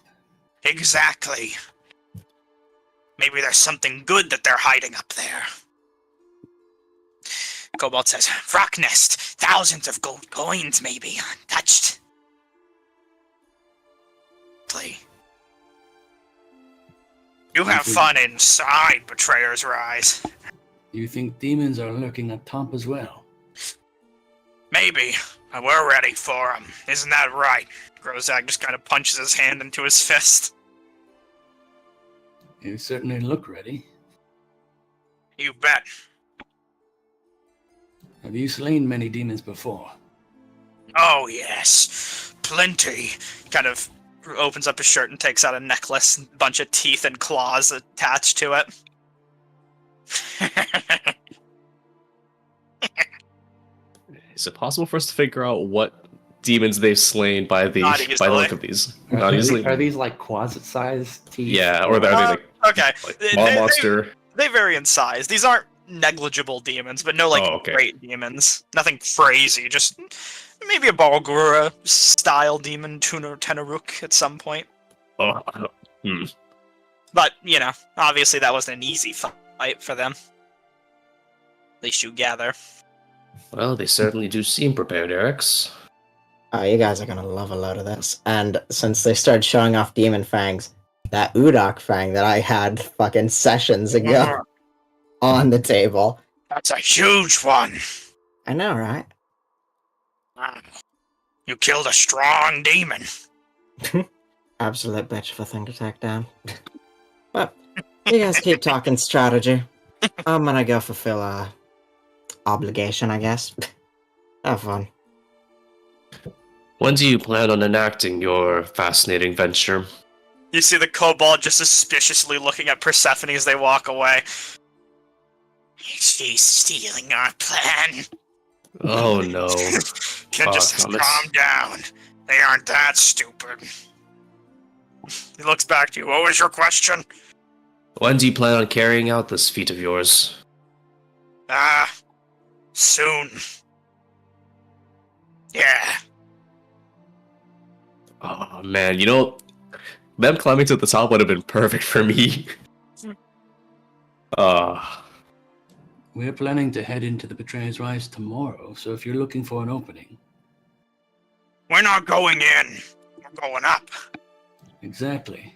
Speaker 1: "Exactly. Maybe there's something good that they're hiding up there." Cobalt says, "Rock nest, thousands of gold coins maybe, untouched. Play. You have fun inside Betrayer's Rise."
Speaker 5: You think demons are lurking up top as well?
Speaker 1: Maybe. We're ready for him. Isn't that right? Grozak just kind of punches his hand into his fist.
Speaker 5: You certainly look ready.
Speaker 1: You bet.
Speaker 5: Have you slain many demons before?
Speaker 1: Oh, yes. Plenty. Kind of opens up his shirt and takes out a necklace, a bunch of teeth and claws attached to it.
Speaker 3: Is it possible for us to figure out what demons they've slain by the
Speaker 1: Not
Speaker 3: by the look of these? Not
Speaker 5: Are
Speaker 3: easily.
Speaker 5: these like closet-sized teeth?
Speaker 3: Yeah, or are they like
Speaker 1: Okay.
Speaker 3: small monster?
Speaker 1: They vary in size. These aren't negligible demons, but no, like,
Speaker 3: Oh, okay.
Speaker 1: great demons. Nothing crazy, just maybe a Balgura-style demon, Tenaruk, at some point.
Speaker 3: Oh,
Speaker 1: But, you know, obviously that wasn't an easy fight for them. At least you gather.
Speaker 3: Well, they certainly do seem prepared, Eric's.
Speaker 2: Oh, you guys are gonna love a load of this. And since they started showing off demon fangs, that Udok fang that I had fucking sessions ago on the table.
Speaker 1: That's a huge one.
Speaker 2: I know, right?
Speaker 1: You killed a strong demon.
Speaker 2: Absolute bitch of a thing to take down. But you guys keep talking strategy. I'm gonna go fulfill a obligation, I guess. Have fun.
Speaker 3: When do you plan on enacting your fascinating venture?
Speaker 1: You see the kobold just suspiciously looking at Persephone as they walk away. She's stealing our plan.
Speaker 3: Oh no.
Speaker 1: Can just
Speaker 3: Thomas.
Speaker 1: calm down. They aren't that stupid. He looks back to you. What was your question?
Speaker 3: When do you plan on carrying out this feat of yours?
Speaker 1: Soon. Yeah.
Speaker 3: Oh man, you know, them climbing to the top would have been perfect for me.
Speaker 5: We're planning to head into the Betrayer's Rise tomorrow, so if you're looking for an opening...
Speaker 1: We're not going in. We're going up.
Speaker 5: Exactly.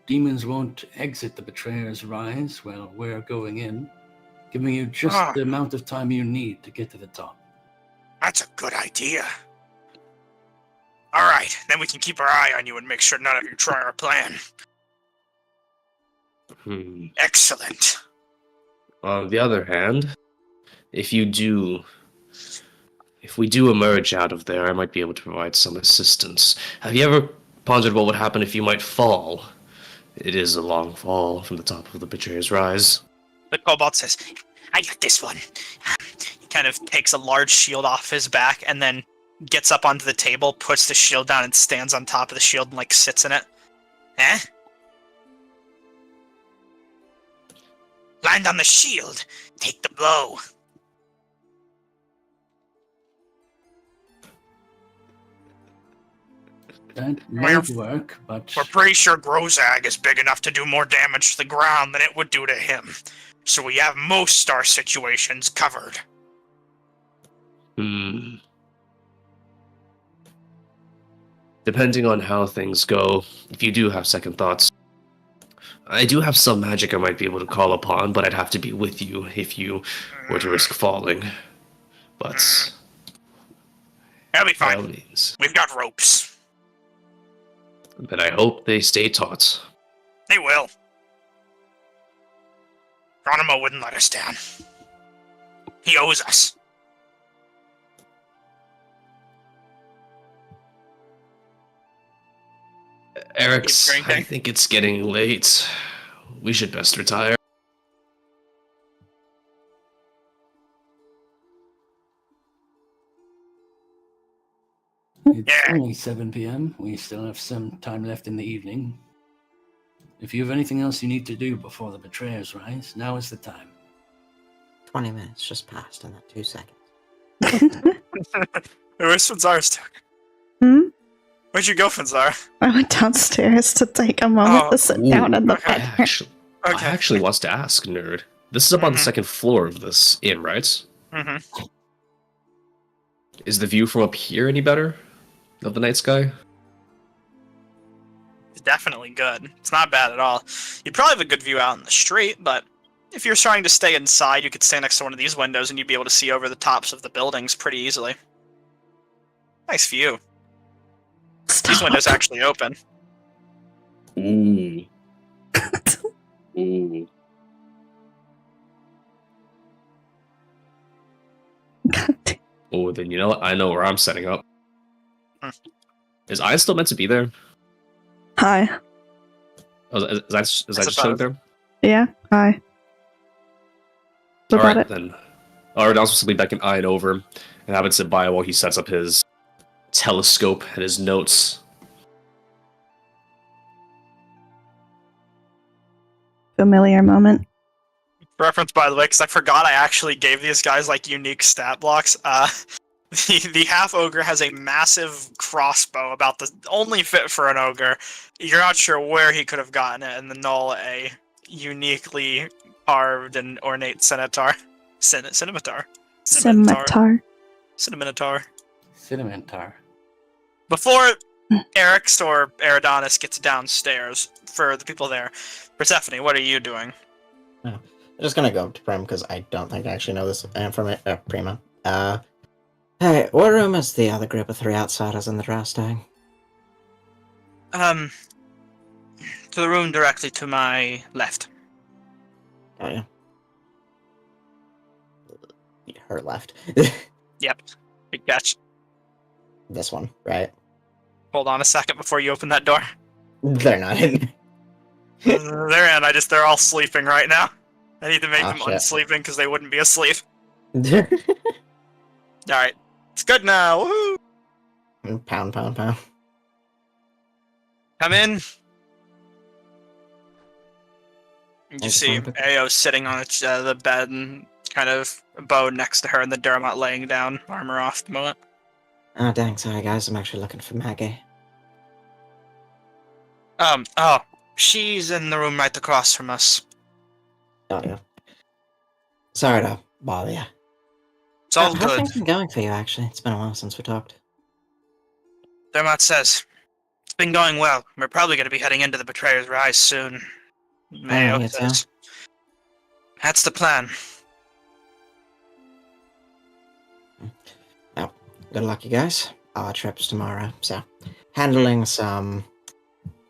Speaker 5: Demons won't exit the Betrayer's Rise while we're going in, giving you just the amount of time you need to get to the top.
Speaker 1: That's a good idea. Alright, then we can keep our eye on you and make sure none of you try our plan. Excellent.
Speaker 3: On the other hand, if we do emerge out of there, I might be able to provide some assistance. Have you ever pondered what would happen if you might fall? It is a long fall from the top of the Betrayer's Rise.
Speaker 1: The kobold says, I got this one. He kind of takes a large shield off his back and then gets up onto the table, puts the shield down, and stands on top of the shield and, like, sits in it. Eh? Land on the shield. Take the blow.
Speaker 5: That might work, but...
Speaker 1: We're pretty sure Grozag is big enough to do more damage to the ground than it would do to him. So we have most our situations covered.
Speaker 3: Depending on how things go, if you do have second thoughts, I do have some magic I might be able to call upon, but I'd have to be with you if you were to risk falling. But
Speaker 1: That'll be
Speaker 3: by all
Speaker 1: fine.
Speaker 3: means,
Speaker 1: We've got ropes.
Speaker 3: but I hope they stay taut.
Speaker 1: They will. Geronimo wouldn't let us down. He owes us.
Speaker 3: Eric's,
Speaker 1: Keep drinking.
Speaker 3: I think it's getting late. We should best retire.
Speaker 5: It's
Speaker 1: Yeah.
Speaker 5: only 7 p.m. We still have some time left in the evening. If you have anything else you need to do before the Betrayer's Rise, now is the time.
Speaker 2: 20 minutes just passed in that 2 seconds.
Speaker 1: Where's Fanzar's took?
Speaker 4: Hmm?
Speaker 1: Where'd you go, Fanzar?
Speaker 4: I went downstairs to take a moment to sit down in the
Speaker 1: okay.
Speaker 4: bed.
Speaker 3: I
Speaker 1: Okay.
Speaker 3: actually wants to ask, nerd. This is up on the
Speaker 1: Mhm.
Speaker 3: second floor of this inn, right?
Speaker 1: Mm-hmm.
Speaker 3: Is the view from up here any better? Of the night sky?
Speaker 1: It's definitely good. It's not bad at all. You'd probably have a good view out in the street, but if you're trying to stay inside, you could stand next to one of these windows and you'd be able to see over the tops of the buildings pretty easily. Nice view.
Speaker 4: Stop.
Speaker 1: These windows actually open.
Speaker 3: Ooh. Ooh.
Speaker 4: God damn.
Speaker 3: Oh, then you know what? I know where I'm setting up.
Speaker 1: Hmm.
Speaker 3: Is I still meant to be there?
Speaker 4: Hi.
Speaker 3: Oh, is I just
Speaker 1: suppose.
Speaker 3: chilling there?
Speaker 4: Yeah. Hi. What about
Speaker 3: Alright,
Speaker 4: it?
Speaker 3: then. Alright, I'll simply beckon Ian over and have it sit by while he sets up his telescope and his notes.
Speaker 4: Familiar moment.
Speaker 1: Reference, by the way, because I forgot I actually gave these guys like unique stat blocks. The half ogre has a massive crossbow, about the only fit for an ogre. You're not sure where he could have gotten it, and the null a uniquely carved and ornate scimitar. Scimitar.
Speaker 4: Scimitar.
Speaker 5: Cinnamon tar.
Speaker 1: Before Eric's or Eridonis gets downstairs, for the people there, Persephone, what are you doing?
Speaker 2: I'm just gonna go up to Prim because I don't think I actually know this information. Prima. Hey, what room is the other group of 3 outsiders in the drow staying?
Speaker 1: To the room directly to my left.
Speaker 2: Oh yeah. Her left.
Speaker 1: Yep. Good catch.
Speaker 2: This one, right?
Speaker 1: Hold on a second before you open that door.
Speaker 2: They're not in.
Speaker 1: They're in. They're all sleeping right now. I need to make
Speaker 2: Oh,
Speaker 1: them
Speaker 2: shit.
Speaker 1: unsleeping because they wouldn't be asleep.
Speaker 2: Pound,
Speaker 1: Alright. It's good now. Woohoo!
Speaker 2: pound.
Speaker 1: Come in. You
Speaker 2: Thanks,
Speaker 1: see
Speaker 2: Frank.
Speaker 1: Ao sitting on the bed and kind of a bow next to her, and the Dermot laying down, armor off at the moment.
Speaker 2: Oh, dang, sorry guys, I'm actually looking for Maggie.
Speaker 1: Oh, she's in the room right across from us.
Speaker 2: Oh yeah. Sorry to bother you.
Speaker 1: It's all
Speaker 2: How's
Speaker 1: good.
Speaker 2: things been going for you, actually? It's been a while since we talked.
Speaker 1: Dermot says, it's been going well. We're probably going to be heading into the Betrayer's Rise soon. Mayo
Speaker 2: yeah,
Speaker 1: says, that's the plan.
Speaker 2: Well, good luck, you guys. Our trip's tomorrow, so handling some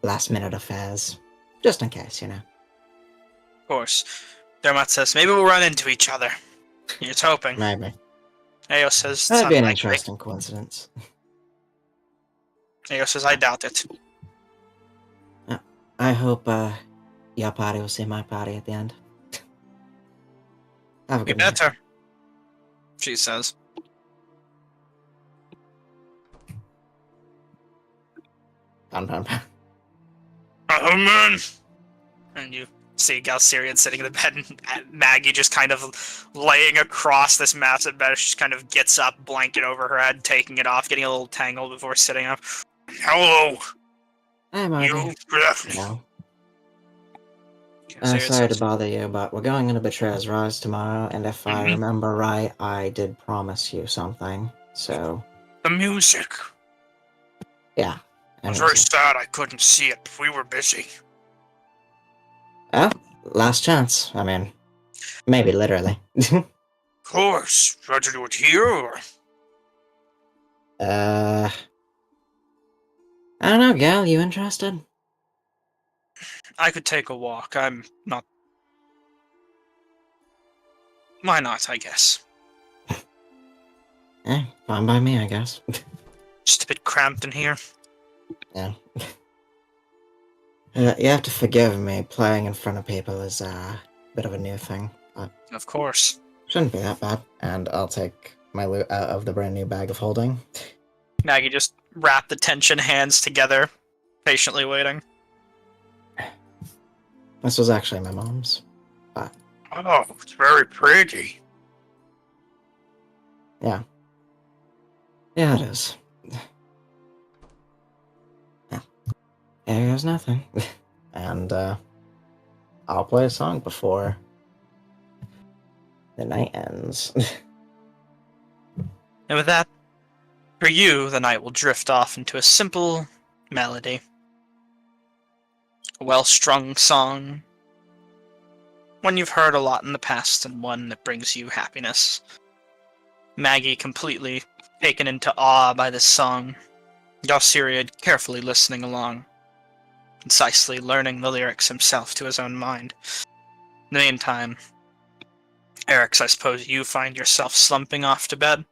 Speaker 2: last-minute affairs, just in case, you know.
Speaker 1: Of course. Dermot says, maybe we'll run into each other. He's hoping.
Speaker 2: Maybe.
Speaker 1: Ao says,
Speaker 2: That'd be an
Speaker 1: unlikely.
Speaker 2: interesting coincidence.
Speaker 1: Ao says, I doubt it.
Speaker 2: I hope your party will see my party at the end. Have a
Speaker 1: Be
Speaker 2: good night.
Speaker 1: better, she says.
Speaker 2: Pound.
Speaker 1: Oh man! And you see Galcerian sitting in the bed, and Maggie just kind of laying across this massive bed. She just kind of gets up, blanket over her head, taking it off, getting a little tangled before sitting up. Hello!
Speaker 2: Hey, Marty.
Speaker 1: You left.
Speaker 2: No.
Speaker 1: Galcerian
Speaker 2: Sorry to
Speaker 1: says,
Speaker 2: bother you, but we're going into Betrayer's Rise tomorrow, and if I
Speaker 1: Mhm.
Speaker 2: remember right, I did promise you something, so
Speaker 1: the music.
Speaker 2: yeah.
Speaker 1: I was
Speaker 2: Anyways.
Speaker 1: very sad I couldn't see it. We were busy.
Speaker 2: Well, last chance. I mean, maybe literally.
Speaker 1: Of course. Try to do it here, or...
Speaker 2: I don't know, Gal, you interested?
Speaker 1: I could take a walk. I'm not... Why not, I guess.
Speaker 2: Fine by me, I guess.
Speaker 1: Just a bit cramped in here.
Speaker 2: Yeah. You have to forgive me, playing in front of people is a bit of a new thing, but
Speaker 1: Of course.
Speaker 2: shouldn't be that bad. And I'll take my loot out of the brand new bag of holding.
Speaker 1: Maggie just wrapped the tension hands together, patiently waiting.
Speaker 2: This was actually my mom's.
Speaker 1: Oh, it's very pretty.
Speaker 2: Yeah. Yeah, it is. Yeah. Here goes nothing. And, I'll play a song before the night ends.
Speaker 1: And with that, for you, the night will drift off into a simple melody. A well-strung song. One you've heard a lot in the past, and one that brings you happiness. Maggie completely taken into awe by this song, Galsiriad carefully listening along, concisely learning the lyrics himself to his own mind. In the meantime, Eric's, I suppose you find yourself slumping off to bed.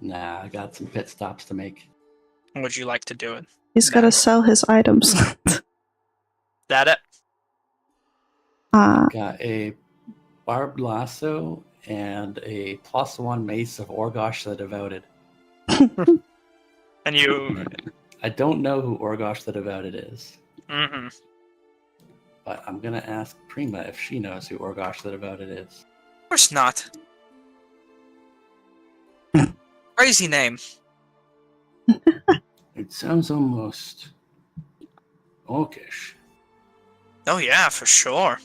Speaker 5: Nah, I got some pit stops to make.
Speaker 1: Would you like to do it?
Speaker 4: He's got to sell his items.
Speaker 1: That it?
Speaker 5: Got a barbed lasso and a +1 mace of Orgosh the Devoted.
Speaker 1: And you...
Speaker 5: I don't know who Orgosh the Devoted is,
Speaker 1: Mm-hmm.
Speaker 5: but I'm gonna ask Prima if she knows who Orgosh the Devoted is.
Speaker 1: Of course not. Crazy name.
Speaker 5: It sounds almost orcish.
Speaker 1: Oh yeah, for sure.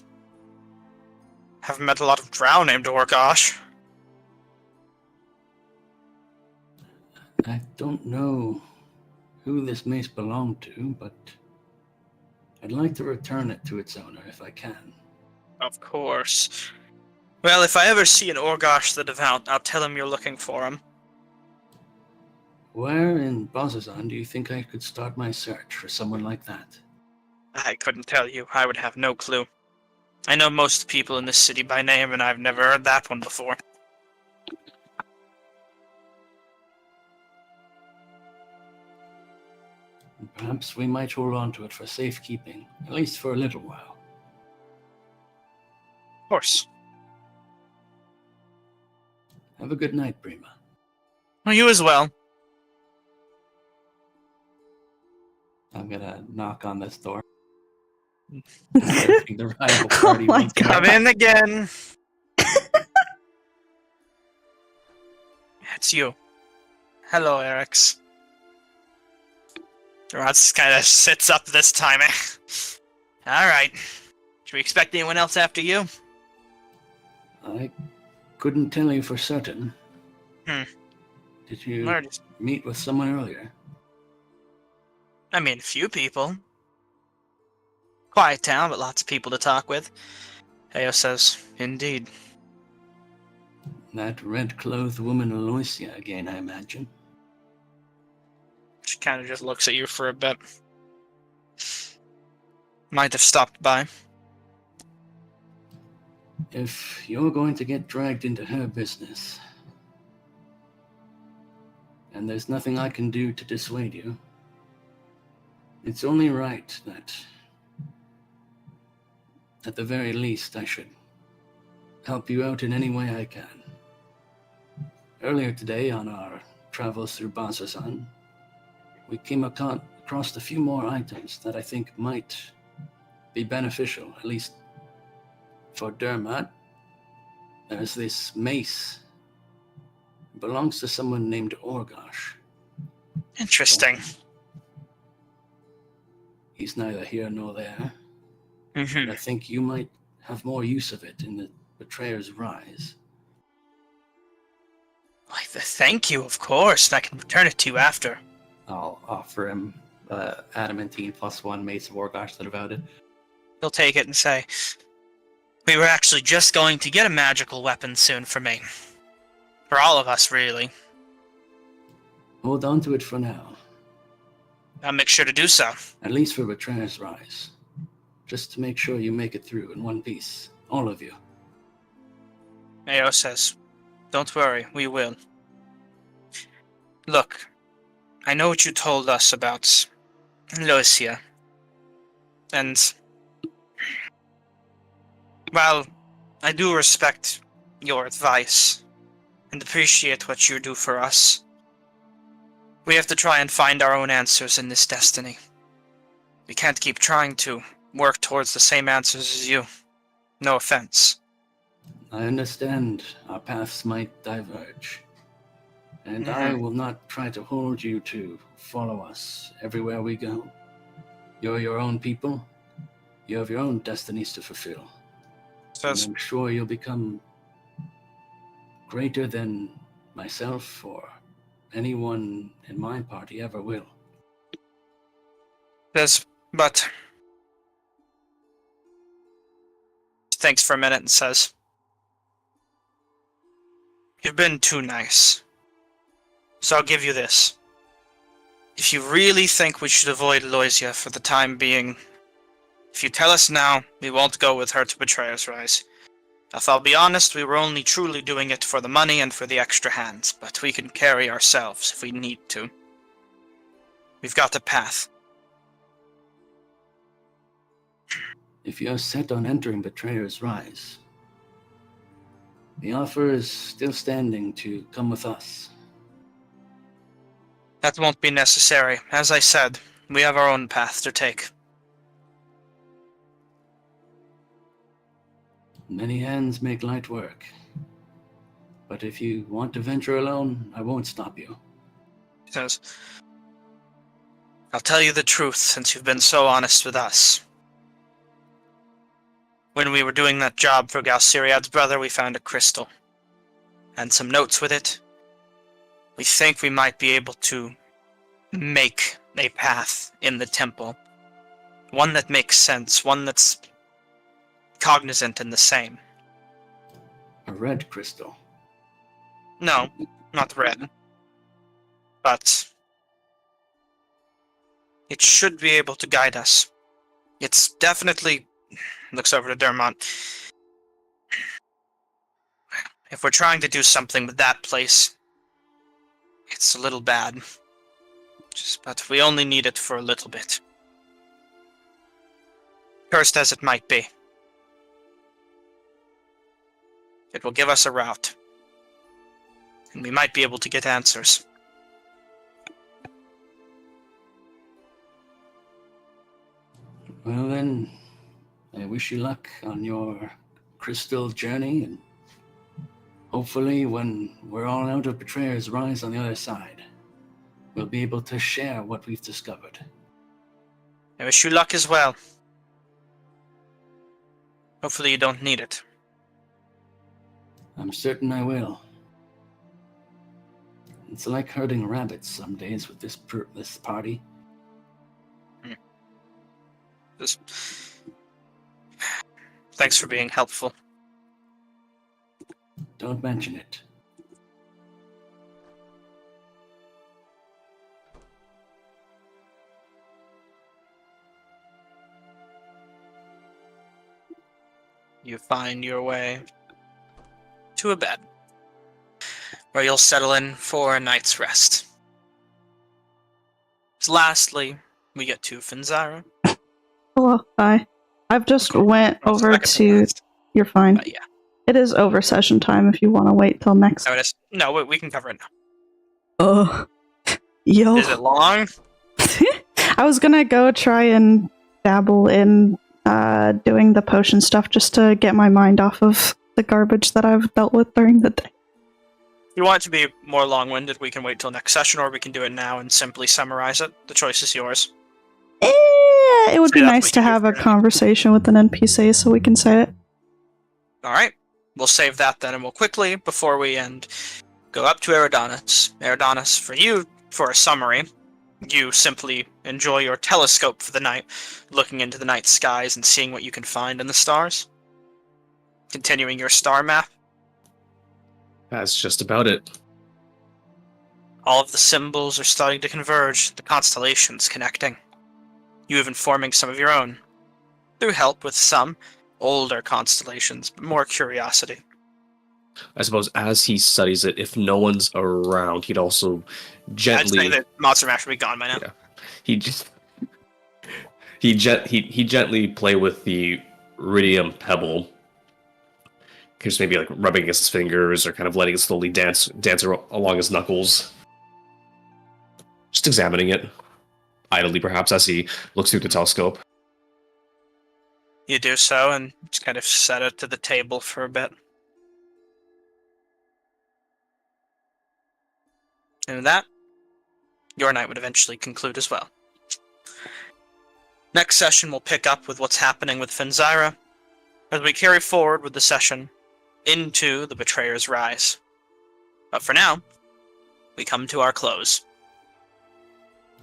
Speaker 1: Haven't met a lot of drow named Orgosh.
Speaker 5: I don't know who this mace belonged to, but I'd like to return it to its owner if I can.
Speaker 1: Of course. Well, if I ever see an Orgosh the Devout, I'll tell him you're looking for him.
Speaker 5: Where in Bazazan do you think I could start my search for someone like that?
Speaker 1: I couldn't tell you. I would have no clue. I know most people in this city by name, and I've never heard that one before.
Speaker 5: Perhaps we might hold on to it for safekeeping, at least for a little while.
Speaker 1: Of course.
Speaker 5: Have a good night, Prima.
Speaker 1: Well, you as well.
Speaker 5: I'm gonna knock on this door.
Speaker 4: Oh
Speaker 5: The rival party
Speaker 4: my
Speaker 5: wants to-
Speaker 4: God.
Speaker 1: Come in again. It's you. Hello, Eric's. Rods kind of sits up this time. Alright. Should we expect anyone else after you?
Speaker 5: I couldn't tell you for certain. Did you
Speaker 1: Alright.
Speaker 5: meet with someone earlier?
Speaker 1: I mean, a few people. Quiet town, but lots of people to talk with. Ayo says, indeed.
Speaker 5: That red-clothed woman Aloysia again, I imagine.
Speaker 1: She kind of just looks at you for a bit. Might have stopped by.
Speaker 5: If you're going to get dragged into her business, and there's nothing I can do to dissuade you, it's only right that, at the very least, I should help you out in any way I can. Earlier today, on our travels through Bazazan, we came across a few more items that I think might be beneficial, at least for Dermat. There's this mace. It belongs to someone named Orgosh.
Speaker 1: Interesting.
Speaker 5: He's neither here nor there.
Speaker 1: Mm-hmm.
Speaker 5: But I think you might have more use of it in the Betrayer's Rise.
Speaker 1: Why, thank you, of course. I can return it to you after.
Speaker 5: I'll offer him adamantine +1 mace of Orgosh the Devoted.
Speaker 1: He'll take it and say, we were actually just going to get a magical weapon soon for me. For all of us, really.
Speaker 5: Hold on to it for now,
Speaker 1: I'll make sure to do so.
Speaker 5: at least for Betrayer's Rise. Just to make sure you make it through in one piece, all of you.
Speaker 1: Ayo says, don't worry, we will. Look, I know what you told us about Lucia. And, while I do respect your advice and appreciate what you do for us, we have to try and find our own answers in this destiny. We can't keep trying to work towards the same answers as you. No offense.
Speaker 5: I understand our paths might diverge, and I will not try to hold you to follow us everywhere we go. You're your own people. You have your own destinies to fulfill. And I'm sure you'll become greater than myself or anyone in my party ever will.
Speaker 1: But thinks for a minute and says, you've been too nice. So I'll give you this. If you really think we should avoid Loisia for the time being, if you tell us now, we won't go with her to Betrayer's Rise. If I'll be honest, we were only truly doing it for the money and for the extra hands, but we can carry ourselves if we need to. We've got a path.
Speaker 5: If you're set on entering Betrayer's Rise, the offer is still standing to come with us.
Speaker 1: That won't be necessary. As I said, we have our own path to take.
Speaker 5: Many hands make light work. But if you want to venture alone, I won't stop you.
Speaker 1: He says, I'll tell you the truth since you've been so honest with us. When we were doing that job for Galsiriad's brother, we found a crystal. And some notes with it. We think we might be able to make a path in the temple. One that makes sense, one that's cognizant and the same.
Speaker 5: A red crystal.
Speaker 1: No, not red. But it should be able to guide us. It's definitely... Looks over to Dermont. If we're trying to do something with that place, it's a little bad. But we only need it for a little bit. Cursed as it might be. It will give us a route. And we might be able to get answers.
Speaker 5: Well then, I wish you luck on your crystal journey, and hopefully when we're all out of Betrayer's Rise on the other side, we'll be able to share what we've discovered.
Speaker 1: I wish you luck as well. Hopefully you don't need it.
Speaker 5: I'm certain I will. It's like herding rabbits some days with this party.
Speaker 1: Just... Thanks for being helpful.
Speaker 5: Don't mention it.
Speaker 1: You find your way to a bed, where you'll settle in for a night's rest. Lastly, we get to Finzara.
Speaker 4: Hello, hi. I've just went over to... You're fine.
Speaker 1: Yeah.
Speaker 4: It is over session time if you want to wait till next.
Speaker 1: Oh, it is. No, we can cover it now.
Speaker 4: Yo.
Speaker 1: Is it long?
Speaker 4: I was gonna go try and dabble in doing the potion stuff just to get my mind off of the garbage that I've dealt with during the day.
Speaker 1: If you want it to be more long-winded, we can wait till next session, or we can do it now and simply summarize it. The choice is yours.
Speaker 4: It would be
Speaker 1: that's
Speaker 4: nice
Speaker 1: what
Speaker 4: to
Speaker 1: you do
Speaker 4: have a
Speaker 1: for it.
Speaker 4: conversation with an NPC so we can say it.
Speaker 1: Alright, we'll save that then, and we'll quickly, before we end, go up to Eridanos. Eridanos, for you, for a summary, you simply enjoy your telescope for the night, looking into the night skies and seeing what you can find in the stars. Continuing your star map.
Speaker 3: That's just about it.
Speaker 1: All of the symbols are starting to converge, the constellations connecting. You even forming some of your own. Through help with some older constellations, but more curiosity.
Speaker 3: I suppose as he studies it, if no one's around, he'd also
Speaker 1: I'd
Speaker 3: gently...
Speaker 1: say that Monster Mash would be gone by now.
Speaker 3: Yeah. He gently play with the iridium pebble, just maybe like rubbing against his fingers or kind of letting it slowly dance along his knuckles. Just examining it, idly perhaps, as he looks through the telescope.
Speaker 1: You do so and just kind of set it to the table for a bit. And with that, your night would eventually conclude as well. Next session we'll pick up with what's happening with Finzira, as we carry forward with the session into the Betrayer's Rise. But for now, we come to our close.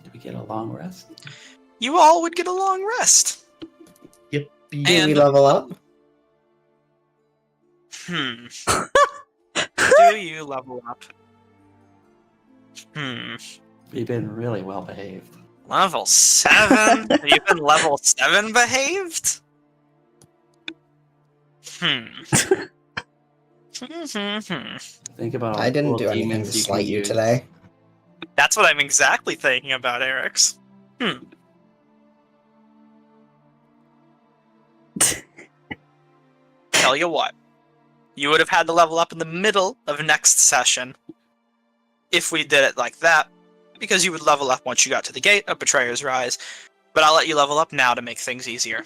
Speaker 5: Did we get a long rest?
Speaker 1: You all would get a long rest.
Speaker 2: Did we
Speaker 1: And-
Speaker 2: level up?
Speaker 1: Do you level up?
Speaker 5: You've been really well behaved.
Speaker 1: Level 7? You've been level 7 behaved?
Speaker 5: Think about all
Speaker 2: I
Speaker 5: the
Speaker 2: didn't
Speaker 5: cool
Speaker 2: do anything
Speaker 5: demons
Speaker 2: to
Speaker 5: you can
Speaker 2: slight you
Speaker 5: use.
Speaker 2: today.
Speaker 1: That's what I'm exactly thinking about, Eric's. Tell you what. You would have had to level up in the middle of next session if we did it like that, because you would level up once you got to the gate of Betrayer's Rise, but I'll let you level up now to make things easier.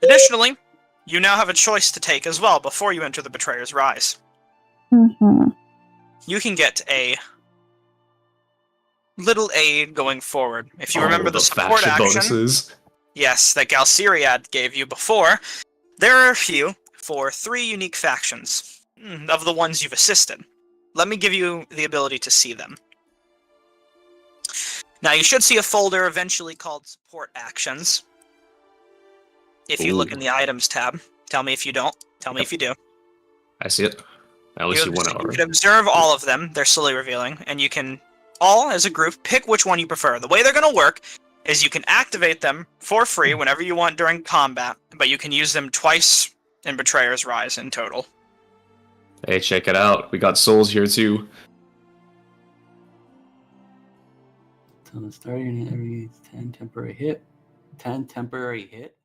Speaker 1: Additionally, you now have a choice to take as well before you enter the Betrayer's Rise. You can get a little aid going forward. If you remember the support
Speaker 3: faction
Speaker 1: action,
Speaker 3: bonuses.
Speaker 1: yes, that Galceriad gave you before, there are a few for 3 unique factions of the ones you've assisted. Let me give you the ability to see them. Now, you should see a folder eventually called Support Actions. If you look in the Items tab. Tell me if you don't. Tell me if you do.
Speaker 3: I see it. I only see one
Speaker 1: You
Speaker 3: hour.
Speaker 1: can observe all of them. They're slowly revealing. And you can, all as a group, pick which one you prefer. The way they're going to work is you can activate them for free whenever you want during combat, but you can use them twice in Betrayer's Rise in total.
Speaker 3: Hey, check it out. We got souls here too.
Speaker 5: Until the start, you need every 10 temporary hit. 10 temporary hit?